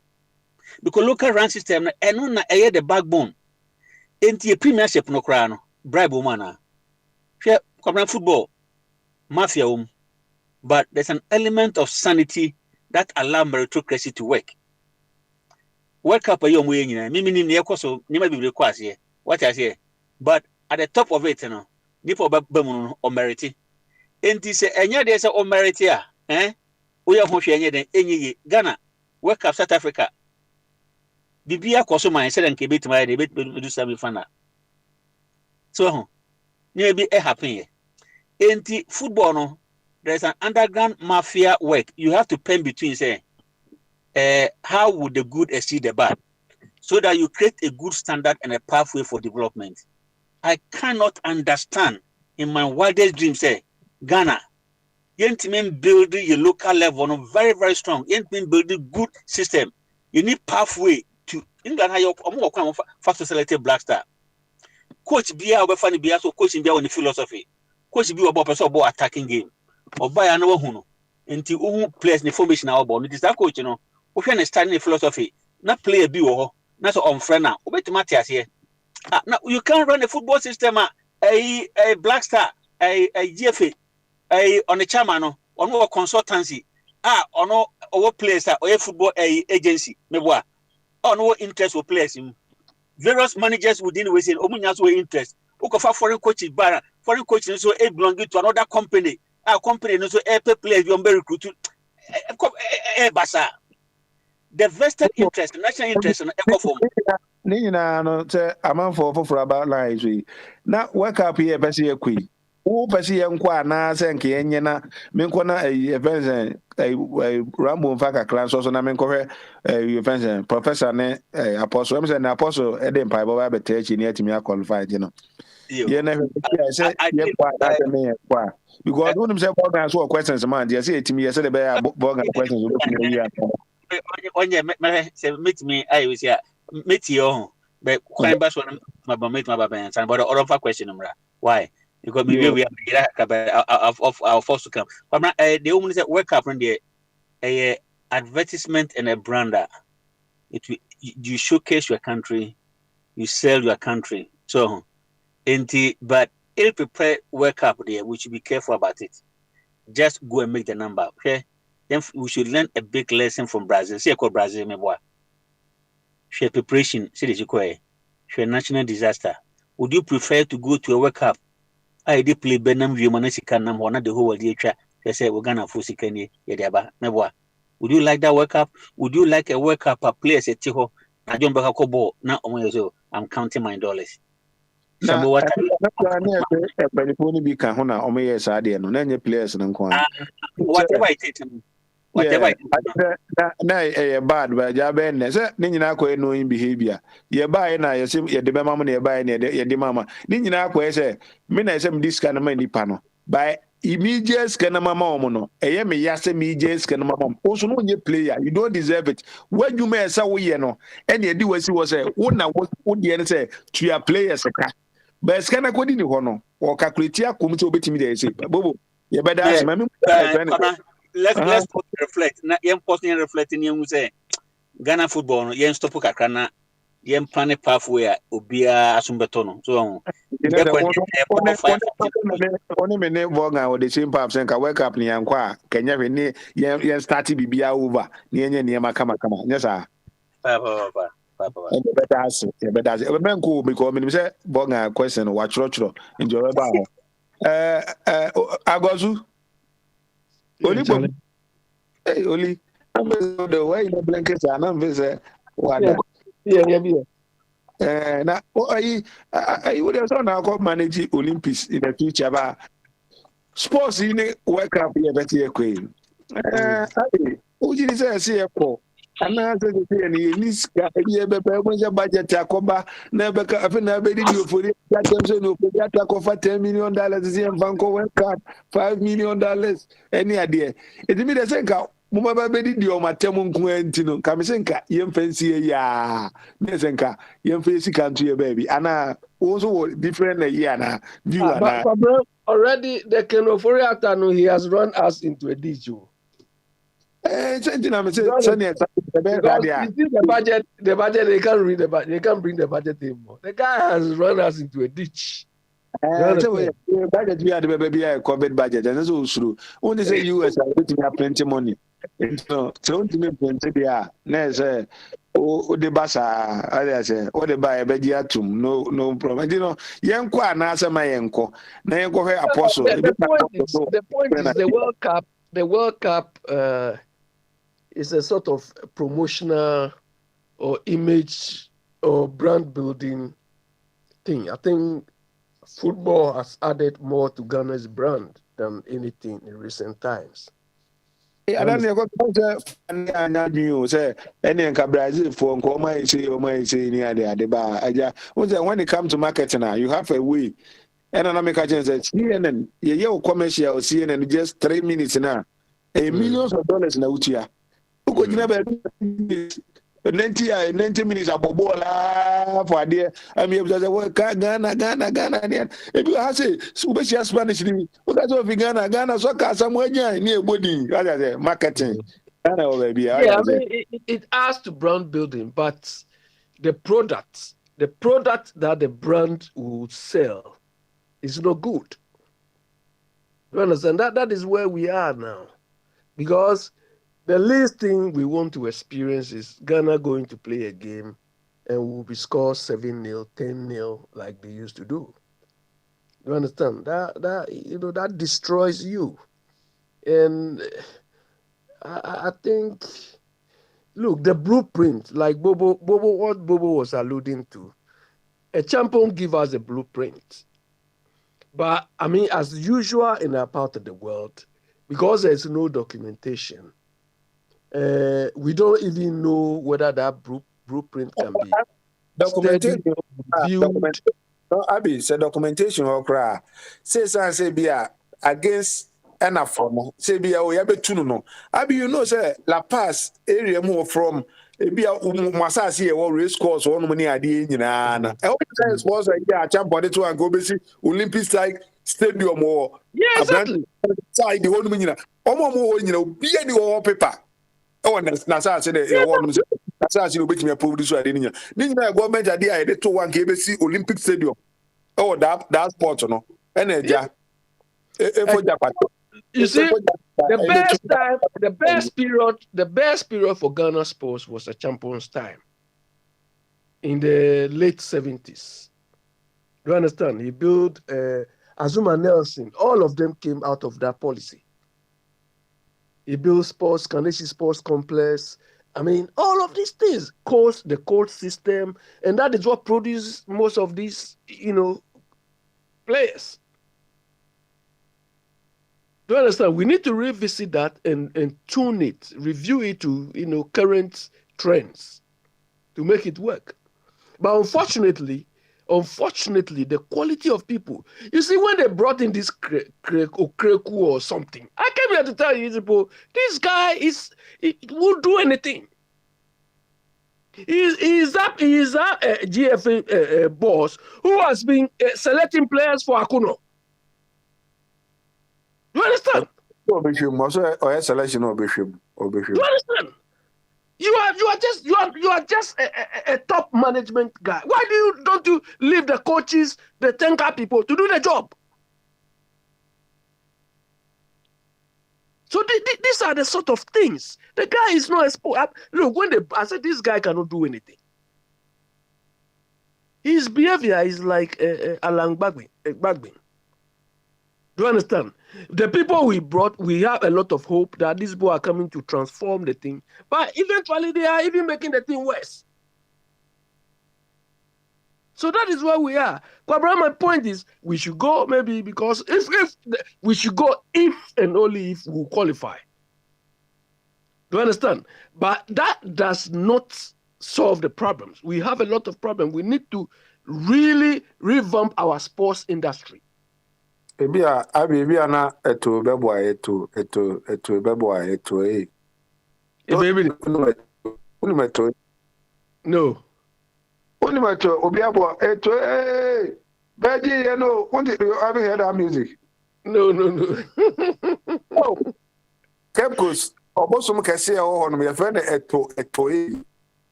because local run system and na the backbone. Enti premiership no kra no bribe woman share football mafia but there's an element of sanity that allow meritocracy to work. World Cup ayo mo nyina mimi ni ekoso ni ma bibire kwase here what I say, but at the top of it nipo ba mu o merit enti se enya de se o merit a we have hwehwe den enyi Ghana World Cup South Africa bibia koso man se den ke betima de do semi final so maybe it happen here enti football no there's an underground mafia work. You have to pen between say how would the good exceed the bad so that you create a good standard and a pathway for development. I cannot understand in my wildest dreams say Ghana Yentimen building your local level on very, very strong. Yentimen building good system. You need pathway to England. How you fast selected black star. Coach Bia over funny Bia so coaching Bia on the philosophy. Coach Bia about person about attacking game. Or by another huno. Into who players the formation our ball. This coach, you know, who can stand in philosophy, not play a bill, not so on friend now. Obey Matthias here. Now you can't run a football system a Black Star, a GFA, on a chairman, on our consultancy, on our players or a football agency, maybe on our interest for players. Various managers within the West Omunyas were interest. Okofa foreign coaches, foreign coaches so a belonging to another company. Our company also a players you are recruit. Basa. The vested interest, national interest in eco form. Nina no say amanfo for about lives we. Na work up here pesi ekui. Wo pesi enko na se nke enye na menko na events Rambo mfa kakra so na menko hwe events professor ne apostle am say na apostle e dey mpa baba be teach ni atimi qualified you know. Ye na say ye kwa that me kwa because when them say Bogyae so questions man they say etimi ye say the be Bogyae questions we be here. Onye say meet me I was here meet you but kwan ba so my meet my baba and but all question number why because we of our force to come but the woman say work up in the a advertisement and a brander you showcase your country you sell your country so but ill prepare work up there we should be careful about it just go and make the number okay then we should learn a big lesson from Brazil. See, called Brazil, me boy. Share preparation, see this require. Share national disaster. Would you prefer to go to a World Cup? I did play Benham view Manasikan number one the whole world. They say we're gonna force Kenya. Yadiaba, me boy. Would you like that World Cup? Would you like a World Cup player say Tiho? I don't back a kobo now. I'm counting my dollars. Na what be can hona o me yes ade no na nye players no nko whatever it is. Whatever na bad but ja ben ne se ni nyina akọ annoying behavior ye buy na ye se ye de be mama na ye buy na ye de mama ni nyina akọ se me na se me diska na ma nipa no by immediate scan na mama omo no eye me ya se immediate scan na mama o so no nye player you don't deserve it when you me say wo ye no e na edi wasi wo se wo na wo de ne se to your players ka but scan na kodi ni ho no o calculate akom se obetimi de say bobo ye be da me let's reflect. Na young person reflecting young say Ghana football no yen stop kakra na yen plan pathway obia asumbeto no so only me ne Bogyae with the same path senka wake up ni yankwa Kenya ni yen start bibia over ni enye niema kama yes sir papa e better as e ben ko because me say Bogyae question wa chro enjoy ba ho agozu Oli hey Oli I'm the way the blankets are not visit yeah na I would have now called manage Olympics in the future ba sports in World Cup here better queen say see ko ana say the niska e be be budget akoba na be ka afi na be di ofori ya tem say no ofori atako for $10 million in Vancouver World Cup $5 million any idea it me dey say ka mo ba be di o matem nko anti no ka me say nka yem fancy ya me say nka yem fancy country baby ana also different year na view na already the Kenofori actor no he has run us into a ditch. The budget they can't read the budget, they can't bring the budget anymore. The guy has run us into a ditch. Budget we had the baby COVID budget and that's also only say US are putting up plenty money. So to me plenty there. Next o de basa I say o de buy begiatum no problem. You know yenko na asema yenko na yenko he apostle. The point is the World Cup is a sort of promotional or image or brand building thing. I think football has added more to Ghana's brand than anything in recent times. I don't know say any Brazil for say near the when it comes to marketing now, you have a way. And I'm making CNN, your commercial CNN just 3 minutes now. Millions of dollars na utia. 90 minutes abobola for there. I mean, Ghana. If you have say, Subeshia Spanish, because of Ghana, so somewhere near body, marketing. Yeah, I mean, it adds to brand building, but the product that the brand will sell is not good. You understand? That is where we are now. Because the least thing we want to experience is Ghana going to play a game and will be scored 7-0, 10-0 like they used to do. You understand? That destroys you. And I think, look, the blueprint, like what Bobo was alluding to, a champion give us a blueprint. But I mean, as usual in our part of the world, because there's no documentation, we don't even know whether that blueprint can be documentation. viewed. No, Abi said documentation or cry. Say be against enough say be a we have no. Abi, you know, say La Paz area more from be a masasi or race course or money idea in na. I hope that was a champ body to and go basic Olympics like stadium or exactly side the whole minute. Be any paper. Oh, na sa say the one that's you bet me approve this way. Nina government idea they to one KBC Olympic Stadium. Oh, that sport, no. Energy. You see, the best period for Ghana sports was a Champions time in the late 70s. You understand? He built Azuma Nelson. All of them came out of that policy. He built Kaneshi Sports Complex. I mean, all of these things, the court system, and that is what produces most of these, players. Do you understand? We need to revisit that and tune it, review it to, current trends to make it work. But unfortunately, the quality of people, you see, when they brought in this Kreku or something, I came here to tell you, people, this guy he will do anything. He is that GFA boss who has been selecting players for Akuno. You understand? You understand? You are just a top management guy. Why don't you leave the coaches, the tanker people to do the job? So these are the sort of things. The guy is not exposed. Look, I said this guy cannot do anything. His behavior is like Alan Bagbin. Do you understand? The people we brought, we have a lot of hope that these people are coming to transform the thing. But eventually, they are even making the thing worse. So that is where we are. Kwabra, my point is, we should go maybe because we should go if and only if we qualify. Do you understand? But that does not solve the problems. We have a lot of problems. We need to really revamp our sports industry. Ebia na eto beboa eto beboa eto No. Only my to Obiabo eto Beji, have you heard that music? No. Oh. Kepkos obosom kese e ho no me friend eto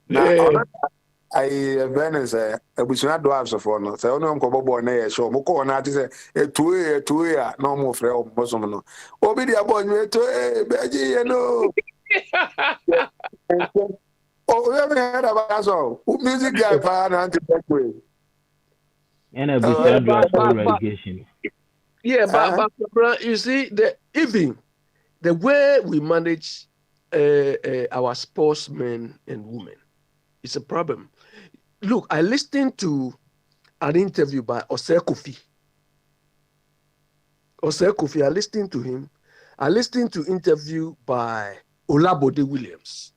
na I Venice, Abusuna Dwarfs for no, so no Cobo na show, Moko na say a two no more frail bosom. Obidia boy, Beji, Oh, we haven't heard about us all. Music guy, anti way. And a bit relegation. Yeah, but you see, the way we manage our sportsmen and women is a problem. Look, I listened to an interview by Osei Kofi. I listened to him. I listened to interview by Olabode Williams.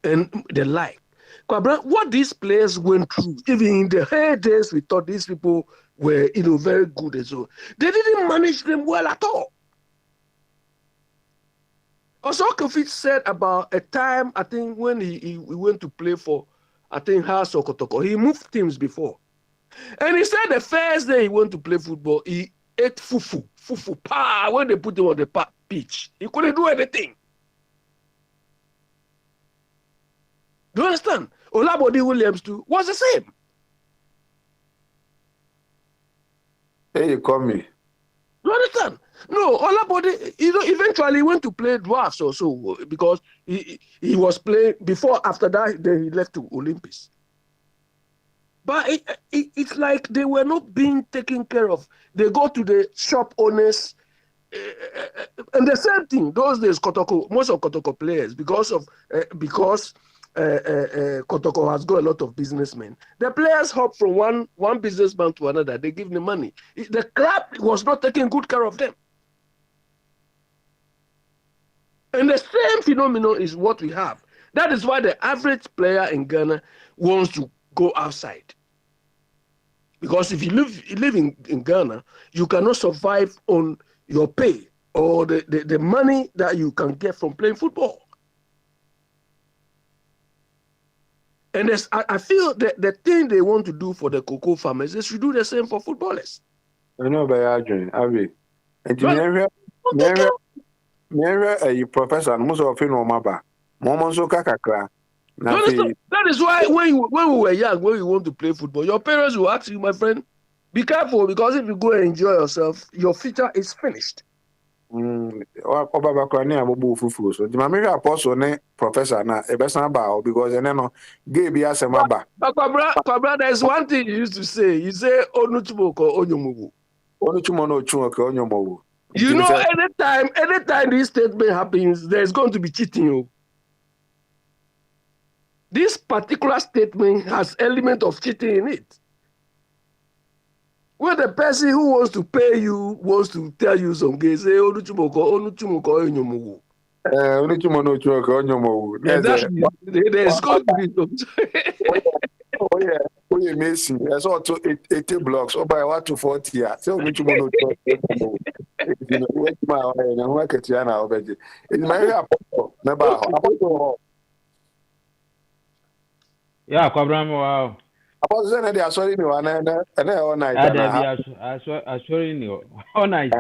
And the like. What these players went through, even in the heydays, we thought these people were, very good as well. They didn't manage them well at all. Osokofit said about a time, I think, when he went to play for, I think, House or Kotoko. He moved teams before. And he said the first day he went to play football, he ate fufu, when they put him on the pitch. He couldn't do anything. Do you understand? Olabode Williams too was the same. Hey, you call me. Do you understand? No, Olabode, eventually went to play drafts or so because he was playing before. After that, then he left to Olympics. But it's like they were not being taken care of. They go to the shop owners, and the same thing. Those days, Kotoko, most of Kotoko players, because Kotoko has got a lot of businessmen. The players hop from one businessman to another. They give them money. The club was not taking good care of them. And the same phenomenon is what we have. That is why the average player in Ghana wants to go outside. Because if you live in Ghana, you cannot survive on your pay or the money that you can get from playing football. And I feel that the thing they want to do for the cocoa farmers, they should do the same for footballers. I know by Adrian, Avi. And you professor, most of you know Maba. Momon so kakakra. That is why when we were young, when we want to play football, your parents will ask you, my friend, be careful, because if you go and enjoy yourself, your future is finished. Professor na because Kwabra, there's one thing you used to say. You say Onuchumoko Onyomugu. You know, anytime this statement happens, there's going to be cheating. This particular statement has element of cheating in it. When the person who wants to pay you wants to tell you some gay, say Onuchumoko Onyomugu. There's going to be oh yeah, Mason. There's also 80 blocks. Oh, by what to 40 years. So much more. Yeah, Kwabram, wow. About the day, I saw you and all night. I saw you all night.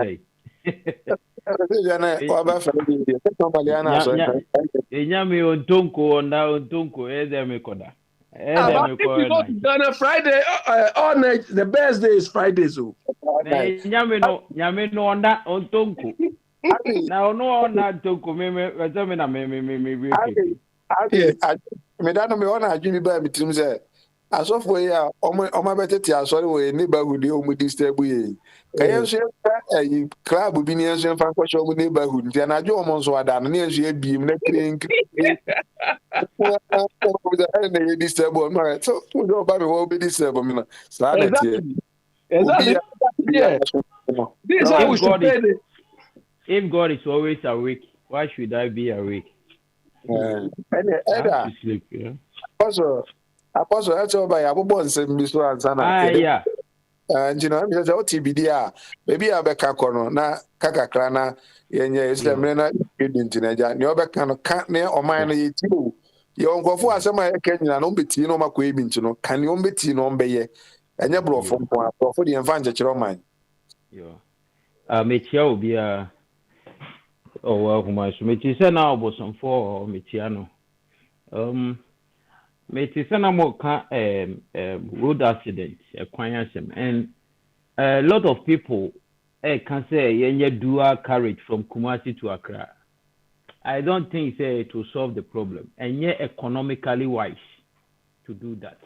Enyami ontonko na ontonko me koda. If you go to Ghana Friday, all night, the best day is Friday. So nyame no onda ontonko. Na no onda ontonko me na me. Me da no me ona adwini ba me tim say asofo ya omo betete asori we neighborhood e omo disturb ye. Kayen so e club bi ni enso fa kwasho omo neighborhood ntia na adwo omo nso ada no ne enso e biem na kren. So we don't buy me what be this me na. Exactly. Yeah. This is how we should pay it. If God is always awake, why should I be awake? To sleep, yeah. Apostle, that's all by Abu and Miss Ansana. Yeah. And you know, I'm just TBD. Maybe I back a na Kakakrana, is the mena in teenager. No back can't near or mine you. Your uncle for some Kenya and Ombetino Maquabin to know, can you Ombetino Ombe? And your bro from for the advantage of mine. Yeah. Metia will be a. Oh well, Metia now was some for Metiano. Metisana moka road accident and a lot of people can say yenye dual carriage from Kumasi to Accra. I don't think it will solve the problem, and yet economically wise to do that.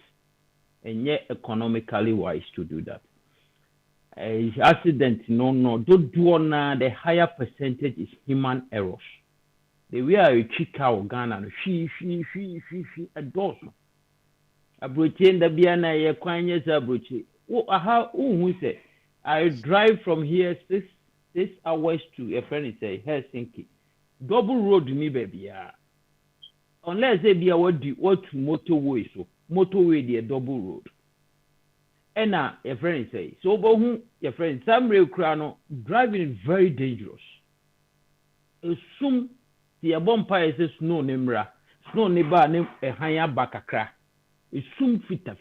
Accident don't do on the higher percentage is human errors. The way I check out Ghana, she a dozen. A Britain, the Biana, a quanyes a Bruce. How who say I drive from here 6 hours to a friend say Helsinki. Double road me baby. Unless they be what motorway so motorway the double road. And now a friend say so but who your friend some real crano driving is very dangerous. Assume ti bompa ese snow nemra snow ne ba ne hanya bakakra esum fita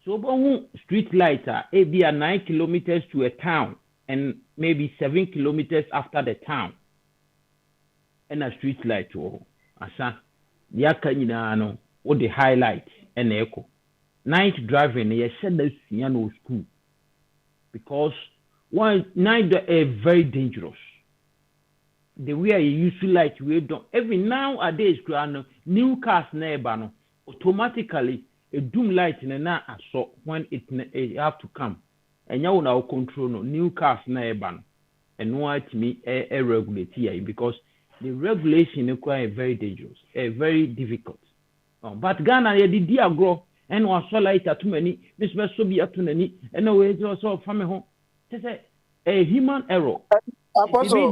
so bon street light be a 9 kilometers to a town and maybe 7 kilometers after the town and a street light asa yaka nyina no wo the highlight and echo night driving you said that you no school because one night are very dangerous. The way you used to light we don't every nowadays new cars neighbor no automatically a doom light na aso when it have to come and you now control no new cars neighbor and what me regulate here because the regulation is quite very dangerous, very difficult. But Ghana you did grow and was so light too many this must so be up to any and no way also family home. A human error. Apostle,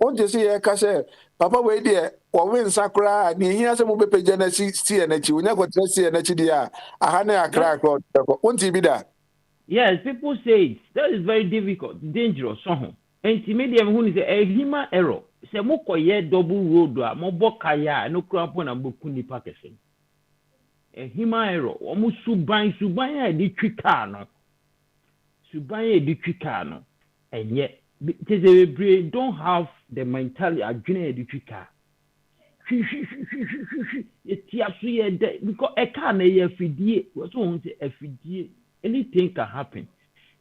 onde see kase papa we dey o win sakra ni hia se mo be page na si enachi onya ko tre si enachi dia aha na akra crowd onde bi da. Yes, people say that is very difficult, dangerous somehow. And medium who is a human error. Se mo koye double road a mo bokaya no kura po na boku ni pakese. A human error. O mo suban ya di twika no. Suban ya di twika no. And yet, they don't have the mentality adwene di twika. Because a car na ye fidie, what so say a fidie. Anything can happen.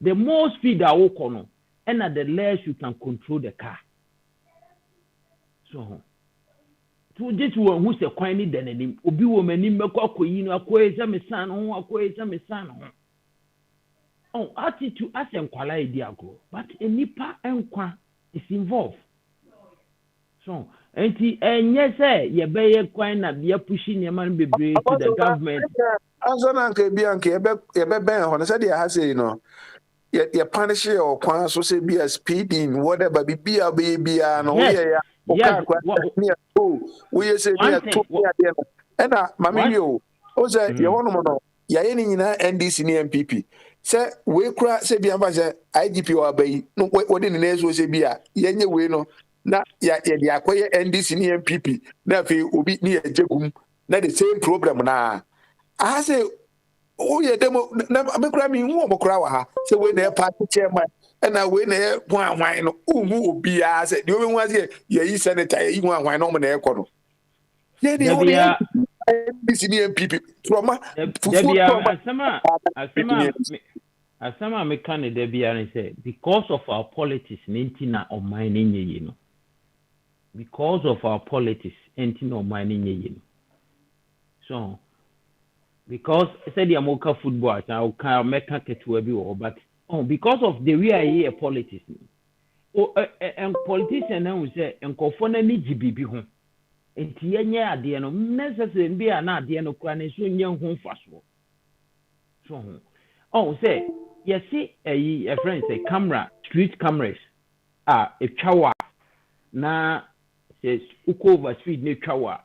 The more speed I walk on, and the less you can control the car. So this one who's a quiny than any obi woman in Mako, you know, acquaint me son, oh, attitude as an idea go, but a nipa and is involved. So, and yes, ye be quine that be pushing your man be brave to the government. Anke Bianca, ben on said ya has you know. You punish your kwan so say be a speeding, whatever be a baby no we say and mammy you. O say you want no ya any NDC ni MPP. Say we cry say be ambassador IGP or bay no what in the next will say be a yenye we no na ya akoye NDC ni MPP na fe obi ni ejegum na the same problem na I say oh yeah demo na me cry me who mo cry wa ha say we na party chairman and na we na wan no umu obi a say the only one say ye senator ye wan no mo na ekọ no yeah the only NDC ni MPP trauma Asama me can there be and say because of our politics nintina on mining ye no because of our politics nintina on mining ye no so because said the Amoka football I can make a to but because of the way I hear politics and politician now say and confona ni GBB home and tienya ade no necessary be na ade no kwa na so nya ho faso so say you see a friend say camera street cameras a twawa na says uko over street ne twawa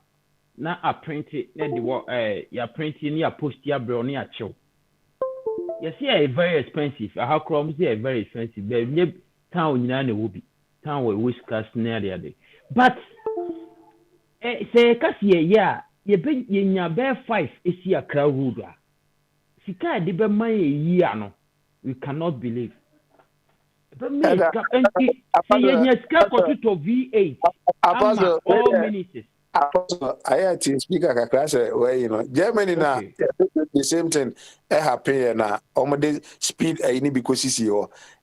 na a print na the ya print ni a post ya bro ni a chill you see a very expensive how come say a very expensive but nye town nyina na wo bi town we whiskas na there but say kasi ya ye be nya be 5 esi akra road a sika de be man yi ano we cannot believe. But me, V8. Apostle, all ministers. Apostle, I had to speak a class where you know Germany now the same thing. Happen na almost speed any because you see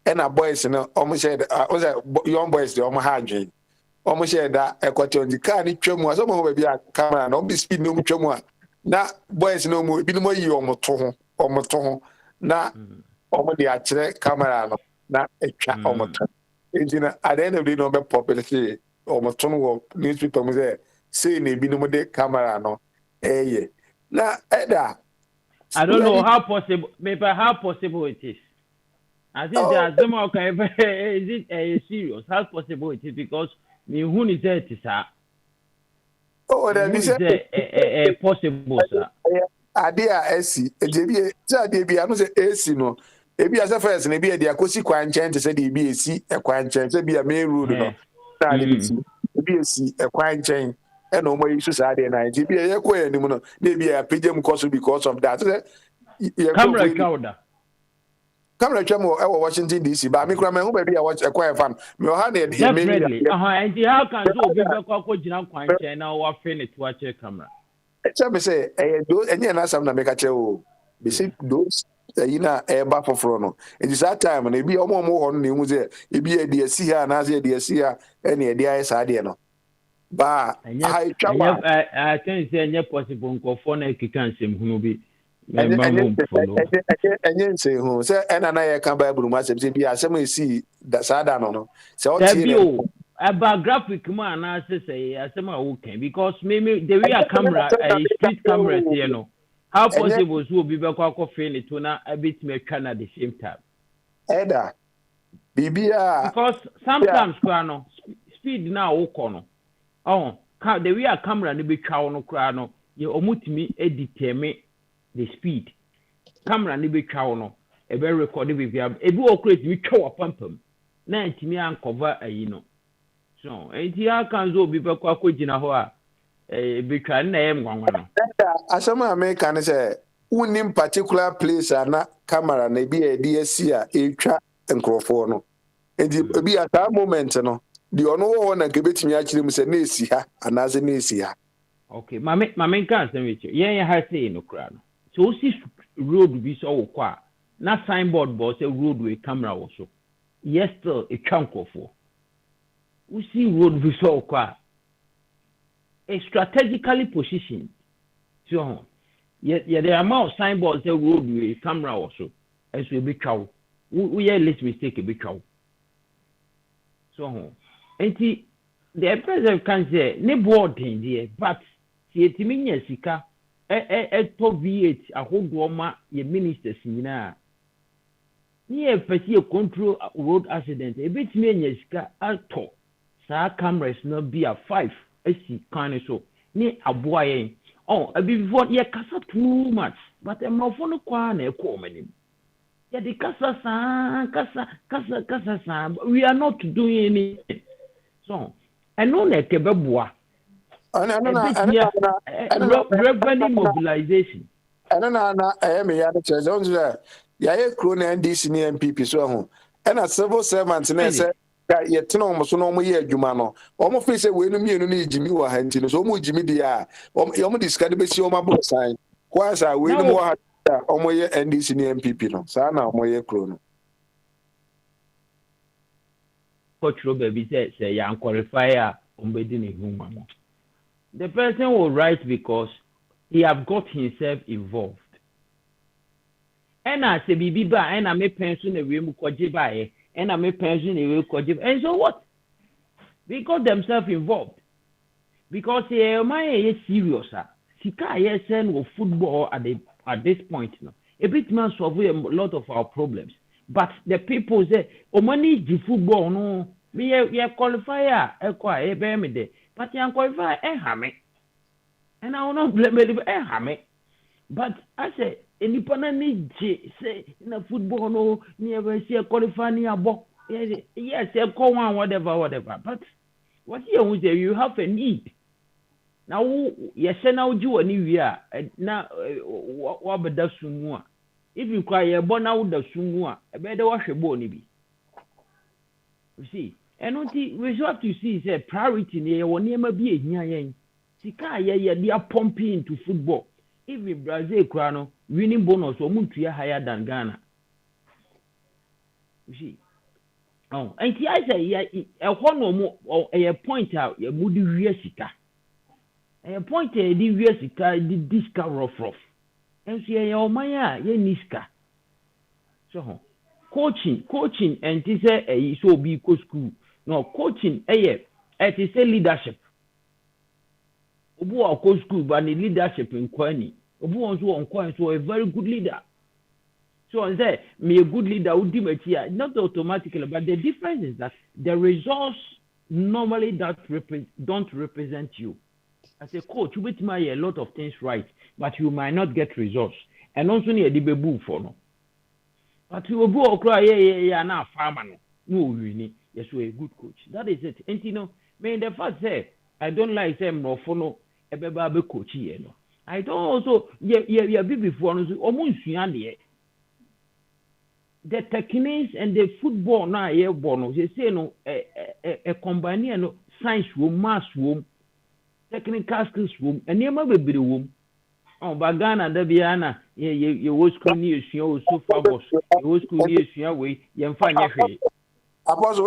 and our boys, you know, almost said, was young boys the almost hard almost said that a quarter on the car. Ni chemo, some will be a camera, no be speed no chemo. Na boys no more, be no more you almost na. Omo de akyerɛ camera no na etwa omo to engineer at the end of the day no be popular say omo to no newspaper mu say na ebi no de camera no na eda I don't know how possible maybe how possible it is. I think there's some okay is it serious how possible it is because me who is there to sir that is possible sir ade a esi ejebi ade bi anu say esi no ebi asa first na ebi e de akosi kwan chen te say de ebi esi e kwan chen say bi a main road no na ne ti bi esi ekwan nkyɛn ɛna ɔmo yi so saa deɛ na nti bi yɛ kɔ anim no na bi yɛ apagya mu kɔ so because of that camera twawda camera twam ɛwɔ Washington DC ba me kura me ho ba bi a ɛkwan fan me ɔha na yɛ me definitely and how can so obi be kɔ gyina kwan nkyɛn na wa fe ne to akyɛ camera ɛkyɛ me sɛ ɛyɛ do ɛnyɛ na asam na me ka kyɛ o be say those you na ɛba foforo no nti saa time na ebi ɔmo hɔ no na emu sɛ ebi yɛ de asi ha na asɛ de asi ha ɛna yɛde ayɛ saa deɛ no ba I can say any possible nkɔfɔ na ekeka nsɛm hunu bi ɛnyɛ nsɛm hu sɛ ɛna na yɛka Bible mu asɛm sɛ bi asɛm esi saa da no sɛ ɔtie about graphic man na say asɛm a wokan because maybe the way a camera street camera here no how possible so obi be kwa fe ne to na a bit me twa na the same time ɛda bibia because sometimes kwa no speed na wokɔ no the way a camera no be twa no kra no ye omutimi determine the speed camera no be twa no e be record bibia e bi operate mi twa wapampam na ntimi uncover ayi no so enti aka zo bi be kwa kogina ho a be twa na e ngwanwa no asɛm a me kan sɛ unim particular place na camera na bi e di asi a etwa nkrofo no enti bi at that moment no di ono wo na gebetimi akyire mu sɛ na esi ha anaze na esi ha okay mame kan sɛ me che yen ha sei no kra no so si road bi so wo kwa na signboard bo say road way camera wo so yes still a chunk of we see road bi so kwa a strategically positioned so the amount of signboard say road way camera wo so as we be twaw we less mistake be twaw so enti the president can say ne board there but si etimi nya sika to V8 ahodo ma ye ministers nyina ni e fasi control road accident e betimi anya sika ato saa cameras no be a 5 asi kan so ni aboa yen abi before ye kasa too much but emrofo no kwa na ekọ manim ye de kasa sa we are not doing anything so eno na ekebeboa revenue mobilization. I am a young church. Ya crew na NDC ni MPP so ho. And civil servants na say yet no mo so no mo ye adwuma no. Omo fi say we no mienu ni jimi wa ha nti no so omo jimi dia. Omo discard be si omo abo sign. Kwa sa we no mo ha omo ye NDC ni MPP no. Sa na omo ye crew no. Coach Robert be say ya qualify a ombedi ni huma mo. The person will write because he have got himself involved. And I say, Bibi ba, and I may pension a room kojiba, and I may pension a room kojiba. And so what? They got themselves involved. Because my serious, Sika send with football at this point. No, a bit man solve a lot of our problems. But the people say, money the football, no, we are qualifier, a but you qualify hame. And I will not blame it hame. But I say, independent need say in a football no never see a qualify near bo. Yes, a call one whatever. But what you have a need. Now yes, now do a new year now what but that's soon. If you cry a bon out the soon, I better wash a bony be. You see. And we have to see is a priority near one near be a yen. Sika ye they are pumping into football. If in Brazil crown winning bonus or mutia higher than Ghana. You see. Oh, and I say a one or a point out a moody Sika. A point a Sika did disca rough. And see oh my ye niska. So coaching and this a so be co school. No coaching it is a leadership. Obu a co school but the leadership in Kwani. Obu also on Kwani so a very good leader. So I say me a good leader would do it here, not automatically, but the difference is that the results normally don't represent you. As a coach, you will make a lot of things right, but you might not get results. And also need a debate for no. But you will go cry now farmer. no winning. Yes, we're a good coach. That is it. And you know, man, the fact say I don't like them no for no a coach here. No, I don't also yeah before no almost the techniques and the football now here born. They say no a combine no science room, mass room, technical skills room, and never be the room. Oh, Bagana, Debiana, you was school news, you so far was, you was school news, you find your way. Apostle,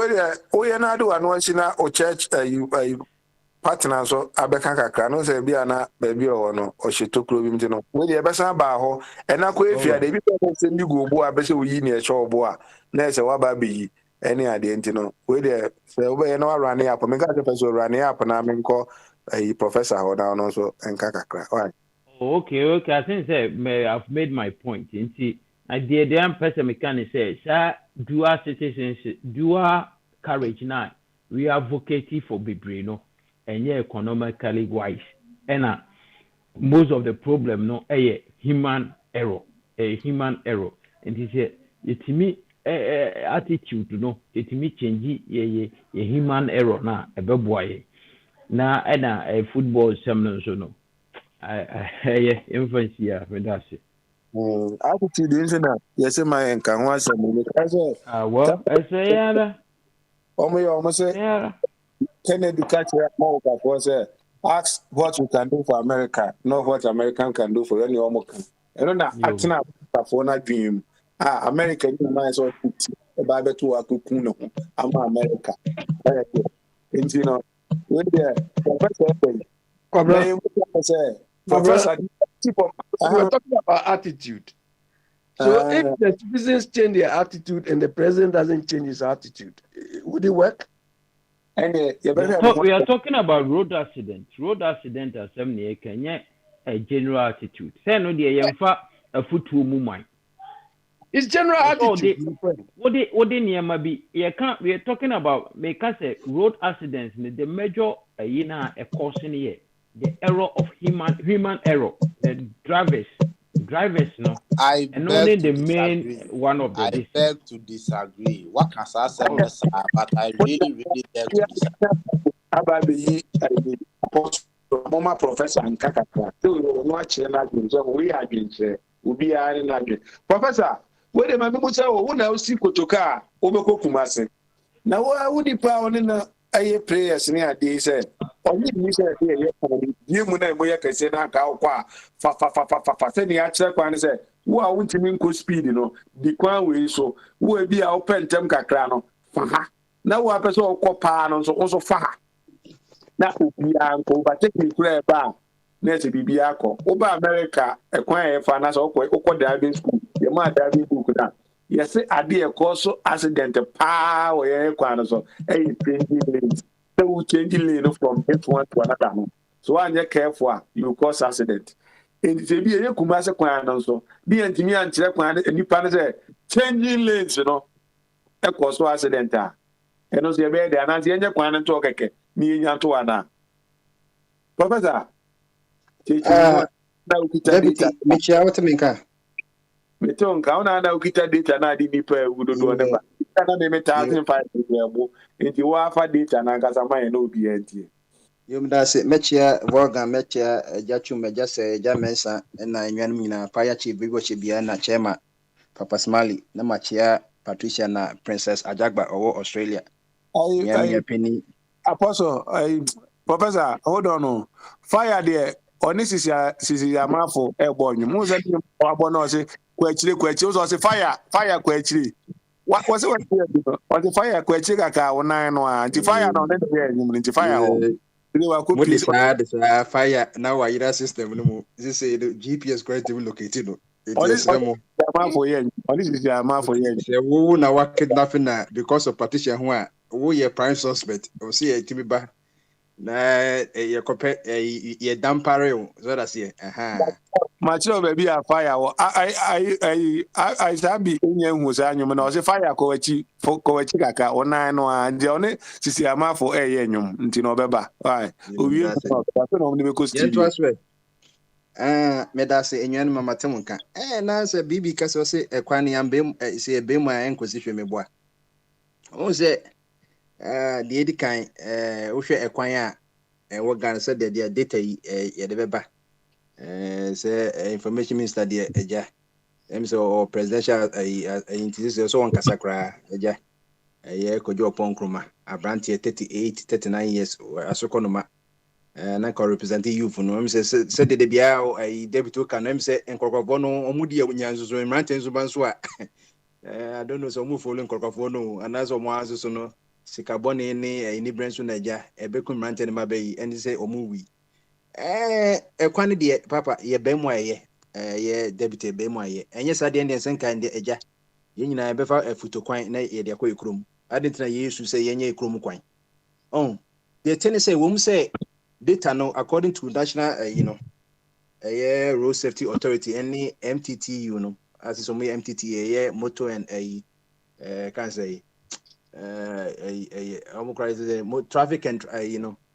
we are not doing once in our church, partner, so Abeka Kakra, no say Biana, baby or no, or she took him to know. With the Bessa Baho, and I quit if you had a bit of send you go, boy, I bet you in a show boy, there's a wababy, any idea, you know. With the way no running up, and got the person running up, and I'm in call a professor or down also, and Kakra. All right. Okay. I think I've made my point. You see, I did the person mechanic say, sir, dual citizenship, dual courage now. We are advocating for Bibrino and yeah, economically wise. And most of the problem no human error. Human error. And he said, it's me attitude, no, it's me change human error now, a baby. Now, and a football seminar, so no. I influence here with that. Attitude is na yes my nkan ho asem ni ka so well I say yeah omo say Kennedy catch more for say ask what you can do for America, not what American can do for any omo kan eno na atina for na dream America ni man so e ba beto akukun no ama America you know when the professor we're talking about attitude. So if the citizens change their attitude and the president doesn't change his attitude, would it work? We are talking about road accidents. Road accident as can a general attitude. Say no a foot movement. It's general attitude. What they near be we are talking about make us a road accidents the major a cause in here. The error of human error. The drivers no. And only the main one of the I beg to disagree. What can I say? But I really beg to disagree. Mama professor and Kakaka. We are in Professor, where the Mamusa who now see Kotoka, Oboko Kumase. Now, I would depend on a prayers near day said. Only you said, you Muna can say, fa sending a check one said, who are winning good speed, you know, the quan way so, who will be our pen temka crano, faha. Now, what person call pan so also faha. Now, we are uncle, but take me to a bar. Next, Bibiako, Oba America, a quiet finance or diving school, your mother diving book now. Yes, I did a course accident, power, so, so changing lane from one to another. So I get careful, you cause accident. And it's a be a Kumasa Kwan so. Be and me and check one and you pan say changing lanes, you know. A cause accident. And also, be there and the end Kwan and talk again. Me and Antoana. Professor, Michia, what Minka? Meton Kauna now kita data na di nipa would do never. Kana me 1,500 into wafa data na kasama no bi enti. Yum da se mechia Vorgan mechia Jachu Meja se Jamensa na nyanum nyina paya chi bigo chi bia na chema Papa Smiley na machia Patricia na Princess Ajagba owo Australia. I penny. Apostle, Professor, hold on. Fire there. On this is ya mafo airborne. You must say abono say kwechire so say fire kwechire. What was it what the fire kwechire kaka onan no anti fire no dey there nyum anti fire ho. What is fire now ira system no mo. This say the GPS quite located no. It is ya mafo yen. Say wo na wa kidnapping na because of Patricia ho a wo ye prime suspect. O say e timi ba na ye kope ye dampare so that say Macho baby a fire I sabi enye hu sa anyum na o se fire ko wachi kaka onan no and one sisi amafo eye anyum nti no beba why owie no me ko studio me da se enyan mama temunka na se bibi ka so se ekwan yambe se ebe mu a enkosi hwe meboa o say the edi kan wo hwe ekwan a wo gan say the data ye de beba say information minister de eja say or presidential institution so on kasakra eja ye kojo ponkroma abrantie 38 39 years asokonoma na ko represent youth no say de bia deputy kan say enkorkofo no omudi nyanzozo imrante nzo banso a I don't know so move following korkofo no anazo mo aso no sikabone ni branso na ja ebekum rante ne mabai and say omuwi ekwan de papa ye bemu aye ye deputy bemu aye enye sade ne senka de eja ye nyina ebefa afuto kwan na ye de akwa ekrom adentina yesu say yenye ekrom kwan oh the ten say wo mu say data no according to national road safety authority any MTTU no as so me MTTA motor and can say traffic and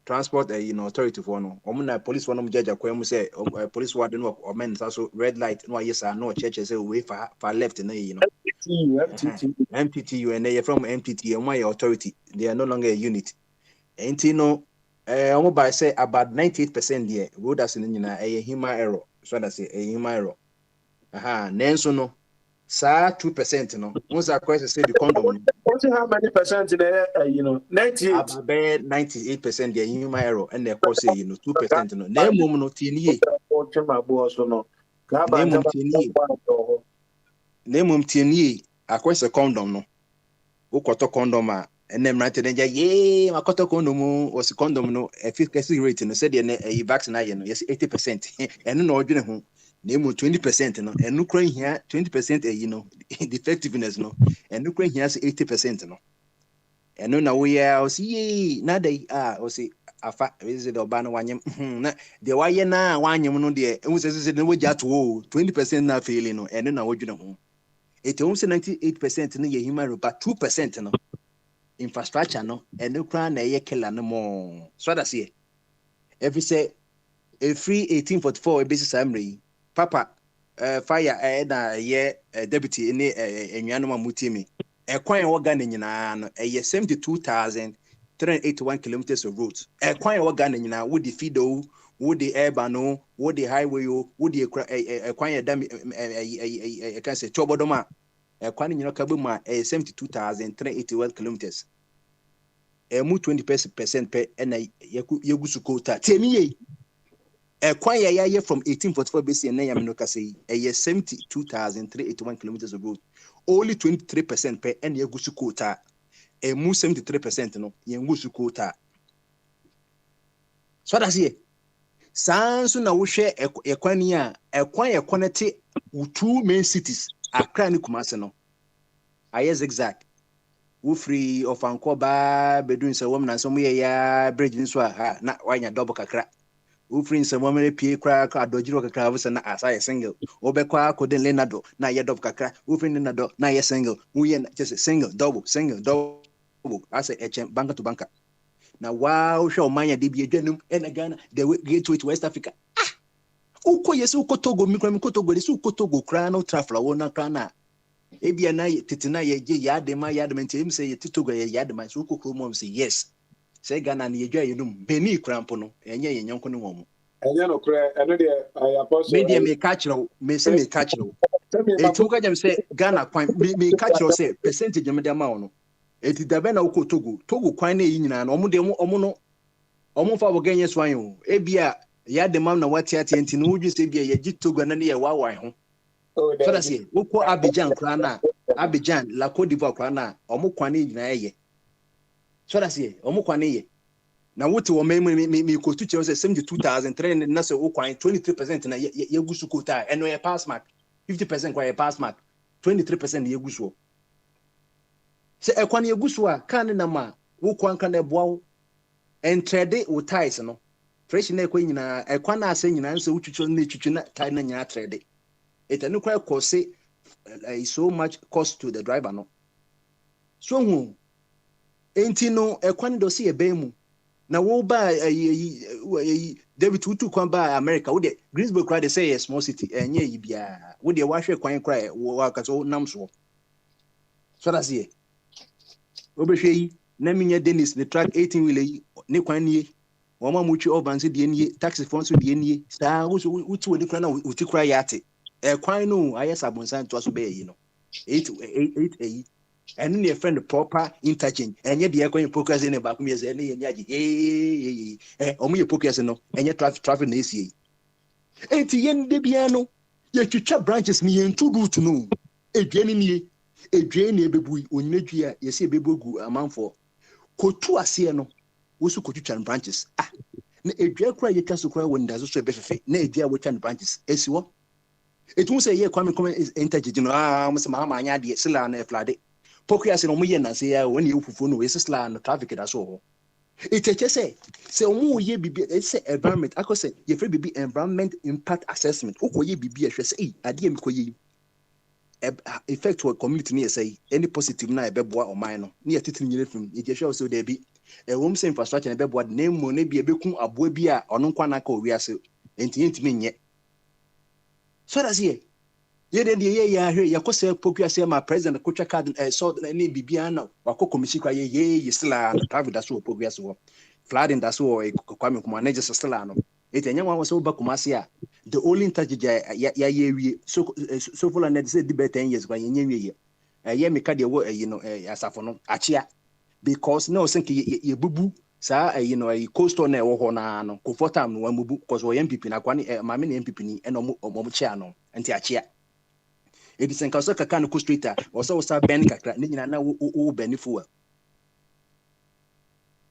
transport authority for no na police for no judge akwam say police ward no or men so red light no yes no church say we for left na MTTU and they from MTT and my authority they are no longer a unit and by say about 98% there road as in a human error so that say a human error nenso no sa 2% no once I question say the condom how many percent in 98 about 98% there human error and they cause 2% no na mum no tinie na mum tinie akwese condom no ukoto condom a enem right danger ye makoto condom was condom no efficacy rate no said the vaccine aye no yes 80% eno na odwene ho na emu 20% no enu kran hia 20% defectiveness no enu kran hia 80% no enu na we ya o si ye na dai o si afa is the oba no wanyem na de waye na wanyem no de emu se no wagya to 20% na failing no enu na odwene ho ete emu se 98% no ye human but 2% no infrastructure no enu kran na ye killer no mo so that say every say a free 1844 basis amri papa fire na ye deputy ni enwanu amutimi ekwan wo Ghana nyina no 72,381 kilometers of roads ekwan wo Ghana nyina wo di fido wo di urban no wo di highway wo di ekwan ya dam can say chobodoma ekwan nyina ka be ma 72,381 kilometers mu 20% pe na yegusu kota temiye ekwan ya from 1844 BC na yam no kase 72,381 kilometers of road only 23% pe na yegusu kota mu 73% no yegusu kota so that's it sanso na wo hwe ekwan ni a ekwan ye connect two main cities Accra ni Kumasi no aye zigzag wo free of Ankoba bedun se wom na so mo ye ya bridge nso a na wanya double kakra wo free se mo mere pie kra ka adojiro kakra wo se na asa single wo be kwa koden lenado na ye double kakra wo free lenado na ye single wo ye just single double asa banka to banka na wow hwe omanya de bi adwanum na Ghana the gateway to West Africa uko yesu uko Togo mikro Togo yesu uko Togo kra no trafla wo na kra na ebia na titina ye je yadema ntem say ye Togo ye yadema so uko kromom say yes say Ghana na ye dwa ye dum beni krampo no enye ye nyonko ne wom enye no kra eno de apostle media me catch no me say me catch no etu ka jam say Ghana kwan me catch no say percentage me dem ma no eti dabe na uko Togo kwan na yi nyina no omo fa boganye swan o ebia yadema na watiati enti no wudwi say bia ye ji Togo na ne ye wawan ho so that's it uko Abidjan kra na Abidjan la Côte d'Ivoire kra na omo kwan ni nyina ye so that's it omo kwan ye na wote wo me ko tu che say 72,300 na say ukwan 23% na ye gusu kota eno ye pass mark 50% kwa ye pass mark 23% ye gusu se ekwan ye gusu a kan na ma ukwan kan e boa entrede wo ties no fresh na ekwan nyina ekwan na ase nyina nso utwutwo na etwutwo na tie na nyina trade it eno kwa ko say so much cost to the driver no so hu enti no ekwan do se ye bemu na wo ba David Utu kwan ba America wo de Greensboro kra de say a small city enye yi bia wo de wa hwe kwan kra wo ka so nam so that's it enti no ekwan do se ye bemu na wo ba David Utu kwan ba America wo de Greensboro kra de say a small city enye yi bia wo de wa hwe kwan kra wo ka so nam so so that's it Obehwe na minya Dennis the track 18 wheel ne kwan nie. Woma muchi obanse de nie, taxi phone so de nie. Saa wo so wuti woni kra na wuti kra yate. Kwan no ayesa bonsan to so be yi no. 8 and then your friend proper interchange and yet the aircon focus in about me as any yaji omu ye focus no and yet traffic na esi enti yen de bia no ye twitwa branches ni yen to route no edwane ni ebebu onyinadwi a ye se ebebogu amanfo kotu ase no wo so kotwitwa branches na edwa kura ye twa so kura won dazo so ebefefe na edwa wo twa branches esi wo etu se ye kwame interchange no mo se ma anya de sila na flade Pokias no moye na say when you fufu no is sla traffic da so. It say omo ye bibi say environment akose ye free bibi environment impact assessment. Okoye bibi ehwe say ade am koye effect to community ni say any positive na ebeboa o man no. Ni atiti nyire fim ye hwe so there be wom say infrastructure na ebeboa na mo na bi ebekun aboa bi a ono nkwa na ka owi ase enti ntimi nye. So that's here. Ye de ya hwe ya kose poku ase ma president kotwa card so na ni bibia na wako komisi kwa ye sila na private da so poku ase wo flooding da so kwame kuma na just sila no etenya wa so ba kuma ase a the only interchange ya wie so full and say the better 10 years kwa yenye wie ye meka de wo no asafo no achia because no think ye bubu sa coastal na wo ho na no comfortable no wa mubu because wo MPP na kwa ni mame na MPP ni eno mo chia no enti achia Ebi senka so kaka no ko straight o so sa ben kakra ni nyina na wo benefua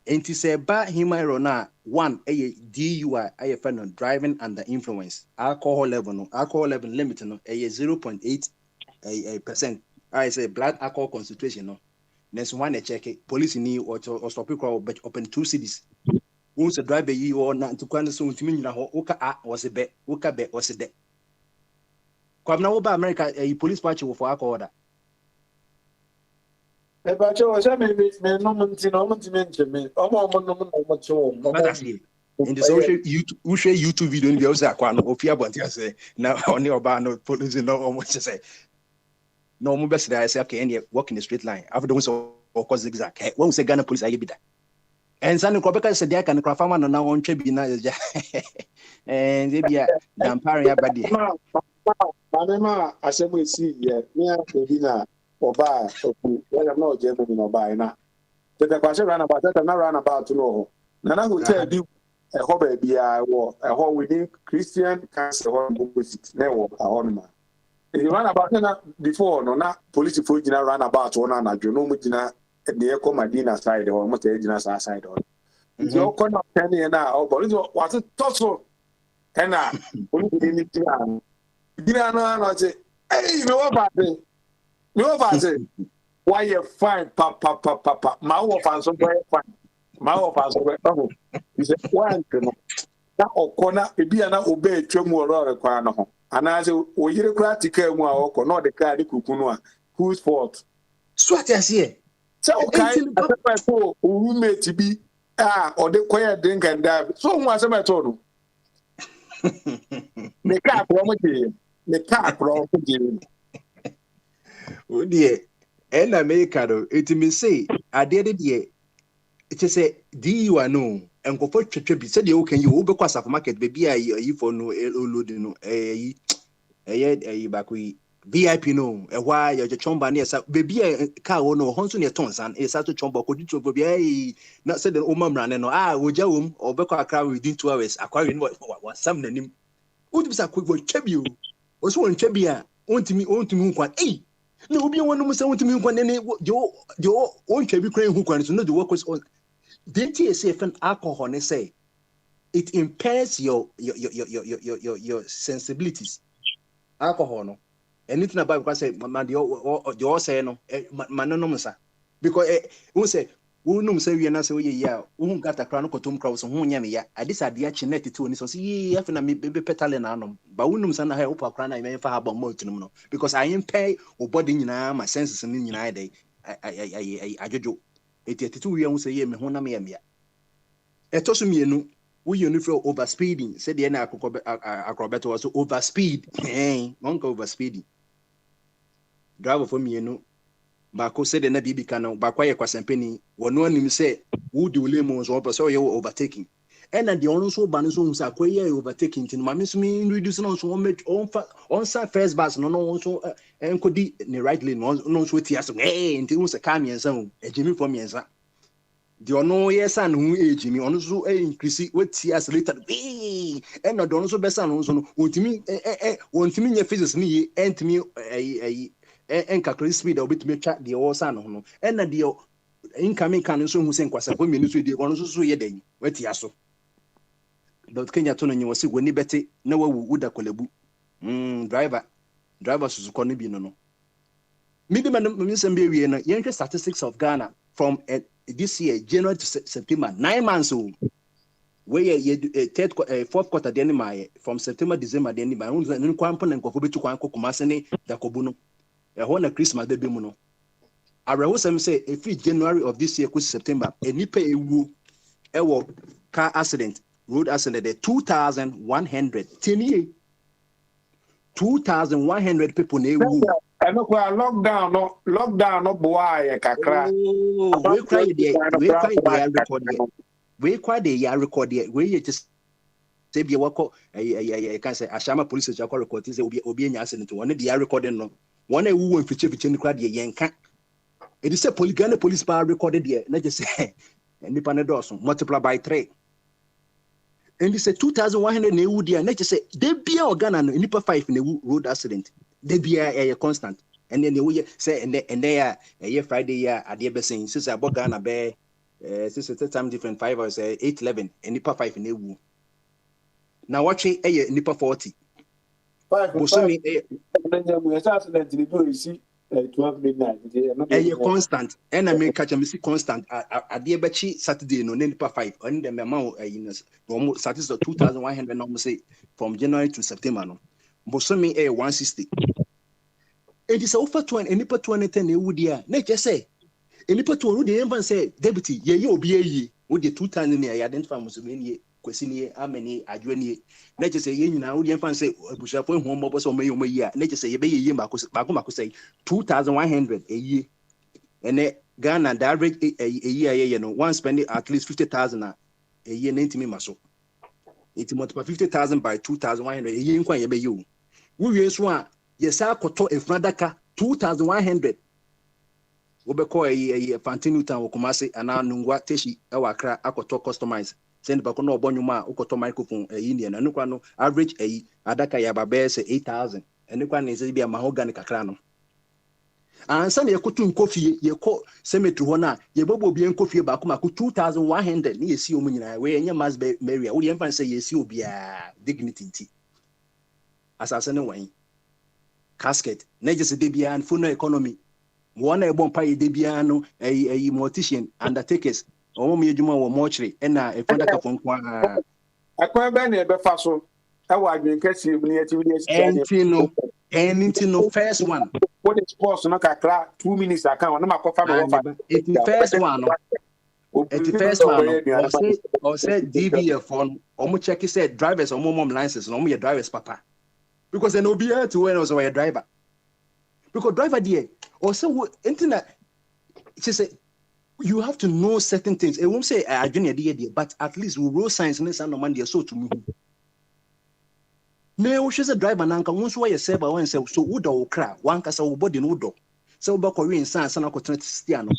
enti se ba himaro na one DUI friend on driving under influence alcohol level limit no 0.8% I say blood alcohol concentration no next one check it police ni or stop crowd but open 2 cities once a driver yi or na to kwan so ntimi nyina ho uka was be uka be was de Kwamna wo ba America police patch wo for akọọda. Eba che o se me no munti no menche me. Omo no mo che wo. In the social YouTube video ni say akwa no ofia bonti ase na oni oba no police no omo che say. No mo best I say okay any walk in the straight line. After the so of zigzag. When say Ghana police aye bi da. And san ko beka say dia kan kwa fama no na on twa bi na ja. And they be dampare ya badi. Manema asemu esi ye me a bi na oba oku ya na oje mu no ba na tete kwa se run about na run about no na hotel bi e ho ba bia wo e ho within Christian council ho opposite na wo ka ho ma e run about na before no na police for gina run about wo na adwo no mu gina de e ko Madina side ho mo te gina sa side ho nti o ko na ten ye na o police what to so na police ni ti an Gina no say, hey, me what say? Why you fine, papa? My wife and so fine. My wife and so fine. He said, why no? Na okona ebi ana obey twemu oro kwa no ho. Ana say oyire kra tika mu a okọ no de ka de kukunu a whose fault? Swat here. So okay, I so roommate bi o de koya drink and dive. So who asema to no? Me ka pro mo je. The car bro oh dear and America do it me say I did it say DUI no and go for twetwe bi say you can you be kwasa for market baby ayi for no load no bakui VIP no why your chomba near baby car no honso near tonsan is to chomba ko ditro baby na say the omamra no woja wom obekọ akra within 2 hours akwari no what some nanim udibisa ko twabio oso won twabia ontimi nkwan na obi won no say ontimi nkwan ne jo on twabi kran nkwan so no the work on the TSA alcohol ne say it impairs your sensibilities alcohol no anything about because say man the say no man no msa because who say who no say we na say we ya who gata kra no kotom kra so hu nya me ya adisa de a chinete ti oni so ye afi na me be petale na anom ba wonum sa na ha upa kra na me fa ha ba mo tunum no because I impair o body nyina my senses ni nyina dey I ajojo etietitu we hu say ye me hu na me ya me ya eto so mienu we you for overspeeding said the na acrobat was overspeed non go overspeeding driver for mienu Bako said the Nabi Cano, Bakwaya Quasampeni, one one him say, would you lemons or so you overtaking? And then the also Banusons are quite overtaking to Mammis mean reducing on so much on side first bus, no also and could be the right lane, no sweet yes, hey, and it was a camion zone, a Jimmy for me. The ono yes and who age me on so increase what tears later. And not also best and also want me your physics me and me and calculate speed or bit me chat the all son no. And the incoming can so who send kwasa for minutes with the one so ye day. What yaso. But Kenya tono you was when beti no would a colebu. Driver Suzuko be no. Medium we na young statistics of Ghana from this year, January to September, 9 months old. Where fourth quarter, the enemy from September, December, the enemy, and Quampan and Kofubi to Quanco Kumasene, the Kobuno, a whole Christmas, the Bimuno. I was say a free January of this year, September, a nipe a car accident, road accident, 2,100, 2,100 people. I know lockdown no boy kakra. We cry the year record yet. We just say be wako I can say Ashama police chako record is obi enya accident one the year recording no. One who won fiche no cry the yenka. It is a Polygana police power recorded here. Not just say nipa ne doso multiply by 3. And it's a 2,100 ne wood there. Not just say they be organa no nipa 5 in the road accident. They be a constant. And then they say and they are a Friday at the Bessin, since I bought Ghana bear, since a time different 5 or say 8-11, and nipa 5 in a woo. Now watching a nipa 40. 5 12 midnight. A constant, and I may catch a missing constant at the Bechi Saturday, no nipa 5, and the amount almost satisfied 2,100 almost say from January to September. No, Bosomi a 160. It is over 20, and nipa 2010 would ya. Nature say, and nipa 20 the embassy say, Deputy, ye be ye, would the 2,000 near identify Mussolini, Quesini, Ameni, Adjuani. Nature say, ye now, the infant say, Bushapon, home mobile or may year. Nature say, ye be ye, Bakumako say, 2,100 a year. And Ghana, the average a year, you know, one spending at least 50,000 a year, 90 me muscle. It multiply 50,000 by 2,100 a year, inquire be you. We swan. Yes, I could talk if Radaka 2,100. Obeko a Fantinu town Kumasi and now Nungwa Teshi, our crack, I could talk customized. Send Bacono Bonuma, Ukoto microphone, a Indian, and Nuquano average a Adaka Yababe say 8,000, and Nuquan is a mahogany cacrano. And some Yakutun coffee, ye call cemetery hona, ye bobo bien coffee Bakumaku 2,100 near Siumina, where you must be Mary. I would even say yes, you'll be a dignity. As I said, away. Casket, Negus Debia and Funo economy. One a bompai Debiano, a mortician, undertakers, or Mujuma or mortuary, and a Fondaka from I can't ban a befaso. How I been catching near to no first one. What is possible? Not a crack 2 minutes. I can't. I'm a coffee. It's the first one. At the first one, or said DBF phone, or Muchaki said drivers or more licenses, no more drivers, papa. Because they no be here to when also a driver. Because driver there also internet. She said you have to know certain things. I won't say I junior there, but at least we road science and some man there so to me. No, she's a driver nanka once why you say but one say so would or cry one case or body no do. So about Korean science and stiano.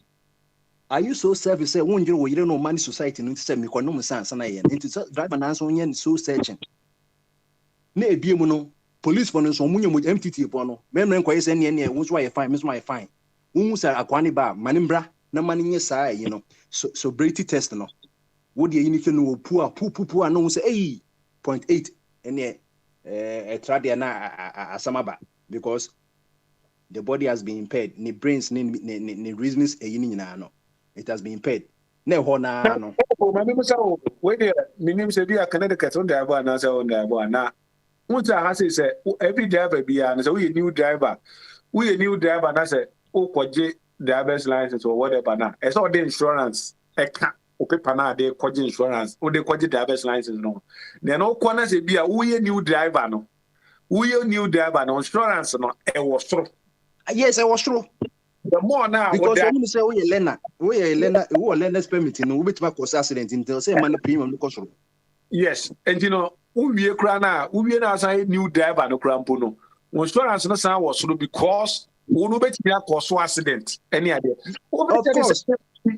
Are you so service say one you don't know money society no say me ko no science na yen. Into driver nan so yen so searching. Na ebiemu no police for no so munye mo MTT po no memre nko yese ne wo so fine me so fine wo sa akwani ba manimbra na mani nye saa you know so brady test no wo de yini ke no pu no say 0.8 ene tradia na asamaba because the body has been impaired ni brains ni reasons yini nyina no it has been impaired na ho na no mami musa we de minim se bi akana ka ton da ba na se on da ba na Muta has said every driver be and so we a new driver na say o kwaje driver's license or whatever na it's all the insurance e ka o paper na dey kwaje insurance o dey kwaje driver's license no then o kwana say be a we a new driver no insurance no e was true. Yes, I was true. the more now because someone say we learner permit no we betima cause accident until say man premium no cost. Yes, and we kra na we na say new driver no kra mpo no. Insurance no san was no because we no betimi cause accident any ade. Of course.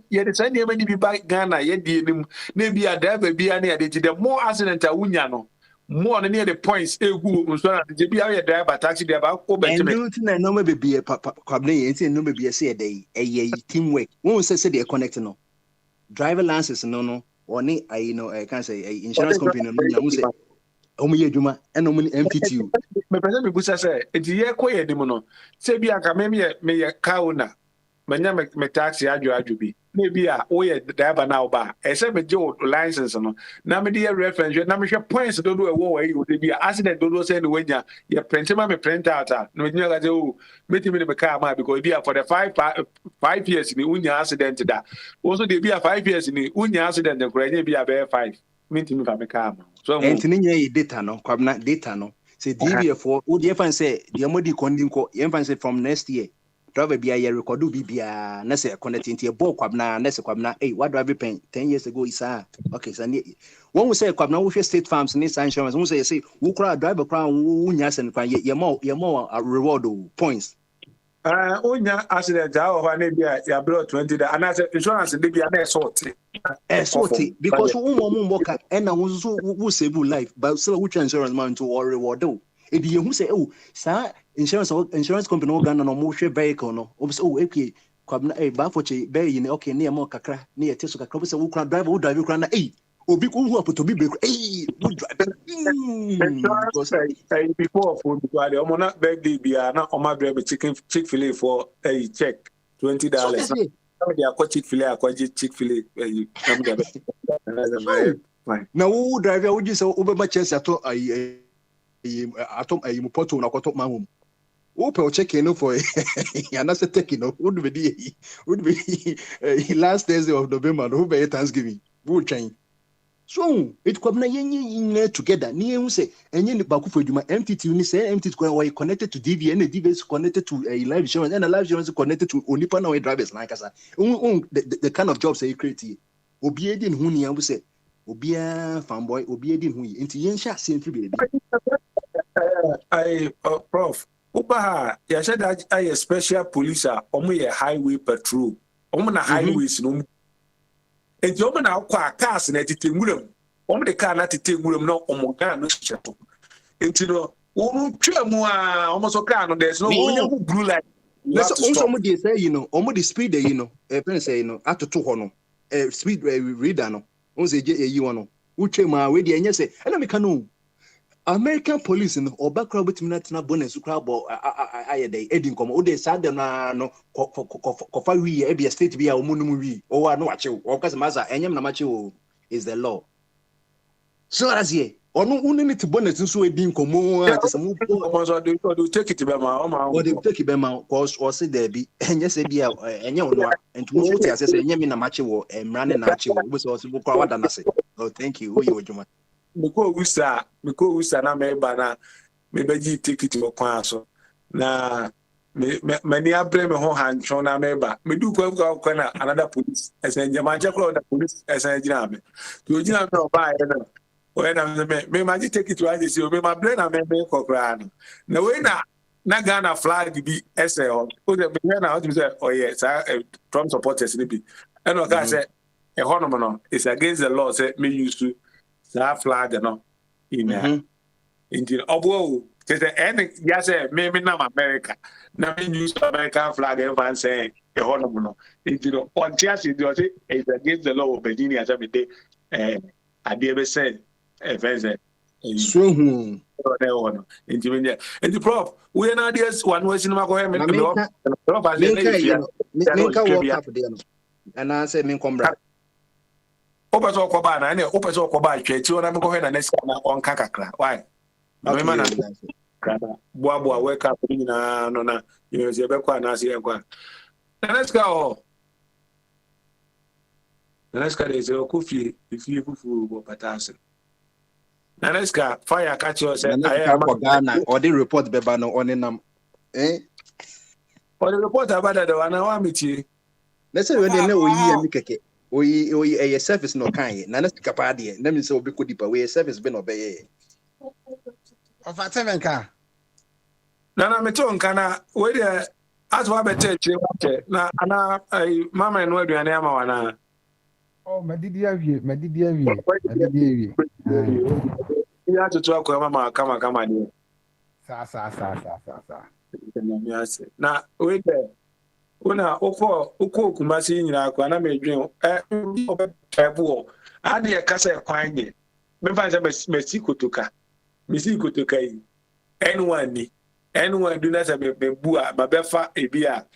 Yeah, the same name ni bi ba Ghana ye die nim na bi a driver bi na ade the more accident a wunya no more na near the points egu insurance je bi a driver taxi driver ko betimi. And do na no maybe be kwabne yen no maybe say dey teamwork. Won say dey connect no. Driver license no oni I know I can say insurance company no na say omo ye adwuma and omo MPTU. Me pese me busa say enti ye koye dim no say bi aka me ye car owner manya me taxi adwo bi na bi a wo ye driver na oba e say me je license no na me dey reference na me hwe points do do e wo we wo bi accident do say no wanya ye print ma me print out no me nyaka say oh me timi me car ma because bi for the 5 years ni unya accident da also dey bi 5 years ni unya accident ko enye bi a be 5 me timi fa me car ma so enti nye data no kwabna data no say DVF wo dey fan say dey modi kondin ko ye fan say from next year driver bia ye record bia na say connect into ball kwabna na say kwabna what driver pen 10 years ago is okay so when we say kwabna we state farms ni insurance we say we kra driver kra wo nya sen kwan ye more reward points onya accident ha na bia ya blow 20 da and insurance dey bia na sort because wo mboka and na wo save life but still we insurance man to reward e be who say sa insurance company no Ghana no mo hwe vehicle no o say okay kwabna ba foche be yi okay ne mo kakra ne ye teso kakra say wo kra driver wo drive kra na obi ko hu apoto bi break wo drive because before for because the omo na birthday bia na omo drive Chick-fil-A for check $20 they are Chick-fil-A Chick-fil-A na wo driver wo ji say wo be ba chance ato atom mu poto na kwato ma hom wo pe o check in for yana se take no would be last Thursday of November no be Thanksgiving wo twen so it come na yen together ni yen say enye ni ba ku faduma MTT ni say MTT ko connected to DV and DV is connected to a live insurance and a live insurance is connected to onipa na we drivers like asa the kind of jobs they create obi edi hu ni am say obi a fanboy obi edi hu enti yen sha se mfi be Prof, Upa, ya said that I special police are only a highway patrol. Na highways no. And you na kwa cars na titingurum. The car na titingurum no omoga no shato. Enti no, twemu a almost car no there's no blue light. Also dey say the speed pen say atoto ho no. Speed reader no. On say je no. Twemu a we dey enye say, "Ena me kanu American police no obakra betimi na tena bonus kra bo ayede edin komo o de sade na no kofa wi e be state bia omunum wi o wa no wache o kase maza enyem na mache o is the law so as here onu unity bonus nso edin komo atesemu so do take it be ma o ma o de take it be ma cause o se there be enye se bia enye ono entumo so ti ase se enye mi na mache wo emra ne na ache wo bo so bo kwa wada na se oh thank you o ye ojuma Miko usa na meba na mebeji ticket mo kwan so na many abre me ho hancho na meba medu kwa na another police esen jama chekro na police esen jina me to jina me oba ye na o na me maji ticket wa je si o me ma bre na me kokra na we na Ghana flag bi ese o de me na o ti say oh yes Trump supporters ni bi and o ka say e hono mo no is against the law say me used to that flag no in obo say any ya say me na America na me use American flag and say e hono no on tias say is against the law of Virginia say me dey ade be say say so hu and prof we na this one way cinema go me prof as menka world cup dey no and I say men come bra Opeso okoba na opeso okoba tweti ona me ko na next na onka kakra why me ma na krada boa wake up ni na no na you say be kwa na say kwa next ka dey say okufi ifi fufu bo patase next ka fire catch you say I am Ghana or the report be ba no onenam Or the report about that one I want me. Let's say when they know we keke. We a service no kind. Na na capadi. Let me say we could deeper. We service been obey. Of a 7 car. Nana meton kana we there as wa bete che na ana mama eno aduane ama wana. Oh, madidi awie. Ya tutu akwa mama kama ni. Sa. Na we there una uko kumasi nyina akwa na medwen obebu ade e kasa kwanye me fa se mesi kotoka yi anyone do not say bebu a babefa ebi a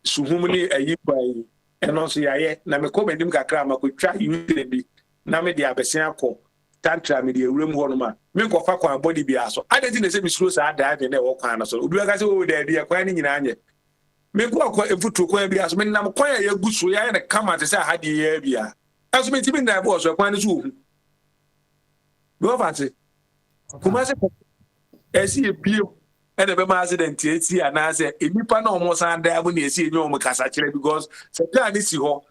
suhum ni ayi bai eno so yaye na me ko benim kakra makotwa yude bi na me de abesen akọ tantra me de ewrem ho no ma me nkofa kwa body bi aso ade ti na se mi suro sa ada ave na e wo kwan na so obi ga se wo de dia kwan ni nyina anye me ko akọ efutu kwan bi aso me nam kwan ya gusu ya na kama te se ha de ya bia aso me ti bi na bo so kwan ni so hu do fancy kuma se esi ebio and the accident eti anase enipa na omo san da bu na esi enyo omo kasa kire because se plan ni si ho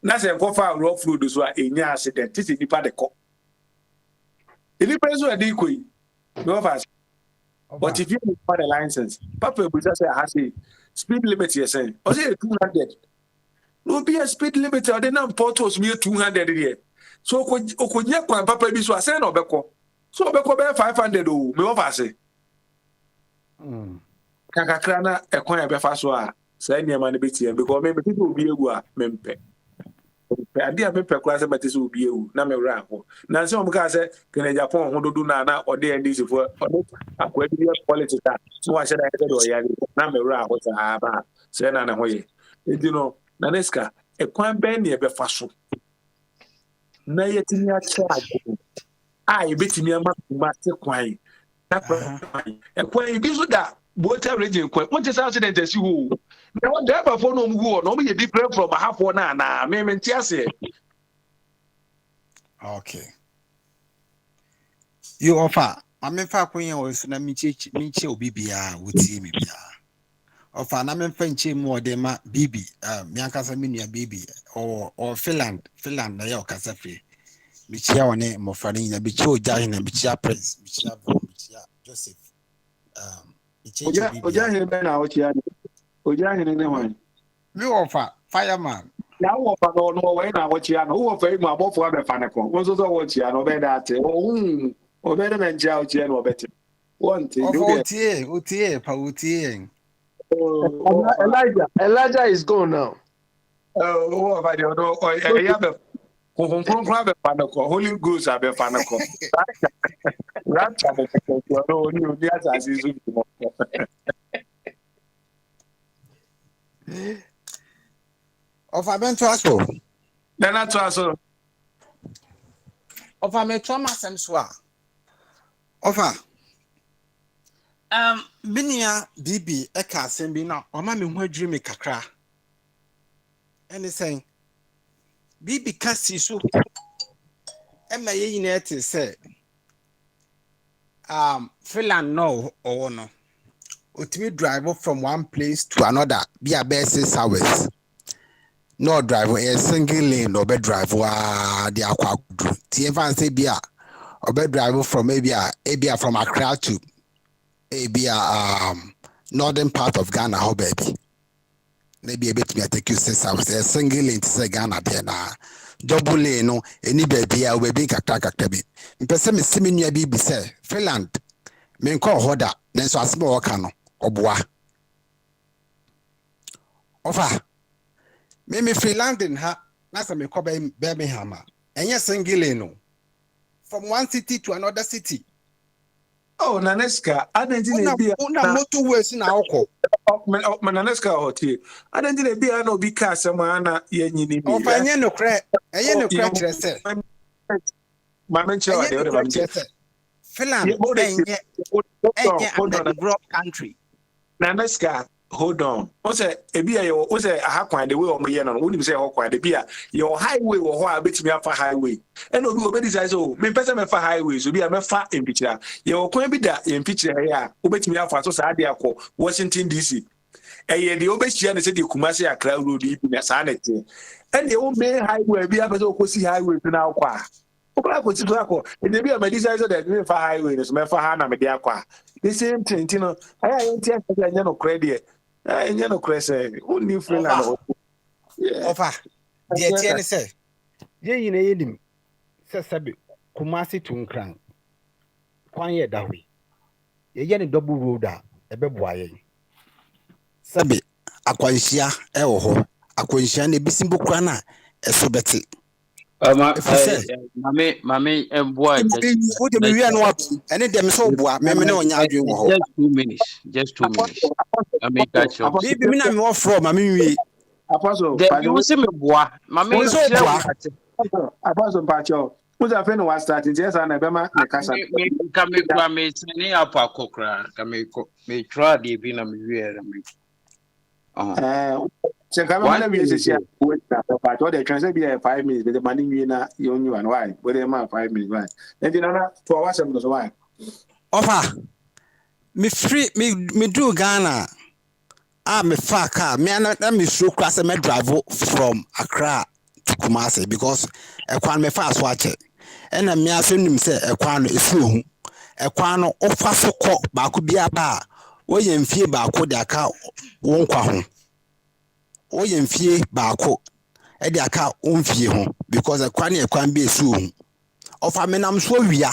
na se nkofa rough road so a enya accident ti enipa de ko enipa so ade koi no fast but if you have the license papa bu say I say speed limit you say o say 200 no be a speed limit or dey na portos me 200 there so okonya kwa papa bi so ase na obekọ so obekọ be 500 o me wo fast kakakra na ekwan ya befa so a say niam na betie because me be obi egu a mempe ade a mempe kwa se bete so obi egu na me wra ho na se omka se kene Japan ho dodo na ode ndc fo ode akwa bi politics so wa she da ede do ya na me wra ho ta ba se na ho ye edi no na neska ekwan ben ne befa so na yetimi a charge a ebetimi ama se kwan ekwan bi so da water region kwan what is accident as you na what driver for no mgu no be different from half one na me ntiase okay you offer me fa kwen o so na mi che obi bia wuti mi bia offer na me fa nche mu ode ma bibi mi ankasa mi nua bibi o Finland na ya okasa fe mi chia one mo fa ni na bi che oja na bi chia prince bi chia Joseph Oja here be na ochi ani. Oja here ne wan. Me offer fireman. Na offer no we na ochi ani. Who offer mu abofo abefa ne ko. Won so so ochi ani obe da ate. Obe na nja ochi ani obete. Want Otie pa otie. Elijah is gone now. Who offer the no ya be Holy Ghost abefanako. Rapture no ni asasi so. Of abento aso. Na to aso. Of ametwa masem so a. Of binia bibi e ka asem bi na o ma me hu adwiri me kakra. Any saying bibi kasi so ema ye yina ete say Finland no or no otimi drive from one place to another be a best 6 hours no drive a single lane no be drive wa the akwa do ti even say be a obe drive from maybe from Accra to maybe northern part of Ghana how baby maybe a bit me take you 6 hours a single lane to say Ghana there na double lane no any baby a we be kakra bi mpese me simi nua bi say Finland me nko hoda nenso asema woka no oboa ofa me Finland in ha na say me ko Birmingham enye single lane no from one city to another city. Oh, Naneska, I didn't be na motorways na okọ. Naneska hoti. I didn't be no be cast mana ye nyini bi. O fa enye no kre kire se. Ma menche wa de ba menche. Finland enye a developed country. Naneska, hold on. O say ebi aye o say aha kwan the way o me no. Woni be say ho kwan de bia your highway wo ho a betimi afa highway. And obi obedi say so me pese me fa highway so bia me fa empichira. Your kwan bi da empichira here a obetimi afa so sa ade akọ Washington DC. ɛyɛ deɛ wobɛhyia no sɛ deɛ Kumasi Accra road yi bi na saa na ɛte ɛne ɛwo main highway bi apɛ sɛ wokɔsi highway so na wokɔ a wokɔla kɔsi so akɔ ɛdeɛ bi a madi sɛ sɛ dɛ memfa highway no so mɛfa ha na mede akɔ a the same thing nti no ayɛ a yɛnti asɛ sɛ ɛnyɛ nokorɛ deɛ ɛnyɛ nokorɛ sɛ wonni Finland ɔfa deɛ teɛ ne sɛ yɛn nyina yɛnim sɛ sɛbe Kumasi to Nkran kwan yɛ da hɔ yi yɛyɛ ne double road a ɛbɛboa yɛn sɛbe akwanhyia ɛwɔ hɔ akwanhyia no ebisi mbokura no a ɛso bɛte Mame, boy, wode mewia no wato ɛne deɛ me sɛ woboa meme ne ɔnya adwen wɔ hɔ just 2 minutes. I mean, catch up. bibi me na me wɔfrɔ ma menwie Apostle, you will see me boy. Mame, Apostle Pacho. Who's a friend was starting? Yes, and Abema, the Casa. Come, sending up a cockra. Come, try the bin of So come on, we say, but what they translate be 5 minutes, but the money you only one why? Where they 5 minutes, right? And then another 2 hours, why? Offer me free me do Ghana. Me far car. Me me so cross me drive from Accra to Kumasi because a kwan me fast watch it. And me aso nim say a kwan efu hu. A kwan no ofa so kɔ baako bia ba. Wo ye mfie baako de aka won kwa ho. Wo ye mfie baako e de aka won fie ho because a kwan be esu hu. Ofa me nam so wia.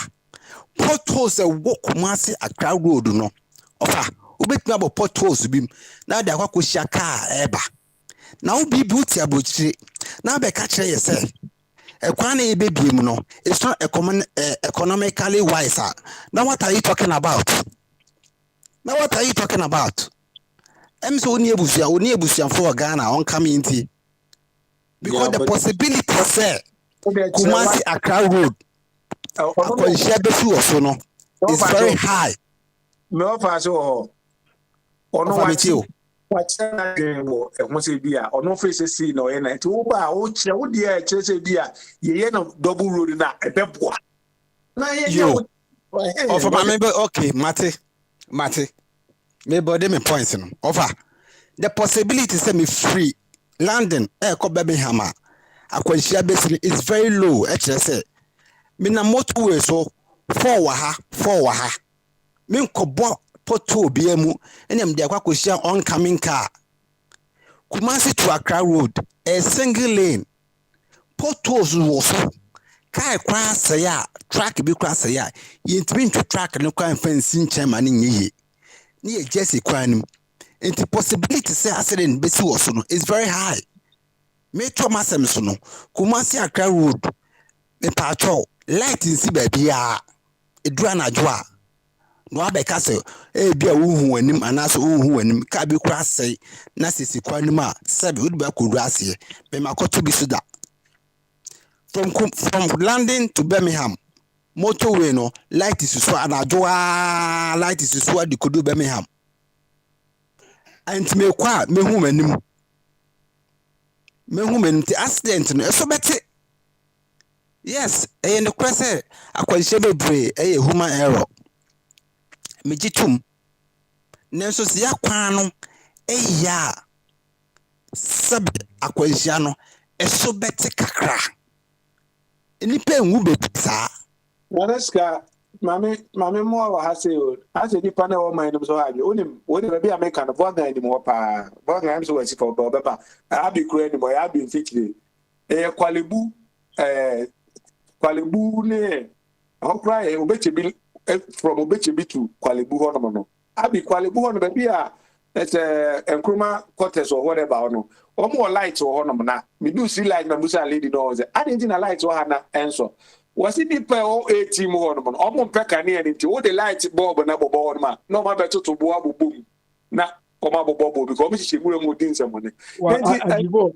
Potholes e wo Kumasi Accra road no. Ofa ubetumi abo potholes bim na de akwa koshia car eba na obi bi uti abochire na be ka kire yese ekwan na ebebiem no it's not economically wise. Now what are you talking about? Em so oni ebusia for Ghana on come inti because the possibility say Kumasi Accra road akwanhia befu oso no is very high. Me offer so ono wati na genwo e ho se bia ono face see no ye na ti wo ba o kire wo de e kire se bia ye no double road na e beboa na ye offer mame okay mate me body me points no offer the possibility say me free London ko Birmingham akwanhia basically is very low e kire say me na motorway so 4 wa ha me nkobo poto bia mu enem de akwakohia oncoming car Kumasi to Accra road a single lane potos wo so car kwa say a track bi kwa say a yintimi to track no kwa fence nchema ne nyeye ne ye jesse kwa nim enti possibility say accident besi wo so no is very high me to masem so no Kumasi Accra road me patro light nsi ba bia edura na joa no abeka se bia wuhu anim anaso wuhu anim ka bi kura sei na sisi kwanim a sebe would be kodu ase be makoto bi so da from London to Birmingham motorway no light is so anajoa light is so di kodu Birmingham and me kwa mehu anim ti accident no eso beti yes no kwese akwanhye bebre human error mejitum nenso se yakwan no ya sab akwanhia no eso beti kakra nipa enwu bepisa Wanaska mame mo wa ha say o ase nipa na wo man no so ha onim woni be America no Bogyae ni mo pa Bogyae am so wasi for beba abi kura ni mo ya abi mfikire kwalebu kwalebu ne okra obechebi from obechebi to kwalebu hono no abi kwalebu hono be bia enkroma quarters or whatever no omo light hono na me do see light na musa lady no say I didn't light ho na enso was it people o 18 hono no omo peka ne nti wo the light bulb na bobo hono ma no ma beto to bo abobom na koma bobo because me chiche mure mu din sem ne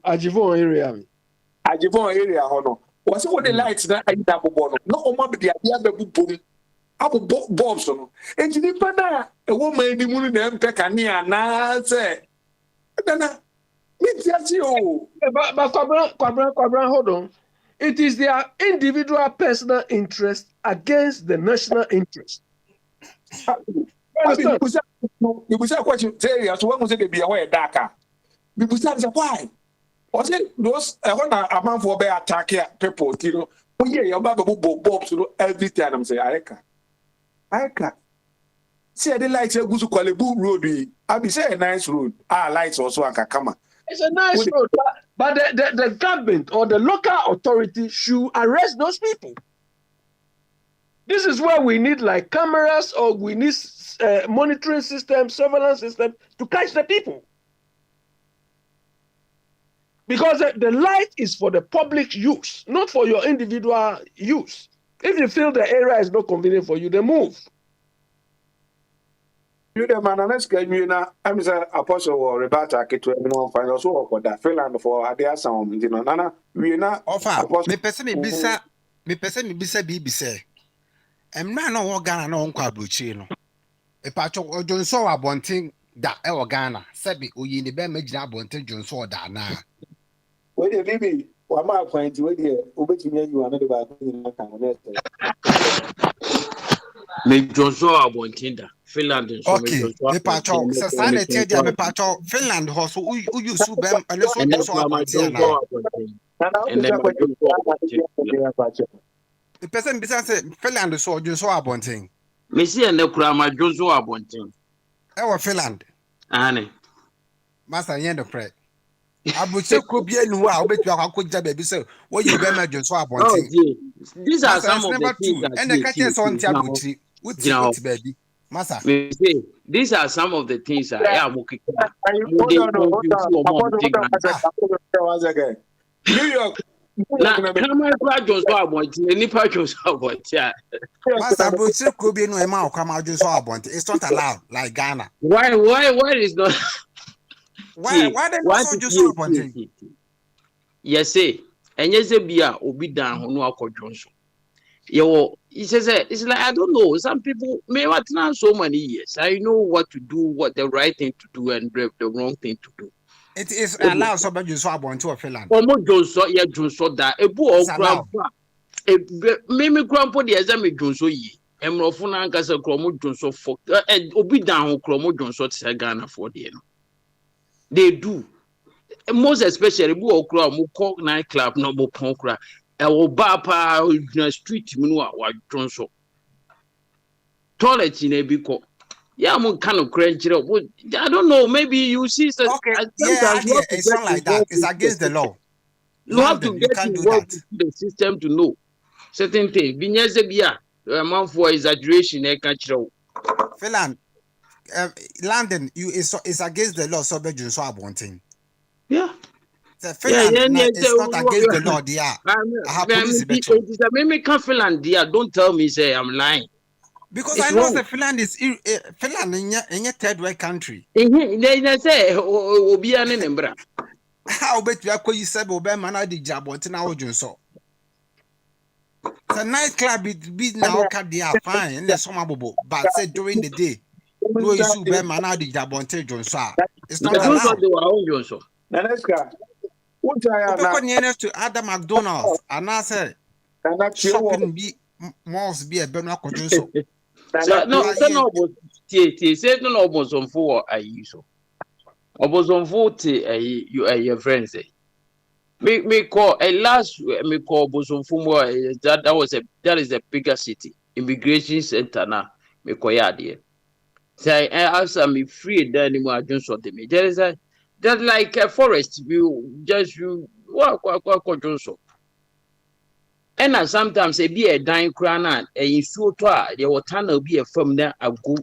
Ajivon area hono was it the light na ayida bobo no omo be dia ababubom abo bulbs no enti nipa na e wo man ni mu na mpeka ne ana se dana mitiasi o but Kwabran, hold on. It is their individual personal interest against the national interest. You say question say so when say be aware darker. People say why? Or say those when a man for be attack people, you know. Oh yeah, your baba bob so every time I'm say I can. See the lights go to Kwalebu road. I be say a nice road. Lights also come. It's a nice road, but the government or the local authority should arrest those people. This is where we need like cameras or we need monitoring system, surveillance system to catch the people. Because the light is for the public use, not for your individual use. If you feel the area is not convenient for you, then move. You the man, let's get you now. I'm a apostle or Rebata Kitu, everyone find us all for that. Finland for Adia Sound, you know, Nana, we not offer. Me person me bisa bibi say. Emra no wo Ghana no nkwa abrochi no. E pa cho ojonso wa bonten da e wo Ghana. Sebi oyi ni be magina bonten jonso da na. We dey bibi, wa ma point we dey obetumi you another ba in kan na. Me jonso abonten da. Finland so okay. Me pa cho se sa na tie dia me pa cho Finland ho so u use bem and so jonso abonten na. And then the person besides say Finland so jonso abonten. Me see na kura ma jonso abonten. E wo Finland. Ane. Master yen the pre. Abuche ko bia nu a obetu akwakoja baby say wo yi be ma jonso abonten. These are some of the things that and the catcher so ntia abuchi. Wuti baby. Master. Me say these are some of the things that I am looking for. New York. Come on, Jones Wabonti, any Jones Wabonti. Master Bruce could be no amount come out Jones Wabonti. It's not allowed like Ghana. Why is not? Why they not so Jones Wabonti? Yes, say, and yes, be a obi down who know Johnson. Yo, he says it's like I don't know. Some people may not know so many years. I know what to do, what the right thing to do, and the wrong thing to do. It is allowed so much so abonto of Finland. Omo Johnson, yeah, Johnson that a boy grandpa. Mimi grandpa the exam Johnson ye. Emrofuna ankasa kromo Johnson for and obi down kromo Johnson to Ghana for the they do. Most especially boy okra mo call night club no mo ponkra. E wo ba pa na street mu no wa Johnson. Toilet in a biko. Yeah, I'm kind of crazy. I don't know. Maybe you see. Okay. Yeah, it's not like that. It's against the law. You have to get involved in the system to know certain things. Binyazebia, amount for exaggeration. Finland, London, it's against the law. So Belgium so wanting. Yeah. Finland, it's not against the law. They are. I have police. Maybe Finland. Don't tell me say I'm lying. Because it's I know wrong. That Finland is Finland in a third world country. They say Obian and Embra. How bet you are going to say Obama na the job what now so. The nightclub be now cut they are fine and the summer bubble, but said during the day. No issue Obama na the job on Johnson. It's not allowed. Naneska. What I to Adam McDonald's and I said shopping be malls be a Benoit Johnson. No, say no almost on four I use so. Almost on 40 you are your friends say. Me call a last me call Boson Fumo that is the bigger city. Immigration center now me call there. Say I ask me free there anymore Johnson to me. There is that like a forest you walk Johnson. And sometimes a be a dying crown and a so there will tunnel be a firm there a go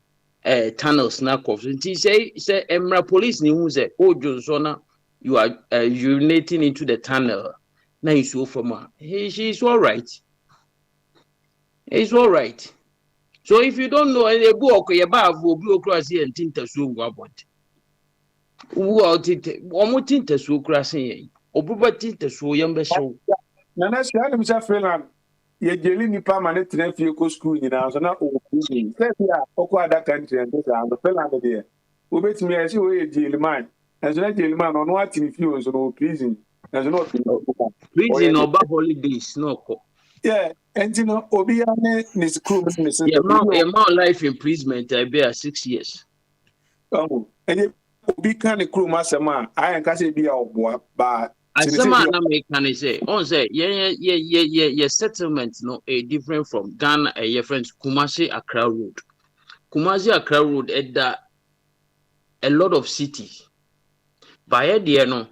tunnel snack off. And he say Emra police news say, oh Johnson, you are urinating into the tunnel. Now you so from she's all right. It's all right. So if you don't know any book your bar will be across here and tinta so want. Who are almost tinta so crossing Obuba tinta so young show. Nana Shannon Finland, ye jelly nipa man to go school in house and not open. Say, yeah, that country and this and the Finland there. Who bet me as you a jail man, as a jail man on what in fuels or prison, as not prison or holidays, no. Yeah, and you know, Obiane is crew. Yeah, amount life imprisonment, I bear 6 years. Oh, and obi kan ne kurom asɛm a ayɛ nka sɛ bi a ɔboa ba asema na me can say on say yeah settlement no different from Ghana your friends Kumasi Accra Road. Kumasi Accra Road at a lot of cities. By there no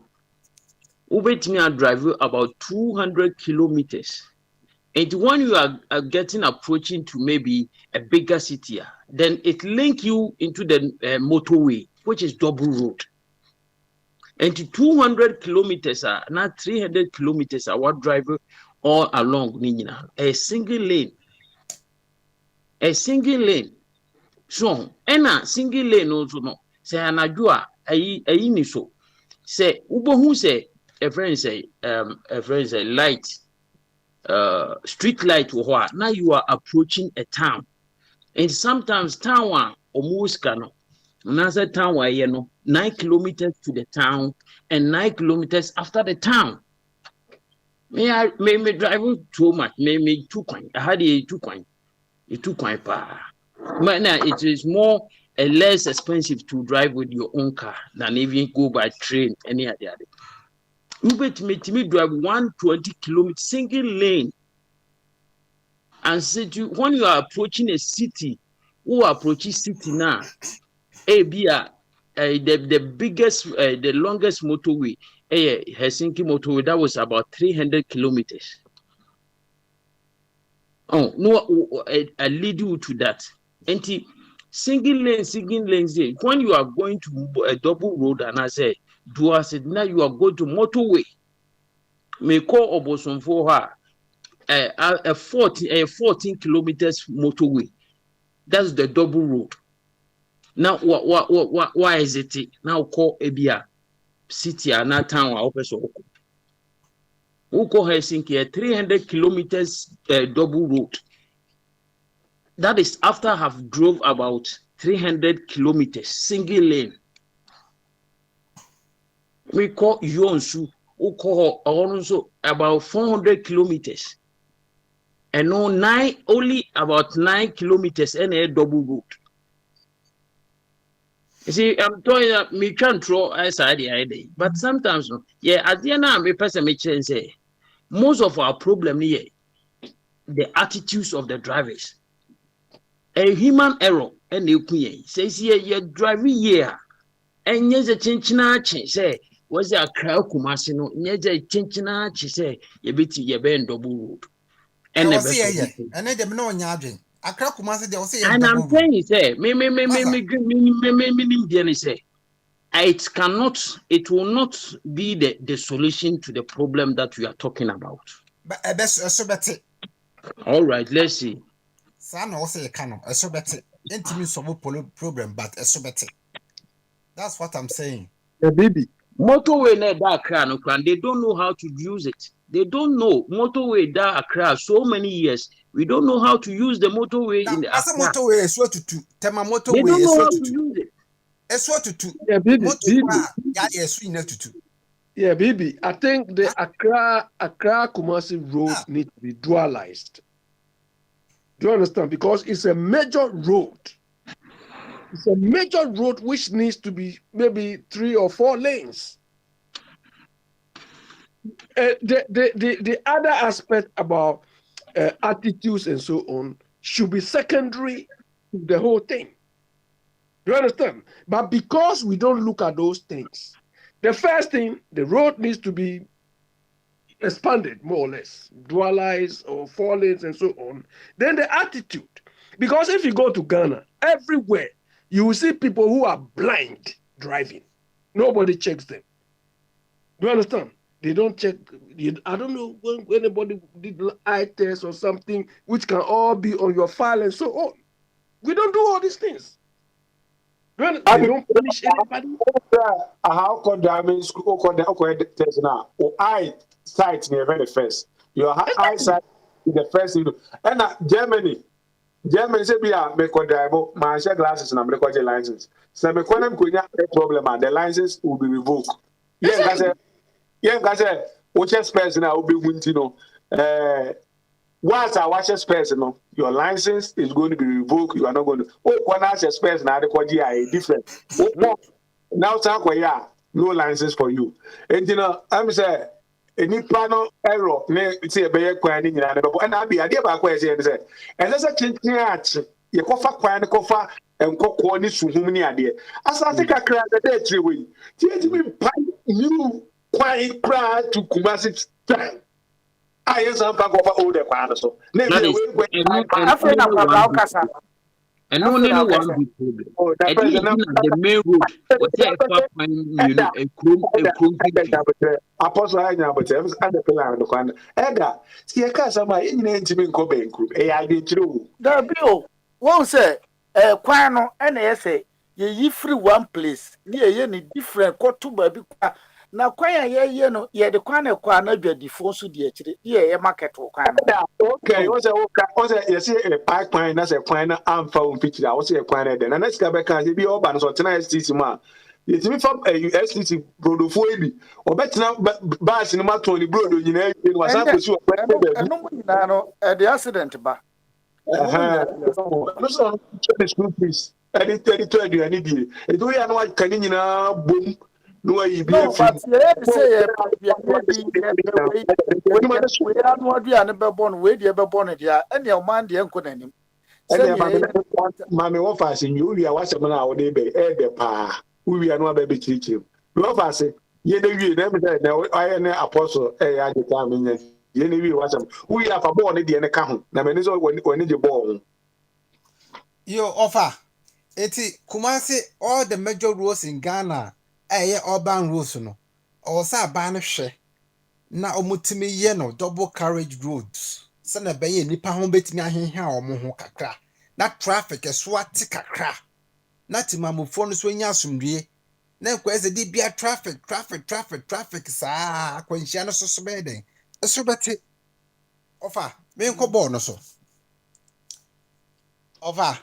ubetimi a drive about 200 kilometers. And when you are getting approaching to maybe a bigger city, then it link you into the motorway, which is double road. And to 200 kilometers, not 300 kilometers, what driver all along a single lane. A single lane. So, and a single lane also no. Say anajua ayi ni so. Say ubo who say a friend say light street light or what. Now you are approaching a town. And sometimes town one almost cannot. Another town where 9 kilometers to the town and 9 kilometers after the town. May drive too much, may 2 coin. I had a 2 coin. A 2 coin pa. But now it is more and less expensive to drive with your own car than even go by train any other. You bet me drive 120 kilometers single lane. And when you are approaching a city, who approaches city now? The biggest, the longest motorway, Helsinki motorway, that was about 300 kilometers. Oh, no, I lead you to that. And single lanes. When you are going to a double road, and I say, now you are going to motorway. May call Oboson for her a 14 kilometers motorway. That's the double road. Now, why is it now call Ebia city and not town? We call Helsinki a 300 kilometers double road. That is after I have drove about 300 kilometers single lane. We call Yonsu. We call also about 400 kilometers. And only about 9 kilometers and a double road. You see, I'm telling you that me can't throw aside the idea, but sometimes, at the end of the person may say, most of our problem here, the attitudes of the drivers, a human error, and you says here you're driving here, and yes, a chinchina say, was there a crowd kumasino, yes, a chinchina say, you beat your bend double road. And I'm saying, say, say, it will not be the solution to the problem that we are talking about. But all right, let's see. Son also can intimate solve problem, but that's what I'm saying. The baby. Motorway they don't know how to use it. They don't know motorway that Accra so many years. We don't know how to use the motorway in the Accra. As a motorway is what to do. Tema motorway they don't know how to use it. It's what to do. Yeah, baby. Yeah, baby. I think the Accra Kumasi road needs to be dualized. Do you understand? Because it's a major road. It's a major road which needs to be maybe 3 or 4 lanes. The other aspect about attitudes and so on should be secondary to the whole thing. Do you understand? But because we don't look at those things, the first thing, the road needs to be expanded more or less, dualized or 4 lanes and so on. Then the attitude. Because if you go to Ghana, everywhere, you will see people who are blind driving. Nobody checks them. Do you understand? They don't check. I don't know when anybody did eye test or something, which can all be on your file and so on. We don't do all these things. They don't punish anybody. How could driving school test now? Or eyesight near very first. Your eyesight is the first thing. And Germany say be a make drive my share glasses and I'm recording license. So me when I'm going to problem and the license will be revoked. Yeah, I say which expense now will be winning once I watch a space, your license is going to be revoked. You are not going to. Oh, when I say space now, the GIA different. Oh, now, yeah, no license for you. And I'm saying. Any panel error, say a bear quaning, and I'll be a dear back where I say, and that's a chinch, you cofa and cock one is to whom idea. As I think I cried the day 3 weeks. You quite cry to Kumasi time. I am some pack over all the panels. That is, and no one big problem. And the main road, what's a chrome Apostle, I know, but I was under the land of one. Edda, see a cast of my Indian to be in Cobank group. I did true. The bill won't say, Quano, and essay, ye free one place, near any different court to baby. Now, quite ye know, ye the quano quano be default to the ye market or quano. Okay, was a yes, a pipeline as a quina and found picture. I was a quina then, and let's go back and be open so tonight's this man. It's me from a USDC Brodofobi or better now, Bass in the Matoni Brodo, you know, it was up with you. The accident, ba. The school fees. I didn't tell you any deal. And do you know what Canina boom? No, I be a but say, we are not be an born, wait, you ever born it, yeah, and your man, the uncle, and him. Mammy offers in you, we are watching our day, the pa. We are not baby teaching. You offer, ye never know, I am an apostle, I determine. Ye watch them. We have a born in the account. Now, when you born. You offer. Eti Kumasi all the major roads in Ghana, urban roads no. Or sa ban hwe. Na omutimi ye no double carriage roads. Sana beye nipa ho betimi ahenha omo ho kakra. Na traffic so ati kakra. Na timamufo no so nya asomdue. Na kwese di bia traffic saa akwanhia no so be den. Eso beti offer me nko ball no so. Offer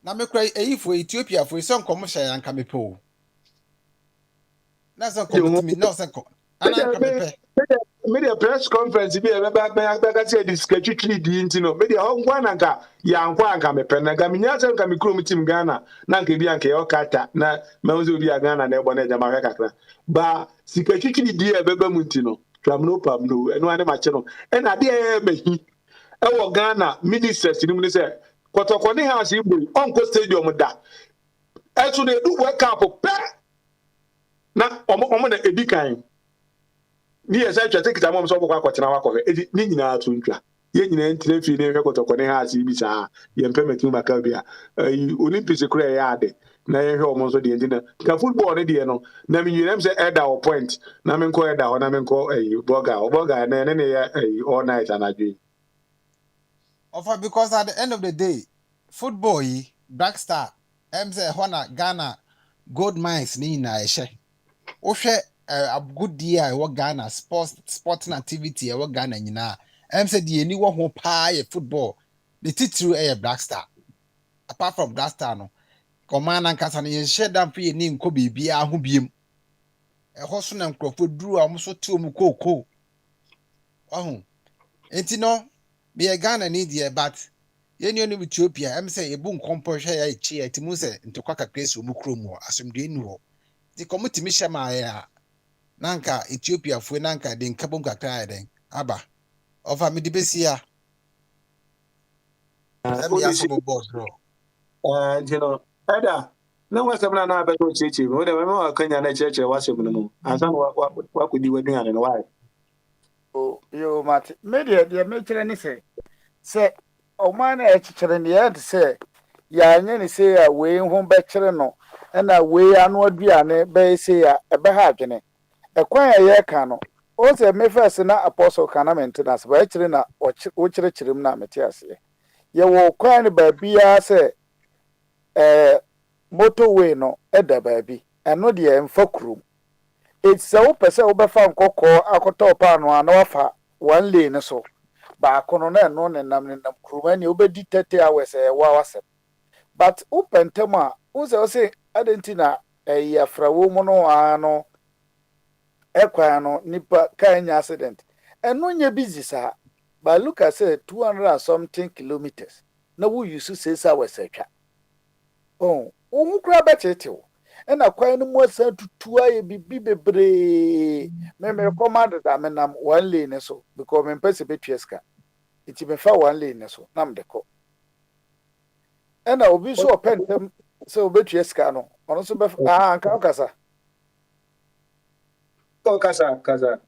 na me kra for Ethiopia for some commercial and kamepo. Na so committee no so ko. Ana kamepe. Media press conference be back say this schedule di intino. Media hongwa nanka ya nkwa nka mepe na ga minya se nka mikro team Ghana na nka bi anka okata na mawzo bi Ghana na ebo na jama kakra. Ba schedule di e beba muntino. Tramno pamno eno ane mache no. E na de e mehi. E wo Ghana ministers ni mu say Kotokoni house Igbo onko stadium da. Eso dey do work up pe. Na omo na edikan. Ni esa twa take time so bokwa kwatena wakọ. Edi ni nyina atuntwa. Ye nyina ntire fi ne hwe Kotokoni house bi saa. Ye mpematu maka bia. Olympics kura ya ade. Na ye hwe omo so de ndina. Ka football ne de no. Na me nyina say elder or point. Na me nko elder ho na me nko Bogyae na ne ya all night anadwe. Offer because at the end of the day, football Black Star, say Hona Ghana gold mines ni na eshe. Ohwe a good year what Ghana sporting activity what Ghana nyina. Say the ni wo ho pa ye football. The titru Black Star. Apart from Black Star no. Command and kasa ni share down for ye ni nko bibia ho biem. Ho so na nkrofo duru a mo so ti omu koko. Ohun. Enti no be a Ghana need here, but you know Ethiopia. I'm saying a boom composure ya chi timuse into kwaka grace umukromo asumdwe ni ho. The committee mishama ya nanka Ethiopia fu nanka den kabom kakra den aba. Offer me the best here. And you know, Ada, no what's up now about chichi. Whatever Kenya na church was him no. And some what could you doing and why? Oh, you mat media the make say o man e chichere ne ya say ya anya ni say ya we ho be kire no na we anu aduane be say ya e be ha adwene e kwan ya ye ka no o say me first na apostle kana maintenance ba kire na o kire kirim na meti ase ye wo kwan ba bia say motorway no e da ba bi eno de emfa kurum it's a person who be found koko akota no na wafa one lane so ba kono na no ne nam kuruma ni obedi 30 hours wa wasem but open tema who say adentina yafrawo mu no ano ekwa no nipa kanya accident eno nya busy sa But look, I said 200 and something kilometers. Now we used to say so was a chat. Oh, grab at it. And I quite no more sent to 2 a be Member commanded that I'm 1 lane so because I'm Pessipetriesca. It's even for 1 lane so. Nam the co. And I will be so pen them so Betriescano. Also, Kankasa. Oh, kasa.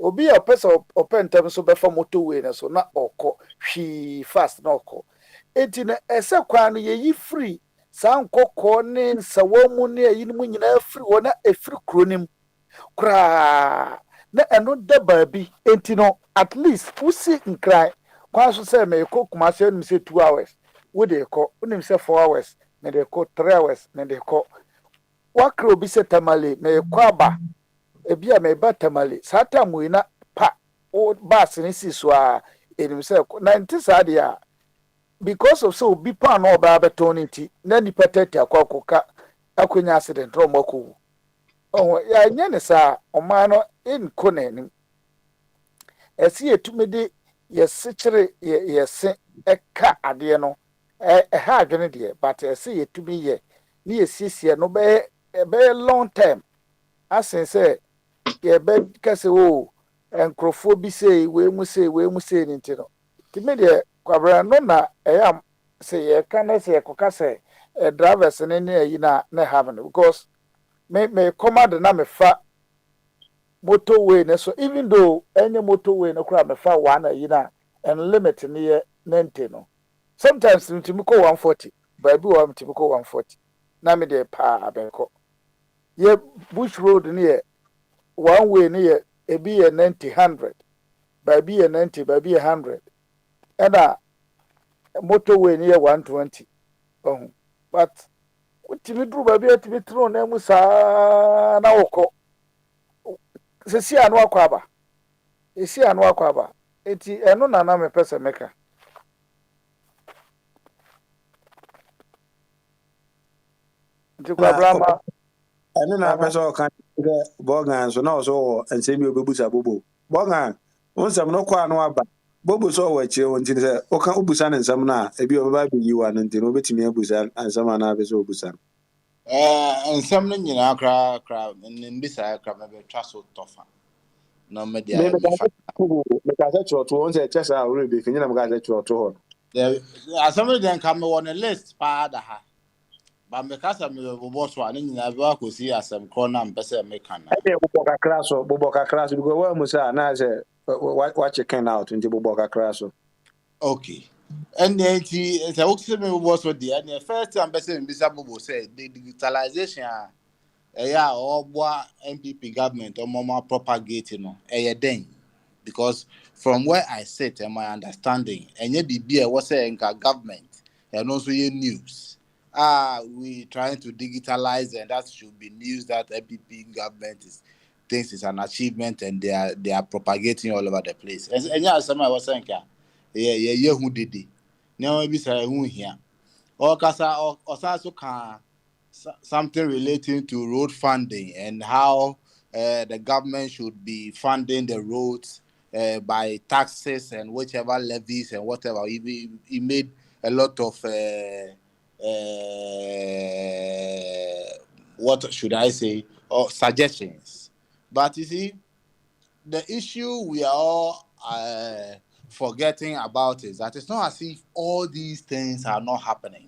Obi a person open tem so be for motorway na so na oko hwi fast na oko enti na ese kwa no ye free san kokko ne nsawamu ne ayin mu nyina free wona efiri kronim kra na eno da baabi enti no at least usi nkrai kwa so say me ko kuma se nim say 2 hours we dey ko unim say 4 hours me dey ko 3 hours me dey ko wakro bi se tamale me ko aba ebia me batamale sata muina pa o bus ni siso a enim se na nti sade a because of so bi pa no ba betoniti na ni patete akwakoka akonya accident ro mako oh ya nya ne sa oma no en konanim esi etumede yesekere yese eka ade no ha adwene de but esi etumi ye ni esiesie no be long term asen se ye be kase wo enkrofo bi say we mu say ni ntino ti me de kwabra no na am say ye kan say koka say drivers ne ayi na have no because me command na me fa motorway ne so even though any motorway no kra me fa one ayi na and limit ne ye 90 no sometimes ntimi ko 140 but bi wa ntimi ko 140 na me de pa abenko ye bush road ne ye one way near a be a 90-100, by be a 90, by be 100, and a motorway near 120. Oh, but what Timmy drew by be to be thrown, and was now call. See, I know Quaba. You see, I know Quaba. It's a no name person maker. ɛno na apɛ sɛ ɔka dɛ bɔga nso na ɔsɛ ɔwɔ nsɛm bi ɔbɛbusa bobo bɔga wo nsɛm no kɔa no aba bobo sɛ ɔwɔ akyire wo nti sɛ wobusa ne nsɛm no a ebi ɔbɛba bɛyi wa no nti no wobɛtumi abusa nsɛm a na apɛ sɛ ɔbusa no nsɛm no nyinaa kra mbisa kra mɛbɛtwa so tɔfa na mɛde meka sɛ kyerɛto wo sɛ ɛkyɛ saa worebɛfi nyina meka sɛ kyerɛto hɔ asɛm no deɛ nka mewɔ ne list paa da ha ba meka sɛ mebobɔ so a ne nyinaa bɛwa kɔsi asɛm korɔ na mpɛ sɛ meka na ɛdeɛ bobɔ kakra so because woamu sɛ a na sɛ wakye ken out nti bobɔ kakra so okay ɛnneɛ nti sɛ wokse mebobɔ so deɛ ɛneɛ first time mpɛ sɛ mbisa bobo sɛ the digitalization a ɛyɛ a ɔboa MPP government ɔmɔma propagate no ɛyɛ den because from where I sit and my understanding ɛnyɛ biribi a ɛwɔ sɛ nka government ɛno nso yɛ news we trying to digitalize and that should be news that MPP government thinks is an achievement and they are propagating all over the place. And yeah, some I was saying, yeah, who did it? Now maybe say who here. Or kasa or also can something relating to road funding and how the government should be funding the roads by taxes and whichever levies and whatever. He made a lot of what should I say, or suggestions. But you see, the issue we are all forgetting about is that it's not as if all these things are not happening.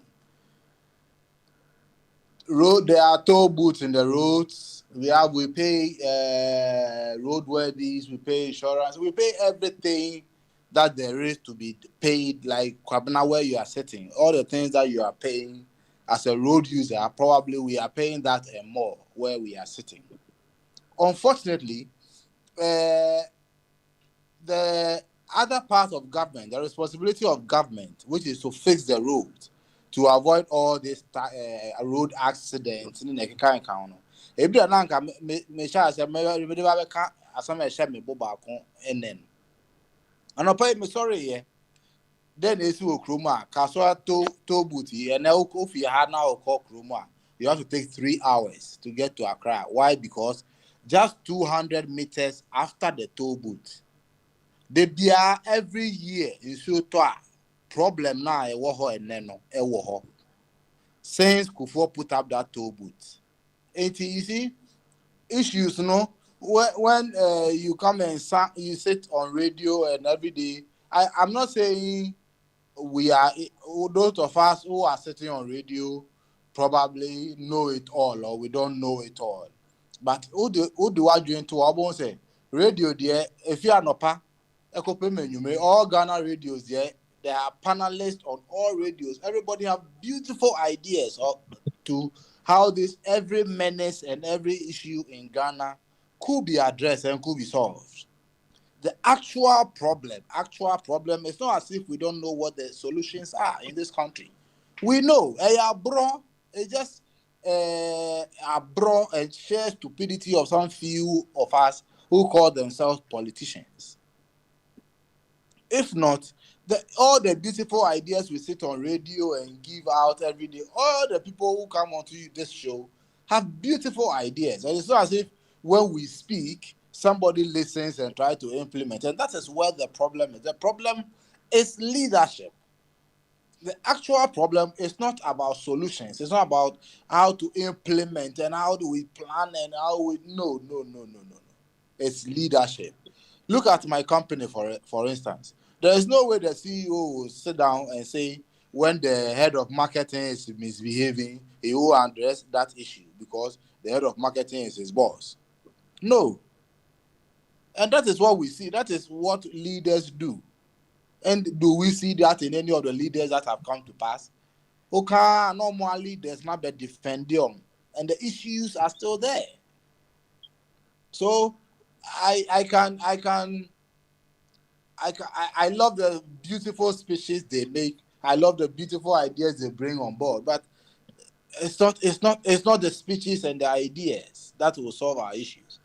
There are toll booths in the roads. We pay roadworthies, we pay insurance, we pay everything that there is to be paid, like Kwabena, where you are sitting. All the things that you are paying as a road user, probably we are paying that and more where we are sitting. Unfortunately, the other part of government, the responsibility of government, which is to fix the roads, to avoid all these road accidents in the country. If you are not, me shall say, me and I pay me sorry, yeah. Then it's Kruma, Kaswa to booty, and now if you had now call Kruma, you have to take 3 hours to get to Accra. Why? Because just 200 meters after the toll booth, They be every year in so problem now e wo ho eneno e wo ho. Since Kufuor put up that toll booth. And you see issues, when you come and you sit on radio and every day. I'm not saying we are those of us who are sitting on radio probably know it all or we don't know it all. But who do I join to our say radio there if you are not all Ghana radios there are panelists on all radios. Everybody have beautiful ideas to how this every menace and every issue in Ghana could be addressed and could be solved. The actual problem is not as if we don't know what the solutions are in this country. We know. It's just a bro and sheer stupidity of some few of us who call themselves politicians. If not, all the beautiful ideas we sit on radio and give out every day, all the people who come onto this show have beautiful ideas. And it's not as if when we speak, somebody listens and tries to implement. And that is where the problem is. The problem is leadership. The actual problem is not about solutions. It's not about how to implement and how do we plan and how we... No. It's leadership. Look at my company, for instance. There is no way the CEO will sit down and say, when the head of marketing is misbehaving, he will address that issue because the head of marketing is his boss. No. And that is what we see. That is what leaders do. And do we see that in any of the leaders that have come to pass? Okay, normal leaders not be defending, and the issues are still there. So I love the beautiful speeches they make. I love the beautiful ideas they bring on board. But it's not the speeches and the ideas that will solve our issues.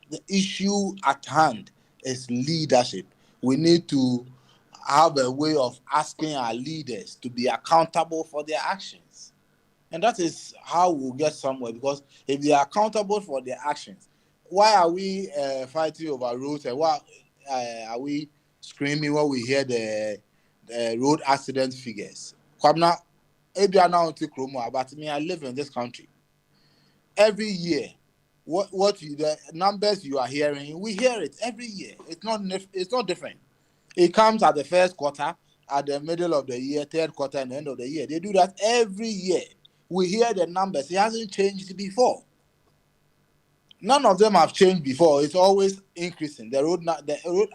The issue at hand is leadership. We need to have a way of asking our leaders to be accountable for their actions. And that is how we'll get somewhere, because if they are accountable for their actions, why are we fighting over roads, and why are we screaming when we hear the road accident figures? But me, I live in this country. Every year, the numbers you are hearing, we hear it every year. It's not different. It comes at the first quarter, at the middle of the year, third quarter, and the end of the year. They do that every year. We hear the numbers. It hasn't changed before. None of them have changed before. It's always increasing. The road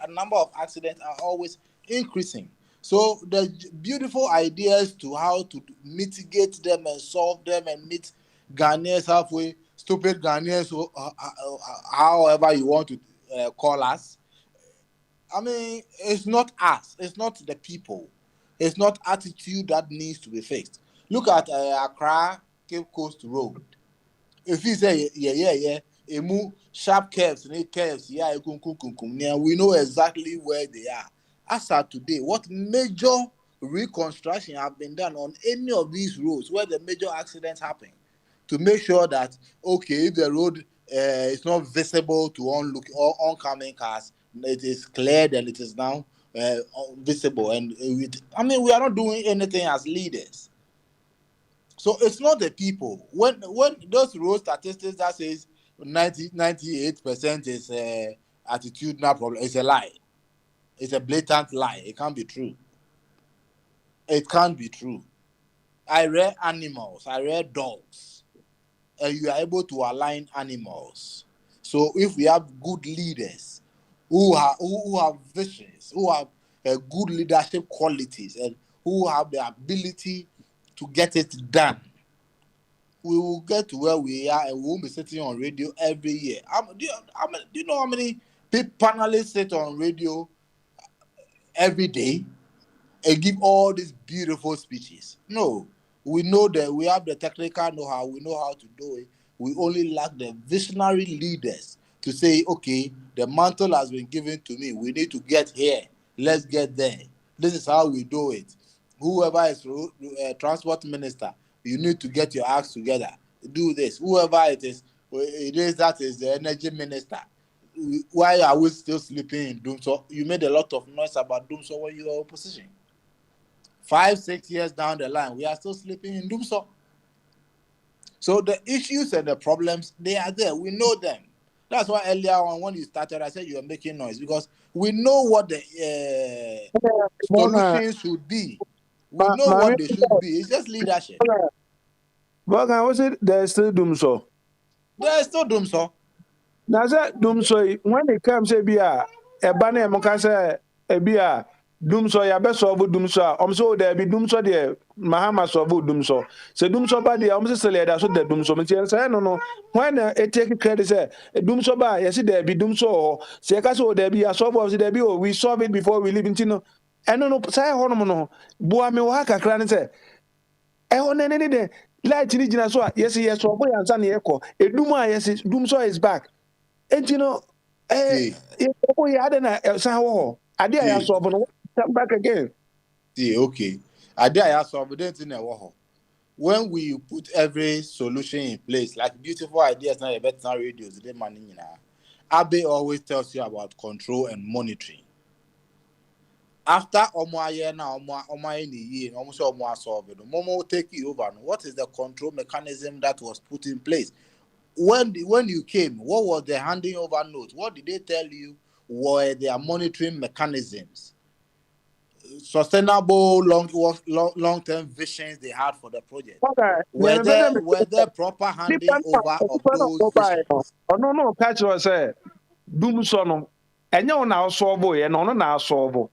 number of accidents are always increasing. So the beautiful ideas to how to mitigate them and solve them and meet Ghanaians halfway, stupid Ghanaians, however you want to call us. I mean, it's not us. It's not the people. It's not attitude that needs to be fixed. Look at Accra Cape Coast Road. If you say, yeah, sharp curves, yeah, we know exactly where they are. As of today, what major reconstruction have been done on any of these roads where the major accidents happen to make sure that, okay, if the road is not visible to oncoming cars, it is cleared and it is now visible. And we are not doing anything as leaders. So it's not the people. When those road statistics that says 98% is attitudinal problem, it's a lie. It's a blatant lie. It can't be true. It can't be true. I read animals. I read dogs. And you are able to align animals. So if we have good leaders who have visions, who have good leadership qualities, and who have the ability to get it done, we will get to where we are, and we won't be sitting on radio every year. Do you know how many panelists sit on radio every day and give all these beautiful speeches? No. We know that we have the technical know-how. We know how to do it. We only lack the visionary leaders to say, okay, the mantle has been given to me. We need to get here. Let's get there. This is how we do it. Whoever is transport minister, you need to get your acts together. Do this. Whoever it is that is the energy minister. why are we still sleeping in Doomso? You made a lot of noise about Doomso when you were opposition. 5-6 years down the line, we are still sleeping in Doomso. So the issues and the problems, they are there. We know them. That's why earlier on when you started, I said you were making noise because we know what the solutions should be. We know what they should be. It's just leadership. But I was it there's still doom so. There's still doom so. Now that doom so when it comes a beer, a banner mokasa a beer. Doom so ya best solve doom so. So there be doom so there. Mahama solve doom so. So doom so bad there. Say that's what the doom so. Me say no. When it take credit say doom so bad. Yes, there be doom so. Say kaso there be a solve. There be we solve it before we leave into no. I no say hono no. Boa me wa kakra ne say. Ne light ni gina so yes so boy ansa na yeko. Edum a yes doom so is back. And you know boy adena san wo. Ade a ya solve no come back again. See, okay. Idea I solve don't in when we put every solution in place, like beautiful ideas now, better radios, they money Abe always tells you about control and monitoring. After Omoye now, Omoye ni year, almost Omoye solve it. Momo will take you over. What is the control mechanism that was put in place? When you came, what was the handing over notes? What did they tell you were their monitoring mechanisms? Sustainable long-term visions they had for the project. Okay. Were there proper handing over of those visions? Oh no, catch us say doom so no. Enya on na solve ye no na solve.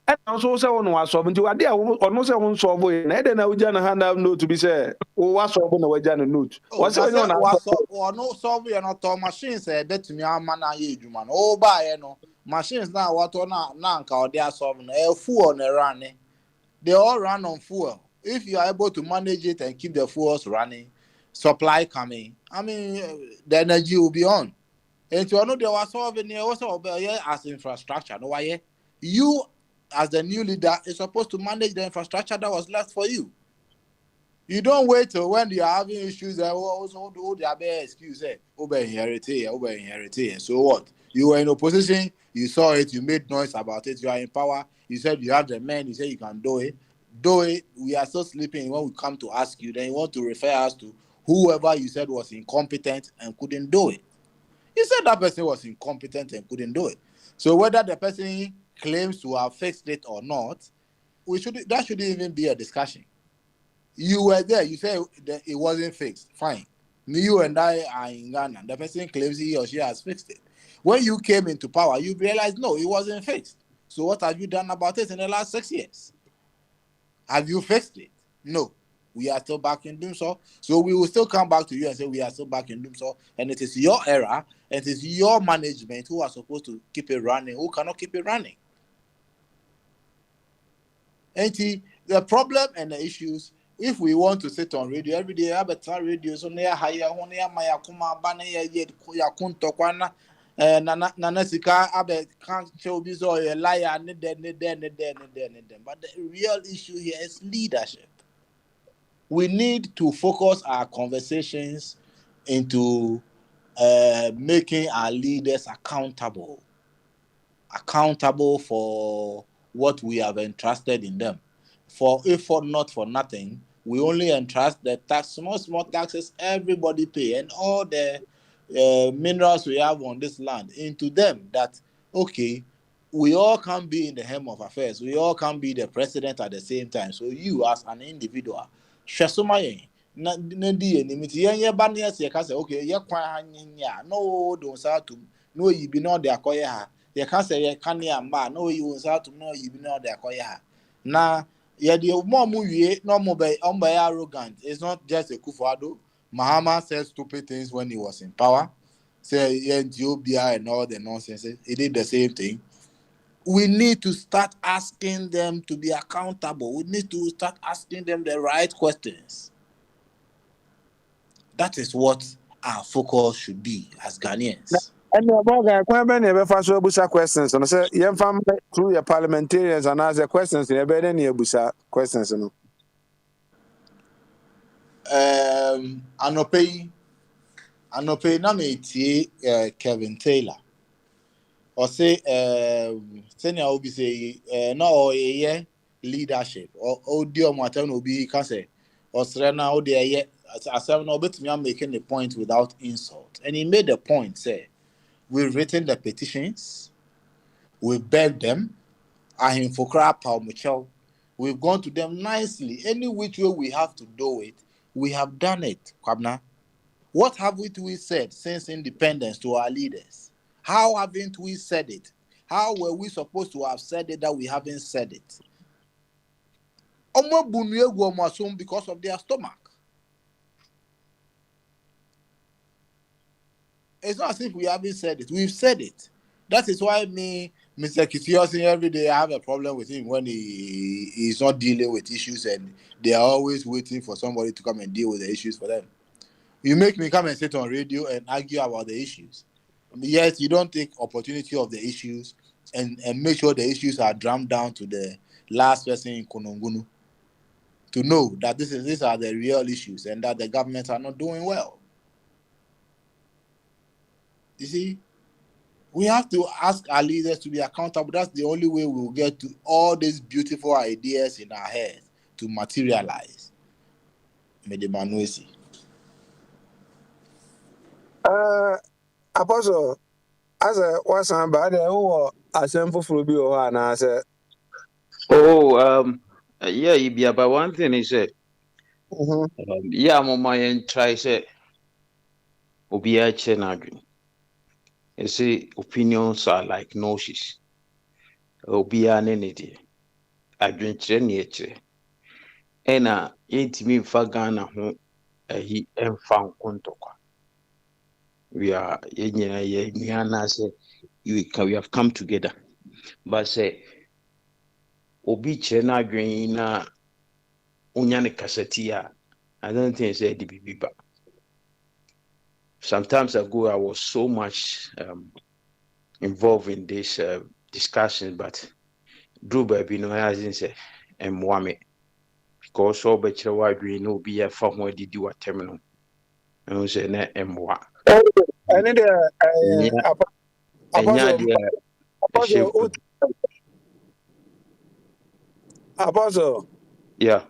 And also say on wa solve nti ade a ono say on solve ye na ede na uja na hand note to be say o wa solve na waja na note. Oh, say no solve ye no to machines e betumi ama na ye adwuma no. O ba ye no machines na wato na nka o dey solve no e fuel na run. They all run on fuel. If you are able to manage it and keep the fuels running, supply coming, I mean, the energy will be on. And you know they were solving also as infrastructure. No why you as the new leader is supposed to manage the infrastructure that was left for you. You don't wait till when you are having issues and also do their best excuse. Over inherited. So what? You were in opposition, you saw it, you made noise about it, you are in power, you said you have the men, you said you can do it. Do it. We are still sleeping when we come to ask you, then you want to refer us to whoever you said was incompetent and couldn't do it. You said that person was incompetent and couldn't do it. So whether the person claims to have fixed it or not, that shouldn't even be a discussion. You were there, you said that it wasn't fixed. Fine. You and I are in Ghana. The person claims he or she has fixed it. When you came into power, you realized no, it wasn't fixed. So what have you done about it in the last 6 years? Have you fixed it? No. We are still back in doom so. So we will still come back to you and say we are still back in doom so. And it is your era, and it is your management who are supposed to keep it running, who cannot keep it running. And the problem and the issues, if we want to sit on radio every day, have a time radio, so near higher, only my akuma banner yet yakunto kwana. Nana Sika Abe can't show this or a liar, but the real issue here is leadership. We need to focus our conversations into making our leaders accountable for what we have entrusted in them. Not for nothing, we only entrust the small taxes everybody pay and all the minerals we have on this land into them. That okay, we all can be in the helm of affairs. We all can be the president at the same time. So you as an individual, okay, no don't start to no you be not the akoya. You can't say you can't no you will start to know you be not the akoya. Now yeah, the more movie no more by arrogant. It's not just a Kufuado. Mahama said stupid things when he was in power. Say Ethiopia and all the nonsense. He did the same thing. We need to start asking them to be accountable. We need to start asking them the right questions. That is what our focus should be as Ghanaians. And the Boga, when never first busa questions, and say, young family through your parliamentarians and answer questions in a bed any busa questions. Anope na me tie Kevin Taylor. or say senior will be say no or yeah leadership or dear matter will be can say or serena or there as I'm not bet me I'm making the point without insult. And he made the point, say we've written the petitions, we've begged them, and for crap we've gone to them nicely. Any which way we have to do it, we have done it, Kwabna. What haven't we said since independence to our leaders? How haven't we said it? How were we supposed to have said it that we haven't said it? Because of their stomach. It's not as if we haven't said it. We've said it. That is why me, Mr. Kitiosin, every day I have a problem with him when he's not dealing with issues and they are always waiting for somebody to come and deal with the issues for them. You make me come and sit on radio and argue about the issues. Yes, you don't take opportunity of the issues and make sure the issues are drummed down to the last person in Konongunu to know that these are the real issues and that the government are not doing well. You see, we have to ask our leaders to be accountable. That's the only way we will get to all these beautiful ideas in our heads to materialize. Medemanuesi. Apostle, as a what's on bad, who are simple for be or an answer. Yeah, you be about one thing is that yeah, mama and try say Obia Chenagin. You see, opinions are like noses. Obia nenity. Adventure nature. Ena intimate fagana home he and found contokwa. We are say we have come together. But say Obi Chenagin na unyane kasetia. I don't think say the bibiba. Sometimes ago, I was so much involved in this discussion, but Drew baby no hasn't said and Mwame because all better wide we know be a farm where did you a terminal and we say net and mwa. And then Apostle. Yeah.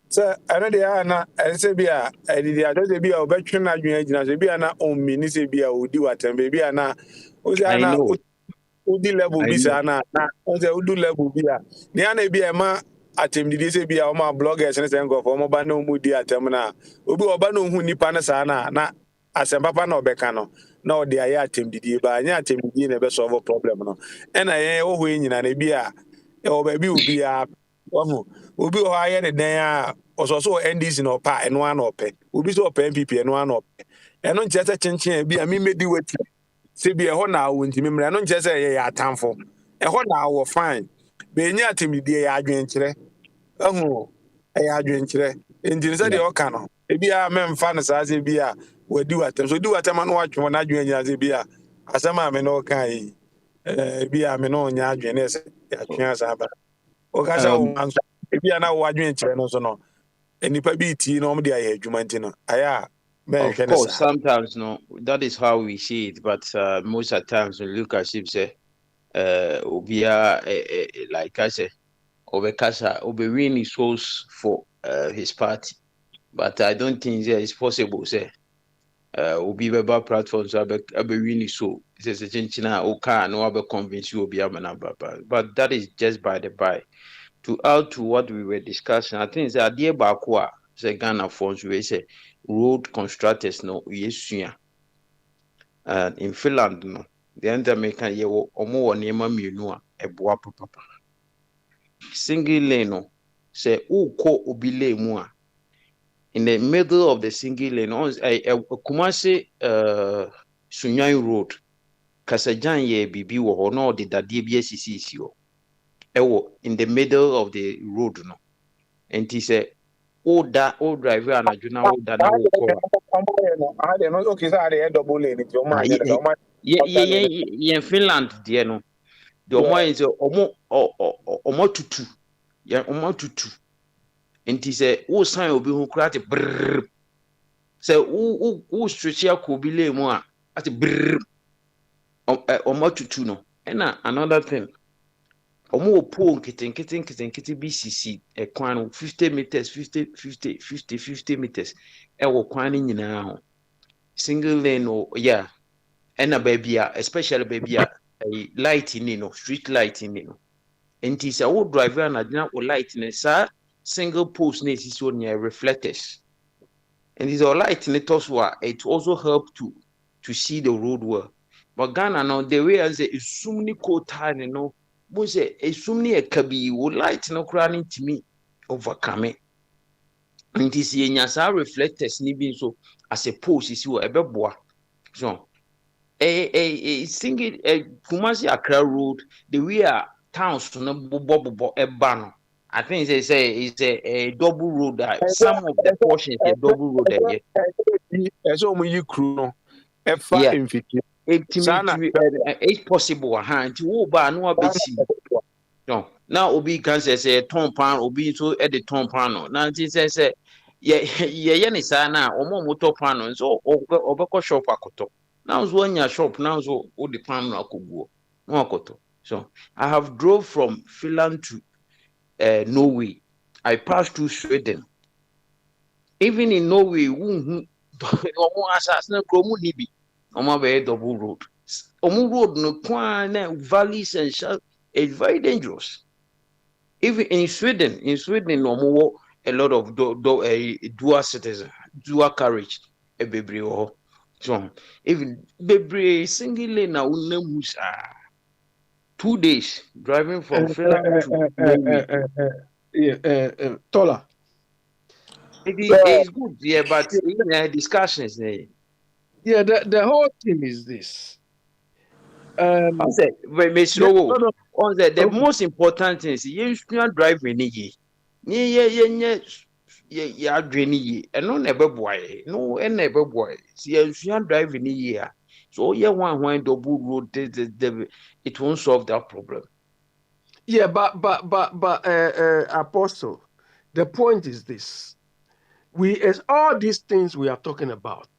So another na say be a did be a veteran adwena say be na on me ni say be a odi watem be na o say na odi level bi sa na o say odi level bi a ni ana be e ma atem didi say be a o ma bloggers ne say ngo for mo ba na o mu di atem na obi oba na hu nipa na sa na asem papa na obeka no na o de aye atem didi ba anya atem didi na be solve problem no e na ye o hu nyina na bi a e o ba bi obi a obi o aye ne den a ososo NDC no pa eno an ope obi so ope MPP eno an ope eno nche se chenchen bi a mi medi wati se bi e ho na wo ntimi mra eno nche se ye ya atamfo e ho na wo fine be nya atimidi ye adwen kire ahu e ya adwen kire enjin se de o ka no e bi a memfa no sa se bi a wadi watam so di watam no watwe na adwen nya se bi a asema me no kan yi bi a me no nya adwen ne se ya twen sa ba o ka sa o anso e bi a na wo adwen kire no so no enipa bi ti no mo de aye adwuma ntino aya Of course, sometimes no, that is how we see it, but most of the times we look at it say Obia like I say Obekasa Obewin is source for his party, but I don't think that it's possible say Obi Beba platforms Obewin is so it's a chinchina oka no abe convince you Obia manaba, but that is just by the by. To add to what we were discussing, I think that dear Bakwa say Ghana funds we say road constructors no yesuya. And in Finland no the American ye omo wonema mienu a eboa papa. Single lane no say uko obi lane mu a in the middle of the single lane on Kumasi Sunyan road Kasajan ye bibi wo ho no de dade bi asisi o. Ewo in the middle of the road no and he say o driver and aduna o da na wo ko okay so they double lane it your man ye Finland there no the omo is omo tutu ya omo tutu and he say o sign obi hu kra te brr say o stretch ya ko bi le mu a ati brr omo tutu no And another thing, omo pool nkete BCC a kwan 50 meters 50 meters e wo kwan nyina ho single lane or yeah and a baby especially baby a light in no street light in no and is a would driver and a light in a single post is so near reflectors and is all light in it also help to see the road well. But Ghana now the way as a sumni ko time no mo say a sumni a kabi would light no crying to me overcome it. And this yenya reflectors ni bin so as a post is what a boy. So a single Kumasi Accra road the way a towns to no bobo a ban. I think they say it's a double road. Some of the portions a double road there. So we crew no. Yeah. Mfiti. It's possible. Nti wo ba no abesi. No. Now obi can say ton pan obi so e de ton pan no. Na nti say ye ne sa na omo moto pan no so obekọ shop akoto. Now so anya shop now so o de pan no akoguo. No akoto. So I have drove from Finland to Norway. I passed through Sweden. Even in Norway, omo asas na kromu ni bi. Omo be double road. Omo road no kwan na valleys and shallow. It's very dangerous. Even in Sweden omo a lot of dual citizen, dual carriage, a baby or so. Even baby single lane na unemusa. 2 days driving from Finland to Norway. Tola. It's good, yeah, but discussions there. Yeah, the whole thing is this. The most important thing is you drive any yeah drain ye and no never boy no and never boy see you drive any year so yeah one double road it won't solve that problem. Yeah, but Apostle, the point is this: as all these things we are talking about,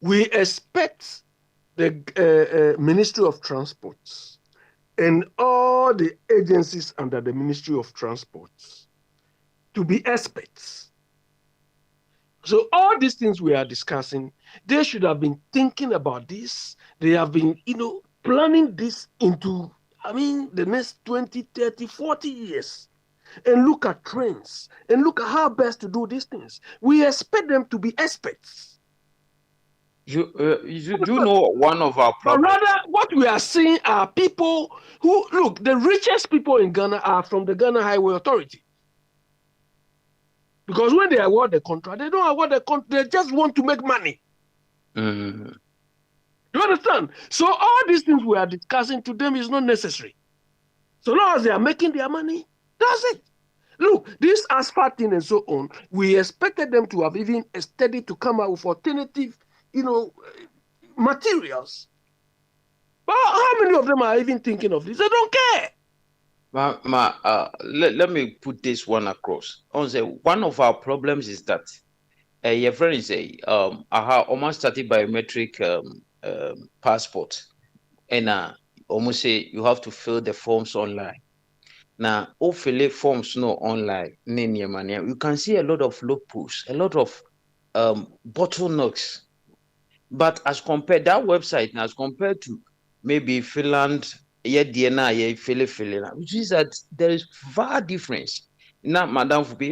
we expect the Ministry of Transport and all the agencies under the Ministry of Transport to be experts. So all these things we are discussing, they should have been thinking about this. They have been, planning this into, the next 20, 30, 40 years. And look at trends and look at how best to do these things. We expect them to be experts. You know one of our problems. But rather, what we are seeing are people who, look, the richest people in Ghana are from the Ghana Highway Authority. Because when they award the contract, they don't award the contract, they just want to make money. Mm. You understand? So all these things we are discussing to them is not necessary. So long as they are making their money, that's it. Look, this asphalt thing and so on, we expected them to have even studied to come out with alternative, materials. But how many of them are even thinking of this? They don't care. Let me put this one across. One of our problems is that your friend is almost started biometric passport, and almost say you have to fill the forms online. Now, fill forms no online, you can see a lot of loopholes, a lot of bottlenecks. But as compared that website, as compared to maybe Finland, which is that there is far difference. Now, Madam Fubi,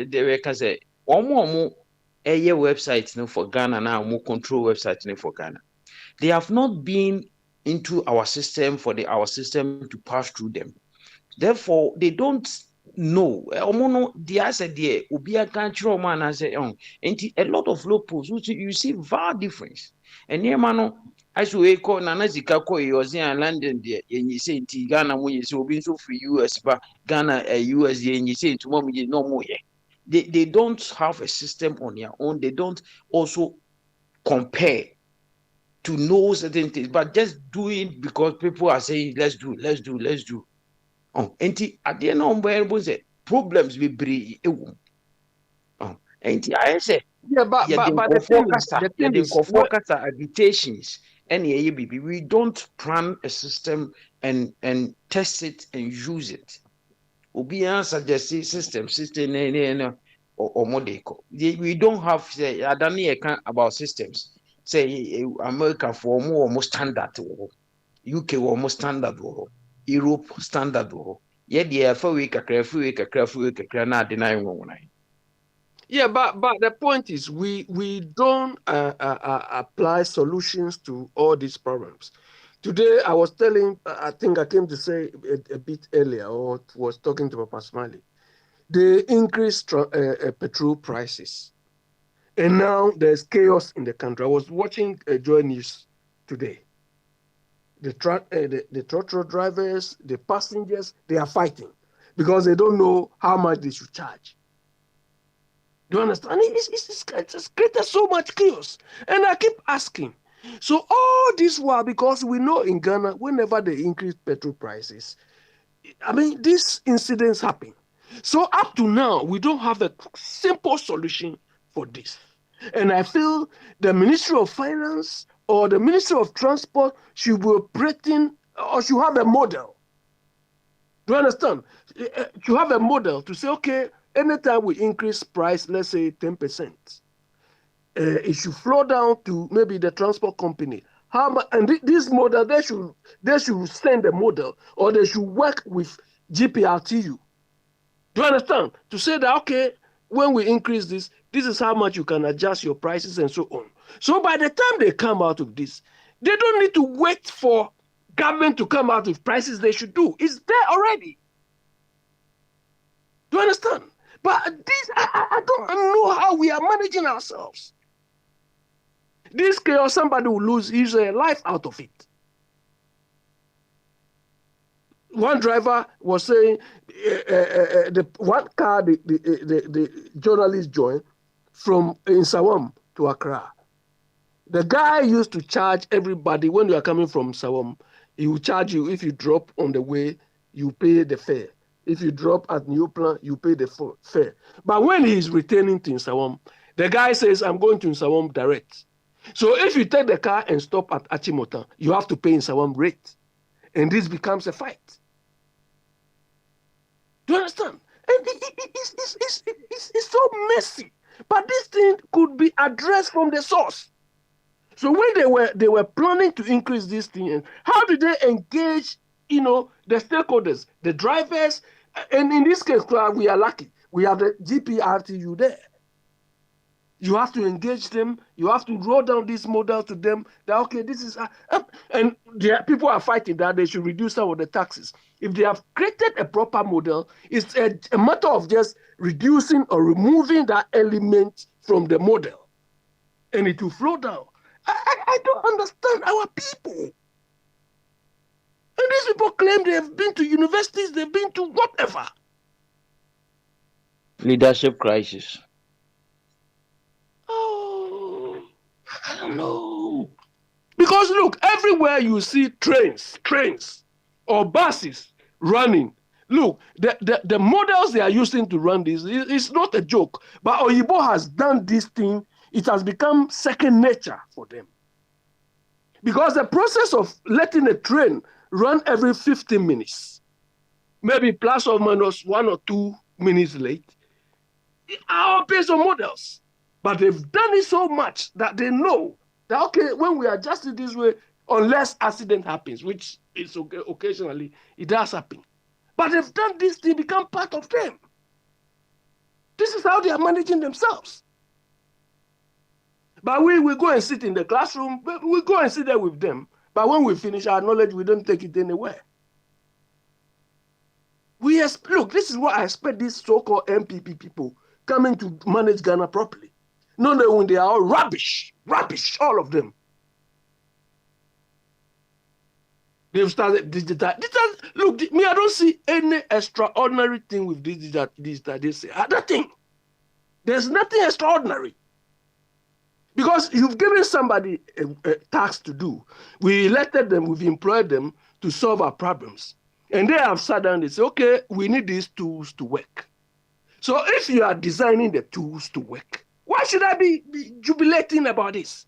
they can say, website for Ghana now, more control website for Ghana. They have not been into our system for our system to pass through them. Therefore, they don't know. The answer there will be a country man and say, a lot of loopholes, which you see far difference. And here, man, as we call Nanazika, you are London there, and you say, Ghana, when you say, being so for US, but Ghana, US, and you say, tomorrow, you no more. They don't have a system on their own. They don't also compare to know certain things, but just do it because people are saying, let's do. And at the end of the problems will be and I say, yeah, but the thing is, agitations any ABB. We don't plan a system and test it and use it. Obian suggest system or model. We don't have say I don't know about systems. Say America for more standard UK almost standard Europe standard yeah the free na deny one. Yeah, but the point is, we don't apply solutions to all these problems. Today, I was telling, I think I came to say a bit earlier, or was talking to Papa Smiley. They increased petrol prices, and now there's chaos in the country. I was watching Joy News today. The truck drivers, the passengers, they are fighting because they don't know how much they should charge. Do you understand? It's created so much chaos. And I keep asking. So all this while, because we know in Ghana, whenever they increase petrol prices, I mean, these incidents happen. So up to now, we don't have a simple solution for this. And I feel the Ministry of Finance or the Ministry of Transport should be operating or should have a model. Do you understand? You have a model to say, okay, anytime we increase price, let's say 10%, it should flow down to maybe the transport company. How much? And this model, they should send a model, or they should work with GPRTU. Do you understand? To say that, okay, when we increase this is how much you can adjust your prices and so on. So by the time they come out of this, they don't need to wait for government to come out with prices they should do. It's there already. Do you understand? But this, I don't know how we are managing ourselves. This chaos, somebody will lose his life out of it. One driver was saying the one car the journalist joined from Sawam to Accra. The guy used to charge everybody when you are coming from Sawam. He will charge you if you drop on the way, you pay the fare. If you drop at New Plan, you pay the fare. But when he is returning to Sawam, the guy says, I'm going to Sawam direct. So if you take the car and stop at Achimota, you have to pay in Sawam rate. And this becomes a fight. Do you understand? And it's so messy. But this thing could be addressed from the source. So when they were planning to increase this thing, how do they engage, the stakeholders, the drivers? And in this case, we are lucky. We have the GPRTU there. You have to engage them. You have to roll down this model to them that, okay, this is... and people are fighting that they should reduce some of the taxes. If they have created a proper model, it's a matter of just reducing or removing that element from the model. And it will flow down. I don't understand our people. And these people claim they have been to universities, they've been to whatever. Leadership crisis. Oh, I don't know. Because look, everywhere you see trains or buses running, look, the models they are using to run this is not a joke. But Oyibo has done this thing. It has become second nature for them. Because the process of letting a train run every 15 minutes, maybe plus or minus 1 or 2 minutes late, are based on models. But they've done it so much that they know that, okay, when we adjust it this way, unless accident happens, which is okay, occasionally, it does happen. But they've done this to become part of them. This is how they are managing themselves. But we go and sit in the classroom, we go and sit there with them. But when we finish our knowledge, we don't take it anywhere. Look, this is what I expect these so-called MPP people coming to manage Ghana properly. No, when they are all rubbish, all of them. They've started digital. Look, I don't see any extraordinary thing with digital. They say, nothing. There's nothing extraordinary. Because you've given somebody a task to do. We elected them, we've employed them to solve our problems. And they have sat down and say, okay, we need these tools to work. So if you are designing the tools to work, why should I be jubilating about this?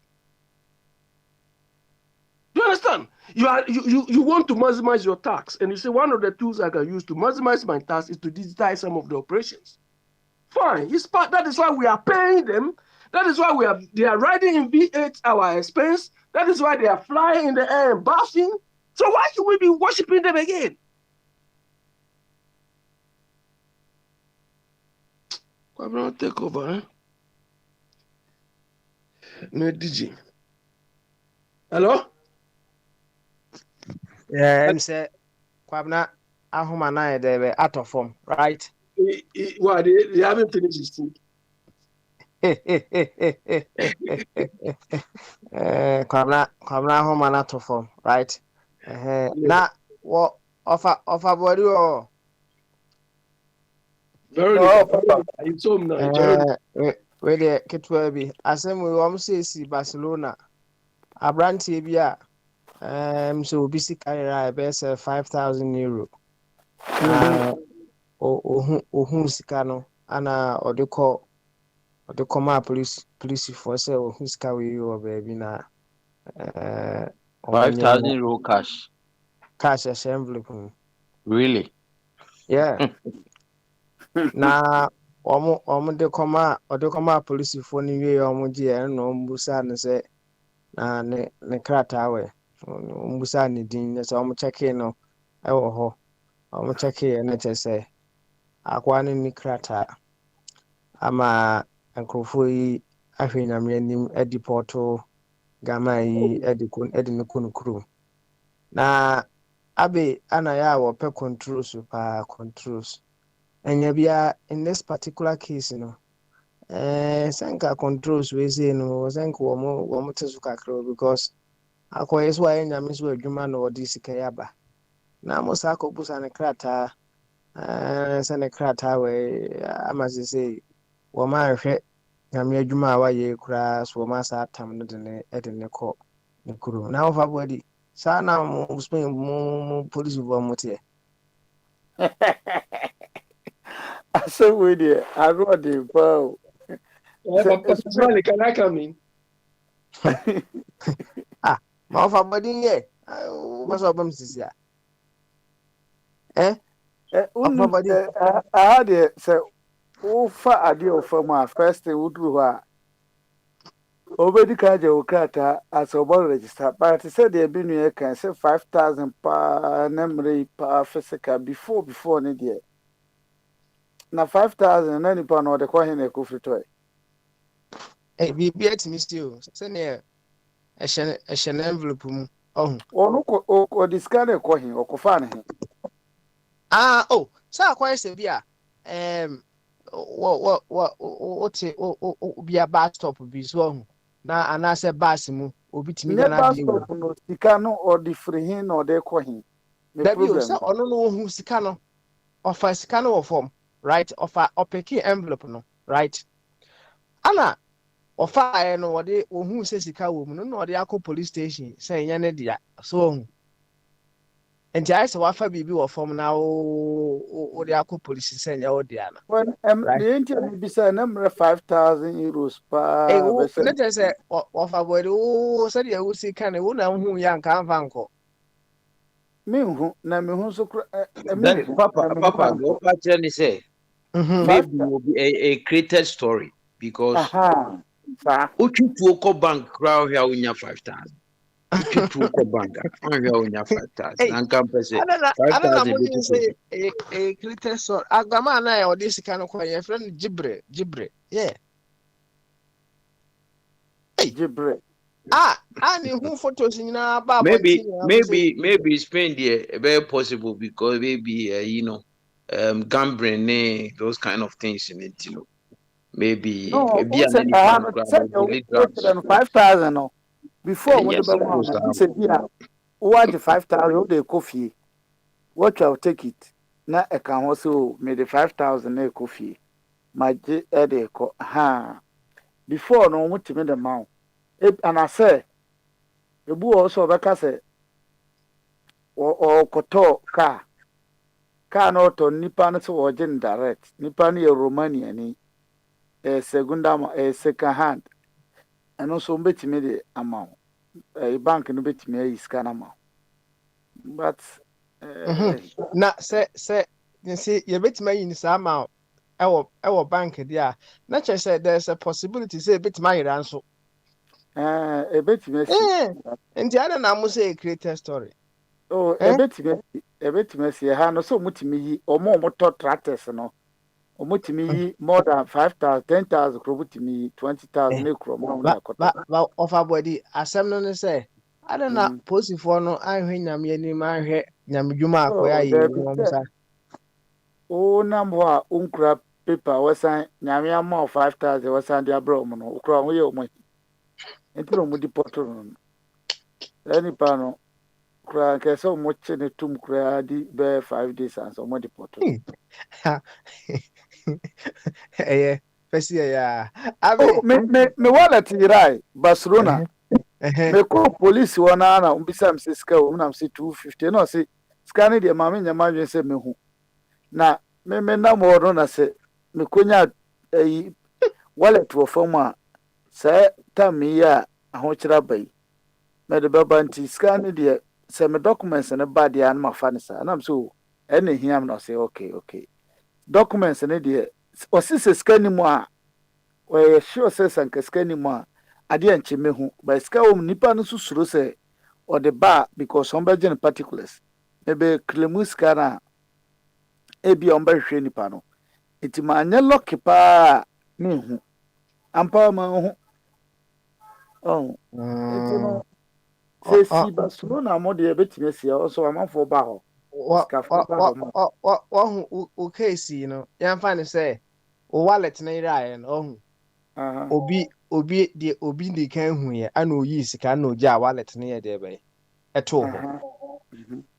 Do you understand? You want to maximize your tax, and you say one of the tools I can use to maximize my tax is to digitize some of the operations. Fine, it's part. That is why we are paying them. That is why they are riding in V8 our expense. That is why they are flying in the air and bathing. So why should we be worshiping them again? I'm not take over, eh? No DJ. Hello? Yeah, I'm say Kwabna Ahuma na they were out of form, right? Well, they haven't finished his food. Kwabna Ahuma na out of form, right? Now what offer body or Very Papa. it's home now. Jeremy. where the kitwa bi asem we wam say Barcelona abrantie bi a so obi sika ra be say 5,000 euro ohun sika no ana odekọ ma police for say ohun sika we o baby na 5,000 euro cash. Cash as envelope. Really? Yeah. Na omo de koma police for ni we omo je no mbusa ne se na ne krata we mbusa ne din se omo check no e wo ho omo check na che se akwa ne ni krata ama nkrofo yi ahwe nyame anim ediporto gama yi edi ne kunu na abe ana ya wo pe controls controls enya bia in this particular case no senka controls we say no senka wo mo tesu kakro because akoye so aye nyame so adwuma no odi sika yaba na mo sa ko busa ne krata se ne krata we amaze say wo ma hwe nyame adwuma a waye kura so ma sa tam no de ne ko ne kuro na wo fa body sa na mo spend mo police wo mo tie So with you, I wrote the bow. Papa Smiley, can I come in? Ma fa body ye o so bam sisia I had it so far idea from my first thing would do already carried your cat as a ball register, but I said there been you can say 5,000 per memory per physical before need year. Now 5,000 any pound or the coin a coffee toy. Eh be at me still say near a shen envelope oh or discard a coin or cofan. Oh so quite say bia what be a bus stop be so na anase bus mu obi timi ga na Never bi stop no sicano or the free hin or the coin. That you say ono no hu sika no offer sika no form right offer opeki envelope no right ana offer no wode ohun se sika wo mu no wode akọ police station say nya ne dia so enti I say wafa bibi wo form na wode akọ police say nya wo dia na when the internet be say number 5,000 euros per let us say offer body say dia wo sika ne wo na hu ya nka anfa nko me hu na me hu so Then Papa go patch and say maybe will be a created story because uchu to bank crowd here unya 5,000. Uchu to bank here unya 5,000. And come say 5,000 say a created story agama na ya odi sika no kwa your friend jibre yeah jibre and who photos in a maybe Spain there very possible because maybe gambling those kind of things in it, maybe be an 5,000 no before what say here what the 5,000 they coffee what I'll take it na I can also made the 5,000 na coffee my de before no what to me the amount and I say the boo also beka say or koto car not on nipa no so origin direct nipa no Romania ni second hand and also betimi the amount bank no betumi ayi sika na ma but na say you bet me in some amount our bank there. Not just say there's a possibility say bit my answer. betumi asi And the other now must say a creator story. oh betumi asi ha no so mutumi yi omo to tractors no omutumi yi more than 5,000 10,000 kro mutumi yi 20,000 ne kro mo na akota But of our body assembly no say I don't know post for no I when yam ye ni ma hwe nyam dwuma akoya yi no sa o number a unkra paper wasan nyame ama 5,000 wasan dia bro mo no ukra ho ye omo entro mo di poto no any pa no kra ke so mo che ne tum kra di be 5 days and so mo di poto eh pesi ya oh me wallet right Barcelona me ko police wana na umbisa msiska o na msi 250 no se scan de ma me nyama dwen se me hu na me na mo no na se me konya wallet wo fam a se tam ya ahokyera bai me de baba nti scan de se me documents ne ba de an ma fa ne sa na mso ene hiam na se okay documents ne de o se scan mu a o sure se sanka scan mu a ade anche me hu ba ska o nipa no susuro se or the bar because somebody in particulars maybe klemuska na ebi on ba hwe nipa no enti ma anya lock pa me hu ampa ma hu oh enti no se si Barcelona mo de betime si also amanfo ba ho ska fo ba ho o case you know yan fa ne say o wallet na ira no obi di kan hu ye ana oyi sika na oji a wallet na ye de be eto ho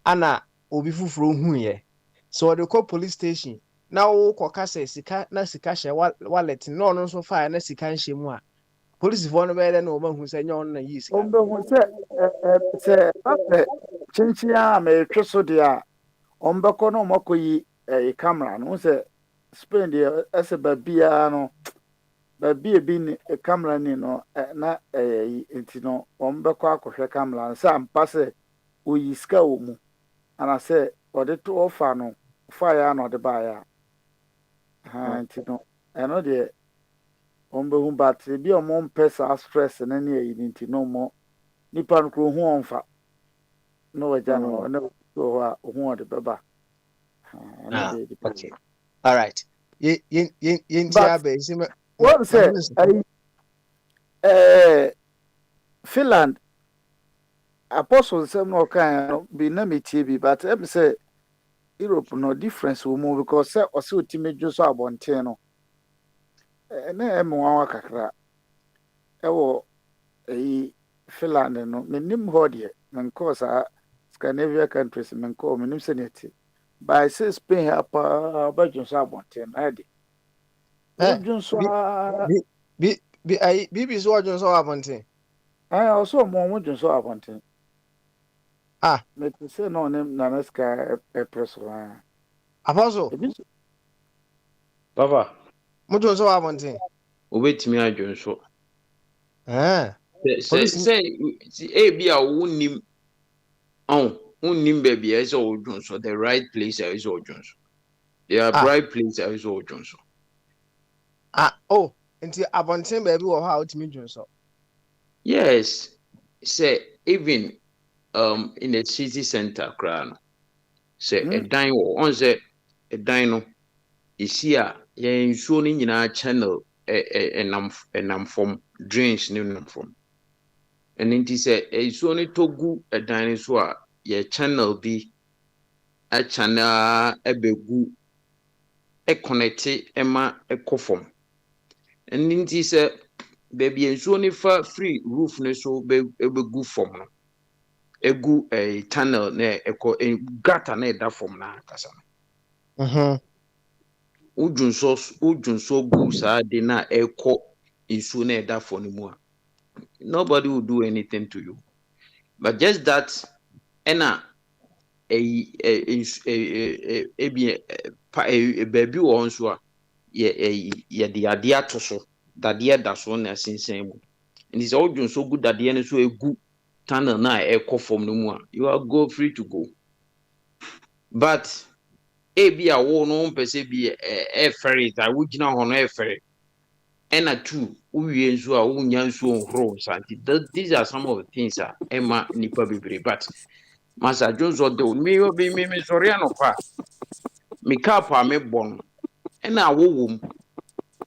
ana obi fufuro hu ye so the call police station na wo koka say sika na sika hye wallet no no so fa na sika nhye mu a police for no be de na o ma hu say nyon na yi sika ombe hu se papa chinchi a me twoso de a ombe ko no makoyi camera no se Spain de ese babia no baby bi ni camera ni no na enti no ombekọ akọhwe camera se ampa se oyiska wo mu ana se ode to ofa no fa ya no de ba ya ha enti no eno de ombehu battery bi omo mpesa stress na ni eyi enti no mo nipa no kro hu onfa no waja no na so a hu ode beba okay all right yin tia be sima what say Finland apostle sem no kan be na metie bi but em say Europe no difference wo mu because say o se otimejo so abonten no na em wa kakra e wo Finland no menim ho de men ko sa Scandinavia countries men ko menim se neti by say Spain apa ba jo so abonten na de wo so bi so ojo so abonten also mo jo so abonten me say no nem na ska presso apostle Papa mujo so abonten obetimi adwon so say be a wonnim unnim baby is all dwon so the right place is all dwon so the right place is all dwon so nti abonten baby wo ha otimi dwon so yes say even in the city center crown say a dine on say a dino is here ye nsuo ni nyina channel enam from drains ni nam from and it say nsuo ni togu a dine so a ye channel bi a channel ebegu e connect ema ekofom and it say baby nsuo ni fa free roof ni so ebegu form no egu a tunnel na eko gata na da form na kasa ujunso gu sa de na eko isu na da form mu a nobody will do anything to you but just that ena baby wo nso a ye de ade ato so dade da so na sinsen mu ndi se ujunso gu dade ne so egu tunnel na ɛkɔ fam no mu a you are go free to go but ebi a wo no mpɛsɛ bi ɛfɛre ta wogyina hɔ no ɛfɛre ɛna two wowie nso a wonya nso nhoro nsanti these are some of the things a ɛma nipa bebree but masa dwonso de me sɔre anɔpa me cap a me bɔ no ɛna awowɔ mu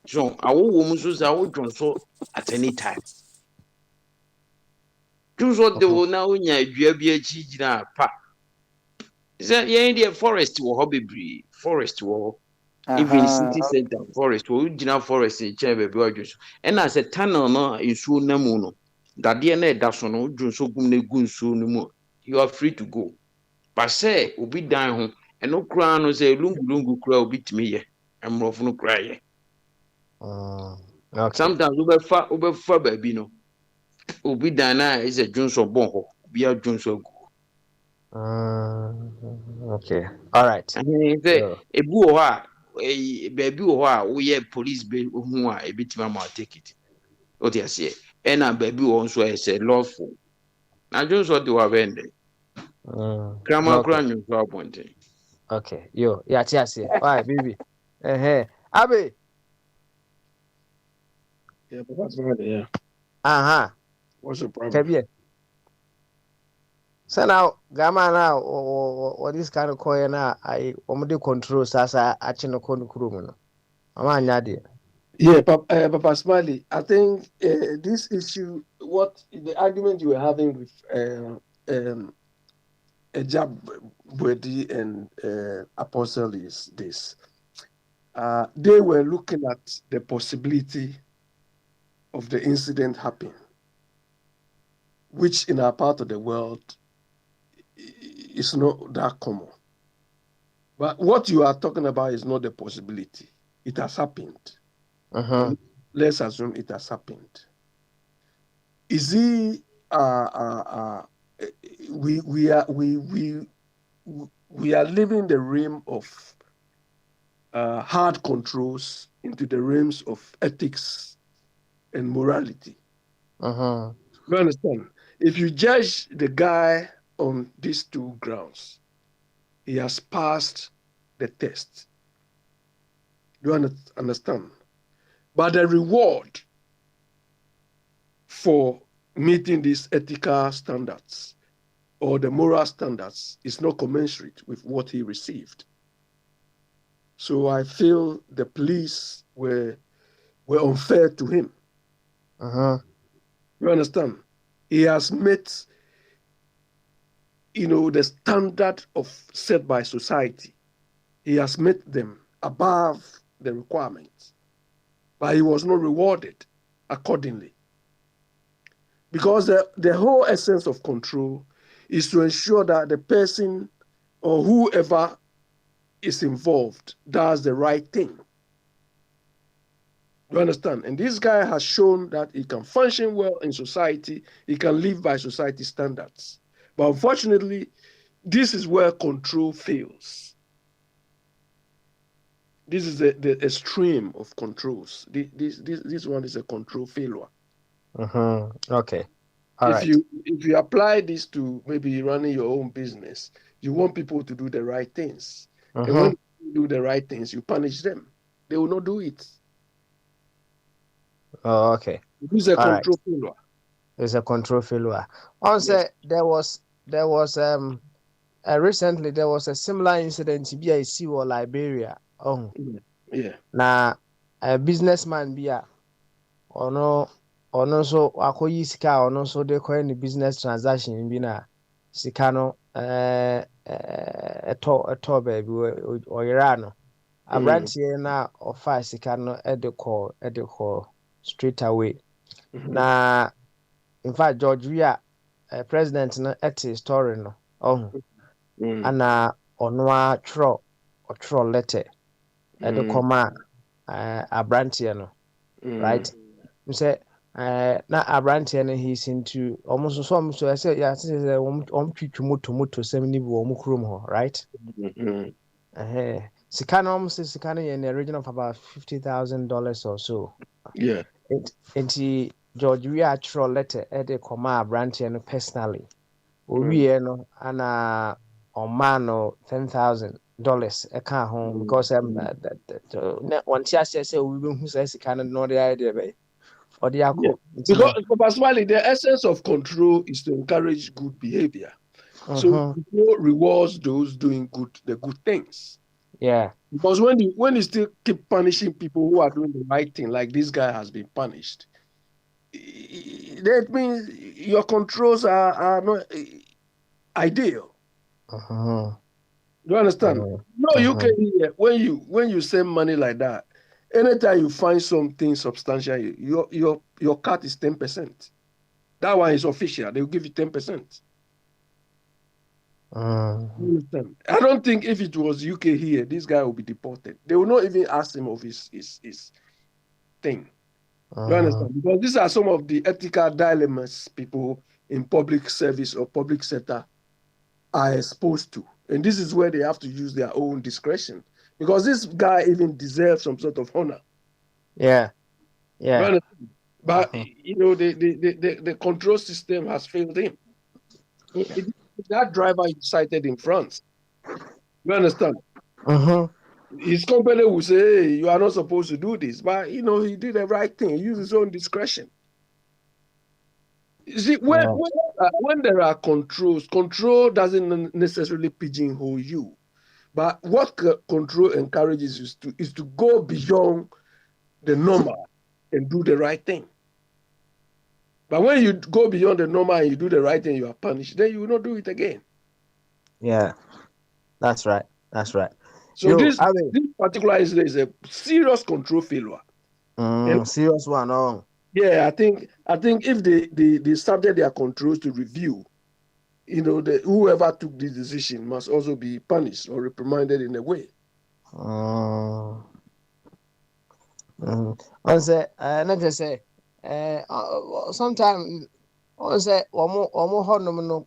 so awowɔ mu nso sɛ awodwonso at any time dwonso de wo na wonya adua bi akyi gyina pa sɛ yɛn deɛ forest wɔ hɔ bebree forest wɔ hɔ even city center forest wɔ gyina forest nkyɛn baabi wadwo so ɛna sɛ tunnel no nsuo nam mu no dadeɛ na ɛda so no wodwonso gum na egu nsuo no mu you are free to go but sɛ obi dan ho ɛno koraa no sɛ lungu koraa obi tumi yɛ mmorɔfo no koraa yɛ sometimes wobɛfa baabi no obi dan na ɛsɛ dwonso bɔn hɔ obi adwonso agu okay all right sɛ ebi wɔ hɔ a baabi wɔ hɔ a woyɛ police be ho a ebitumi ama take it o te aseɛ ɛna baabi wɔ nso ɛsɛ lawful na dwonso de wɔ abɛnde krama kora nwonso abɔnten okay yo ya te aseɛ why baby abe yeah but that's right yeah what's the problem Kabie so now gama na what this kind of coin na I omde control sasa achi no kono kurum no ama anya de yeah Papa Smiley I think this issue what the argument you were having with Ejab Bwedi and Apostle is this they were looking at the possibility of the incident happening which in our part of the world is not that common. But what you are talking about is not the possibility. It has happened. Let's assume it has happened. Is he? We are living the realm of hard controls into the realms of ethics and morality. You understand? If you judge the guy on these two grounds, he has passed the test. You understand? But the reward for meeting these ethical standards or the moral standards is not commensurate with what he received. So I feel the police were unfair to him. You understand? He has met, the standard set by society. He has met them above the requirements, but he was not rewarded accordingly. Because the whole essence of control is to ensure that the person or whoever is involved does the right thing. You understand? And this guy has shown that he can function well in society, he can live by society standards. But unfortunately, this is where control fails. This is the extreme of controls. This one is a control failure. Okay. All right. If you apply this to maybe running your own business, you want people to do the right things. And when you do the right things, you punish them. They will not do it. Oh, okay. This is a control failure. It's a control failure. Also, there was recently there was a similar incident in BIC or Liberia. Yeah. Now a businessman ono so akoyi sika ono so they call the business transaction bi na sika no eto baby oyira no abrantie na ofa sika no e de call straight away. Na in fact George Weah president no at story no ana ono a tro letter e de koma abrantie no right say na abrantie no he's into almost so I say yeah say twitwi moto sem ni bi wo krom ho right sika no almost sika no in the region of about $50,000 or so. Yeah. And George we actual letter at the comma branch and personally. We no ana man no $10,000 a car home because that one chance say we who says kind of know the idea or the Yeah. alcohol. Because personally, the essence of control is to encourage good behavior. So control rewards those doing the good things. Yeah. Because when you still keep punishing people who are doing the right thing, like this guy has been punished, that means your controls are not ideal. You understand? No, you can hear when you send money like that. Anytime you find something substantial, your cut is 10%. That one is official. They will give you 10%. You understand? I don't think if it was UK here, this guy will be deported. They will not even ask him of his thing. You understand? Because these are some of the ethical dilemmas people in public service or public sector are exposed to. And this is where they have to use their own discretion. Because this guy even deserves some sort of honor. Yeah. You understand? But you know, the control system has failed him. That driver you cited in France. You understand? His company will say, hey, you are not supposed to do this. But you know, he did the right thing. He used his own discretion. You see, when there are controls, control doesn't necessarily pigeonhole you. But what control encourages is to go beyond the normal and do the right thing. But when you go beyond the normal and you do the right thing, you are punished. Then you will not do it again. Yeah, that's right. That's right. So this particular incident is a serious control failure. Serious one. Oh. Yeah, I think if they started their controls to review, you know, whoever took this decision must also be punished or reprimanded in a way. On say, not just say, sometimes on say, one more no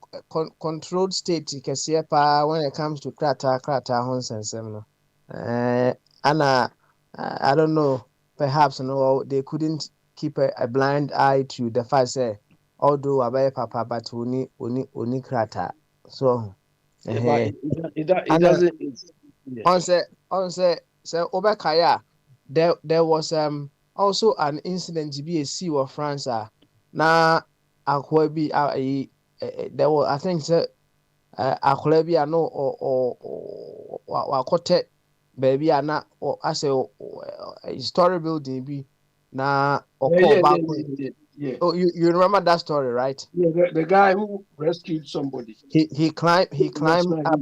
controlled state kesiye pa when it comes to krata nonsense no. I don't know, perhaps no they couldn't keep a blind eye to the fact say although abaye papa but oni krata. So But it doesn't. on say Obekaya, there was also an incident to be a sea of France na akwabi there was I think akwabi no or wakote baby na as a story building be na yeah. Oh, you remember that story, right? Yeah, the guy who rescued somebody. He climbed up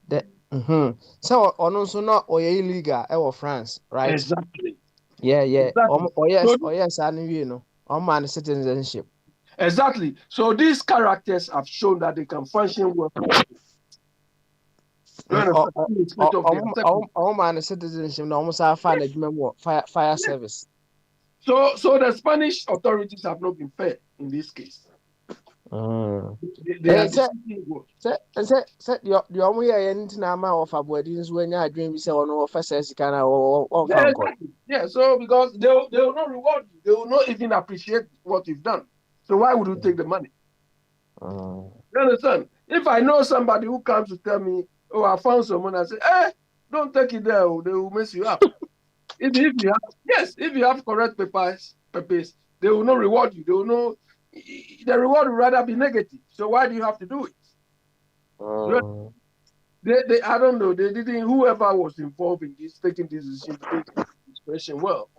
the So also not illegal France, right? Exactly. Yeah. Exactly. Yes, I knew you know. Man citizenship. Exactly. So these characters have shown that they can function well. Man citizenship no almost have fire service. So the Spanish authorities have not been fair in this case. They are yeah, so because they will not reward you, they will not even appreciate what you've done. So why would you take the money? You understand? If I know somebody who comes to tell me, oh, I found someone, I say, hey, don't take it there, they will mess you up. If you have correct papers, they will not reward you. They will not. The reward would rather be negative. So why do you have to do it? I don't know. They didn't. Whoever was involved in this, taking this decision, didn't take this question well.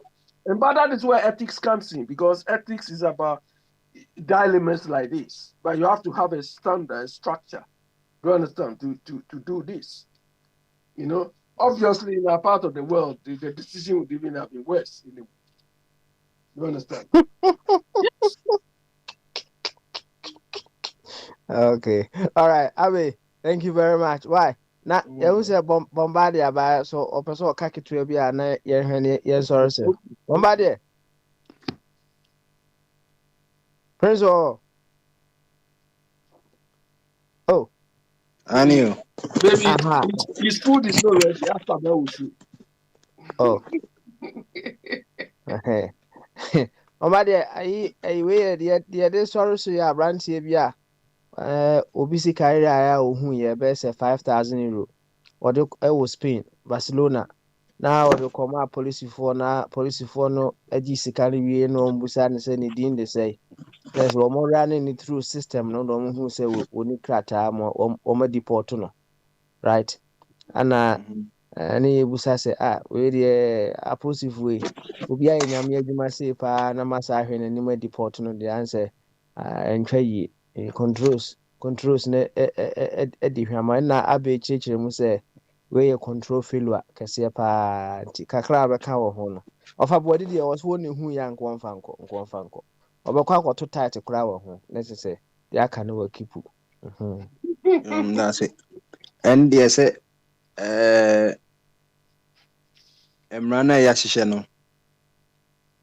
But that is where ethics comes in, because ethics is about dilemmas like this. But you have to have a standard structure. You understand? To do this, you know. Obviously, in our part of the world, the decision would even have been worse. You understand? Yes. Okay. All right. Abe, thank you very much. Why? Now, you say Bombardier by so or person kaki to be na sorry sir. Bombardier. Prince oh. I knew. Baby, his food is not ready. After that, we shoot. Oh. Okay. Mama de ayi we de sorry so ya branch bi a obi si carry aya ohun ye be say €5,000 ɔde ɛwɔ Spain Barcelona na ɔde kɔma polisifoɔ no agye sika no wie na ɔmbusa ne sɛ ne din de sɛ na sɛ wɔn running ne through system no na wɔn hu sɛ wɔni krataa ma wɔn deport no right ana ɛne yɛbusa sɛ wei deɛ aposifoɔ yi obi ayɛ nyame adwuma sei paa na masa ahwɛ n'anim adeport no deɛ ansɛ ɛntwa yie controls no ɛdi hwama na abɛ kyerɛkyerɛ mu sɛ wei yɛ control failure kɛseɛ paa nti kakra a bɛka wɔ ho no ɔfa boɔde deɛ ɔso wɔ ne hu yɛ nkɔmfa nkɔ ɔbɛkɔ akɔto tight koraa wɔ ho na kyerɛ sɛ deɛ aka no wakipu That's it. And yes, mmara no a yɛahyehyɛ no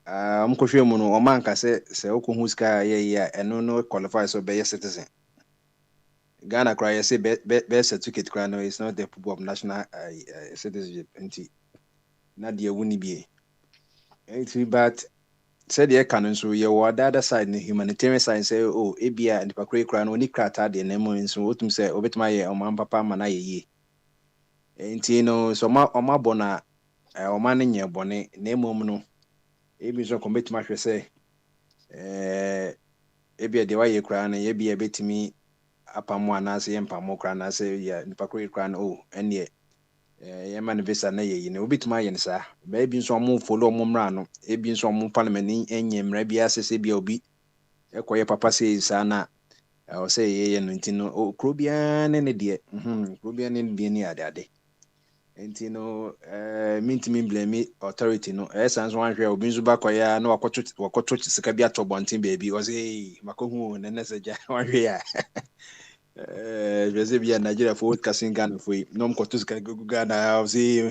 ɔmkɔhwɛ mu no ɔma anka sɛ wokɔhu sika a yɛyi a ɛno no qualify sɛ ɔbɛyɛ citizen. Ghana koraa yɛsɛ bɛyɛ certificate koraa no is not the proof of national citizenship nti na deɛ wo ni bie nti but sɛdeɛ ɛka no nso yɛwɔ the other side no humanitarian side sɛ ebia nipa koraa no ɔni krataa deɛ na mu nso wotum sɛ wobɛtumi ayɛ ɔman papa ma no ayɛ yie nti no sɛ ɔma bɔ no a ɔma no nyɛ bɔne na mmom no ebi nso kɔmbɛtumi ahwɛ sɛ ebia deɛ wayɛ koraa no yɛbia bɛtumi apamo anaasɛ yɛmpamo koraa anaasɛ yɛ nipa koraa no ɛneɛ yɛma no visa na yɛyi no wobɛtumi ayɛ no saa baabi nso ɔmo folo ɔmo mmara no ebi nso ɔmo parliament ɛnyɛ mmara bi asɛ sɛ bia obi ɛkɔyɛ papa sɛ saa na ɛwɔ sɛ yɛyɛ no nti no kuro biara ne ne deɛ kuro biara ne ne deɛ ne adeade nti no mentumi blame authority no ɛyɛ saa nso wanhwɛ obi nso ba kɔyɛ a na wakɔto sika bi atɔ bɔnten baabi ɔsɛ makɔhu ne ne sɛ gya wanhwɛ a je bien Nigeria for casting Ghana for nom kotus ka Ghana see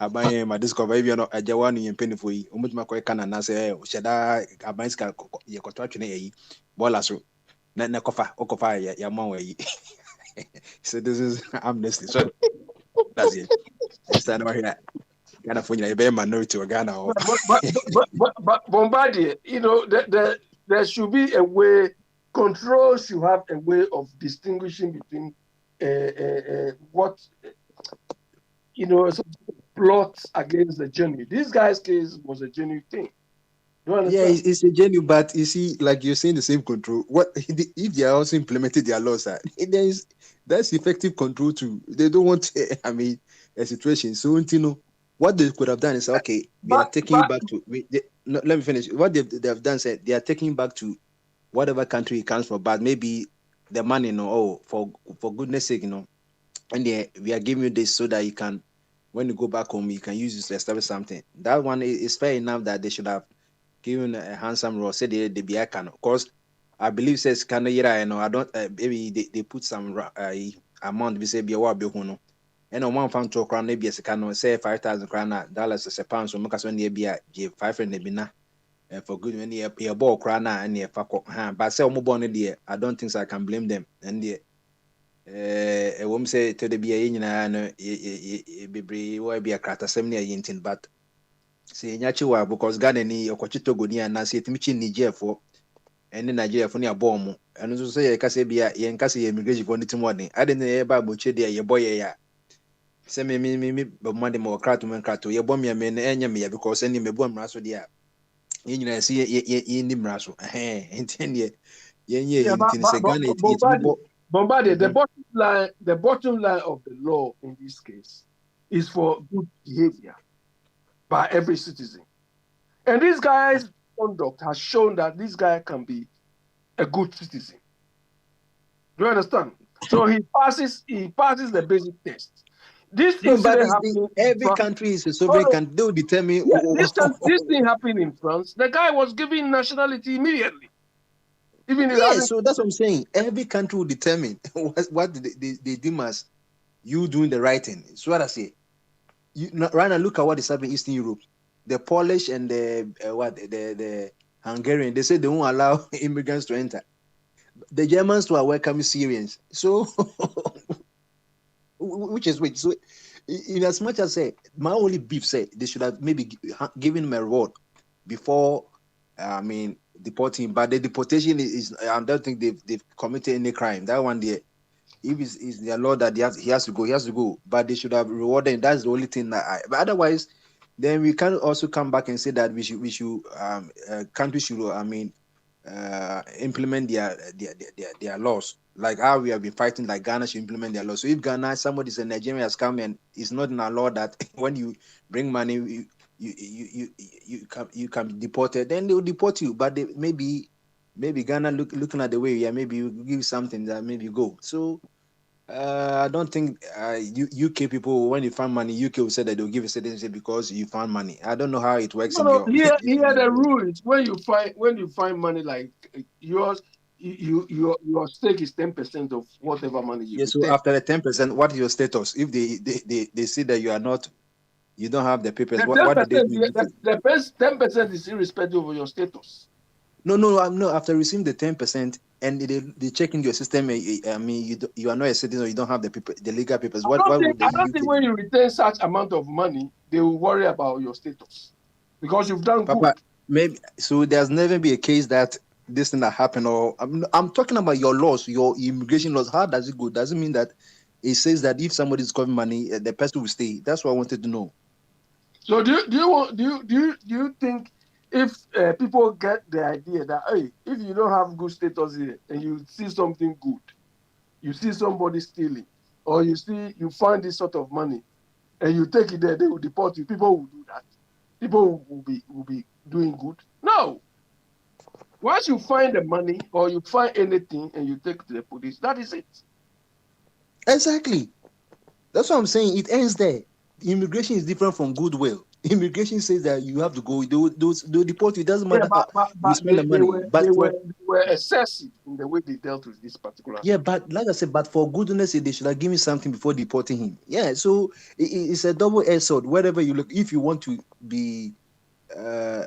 aban ma discover bi no agya wanu yen penny for yi omutuma ko kana na say sheda aban ska ye koto atwene yi bola so na kofa ya ma wa yi so this is amnesty so that's it stand over here Ghana for you be minority or Ghana but Bombardier, there should be a way. Control should have a way of distinguishing between what plots against the genuine. This guy's case was a genuine thing. Yeah, it's a genuine, but you see, like you're saying, the same control. What if they are also implemented their laws? That's effective control too. They don't want, a situation. So, what they could have done is okay. We are taking it back to. Let me finish. What they have done said they are taking back to whatever country it comes from, but maybe the money, for goodness sake, and we are giving you this so that you can, when you go back home, you can use it to establish something. That one is fair enough that they should have given a handsome role. Say they be a can, of course. I believe says can I don't maybe they put some amount we say be a war be no. And one found to crown maybe as a can say $5,000 as a pound so much when they be a 500 be na. For good when you pay a ball crana and you fuck up, but say more dear, I don't think so I can blame them. And a woman say to the be a union and be a crater seminar yintin, but say Yachiwa because Ganani or Cochito Gonia and Nancy Timichi Niger for and in Nigeria for near bomb. And also say a Casabia, Yankasi immigration going to morning. I didn't hear about Buchedia, your boy. Send me, but Monday more cratoman crato, your bomb, your men, and me because sending me bomb rasso dear. You see, in the brasso, intend Bombardier, the bottom line of the law in this case is for good behavior by every citizen. And this guy's conduct has shown that this guy can be a good citizen. Do you understand? So he passes the basic test. This incident happened. Every country is a sovereign country. They will determine. This thing happened in France. The guy was given nationality immediately. So that's what I'm saying. Every country will determine what they deem as you doing the right thing. So what I say. Right now, look at what is happening in Eastern Europe. The Polish and the Hungarian, they say they won't allow immigrants to enter. The Germans are welcoming Syrians. So, which. So, in as much as say my only beef say they should have maybe given him a reward before I mean, deport him. But the deportation is I don't think they've committed any crime. That one there, if it's their law that he has to go, he has to go. But they should have rewarded him. That's the only thing that but otherwise, then we can also come back and say that we should countries should implement their laws, like how we have been fighting, like Ghana should implement their laws. So if Ghana, somebody's a Nigerian has come and it's not in our law that when you bring money you can be deported, then they will deport you. But maybe Ghana looking at the way, yeah, maybe you give something that maybe go. So I don't think UK people, when you find money, UK will say that they'll give you citizenship because you found money. I don't know how it works No, in no. your. Here the rule is when you find money like yours, your stake is 10% of whatever money you Yeah. So 10. after the 10%, what is your status? If they see that you don't have the papers, The what do they 10%, do? the best 10% is irrespective of your status. No. After receiving the 10%, and they check into your system. I mean, you are not a citizen, or you don't have the legal papers. What would the I don't UK think do? when you return such amount of money, they will worry about your status because you've done good. Papa, maybe so. There's never be a case that this thing that happened, or I'm talking about your laws, your immigration laws. How does it go? Does it mean that it says that if somebody is covering money, the person will stay? That's what I wanted to know. So do you think if people get the idea that hey, if you don't have good status here and you see something good, you see somebody stealing, or you find this sort of money, and you take it there, they will deport you. People will do that. People will be doing good. No. Once you find the money or you find anything and you take it to the police, that is it. Exactly. That's what I'm saying. It ends there. Immigration is different from goodwill. Immigration says that you have to go. They'll deport you. It doesn't Yeah, matter how you but spend the money. they But for were excessive in the way they dealt with this particular yeah, situation. but like I said, but for goodness sake, they should have given me something before deporting him. Yeah, so it's a double-edged sword. Wherever you look, if you want to uh,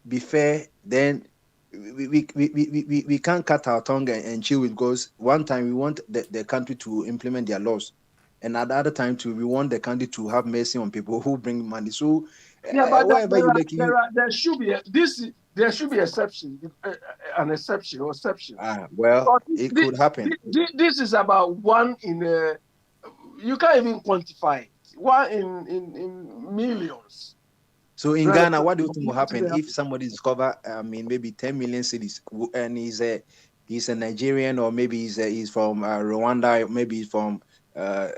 be fair, then we can't cut our tongue and chew it, because one time we want the country to implement their laws, and at the other time too, we want the country to have mercy on people who bring money. So Yeah, but wherever you look, there should be there should be exception, an exception or exceptions. well, Because it could happen. this is about one in a, you can't even quantify it. One in millions. So in You Ghana, understand? what do you think will happen if somebody discover, I mean, maybe 10 million cities, and he's a Nigerian, or maybe he's from Rwanda, maybe he's from uh,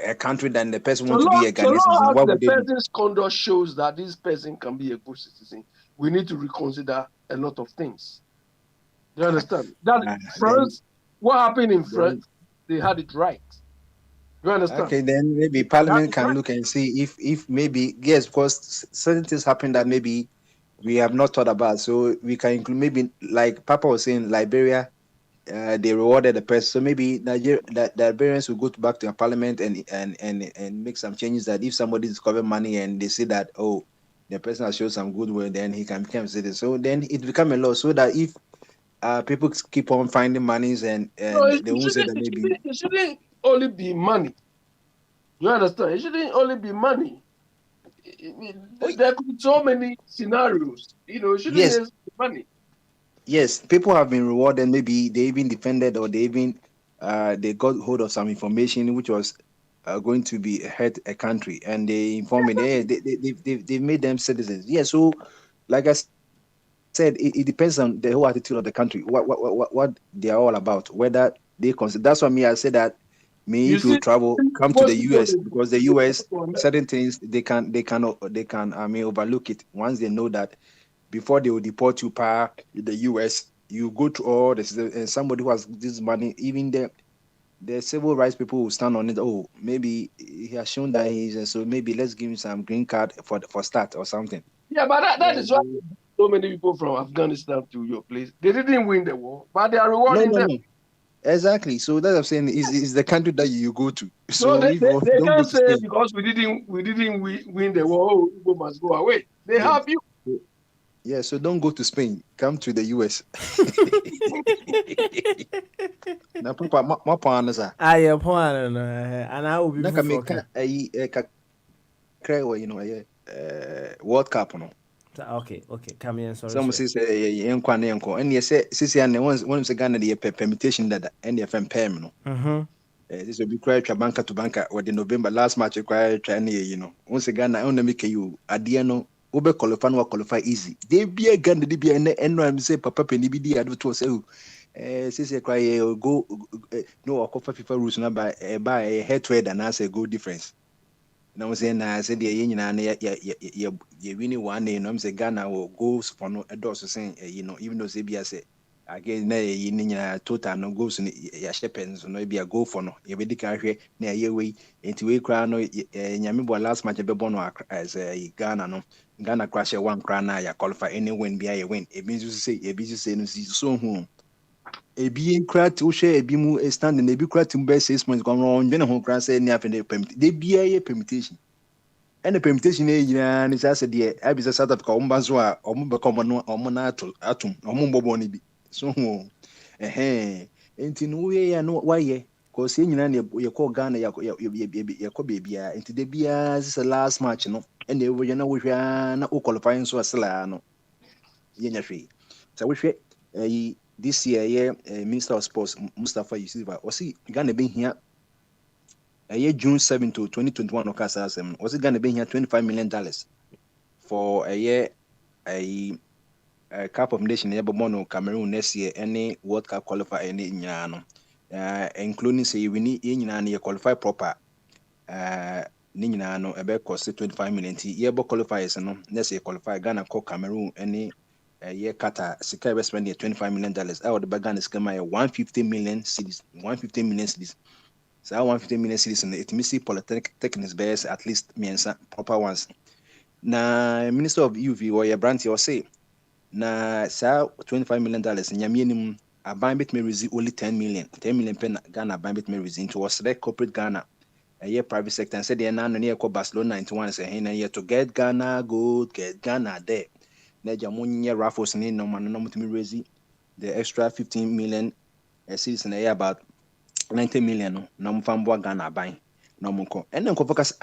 a country that the person wants to be a So Ghanaian citizen? long as What the would they do? person's conduct shows that this person can be a good citizen, we need to reconsider a lot of things. Do you understand? That France, what happened in France, they had it right. You understand? Okay, then maybe They had Parliament it can right. look and see if maybe, yes, because certain things happen that maybe we have not thought about. So we can include, maybe like Papa was saying, Liberia. They rewarded the person. So maybe the Liberians will go back to the parliament and make some changes, that if somebody discover money and they see that, oh, the person has shown some goodwill, then he can become a citizen. So then it become a law, so that if people keep on finding monies and No, they won't say that maybe. it shouldn't only be money. You understand? It shouldn't only be money. There could be so many scenarios. It shouldn't Yes, just be money. yes, people have been rewarded. Maybe they even defended, or they even they got hold of some information which was going to be hurt a country, and they informed me they made them citizens. Yeah, so like I said, it depends on the whole attitude of the country, what they are all about, whether they consider. That's why me I said that, me, You if you see, travel, come to the most people US, because the they US, go to America. certain things they can I mean overlook it once they know that before they will deport you in the US, you go to all this, and somebody who has this money, even the civil rights people will stand on it. Oh, maybe he has shown that so maybe let's give him some green card for start or something. Yeah, but that Yeah. is why so many people from Afghanistan to your place. They didn't win the war, but they are No, rewarding no, them. no. Exactly. So that's what I'm saying, is the country that you go to. No, So they, if they, you they don't go can't to say Spain, because we didn't win the war, oh, people must go away. They yeah. have you. Yeah, so don't go to Spain. Come to the US. Na papa ma pa sir. I point and I will be Na ka full me ka for kakra World Cup no. Okay, come in, sorry. Some say enkwa na enko. And yes, sisi and one say Ghana the permutation that and the FM no. This will be quite banker to banker or the November last match required China, you know. Once again, I only make you Adiano Ube qualify easy. They be a gun, they be an I'm say Papa Penny BD advert say, since cry go no offer FIFA rules now by a head to head and answer go difference. Now saying I said the union and you winning one day, and I'm say Ghana will go for no a doors saying, you know, even though CBS say again na yinya total no goals ni ya shepens no be a go for no ye be dika hwe na ye we enti we kra no nyame bo last match be bono as Ghana no Ghana crash one kra na ya qualify any win be a win e bi so say no si so hu e bi kra to hwe e bi mu stand na e bi kra to be 6 months go on dwene ho kra say ni afende permit de bia ye permutation and the permutation e nyina ni sa se de I be South Africa omba so a omba ko no omna atum ombo ni bi so enti no we ya no waye ko se nyina na ye ko Ghana ya ko bebia enti de bia this last match no and e we na wo hwa na o qualifying so asla no ye nya hwe so we hwe this year ye Minister of Sports Mustafa Yusufa o si Ghana be hia June 7 to 2021 no kasa asem o si Ghana be hia $25 million for a year Cup of Nations yɛ bɛbɔ no Cameroon next year any World Cup qualifier any nyinaa no including say we need yɛn nyinaa no yɛ qualify proper ne nyinaa no ɛbɛ cost 25 million ti yɛbɔ qualifiers no next year qualify Ghana kɔ Cameroon any yɛ Qatar sika yɛ spend yɛ $25 million a wɔde bɛ Ghana sika ma yɛ 150 million cedis saa 150 million cedis no it means polytechnics bɛyɛ at least mmiɛnsa proper ones na Minister of Youth wɔyɛ branch say na sa $25 million nyame nim aban bit me rezi only 10 million pen Ghana aban bit me rezi into was corporate Ghana a private sector and said na no near Barcelona 91 say hey na here to get Ghana good get Ghana there na jamonye raffles ni no man no mutimi rezi the extra 15 million series na about 90 million no na mfambo Ghana aban na monko and then focus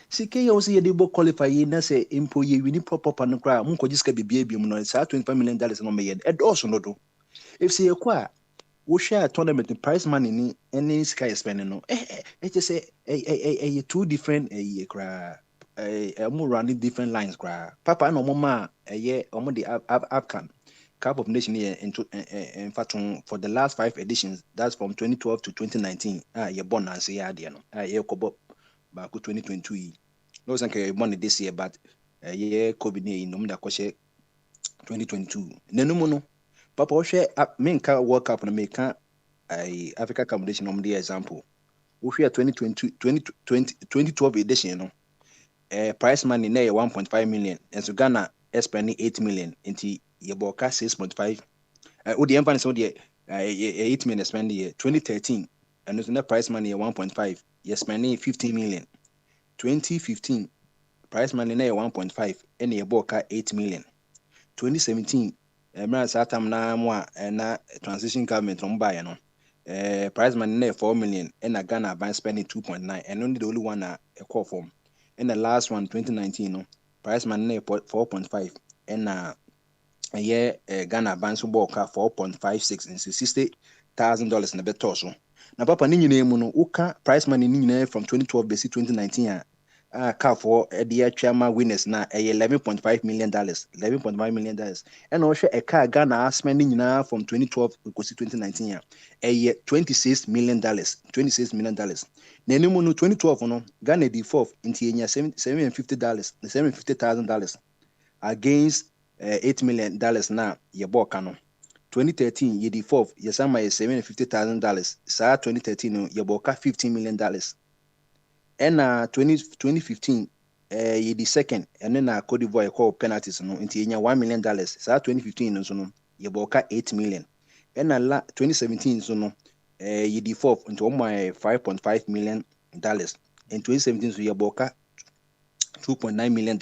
sike ye also ye dey qualify ye na say impo ye wini proper no kra mun ko jiska bibia bi mu no sa $25 million no me ye e do so no do if say kwa wo share tournament prize money ni any sky spending no just say two different ye kra mo running different lines kra papa no mo ma ye omo the Afcan Cup of Nation here in fact for the last 5 editions that's from 2012 to 2019 ye born and say ya no ye ko back 2022 no sanke money this year but yeah COVID ni no mda kwashe 2022 nenumu no papa wo hwe menka World Cup na meka Africa Cup edition no mde example wo hwe 2012 edition no prize money na 1.5 million and so Ghana spending 8 million into ye boka 6.5 wo de emfa so de 8 million spend year 2013 and so na prize money 1.5 ye spending 15 million 2015 price money na 1.5 and ye boka 8 million 2017 Emirates atam na mo na transition government on buy no price money na 4 million and Ghana ban spending 2.9 and only the only one a call form and the last one 2019 no price money na 4.5 and Ghana ban so boka 4.56 and $60,000 na beto so na papa ni nyina mu no uka price money ni nyina from 2012 besi 2019 car for the chairman winners na $11.5 million $11.5 million and also a car Ghana spending nyina from 2012 to 2019 $26 million $26 million na enimu no 2012 no Ghana di fourth inti enya $750,000 against $8 million na ye boka no 2013 ye di fourth ye sama ye $750,000 sa 2013 no ye boka $15 million and 2015 ye di second and then Cote d'Ivoire call penalties no inti enya $1 million sa 2015 no so no ye boka 8 million and 2017 so no ye di fourth into $5.5 million in 2017 so ye boka $2.9 million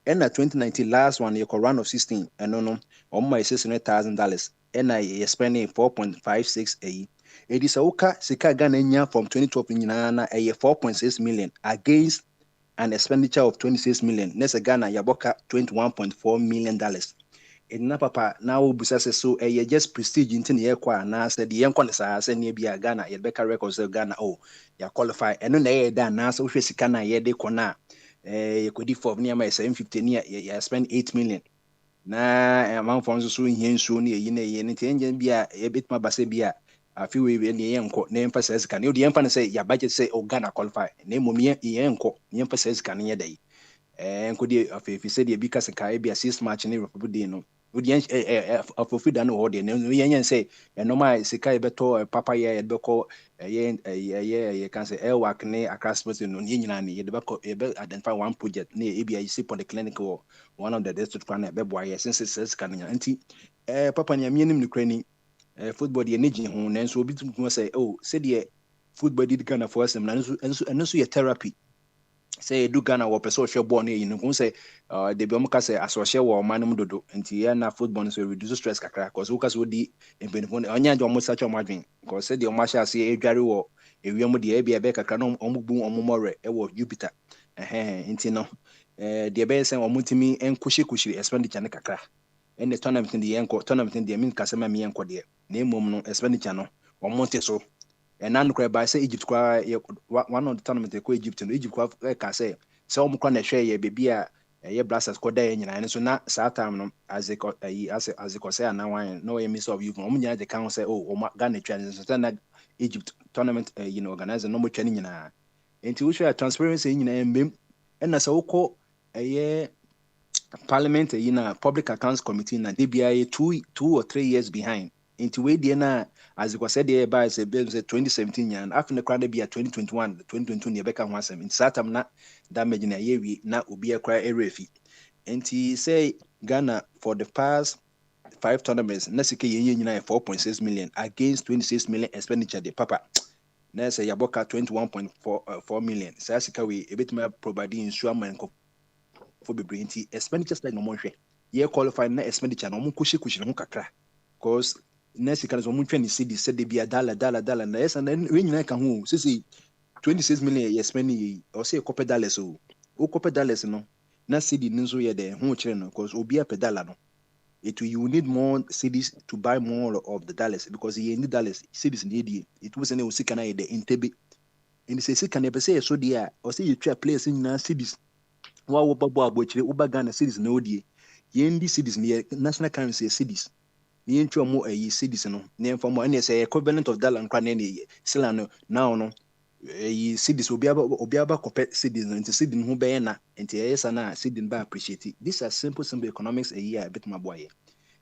and 2019 last one ye call round of 16 and no $600,000 and ye spending 4.56 Edisa Oka Sika Ghana from 2012 nyina na 4.6 million against an expenditure of $26 million. Nessa Ghana yaboka $21.4 million. In na papa now busa se so just prestige into the airqua na said the yankon say near be a Ghana ye beka records of Ghana ya qualify and no na da na so hwe sika na ye de kona ye kodi for near my 750 near ya spend 8 million na amanfo nso so hia nsuo ne yi na yi ne tenje bia ye bitma base bia afi we ne yenko na emfa sika ne odi emfa ne say ya budget say Ghana qualify na momie yenko ne emfa sika ne yedai nkodi afi say de bi kasika bia 6 match ne Republic Day no odi afofi da no odi ne yenyen say normal sika beto papa ye beko ye can say work ne across no nyina ne ye beko ye be identify one project ne e bia you see for the clinic or one of the district plan be boy since sika ne nti papa ne ame nim ne krani football de ne gye ho nanso obi tum say say de football di Ghana for asem na nso ye therapy say do Ghana wo person hwe ball na yin ko say de bi omka say asohye wo manum dodo nti ya na football so reduce stress kakra cause wo so di benefit onya nje omo sacha omadwen cause say de omo sha say edware wo ewiem de e bia be kakra no omo bu omo more e wo Jupiter nti no de be say omo timi enkushi expenditure ne kakra and the tournament in the enko tournament in the mean kasema me enko de na emom no expenditure no omo te so and nan kra by say Egypt kwa one of the tournament ko Egypt no Egypt kwa ka say so omo kwa na hwe ye bebi a ye blasters ko da ye nyina so na saa time no aziko say na wan no ye miss of you omo nyina de kan say omo Ghana twa so na Egypt tournament organizer no mo twa ni nyina enti wo hwe transparency nyina embem and na so woko Parliament Public Accounts Committee na DBI 2 or 3 years behind. Into way the na as it was said there by say 2017 and after the crowd be 2021 2022 ne beka ho asem. In satam na damage na yewi na obi akra erefi. And he say Ghana for the past 5 tournaments na sike yenye nyina 4.6 million against 26 million expenditure de papa. Na say yaboka 21.4 million. Say sika we ebetima provide insurance for be brainty expenditures like no more ye qualify na expenditure no mo kushi no kakra cause next can so mo twa ni cedi said they be a dollar na yes and then we nyina ka ho say 26 million ye spend or say copper dollars o copper dollars no na cedi nso ye de ho kire no cause obi a pedala no you need more cities to buy more of the dollars because you need dollars cities need it was an usika na de intebe and say sika na be say so dia or say you try place in na cities wa wo babo abochire uba Ghana cities na odie yendi cities ne national currency cities ne yentwa mo cities no ne mfa mo ene say equivalent of dollar nkwa ne sila no now no cities obi aba kopɛ cities no nti cities ho bɛyɛ na nti yesa na cities ba appreciate this are simple economics a bit ma boye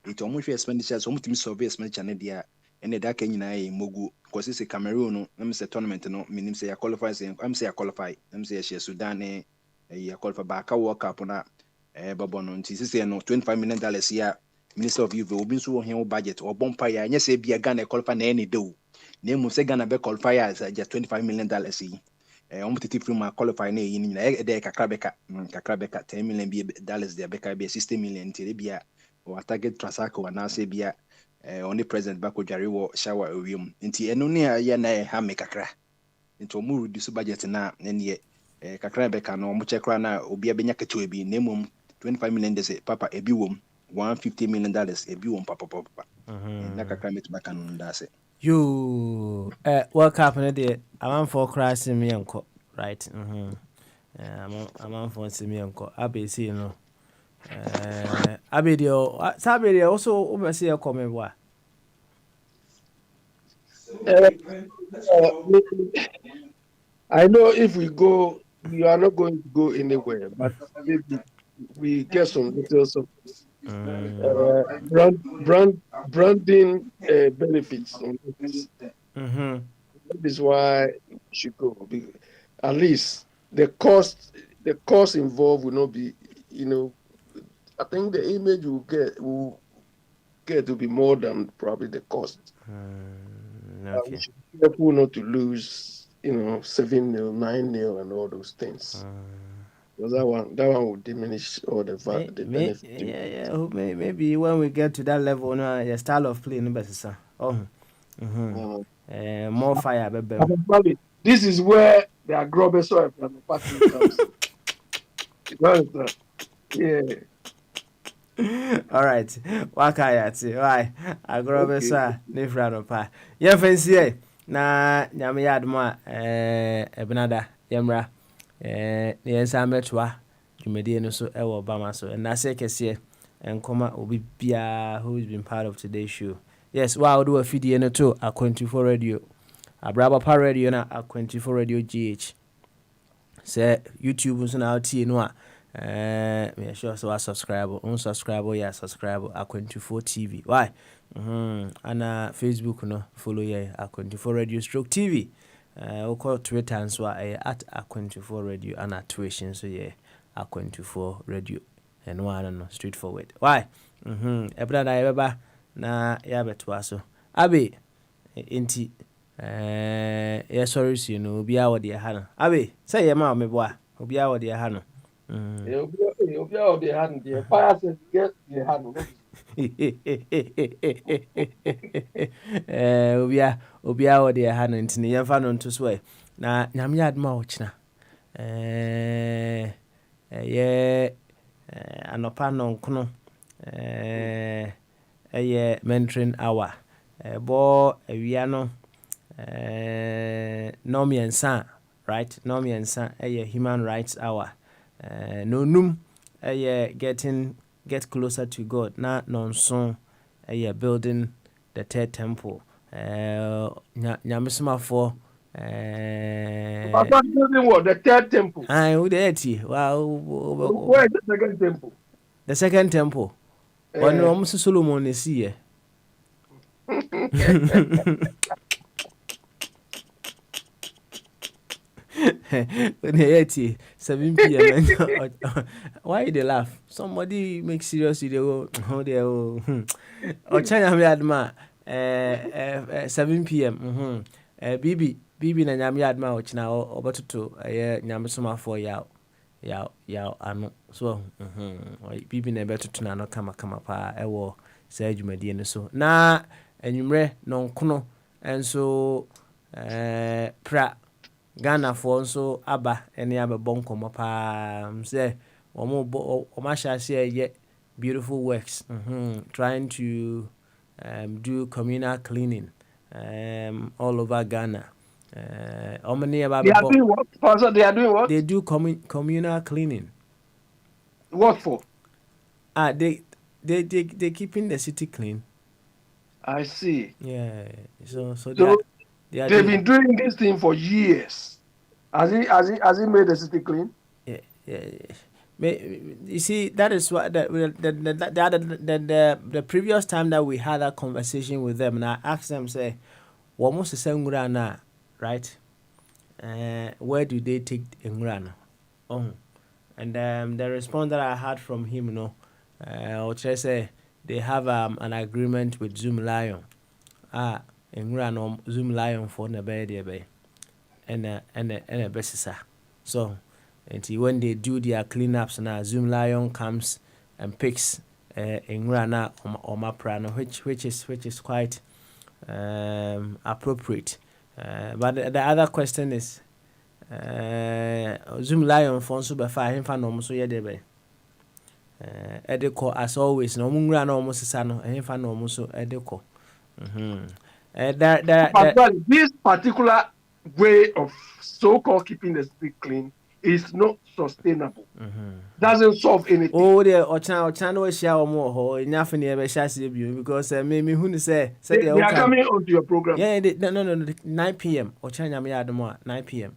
it omo hwe expenditures omo timi survey expenditure ne dia ene da ka nyina mogu because say Cameroon no am say tournament no minim say ya qualify say am say ya qualify am say ya Sudan ya qualify back World Cup na babo no nti say no $25 million ya Minister of Youth obi nso wo hia budget or bompa ya nya say bia Ghana qualify na any do na mu say Ghana be qualify as just $25 million yi omo titi free ma qualify na yi nyina de kakra beka $10 million de beka be 60 million nti bia or target transact wa na say bia only president bako dware wo shower owiem nti eno ne ya na ha me kakra nti omo reduce budget na ne kakra beka no mo chekra na obi abenya ketewa bi na mum $25 million papa ebi wom $150 million ebi wom papa na kakra met baka no ndase you World Cup no de amanfo cross me enko right amanfo se me enko abesi no abedio sabedio also obese e come boa I know if we go, we are not going to go anywhere, but maybe we get some details of branding benefits on this. That is why we should go. At least the cost involved will not be, I think the image will get to be more than probably the cost. Okay. We should be careful not to lose, 7-0, 9-0, and all those things. Because that one will diminish all the benefit. Yeah. Maybe when we get to that level, no, the style of play, no better. More fire, baby. This is where the agrobeso and party comes in. Yeah. All right. Wakayati. Why? Okay. Agrobesa nifra no pa. Ye fancy na nyame yadmo ebnada yemra ne nsa metwa dwumadi no so e wo bama so na se kese enkoma obi bia who has been part of today's show. Yes, wow, do a video no too at 24 radio. Abraba pa radio na at 24 radio GH. Say YouTube nso na tie no a me sure so subscribe unsubscribe ya subscribe Aqua24 TV. Why? Ana Facebook no follow ya Aqua24 Radio stroke TV. Oko Twitter nso at Aqua24 Radio ana tuition so yeah Aqua24 Radio. And one no straightforward. Why? Ebra na yebeba na ya betwa so. Abi enti yeah, sorry, you know, be our dear Hannah. Abe, say, your mamma, boy, will be our dear Hannah. You'll be out there, hand, dear. Fire says, get your hand. Obi our dear Hannah, and near fan to swear. Now, Yamyad Mouchna. Yeah, and a pan on Kuno. Yeah, mentoring hour. Bo, a piano. Nomi and San, right? Nomi and San, a human rights hour. No num, get closer to God. Na non son, a building the third temple. Nyamisma for. Building what? The third temple. I would eti. Wow. Where is the second temple? The second temple. One almost Solomon is here. 7 p.m. Why they laugh? Somebody make serious they go or China me adma 7 p.m. Bibi na nyame adma o china obototo nyame soma for yaw ano so bibi na betoto na no kama pa ewo sa adwumadi no so na enwumre no nkono enso pra Ghana for nso aba ene abebɔ nkɔmɔ paa say omo share beautiful works trying to do communal cleaning all over Ghana. They are doing what? Also, they are doing what? They do communal cleaning. What for? They keeping the city clean. I see. Yeah. So they've been doing this thing for years. Has he made the city clean? Yeah. You see, that is what the previous time that we had that conversation with them, and I asked them, say, what must the same na, right? Where do they take Ngurana? And the response that I had from him, which I say they have an agreement with Zoom Lion. Ngurana Zoom Lion for the bay, and a besisa. So. And when they do their cleanups now, Zoom Lion comes and picks Ingrana or Maprano, which is quite appropriate. But the other question is Zoom Lion for super fire him fan almost yedebe. Edeko as always, no mungrana almost sano, and him fan almost edeko. This particular way of so-called keeping the street clean is not sustainable. Doesn't solve anything. Oh, there Ochana no share more ho enough in the because me who say they are coming onto your program. Yeah, no 9 p.m. Ochana me admo 9 p.m.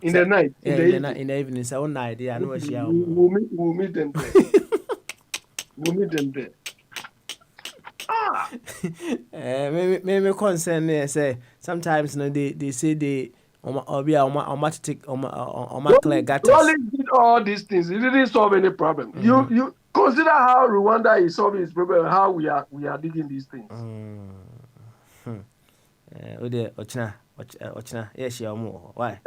In the night, in the evening. So one idea no share. We'll meet them there. We'll meet them there. Me concern say sometimes they say they automatic clear gutters. Rawlings did all these things. It didn't solve any problem. You consider how Rwanda is solving its problem. How we are digging these things. Yes, why?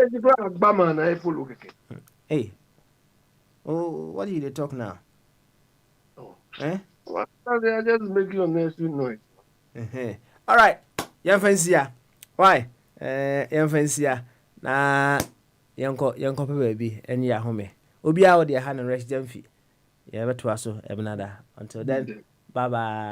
Hey, what are you talk now? Eh? What? They are just making unnecessary noise. All right, young fancy. Why? Young fancy. Na yanko baby any ya home obi a wo de ha no resident fee yeah beto aso ebnada until then bye bye.